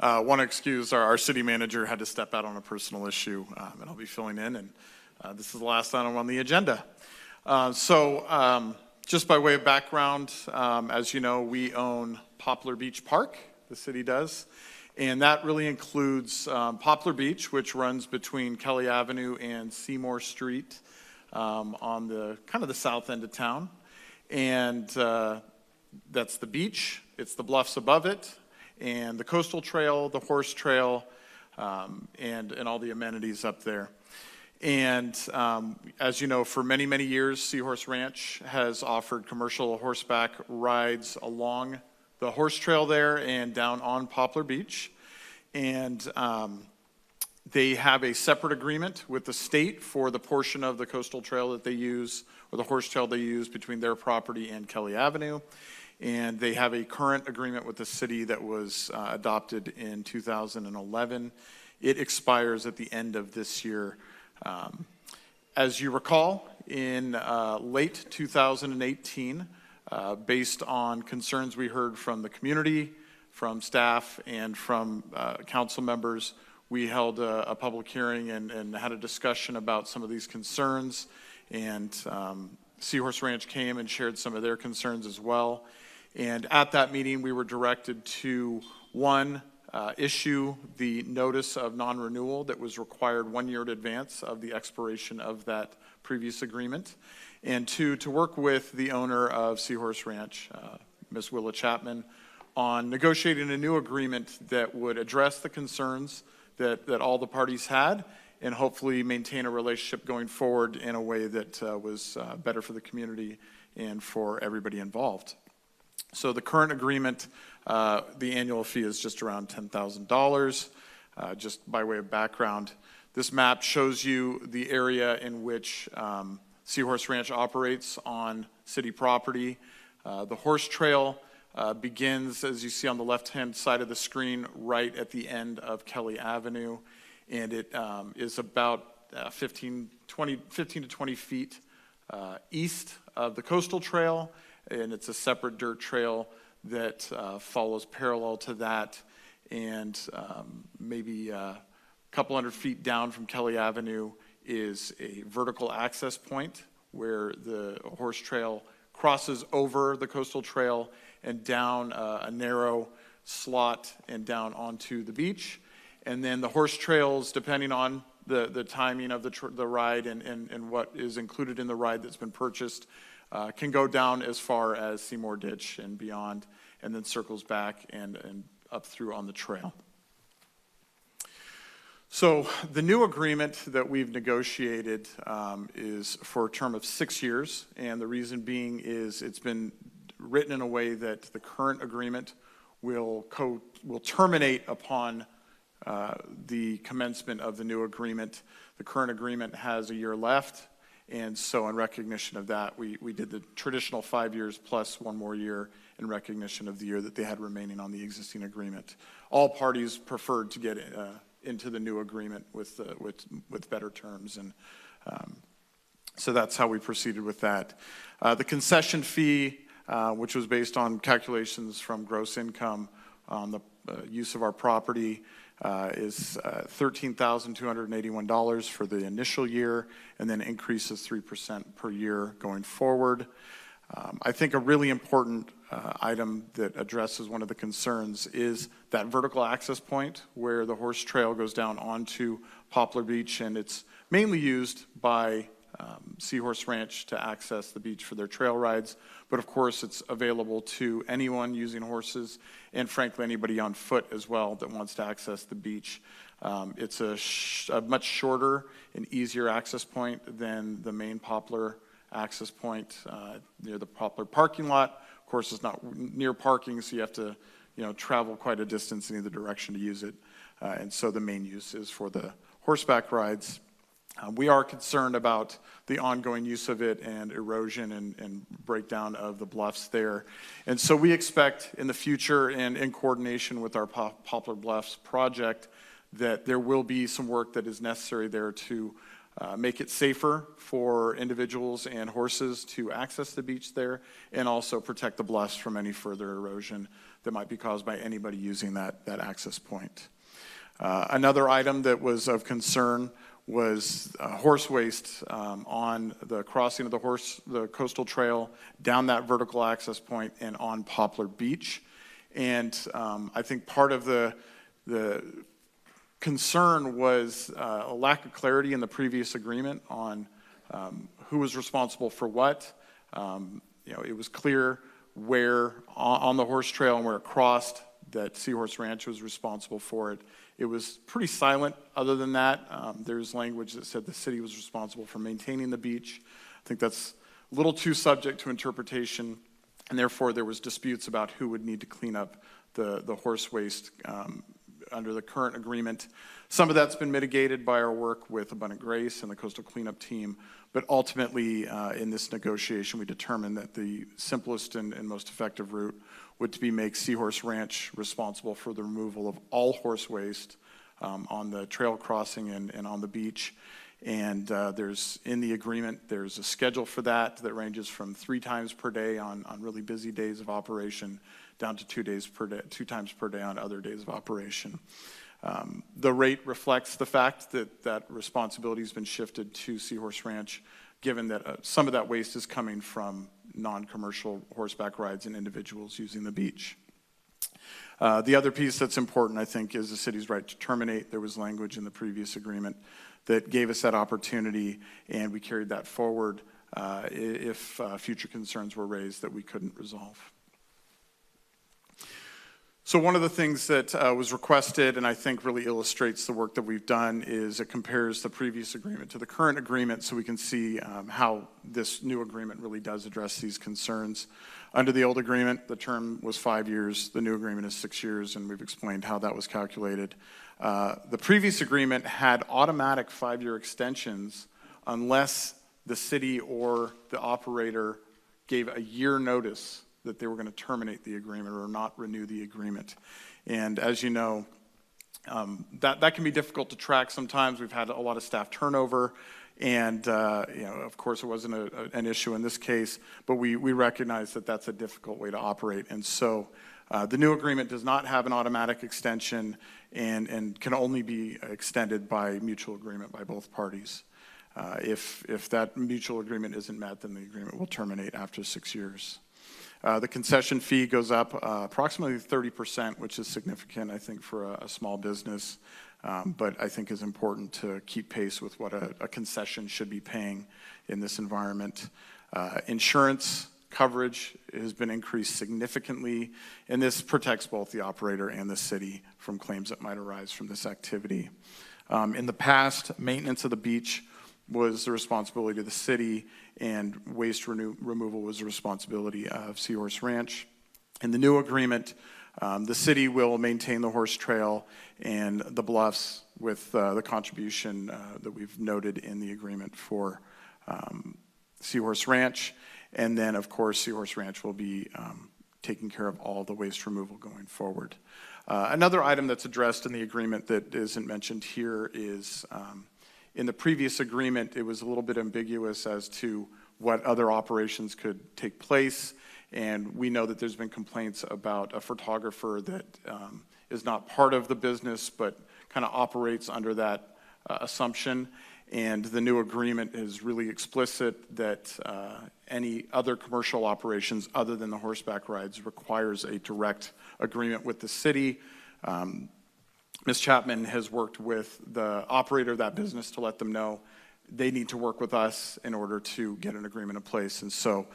Want to excuse our city manager had to step out on a personal issue, and I'll be filling in. And this is the last item on the agenda. Just by way of background, as you know, we own Poplar Beach Park. The city does. And that really includes Poplar Beach, which runs between Kelly Avenue and Seymour Street on the kind of the south end of town. And that's the beach, it's the bluffs above it, and the coastal trail, the horse trail, and all the amenities up there. And as you know, for many, many years, Seahorse Ranch has offered commercial horseback rides along the horse trail there and down on Poplar Beach. And they have a separate agreement with the state for the portion of the coastal trail that they use, or the horse trail they use between their property and Kelly Avenue. And they have a current agreement with the city that was adopted in 2011. It expires at the end of this year. As you recall, in late 2018, based on concerns we heard from the community, from staff, and from council members, we held a public hearing and had a discussion about some of these concerns. And Seahorse Ranch came and shared some of their concerns as well. And at that meeting, we were directed to, one, issue the notice of non-renewal that was required 1 year in advance of the expiration of that previous agreement. And two, to work with the owner of Seahorse Ranch, Ms. Willa Chapman, on negotiating a new agreement that would address the concerns that all the parties had, and hopefully maintain a relationship going forward in a way that was better for the community and for everybody involved. So the current agreement, the annual fee is just around $10,000. Just by way of background, this map shows you the area in which Seahorse Ranch operates on city property. The horse trail begins, as you see on the left-hand side of the screen, right at the end of Kelly Avenue, and it is about 15 to 20 feet east of the coastal trail, and it's a separate dirt trail that follows parallel to that, and maybe a couple hundred feet down from Kelly Avenue is a vertical access point where the horse trail crosses over the coastal trail and down a narrow slot and down onto the beach. And then the horse trails, depending on the timing of the ride and what is included in the ride that's been purchased, can go down as far as Seymour Ditch and beyond, and then circles back and up through on the trail. So the new agreement that we've negotiated is for a term of 6 years, and the reason being is it's been written in a way that the current agreement will terminate upon the commencement of the new agreement. The current agreement has a year left, and so in recognition of that, we did the traditional 5 years plus one more year in recognition of the year that they had remaining on the existing agreement. All parties preferred to get into the new agreement with better terms, and so that's how we proceeded with that. The concession fee, which was based on calculations from gross income on the use of our property, is $13,281 for the initial year, and then increases 3% per year going forward. I think a really important item that addresses one of the concerns is that vertical access point where the horse trail goes down onto Poplar Beach, and it's mainly used by Seahorse Ranch to access the beach for their trail rides, but of course it's available to anyone using horses and frankly anybody on foot as well that wants to access the beach. It's a much shorter and easier access point than the main Poplar access point near the Poplar parking lot. Of course, it's not near parking, so you have to travel quite a distance in either direction to use it, and so the main use is for the horseback rides. We are concerned about the ongoing use of it and erosion and breakdown of the bluffs there. And so we expect in the future and in coordination with our Poplar Bluffs project that there will be some work that is necessary there to make it safer for individuals and horses to access the beach there, and also protect the bluffs from any further erosion that might be caused by anybody using that access point. Another item that was of concern was horse waste on the crossing of the coastal trail down that vertical access point and on Poplar Beach. And I think part of the concern was a lack of clarity in the previous agreement on who was responsible for what. It was clear where on the horse trail and where it crossed that Seahorse Ranch was responsible for it. It was pretty silent other than that. There's language that said the city was responsible for maintaining the beach. I think that's a little too subject to interpretation, and therefore there was disputes about who would need to clean up the horse waste under the current agreement. Some of that's been mitigated by our work with Abundant Grace and the Coastal Cleanup Team, but ultimately in this negotiation we determined that the simplest and most effective route would be make Seahorse Ranch responsible for the removal of all horse waste on the trail crossing and on the beach. And there's, in the agreement, there's a schedule for that ranges from 3 times per day on really busy days of operation down to 2 times per day on other days of operation. The rate reflects the fact that responsibility has been shifted to Seahorse Ranch, given that some of that waste is coming from non-commercial horseback rides and individuals using the beach. The other piece that's important, I think, is the city's right to terminate. There was language in the previous agreement that gave us that opportunity, and we carried that forward if future concerns were raised that we couldn't resolve. So one of the things that was requested, and I think really illustrates the work that we've done, is it compares the previous agreement to the current agreement so we can see how this new agreement really does address these concerns. Under the old agreement, the term was 5 years. The new agreement is 6 years, and we've explained how that was calculated. The previous agreement had automatic 5-year extensions unless the city or the operator gave a year notice that they were going to terminate the agreement or not renew the agreement. And as you know, that can be difficult to track sometimes. We've had a lot of staff turnover, and of course it wasn't an issue in this case, but we recognize that that's a difficult way to operate. And so the new agreement does not have an automatic extension and can only be extended by mutual agreement by both parties. If that mutual agreement isn't met, then the agreement will terminate after 6 years. The concession fee goes up approximately 30%, which is significant, I think, for a small business, but I think is important to keep pace with what a concession should be paying in this environment. Insurance coverage has been increased significantly, and this protects both the operator and the city from claims that might arise from this activity. In the past, maintenance of the beach was the responsibility of the city, and waste removal was the responsibility of Seahorse Ranch. In the new agreement, The city will maintain the horse trail and the bluffs with the contribution that we've noted in the agreement for Seahorse Ranch. And then, of course, Seahorse Ranch will be taking care of all the waste removal going forward. Another item that's addressed in the agreement that isn't mentioned here is in the previous agreement, it was a little bit ambiguous as to what other operations could take place. And we know that there's been complaints about a photographer that is not part of the business, but kind of operates under that assumption. And the new agreement is really explicit that any other commercial operations other than the horseback rides requires a direct agreement with the city. Ms. Chapman has worked with the operator of that business to let them know they need to work with us in order to get an agreement in place. And so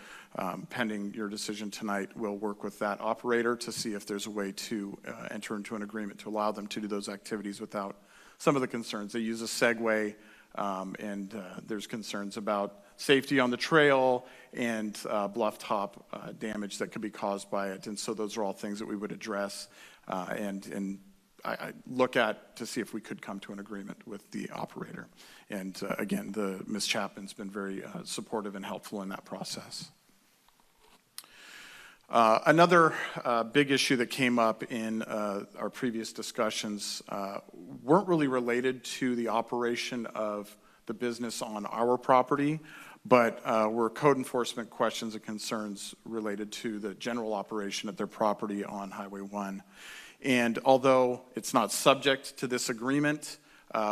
pending your decision tonight, we'll work with that operator to see if there's a way to enter into an agreement to allow them to do those activities without some of the concerns. They use a Segway, and there's concerns about safety on the trail and bluff top damage that could be caused by it. And so those are all things that we would address and I look at to see if we could come to an agreement with the operator. And again, Ms. Chapman's been very supportive and helpful in that process. Another big issue that came up in our previous discussions weren't really related to the operation of the business on our property, but were code enforcement questions and concerns related to the general operation of their property on Highway 1. And although it's not subject to this agreement,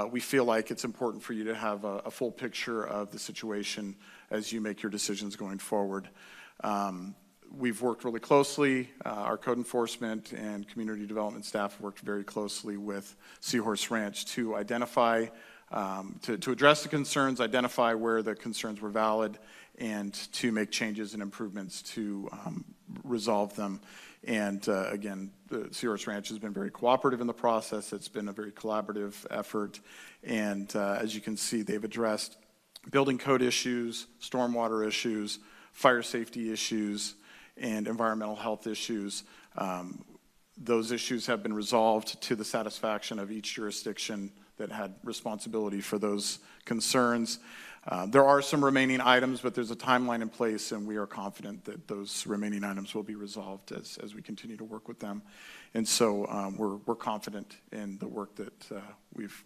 we feel like it's important for you to have a full picture of the situation as you make your decisions going forward. We've worked really closely. Our code enforcement and community development staff worked very closely with Seahorse Ranch to identify, to address the concerns, identify where the concerns were valid, and to make changes and improvements to resolve them. And again, the Seahorse Ranch has been very cooperative in the process. It's been a very collaborative effort. And as you can see, they've addressed building code issues, stormwater issues, fire safety issues, and environmental health issues. Those issues have been resolved to the satisfaction of each jurisdiction that had responsibility for those concerns. There are some remaining items, but there's a timeline in place, and we are confident that those remaining items will be resolved as we continue to work with them. And so we're confident in the work that we've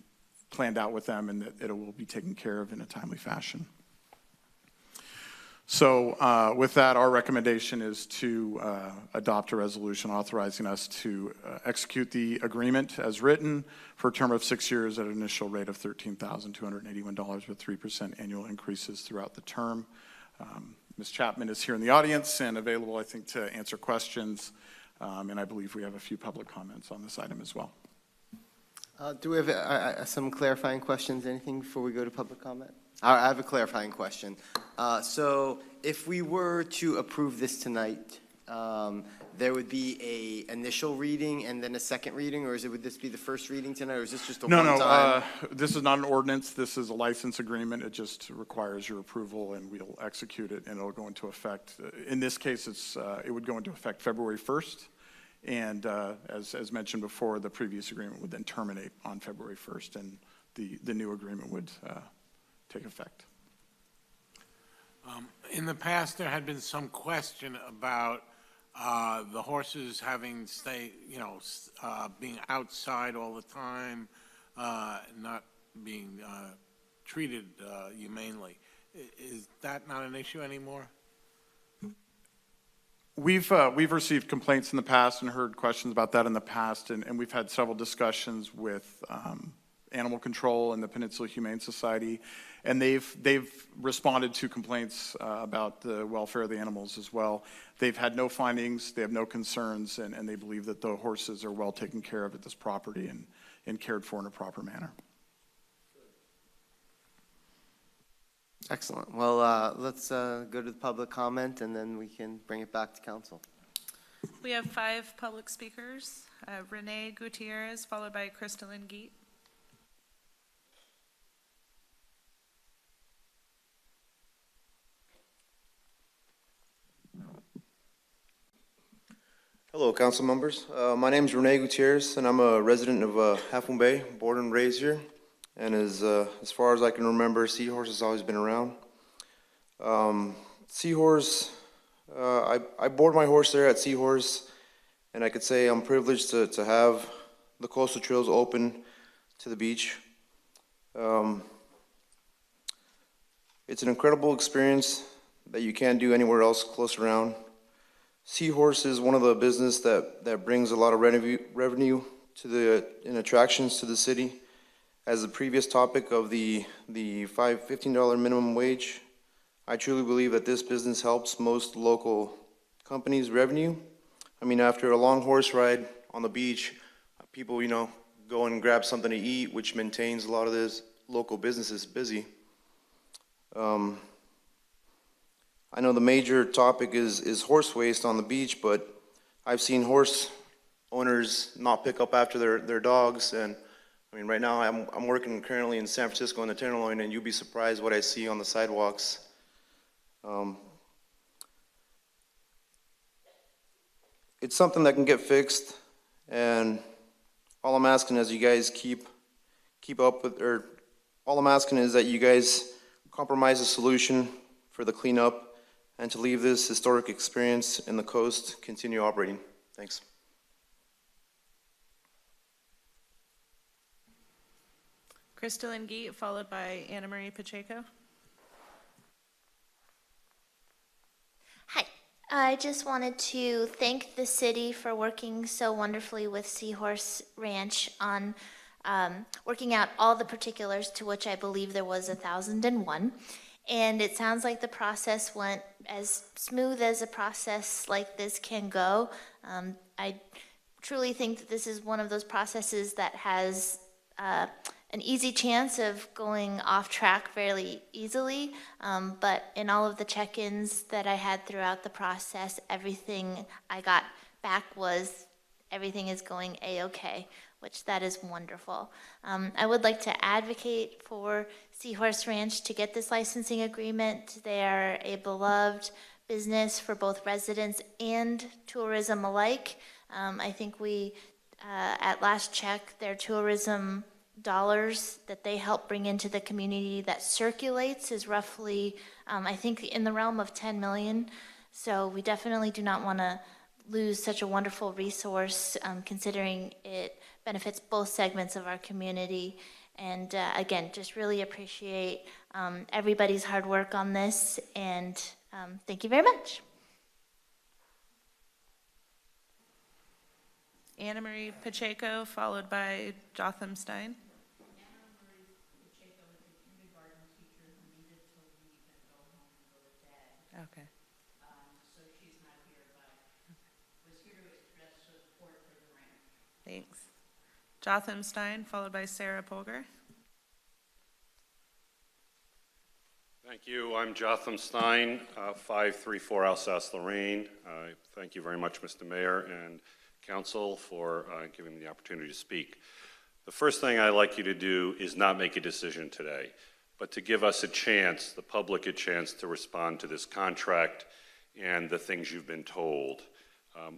planned out with them and that it will be taken care of in a timely fashion. So with that, our recommendation is to adopt a resolution authorizing us to execute the agreement as written for a term of 6 years at an initial rate of $13,281 with 3% annual increases throughout the term. Ms. Chapman is here in the audience and available, I think, to answer questions. And I believe we have a few public comments on this item as well. Do we have some clarifying questions, anything before we go to public comment? I have a clarifying question. So if we were to approve this tonight, there would be an initial reading and then a second reading, or would this be the first reading tonight, or is this just a one-time? No, this is not an ordinance. This is a license agreement. It just requires your approval, and we'll execute it, and it'll go into effect. In this case, it would go into effect February 1st. And as mentioned before, the previous agreement would then terminate on February 1st, and the new agreement would take effect. In the past, there had been some question about the horses having being outside all the time, not being treated humanely. Is that not an issue anymore? We've received complaints in the past and heard questions about that in the past, and we've had several discussions with Animal Control and the Peninsula Humane Society, and they've responded to complaints about the welfare of the animals as well. They've had no findings, they have no concerns, and they believe that the horses are well taken care of at this property and cared for in a proper manner. Excellent. Well, let's go to the public comment, and then we can bring it back to council. We have 5 public speakers. Renee Gutierrez, followed by Crystalline Geet. Hello, council members. My name is Rene Gutierrez, and I'm a resident of Half Moon Bay, born and raised here. And as far as I can remember, Seahorse has always been around. Seahorse, I board my horse there at Seahorse, and I could say I'm privileged to have the coastal trails open to the beach. It's an incredible experience that you can't do anywhere else close around. Seahorse is one of the business that brings a lot of revenue to and attractions to the city. As the previous topic of the $15 minimum wage, I truly believe that this business helps most local companies' revenue. I mean, after a long horse ride on the beach, people, go and grab something to eat, which maintains a lot of this local businesses busy. I know the major topic is horse waste on the beach, but I've seen horse owners not pick up after their dogs. And I mean, right now I'm working currently in San Francisco in the Tenderloin, and you'll be surprised what I see on the sidewalks. It's something that can get fixed, and all I'm asking is you guys keep up with, or all I'm asking is that you guys compromise a solution for the cleanup and to leave this historic experience in the coast continue operating. Thanks. Crystalline Geet, followed by Anna Marie Pacheco. Hi. I just wanted to thank the city for working so wonderfully with Seahorse Ranch on working out all the particulars, to which I believe there was 1,001. And it sounds like the process went as smooth as a process like this can go. I truly think that this is one of those processes that has an easy chance of going off track fairly easily. But in all of the check-ins that I had throughout the process, everything I got back was everything is going A-okay, which that is wonderful. I would like to advocate for Seahorse Ranch to get this licensing agreement. They are a beloved business for both residents and tourism alike. I think we, at last check, their tourism dollars that they help bring into the community that circulates is roughly, I think, in the realm of 10 million. So we definitely do not want to lose such a wonderful resource, considering it benefits both segments of our community. And again, just really appreciate everybody's hard work on this, and thank you very much. Anna Marie Pacheco, followed by Jotham Stein. Okay. So she's not here, but was here to express support for the ranch. Thanks. Jotham Stein, followed by Sarah Polgar. Thank you. I'm Jotham Stein, 534 Alsace Lorraine. Thank you very much, Mr. Mayor and Council, for giving me the opportunity to speak. The first thing I'd like you to do is not make a decision today, but to give us a chance, the public a chance, to respond to this contract and the things you've been told.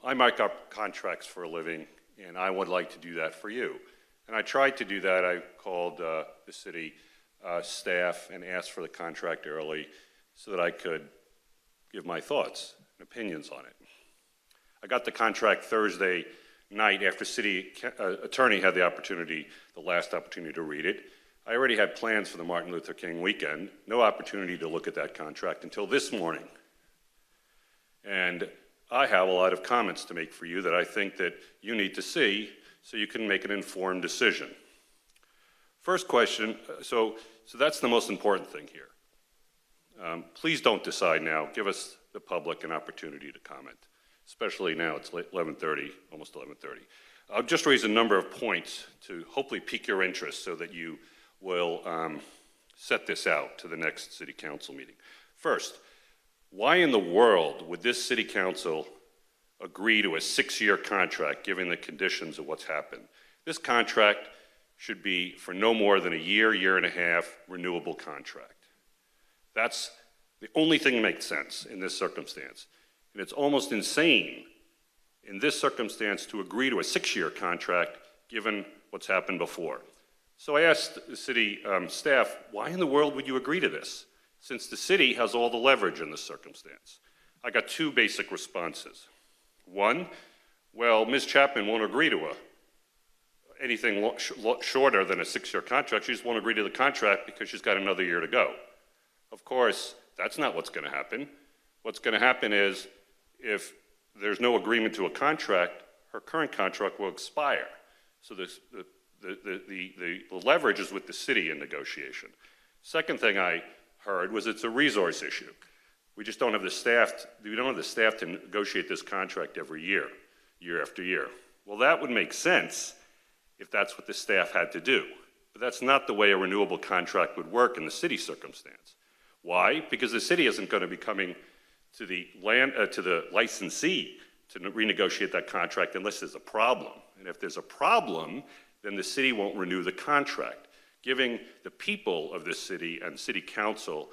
I mark up contracts for a living, and I would like to do that for you. And I tried to do that. I called the city staff and asked for the contract early so that I could give my thoughts and opinions on it. I got the contract Thursday night after city attorney had the last opportunity to read it. I already had plans for the Martin Luther King weekend, no opportunity to look at that contract until this morning. And I have a lot of comments to make for you that I think that you need to see so you can make an informed decision. First question, so that's the most important thing here. Please don't decide now. Give us, the public, an opportunity to comment, especially now it's 11:30, almost 11:30. I'll just raise a number of points to hopefully pique your interest so that you will set this out to the next city council meeting. First, why in the world would this city council agree to a 6-year contract given the conditions of what's happened? This contract should be for no more than a year, year and a half renewable contract. That's the only thing that makes sense in this circumstance. And it's almost insane in this circumstance to agree to a 6-year contract given what's happened before. So I asked the city staff, why in the world would you agree to this, since the city has all the leverage in this circumstance? I got 2 basic responses. One, well, Ms. Chapman won't agree to anything shorter than a 6-year contract. She just won't agree to the contract because she's got another year to go. Of course, that's not what's going to happen. What's going to happen is if there's no agreement to a contract, her current contract will expire. So the leverage is with the city in negotiation. Second thing I heard was it's a resource issue. We just don't have the staff, we don't have the staff to negotiate this contract every year, year after year. Well, that would make sense if that's what the staff had to do. But that's not the way a renewable contract would work in the city circumstance. Why? Because the city isn't going to be coming to the licensee to renegotiate that contract unless there's a problem. And if there's a problem, then the city won't renew the contract, giving the people of this city and city council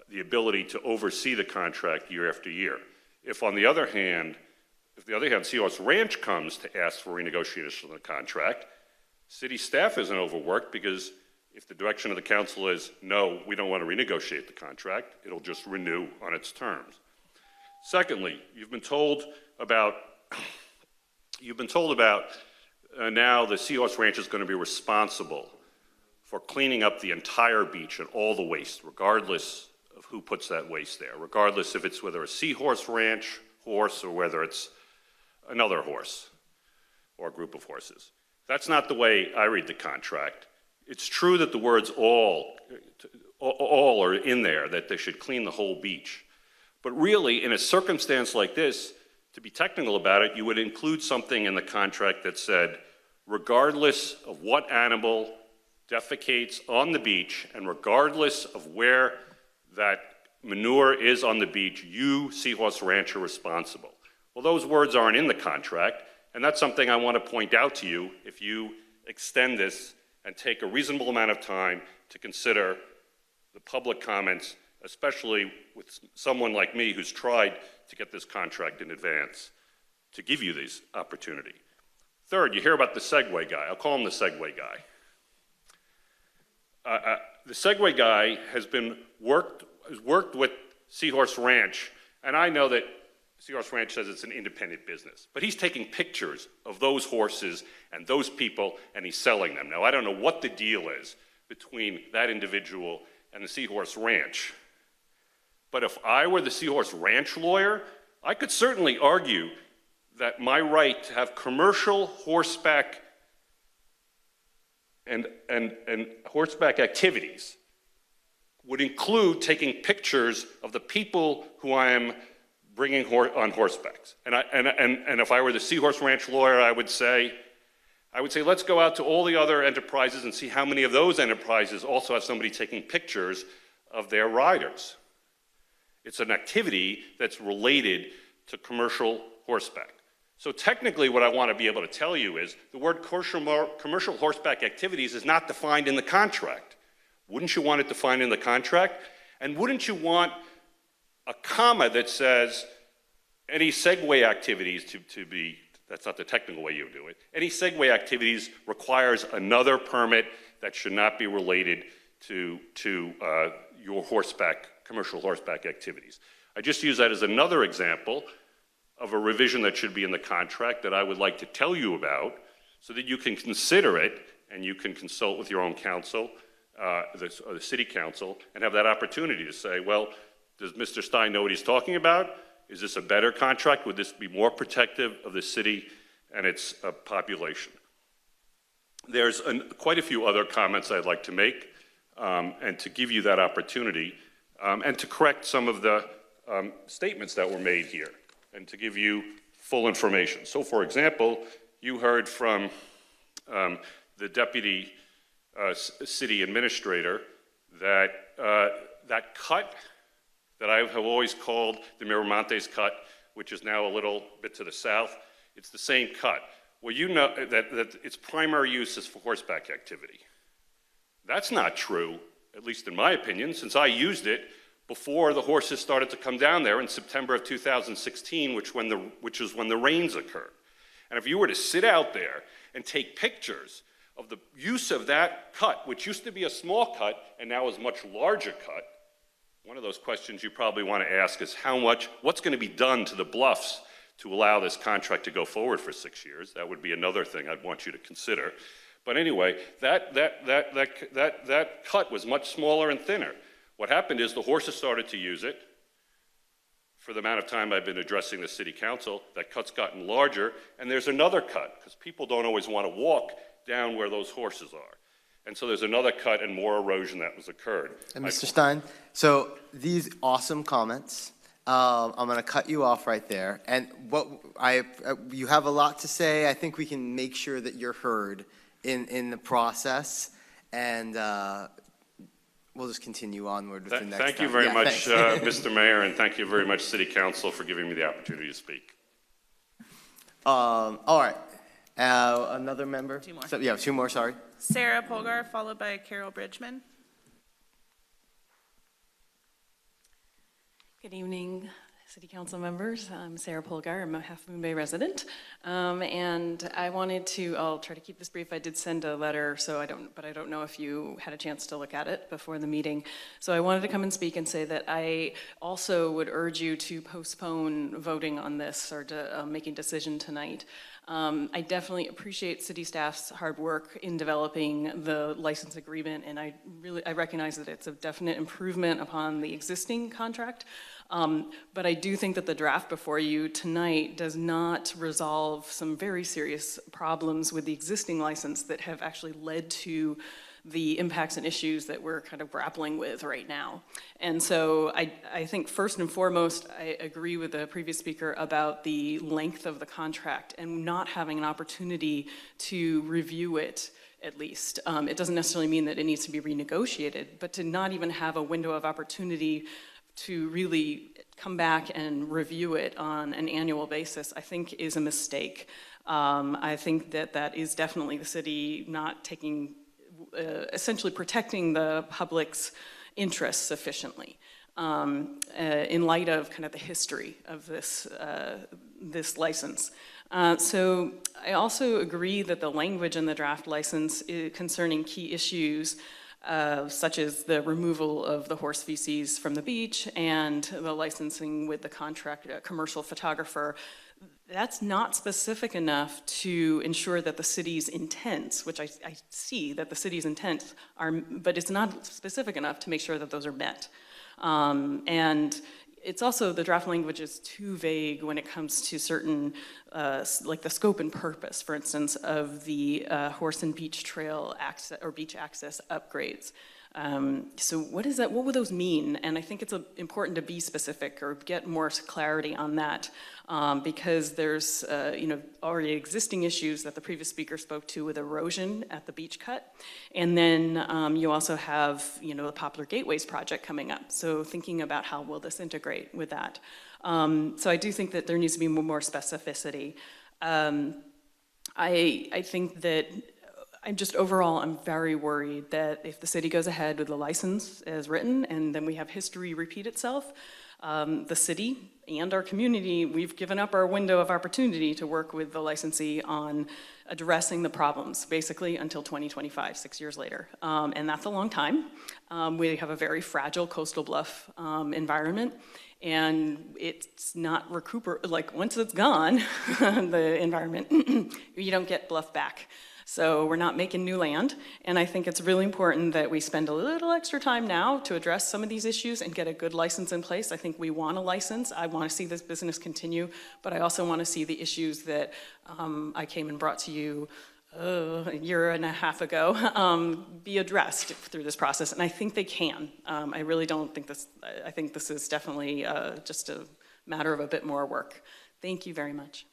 the ability to oversee the contract year after year. If on the other hand, Seahorse Ranch comes to ask for renegotiation of the contract, city staff isn't overworked because if the direction of the council is, no, we don't want to renegotiate the contract, it'll just renew on its terms. Secondly, you've been told about now the Seahorse Ranch is going to be responsible for cleaning up the entire beach and all the waste, regardless of who puts that waste there, regardless if it's whether a Seahorse Ranch horse or whether it's another horse or a group of horses. That's not the way I read the contract. It's true that the words all are in there, that they should clean the whole beach. But really, in a circumstance like this, to be technical about it, you would include something in the contract that said, regardless of what animal defecates on the beach and regardless of where that manure is on the beach, you, Seahorse Ranch, are responsible. Well, those words aren't in the contract, and that's something I want to point out to you if you extend this and take a reasonable amount of time to consider the public comments, especially with someone like me who's tried to get this contract in advance to give you this opportunity. Third, you hear about the Segway guy. I'll call him the Segway guy. The Segway guy has worked with Seahorse Ranch, and I know that Seahorse Ranch says it's an independent business, but he's taking pictures of those horses and those people, and he's selling them. Now, I don't know what the deal is between that individual and the Seahorse Ranch, but if I were the Seahorse Ranch lawyer, I could certainly argue that my right to have commercial horseback and horseback activities would include taking pictures of the people who I am bringing on horsebacks. And if I were the Seahorse Ranch lawyer, I would say, let's go out to all the other enterprises and see how many of those enterprises also have somebody taking pictures of their riders. It's an activity that's related to commercial horseback. So technically what I want to be able to tell you is the word commercial horseback activities is not defined in the contract. Wouldn't you want it defined in the contract? And wouldn't you want a comma that says any Segway activities to be, that's not the technical way you do it, any Segway activities requires another permit that should not be related to your commercial horseback activities. I just use that as another example of a revision that should be in the contract that I would like to tell you about so that you can consider it and you can consult with your own council, the city council, and have that opportunity to say, well, does Mr. Stein know what he's talking about? Is this a better contract? Would this be more protective of the city and its population? There's quite a few other comments I'd like to make and to give you that opportunity and to correct some of the statements that were made here and to give you full information. So, for example, you heard from the deputy city administrator that that cut that I have always called the Miramontes cut, which is now a little bit to the south, it's the same cut. Well, you know that its primary use is for horseback activity. That's not true, at least in my opinion, since I used it before the horses started to come down there in September of 2016, which is when the rains occurred. And if you were to sit out there and take pictures of the use of that cut, which used to be a small cut and now is a much larger cut, one of those questions you probably want to ask is what's going to be done to the bluffs to allow this contract to go forward for 6 years? That would be another thing I'd want you to consider. But anyway, that cut was much smaller and thinner. What happened is the horses started to use it. For the amount of time I've been addressing the city council, that cut's gotten larger, and there's another cut, because people don't always want to walk down where those horses are. And so there's another cut and more erosion that has occurred. And Mr. Stein, so these awesome comments, I'm going to cut you off right there. And you have a lot to say. I think we can make sure that you're heard in the process, and we'll just continue onward with the next. Thank you very much, Mr. Mayor, and thank you very much, City Council, for giving me the opportunity to speak. All right. Another member? Two more. So, yeah, two more, sorry. Sarah Polgar, followed by Carol Bridgman. Good evening, City Council members. I'm Sarah Polgar. I'm a Half Moon Bay resident. And I wanted to, I'll try to keep this brief. I did send a letter, but I don't know if you had a chance to look at it before the meeting. So I wanted to come and speak and say that I also would urge you to postpone voting on this or to making a decision tonight. I definitely appreciate city staff's hard work in developing the license agreement, and I recognize that it's a definite improvement upon the existing contract. But I do think that the draft before you tonight does not resolve some very serious problems with the existing license that have actually led to the impacts and issues that we're kind of grappling with right now. And so I think first and foremost, I agree with the previous speaker about the length of the contract and not having an opportunity to review it, at least. It doesn't necessarily mean that it needs to be renegotiated, but to not even have a window of opportunity to really come back and review it on an annual basis, I think is a mistake. I think that is definitely the city not taking essentially protecting the public's interests sufficiently in light of kind of the history of this license. So I also agree that the language in the draft license concerning key issues such as the removal of the horse feces from the beach and the licensing with the contract commercial photographer, that's not specific enough to ensure that the city's intents, which I see that the city's intents are, but it's not specific enough to make sure that those are met. And it's also, the draft language is too vague when it comes to certain, like the scope and purpose, for instance, of the horse and beach trail access or beach access upgrades. So what is that? What would those mean? And I think it's important to be specific or get more clarity on that because there's already existing issues that the previous speaker spoke to with erosion at the beach cut, and then you also have the Poplar Gateways project coming up. So thinking about how will this integrate with that. So I do think that there needs to be more specificity. I think that I'm very worried that if the city goes ahead with the license as written and then we have history repeat itself, the city and our community, we've given up our window of opportunity to work with the licensee on addressing the problems, basically until 2025, 6 years later. And that's a long time. We have a very fragile coastal bluff environment, and it's not like once it's gone, the environment, you don't get bluff back. So we're not making new land, and I think it's really important that we spend a little extra time now to address some of these issues and get a good license in place. I think we want a license. I want to see this business continue, but I also want to see the issues that I came and brought to you a year and a half ago be addressed through this process, and I think they can. I really don't think this, I think this is definitely just a matter of a bit more work. Thank you very much.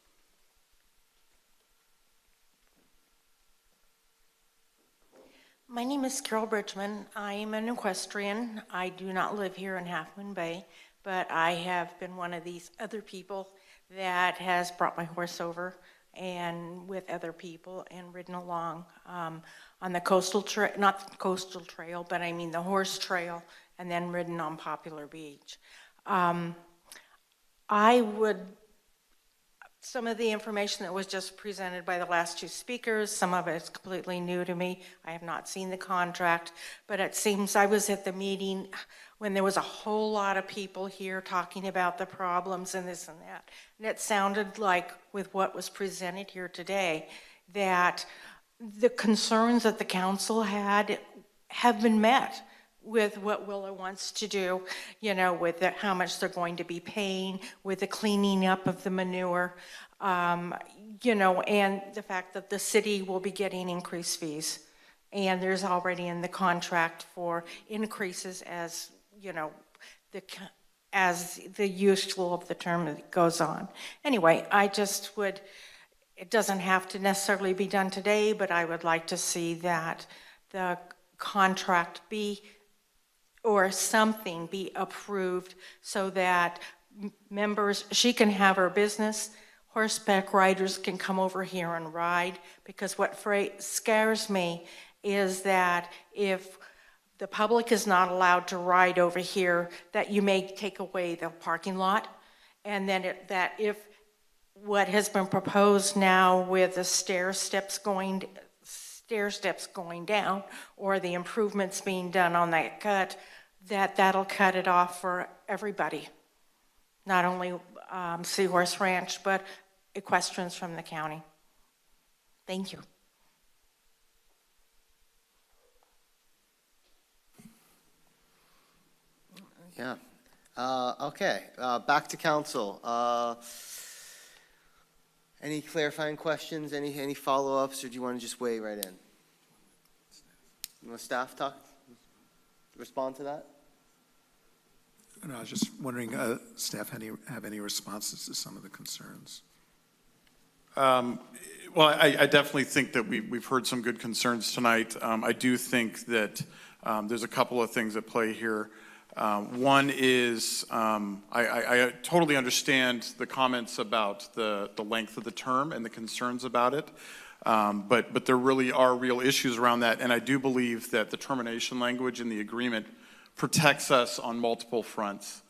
My name is Carol Bridgman. I am an equestrian. I do not live here in Half Moon Bay, but I have been one of these other people that has brought my horse over and with other people and ridden along on the coastal trail, not the coastal trail, but I mean the horse trail and then ridden on Poplar Beach. Some of the information that was just presented by the last two speakers, some of it is completely new to me. I have not seen the contract, but it seems I was at the meeting when there was a whole lot of people here talking about the problems and this and that. And it sounded like, with what was presented here today, that the concerns that the council had have been met with what Willow wants to do, you know, with how much they're going to be paying, with the cleaning up of the manure, you know, and the fact that the city will be getting increased fees. And there's already in the contract for increases as, you know, as the useful of the term goes on. Anyway, I just would, it doesn't have to necessarily be done today, but I would like to see that the contract be, or something be approved so that members, she can have her business, horseback riders can come over here and ride, because what scares me is that if the public is not allowed to ride over here, that you may take away the parking lot, and then that if what has been proposed now with the stair steps going down, or the improvements being done on that cut, that'll cut it off for everybody. Not only Seahorse Ranch, but equestrians from the county. Thank you. Yeah. Okay, back to council. Any clarifying questions, any follow-ups, or do you want to just weigh right in? You want staff respond to that? No, I was just wondering, staff, have any responses to some of the concerns? Well, I definitely think that we've heard some good concerns tonight. I do think that there's a couple of things at play here. One is I totally understand the comments about the length of the term and the concerns about it, but there really are real issues around that, and I do believe that the termination language in the agreement protects us on multiple fronts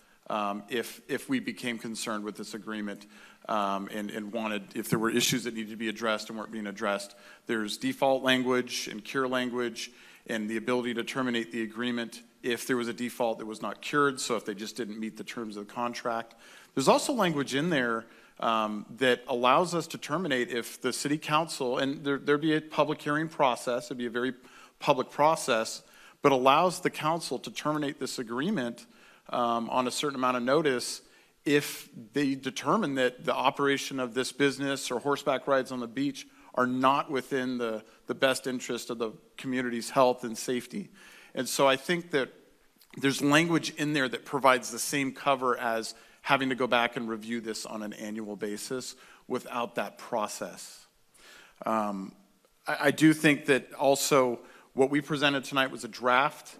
if we became concerned with this agreement and wanted, if there were issues that needed to be addressed and weren't being addressed. There's default language and cure language and the ability to terminate the agreement if there was a default that was not cured, so if they just didn't meet the terms of the contract. There's also language in there that allows us to terminate if the city council, and there'd be a public hearing process, it'd be a very public process, but allows the council to terminate this agreement on a certain amount of notice if they determine that the operation of this business or horseback rides on the beach are not within the best interest of the community's health and safety. And so I think that there's language in there that provides the same cover as having to go back and review this on an annual basis without that process. I do think that also what we presented tonight was a draft.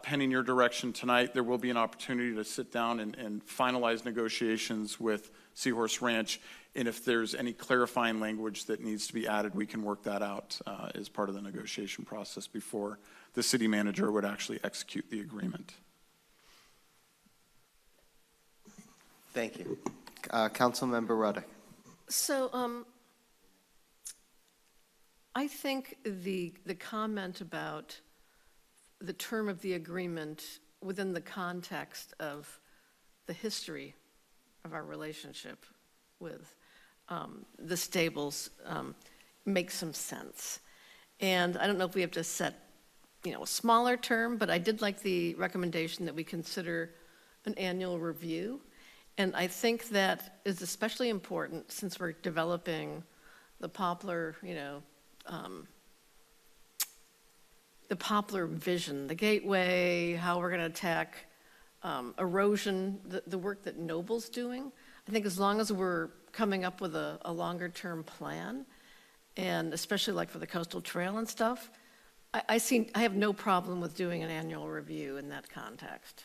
Pending your direction tonight, there will be an opportunity to sit down and finalize negotiations with Seahorse Ranch. And if there's any clarifying language that needs to be added, we can work that out as part of the negotiation process before the city manager would actually execute the agreement. Thank you. Councilmember Ruddock. So I think the comment about the term of the agreement within the context of the history of our relationship with the stables makes some sense. And I don't know if we have to set, a smaller term, but I did like the recommendation that we consider an annual review. And I think that is especially important since we're developing the poplar, the poplar vision, the gateway, how we're going to attack erosion, the work that Noble's doing. I think as long as we're coming up with a longer term plan, and especially like for the coastal trail and stuff, I have no problem with doing an annual review in that context.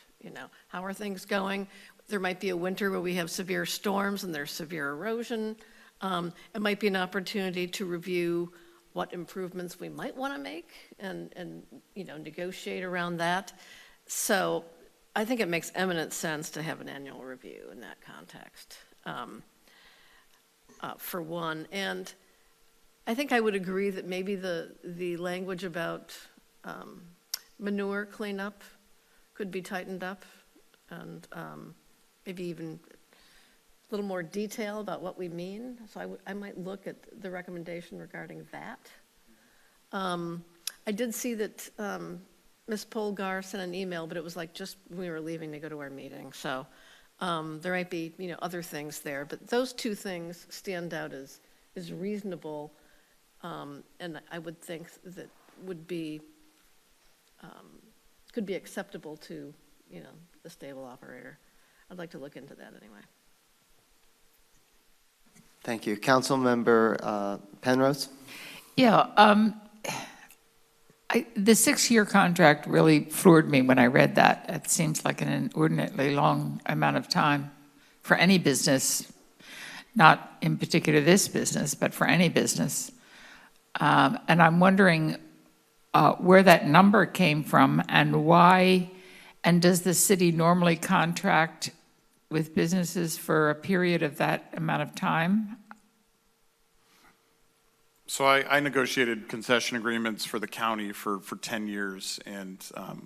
How are things going? There might be a winter where we have severe storms and there's severe erosion. It might be an opportunity to review what improvements we might want to make and negotiate around that. So I think it makes eminent sense to have an annual review in that context, for one. And I think I would agree that maybe the language about manure cleanup could be tightened up, and maybe even a little more detail about what we mean. So I might look at the recommendation regarding that. I did see that Ms. Polgar sent an email, but it was like just when we were leaving to go to our meeting. So there might be, other things there, but those two things stand out as reasonable, and I would think that would be could be acceptable to, the stable operator. I'd like to look into that anyway. Thank you. Councilmember Penrose? Yeah, the 6-year contract really floored me when I read that. It seems like an inordinately long amount of time for any business, not in particular this business, but for any business. And I'm wondering where that number came from and why, and does the city normally contract with businesses for a period of that amount of time? So I negotiated concession agreements for the county for 10 years, and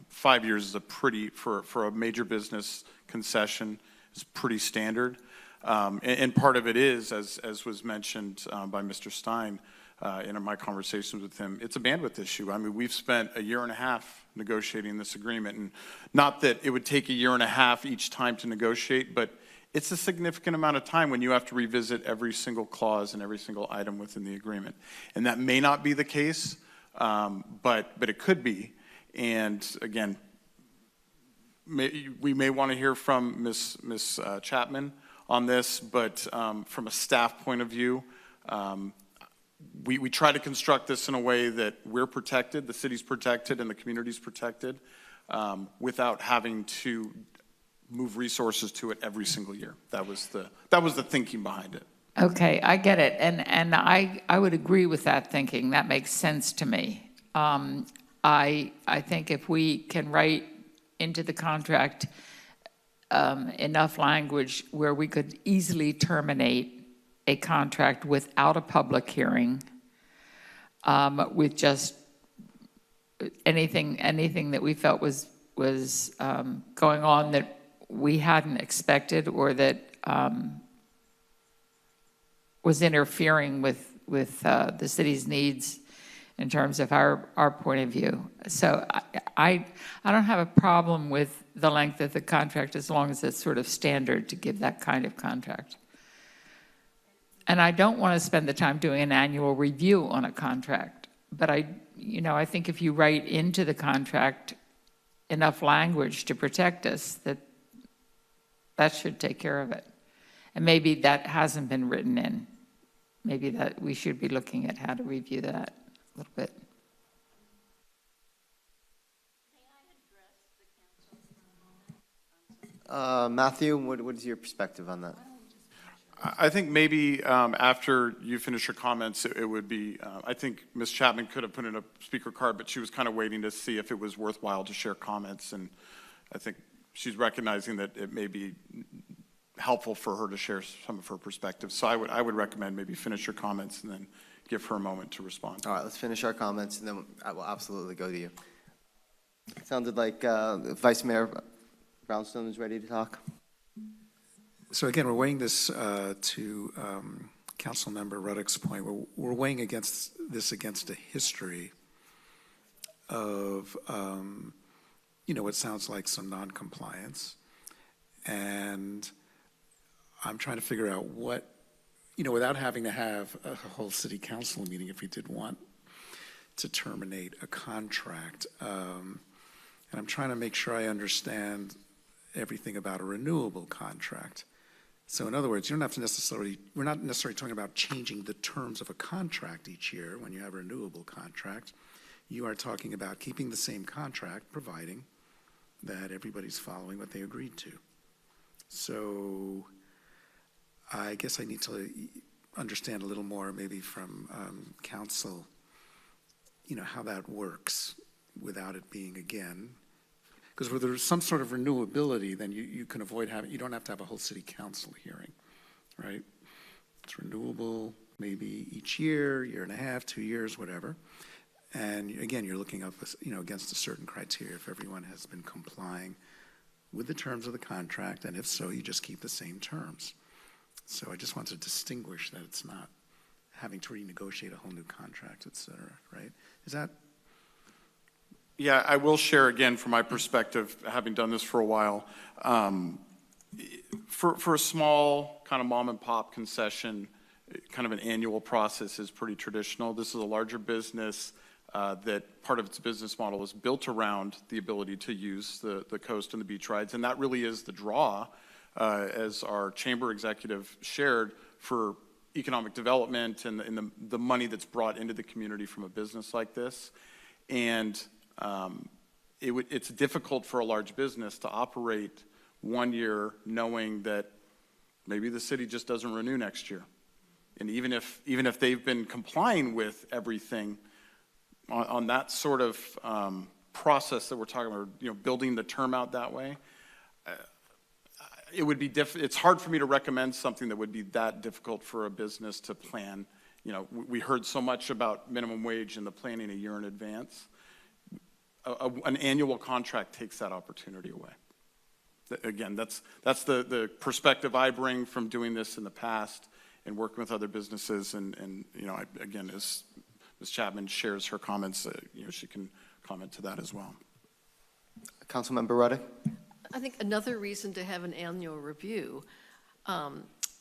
5 years is a pretty, for a major business concession, is pretty standard. And part of it is, as was mentioned by Mr. Stein in my conversations with him, it's a bandwidth issue. I mean, we've spent 1.5 years negotiating this agreement, and not that it would take 1.5 years each time to negotiate, but it's a significant amount of time when you have to revisit every single clause and every single item within the agreement. And that may not be the case, but it could be. And again, we may want to hear from Ms. Chapman on this, but from a staff point of view, we try to construct this in a way that we're protected, the city's protected, and the community's protected, without having to move resources to it every single year. That was the thinking behind it. Okay, I get it, and I would agree with that thinking. That makes sense to me. I think if we can write into the contract enough language where we could easily terminate a contract without a public hearing, with just anything that we felt was going on that we hadn't expected or that was interfering with the city's needs in terms of our point of view. So I don't have a problem with the length of the contract as long as it's sort of standard to give that kind of contract. And I don't want to spend the time doing an annual review on a contract, but I think if you write into the contract enough language to protect us, that should take care of it. And maybe that hasn't been written in. Maybe that we should be looking at how to review that a little bit. Matthew, what is your perspective on that? I think maybe after you finish your comments, it would be, I think Ms. Chapman could have put in a speaker card, but she was kind of waiting to see if it was worthwhile to share comments, and I think she's recognizing that it may be helpful for her to share some of her perspectives. So I would recommend maybe finish your comments and then give her a moment to respond. All right, let's finish our comments, and then I will absolutely go to you. It sounded like Vice Mayor Brownstone is ready to talk. So again, we're weighing this to Councilmember Ruddock's point. We're weighing this against a history of, what sounds like some non-compliance. And I'm trying to figure out what, without having to have a whole city council meeting if we did want to terminate a contract. And I'm trying to make sure I understand everything about a renewable contract. So in other words, we're not necessarily talking about changing the terms of a contract each year when you have a renewable contract. You are talking about keeping the same contract, providing that everybody's following what they agreed to. So I guess I need to understand a little more maybe from council, how that works without it being, again, Because where there's some sort of renewability, then you can avoid having, you don't have to have a whole city council hearing, right? It's renewable maybe each year, year and a half, 2 years, whatever. And again, you're looking up, against a certain criteria if everyone has been complying with the terms of the contract, and if so, you just keep the same terms. So I just want to distinguish that it's not having to renegotiate a whole new contract, et cetera, right? Is that? Yeah, I will share again from my perspective, having done this for a while. For a small kind of mom and pop concession, kind of an annual process is pretty traditional. This is a larger business that part of its business model is built around the ability to use the coast and the beach rides, and that really is the draw, as our chamber executive shared, for economic development and the money that's brought into the community from a business like this. And it's difficult for a large business to operate 1 year knowing that maybe the city just doesn't renew next year. And even if they've been complying with everything on that sort of process that we're talking about, building the term out that way, it would be it's hard for me to recommend something that would be that difficult for a business to plan. We heard so much about minimum wage and the planning a year in advance. An annual contract takes that opportunity away. Again, that's the perspective I bring from doing this in the past and working with other businesses. And again, as Ms. Chapman shares her comments, she can comment to that as well. Councilmember Ruddick? I think another reason to have an annual review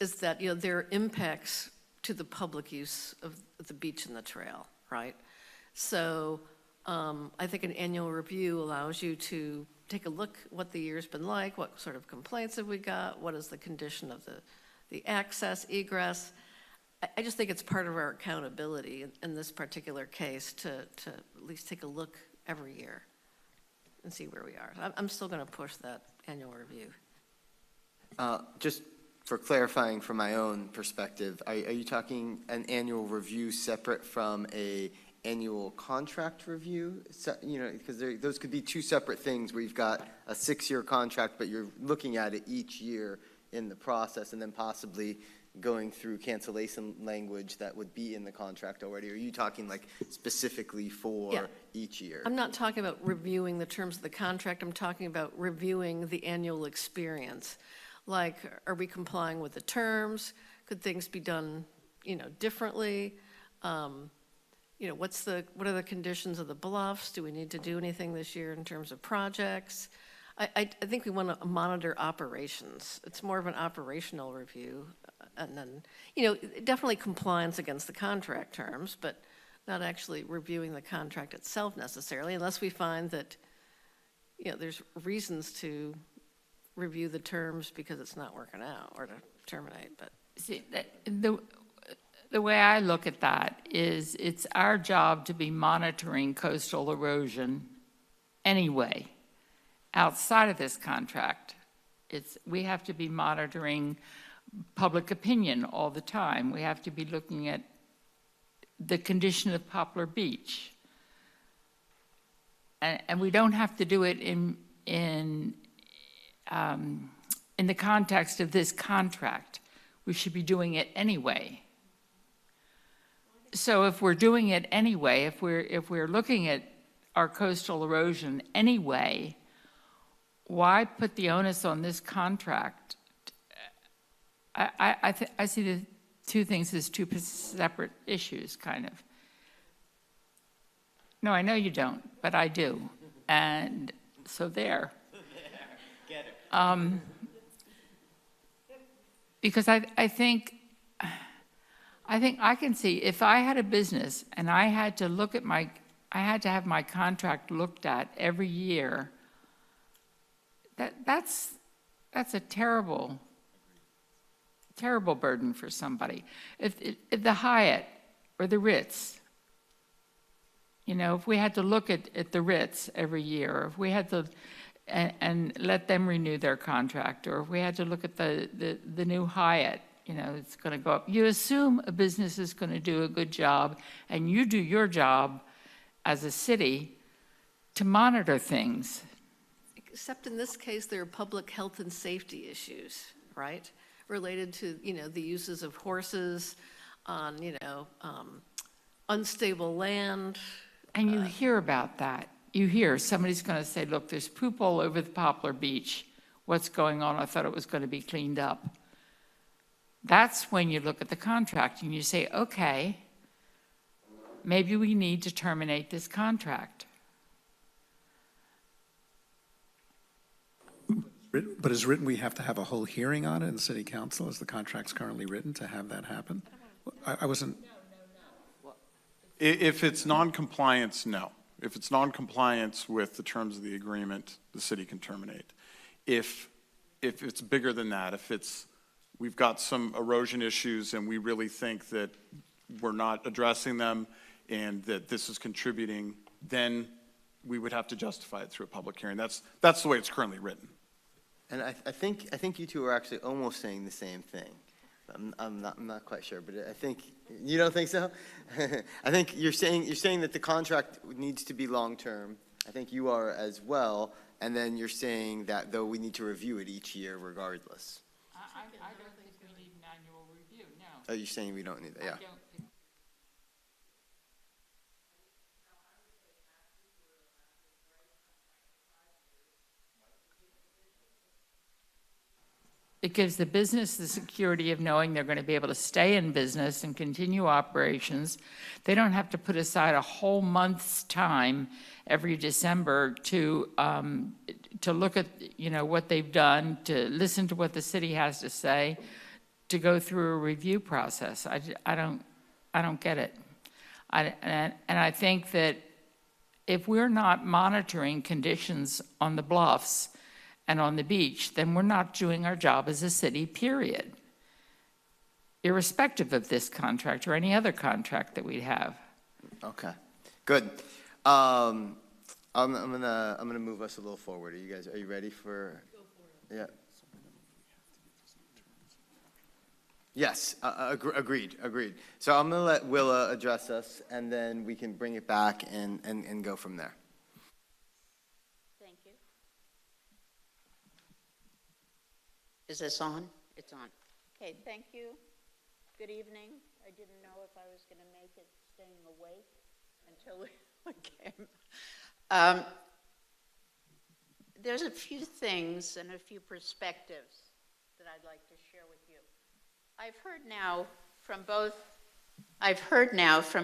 is that, there are impacts to the public use of the beach and the trail, right? So I think an annual review allows you to take a look what the year's been like, what sort of complaints have we got, what is the condition of the access, egress. I just think it's part of our accountability in this particular case to at least take a look every year and see where we are. I'm still going to push that annual review. Just for clarifying from my own perspective, are you talking an annual review separate from a annual contract review? Because those could be two separate things where you've got a 6-year contract, but you're looking at it each year in the process and then possibly going through cancellation language that would be in the contract already. Are you talking like specifically for each year? I'm not talking about reviewing the terms of the contract. I'm talking about reviewing the annual experience. Like, are we complying with the terms? Could things be done, differently? What are the conditions of the bluffs? Do we need to do anything this year in terms of projects? I think we want to monitor operations. It's more of an operational review. And then, definitely compliance against the contract terms, but not actually reviewing the contract itself necessarily, unless we find that, there's reasons to review the terms because it's not working out or to terminate. But see, the way I look at that is it's our job to be monitoring coastal erosion anyway. Outside of this contract, we have to be monitoring public opinion all the time. We have to be looking at the condition of Poplar Beach. And we don't have to do it in the context of this contract. We should be doing it anyway. So if we're doing it anyway, if we're looking at our coastal erosion anyway, why put the onus on this contract? I see the two things as two separate issues, kind of. No, I know you don't, but I do. And so there. Get it. Because I think I can see if I had a business and I had to have my contract looked at every year, that's a terrible burden for somebody. If the Hyatt or the Ritz, if we had to look at the Ritz every year, or if we had to and let them renew their contract, or if we had to look at the new Hyatt, it's going to go up. You assume a business is going to do a good job, and you do your job as a city to monitor things. except in this case, there are public health and safety issues, right? Related to, the uses of horses on, unstable land. And you hear about that. You hear somebody's going to say, look, there's poop all over the Poplar Beach. What's going on? I thought it was going to be cleaned up. That's when you look at the contract and you say, okay, maybe we need to terminate this contract. But as written, we have to have a whole hearing on it in city council as the contract's currently written to have that happen? I wasn't. If it's non-compliance, no. If it's non-compliance with the terms of the agreement, the city can terminate. If it's bigger than that, we've got some erosion issues and we really think that we're not addressing them and that this is contributing, then we would have to justify it through a public hearing. That's the way it's currently written. And I think you two are actually almost saying the same thing. I'm not quite sure, but I think, you don't think so? I think you're saying that the contract needs to be long-term. I think you are as well. And then you're saying that, though, we need to review it each year regardless. I don't think we need an annual review, no. Oh, you're saying we don't need that, yeah. It gives the business the security of knowing they're going to be able to stay in business and continue operations. They don't have to put aside a whole month's time every December to look at, what they've done, to listen to what the city has to say, to go through a review process. I don't get it. And I think that if we're not monitoring conditions on the bluffs and on the beach, then we're not doing our job as a city, period. Irrespective of this contract or any other contract that we have. Okay, good. I'm gonna move us a little forward. Are you ready for? Go for it. Yeah. Yes, agreed. So I'm gonna let Willa address us, and then we can bring it back and go from there. Thank you. Is this on? It's on. Okay, thank you. Good evening. I didn't know if I was going to make it staying awake until we came. There's a few things and a few perspectives that I'd like to share with you. I've heard now from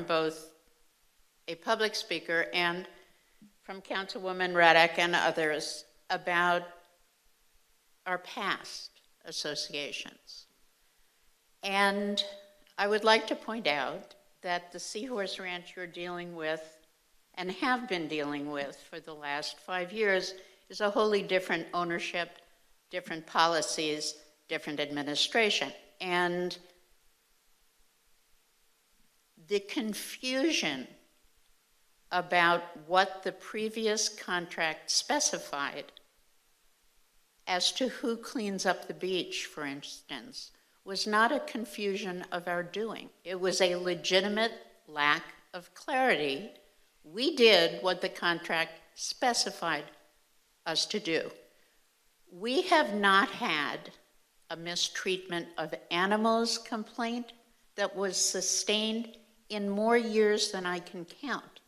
both a public speaker and from Councilwoman Radek and others about our past associations. And I would like to point out that the Seahorse Ranch you're dealing with and have been dealing with for the last 5 years is a wholly different ownership, different policies, different administration. And the confusion about what the previous contract specified as to who cleans up the beach, for instance, was not a confusion of our doing. It was a legitimate lack of clarity. We did what the contract specified us to do. We have not had a mistreatment of animals complaint that was sustained in more years than I can count.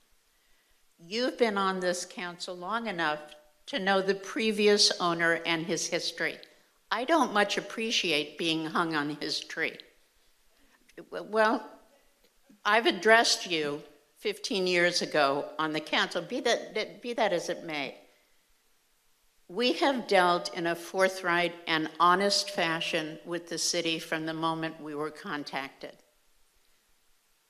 You've been on this council long enough to know the previous owner and his history. I don't much appreciate being hung on his tree. Well, I've addressed you 15 years ago on the council, be that as it may. We have dealt in a forthright and honest fashion with the city from the moment we were contacted.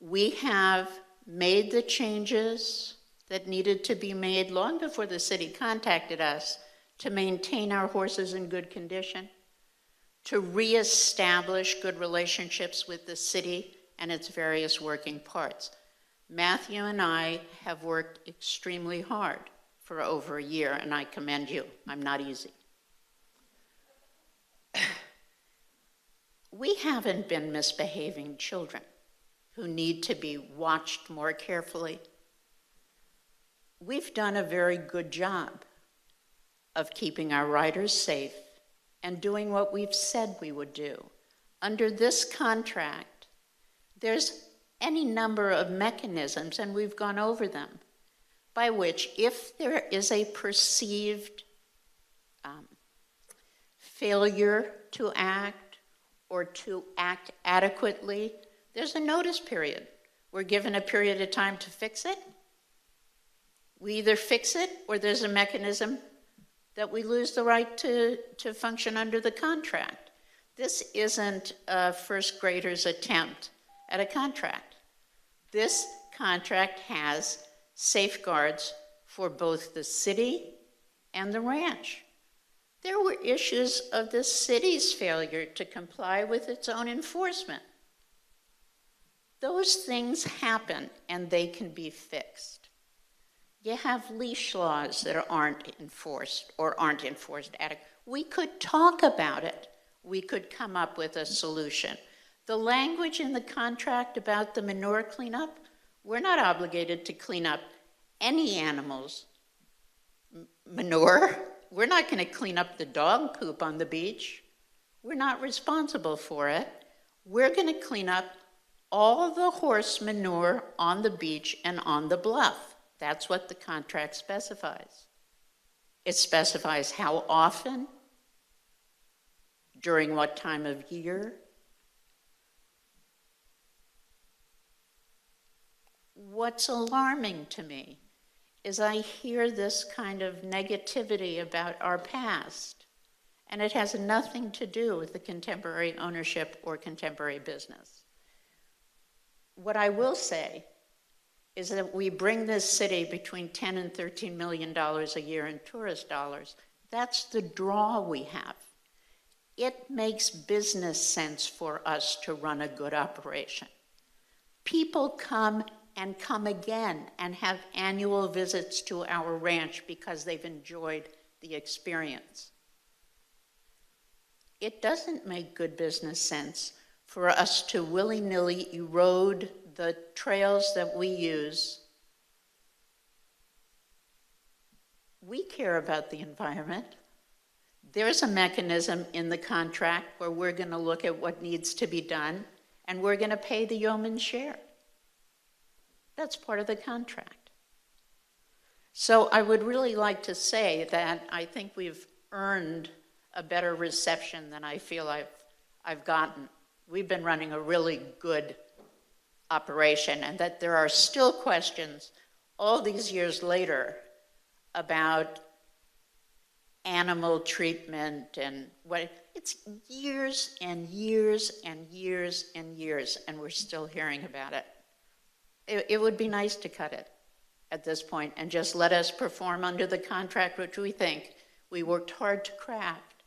We have made the changes that needed to be made long before the city contacted us to maintain our horses in good condition, to reestablish good relationships with the city and its various working parts. Matthew and I have worked extremely hard for over a year, and I commend you. I'm not easy. We haven't been misbehaving children who need to be watched more carefully. We've done a very good job of keeping our riders safe and doing what we've said we would do. Under this contract, there's any number of mechanisms, and we've gone over them, by which if there is a perceived failure to act or to act adequately, there's a notice period. We're given a period of time to fix it. We either fix it or there's a mechanism that we lose the right to function under the contract. This isn't a first grader's attempt at a contract. This contract has safeguards for both the city and the ranch. There were issues of the city's failure to comply with its own enforcement. Those things happen and they can be fixed. You have leash laws that aren't enforced or aren't enforced adequately. We could talk about it. We could come up with a solution. The language in the contract about the manure cleanup, we're not obligated to clean up any animal's manure. We're not going to clean up the dog poop on the beach. We're not responsible for it. We're going to clean up all the horse manure on the beach and on the bluff. That's what the contract specifies. It specifies how often, during what time of year. What's alarming to me is I hear this kind of negativity about our past, and it has nothing to do with the contemporary ownership or contemporary business. What I will say is that we bring this city between $10 and $13 million a year in tourist dollars. That's the draw we have. It makes business sense for us to run a good operation. People come and come again and have annual visits to our ranch because they've enjoyed the experience. It doesn't make good business sense for us to willy-nilly erode the trails that we use. We care about the environment. There's a mechanism in the contract where we're going to look at what needs to be done, and we're going to pay the yeoman's share. That's part of the contract. So I would really like to say that I think we've earned a better reception than I feel I've gotten. We've been running a really good operation, and that there are still questions all these years later about animal treatment and what. It's years and years and years and years, and we're still hearing about it. It would be nice to cut it at this point and just let us perform under the contract, which we think we worked hard to craft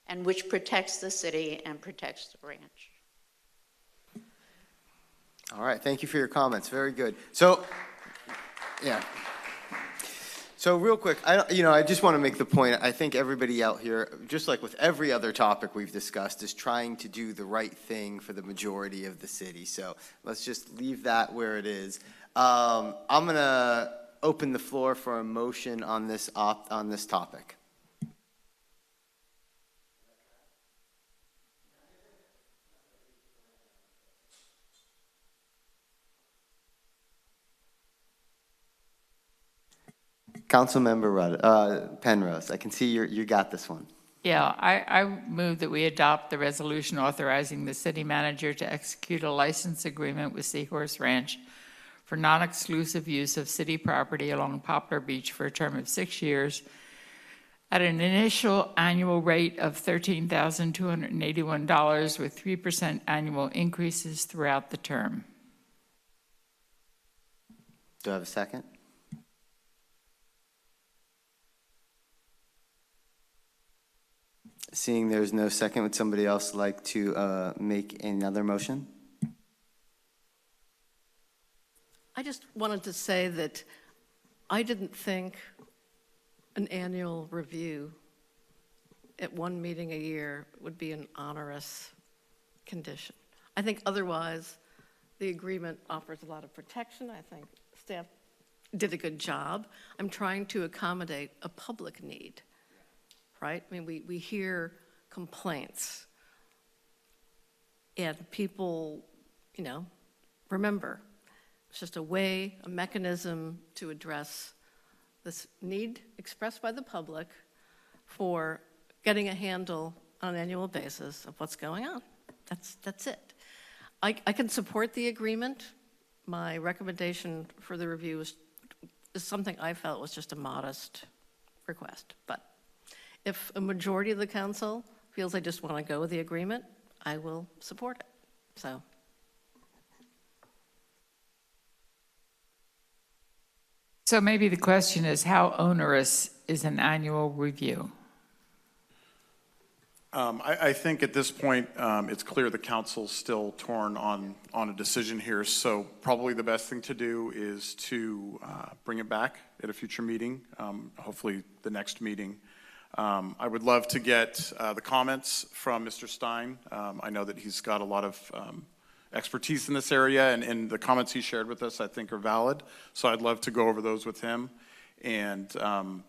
and which protects the city and protects the ranch. All right, thank you for your comments. Very good. So, yeah. So real quick, I just want to make the point, I think everybody out here, just like with every other topic we've discussed, is trying to do the right thing for the majority of the city. So let's just leave that where it is. I'm going to open the floor for a motion on this topic. Councilmember Penrose, I can see you got this one. Yeah, I move that we adopt the resolution authorizing the city manager to execute a license agreement with Seahorse Ranch for non-exclusive use of city property along Poplar Beach for a term of 6 years at an initial annual rate of $13,281 with 3% annual increases throughout the term. Do I have a second? Seeing there's no second, would somebody else like to make another motion? I just wanted to say that I didn't think an annual review at one meeting a year would be an onerous condition. I think otherwise the agreement offers a lot of protection. I think staff did a good job. I'm trying to accommodate a public need. right? I mean, we hear complaints. And people, remember, it's just a way, a mechanism to address this need expressed by the public for getting a handle on an annual basis of what's going on. That's it. I can support the agreement. My recommendation for the review is something I felt was just a modest request. But if a majority of the council feels they just want to go with the agreement, I will support it. So. So maybe the question is, how onerous is an annual review? I think at this point, it's clear the council's still torn on a decision here, so probably the best thing to do is to bring it back at a future meeting, hopefully the next meeting. I would love to get the comments from Mr. Stein. I know that he's got a lot of expertise in this area, and the comments he shared with us I think are valid, so I'd love to go over those with him. And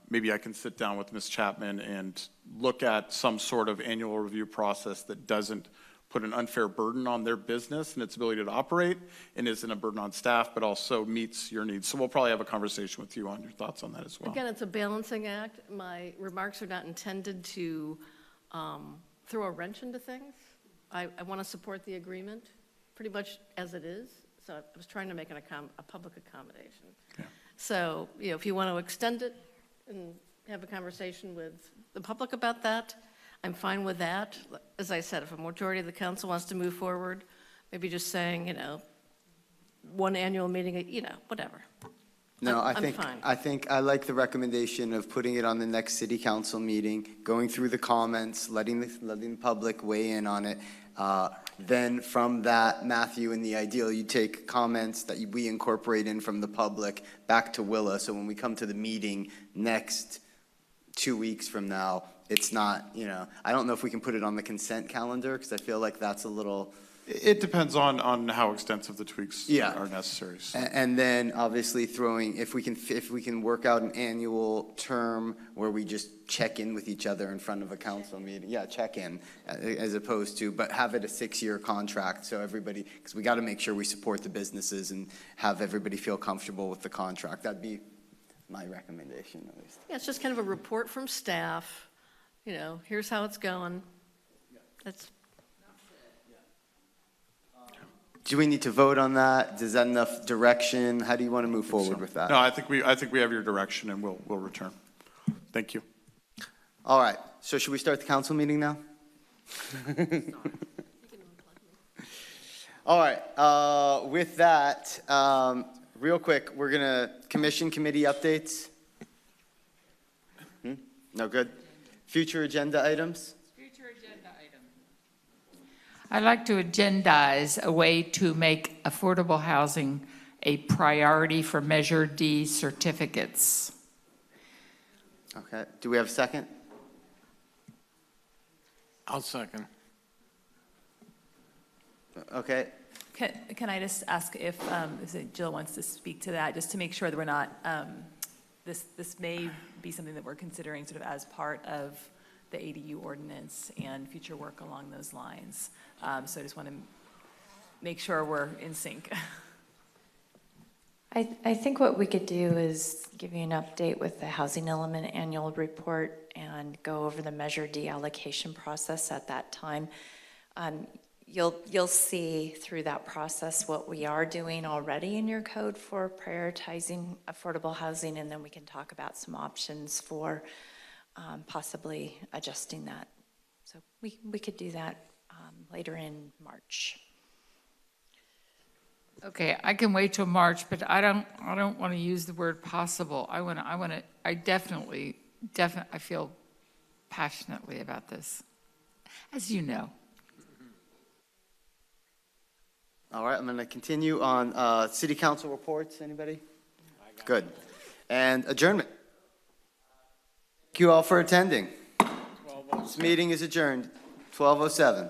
maybe I can sit down with Ms. Chapman and look at some sort of annual review process that doesn't put an unfair burden on their business and its ability to operate, and isn't a burden on staff, but also meets your needs. So we'll probably have a conversation with you on your thoughts on that as well. Again, it's a balancing act. My remarks are not intended to throw a wrench into things. I want to support the agreement pretty much as it is. So I was trying to make a public accommodation. Okay. So, if you want to extend it and have a conversation with the public about that, I'm fine with that. As I said, if a majority of the council wants to move forward, maybe just saying, one annual meeting, whatever. No, I'm fine. I think I like the recommendation of putting it on the next city council meeting, going through the comments, letting the public weigh in on it. Then from that, Matthew, in the ideal, you take comments that we incorporate in from the public back to Willa. So when we come to the meeting next 2 weeks from now, it's not, I don't know if we can put it on the consent calendar, because I feel like that's a little. It depends on how extensive the tweaks are necessary. So. And then obviously throwing, if we can work out an annual term where we just check in with each other in front of a council meeting. Yeah, check in as opposed to, but have it a 6-year contract. So everybody, because we got to make sure we support the businesses and have everybody feel comfortable with the contract. That'd be my recommendation at least. Yeah, it's just kind of a report from staff. Here's how it's going. That's. Do we need to vote on that? Is that enough direction? How do you want to move forward with that? No, I think we have your direction, and we'll return. Thank you. All right. So should we start the council meeting now? All right. With that, real quick, we're gonna committee updates. No good. Future agenda items. I'd like to agendize a way to make affordable housing a priority for Measure D certificates. Okay. Do we have a second? I'll second. Okay. Can I just ask if Jill wants to speak to that, just to make sure that we're not, this may be something that we're considering sort of as part of the ADU ordinance and future work along those lines. So I just want to make sure we're in sync. I think what we could do is give you an update with the housing element annual report and go over the Measure D allocation process at that time. You'll see through that process what we are doing already in your code for prioritizing affordable housing, and then we can talk about some options for possibly adjusting that. So we could do that later in March. Okay, I can wait till March, but I don't want to use the word possible. I definitely feel passionately about this, as you know. All right, I'm going to continue on city council reports. Anybody? Good. And adjournment. Thank you all for attending. This meeting is adjourned, 12:07.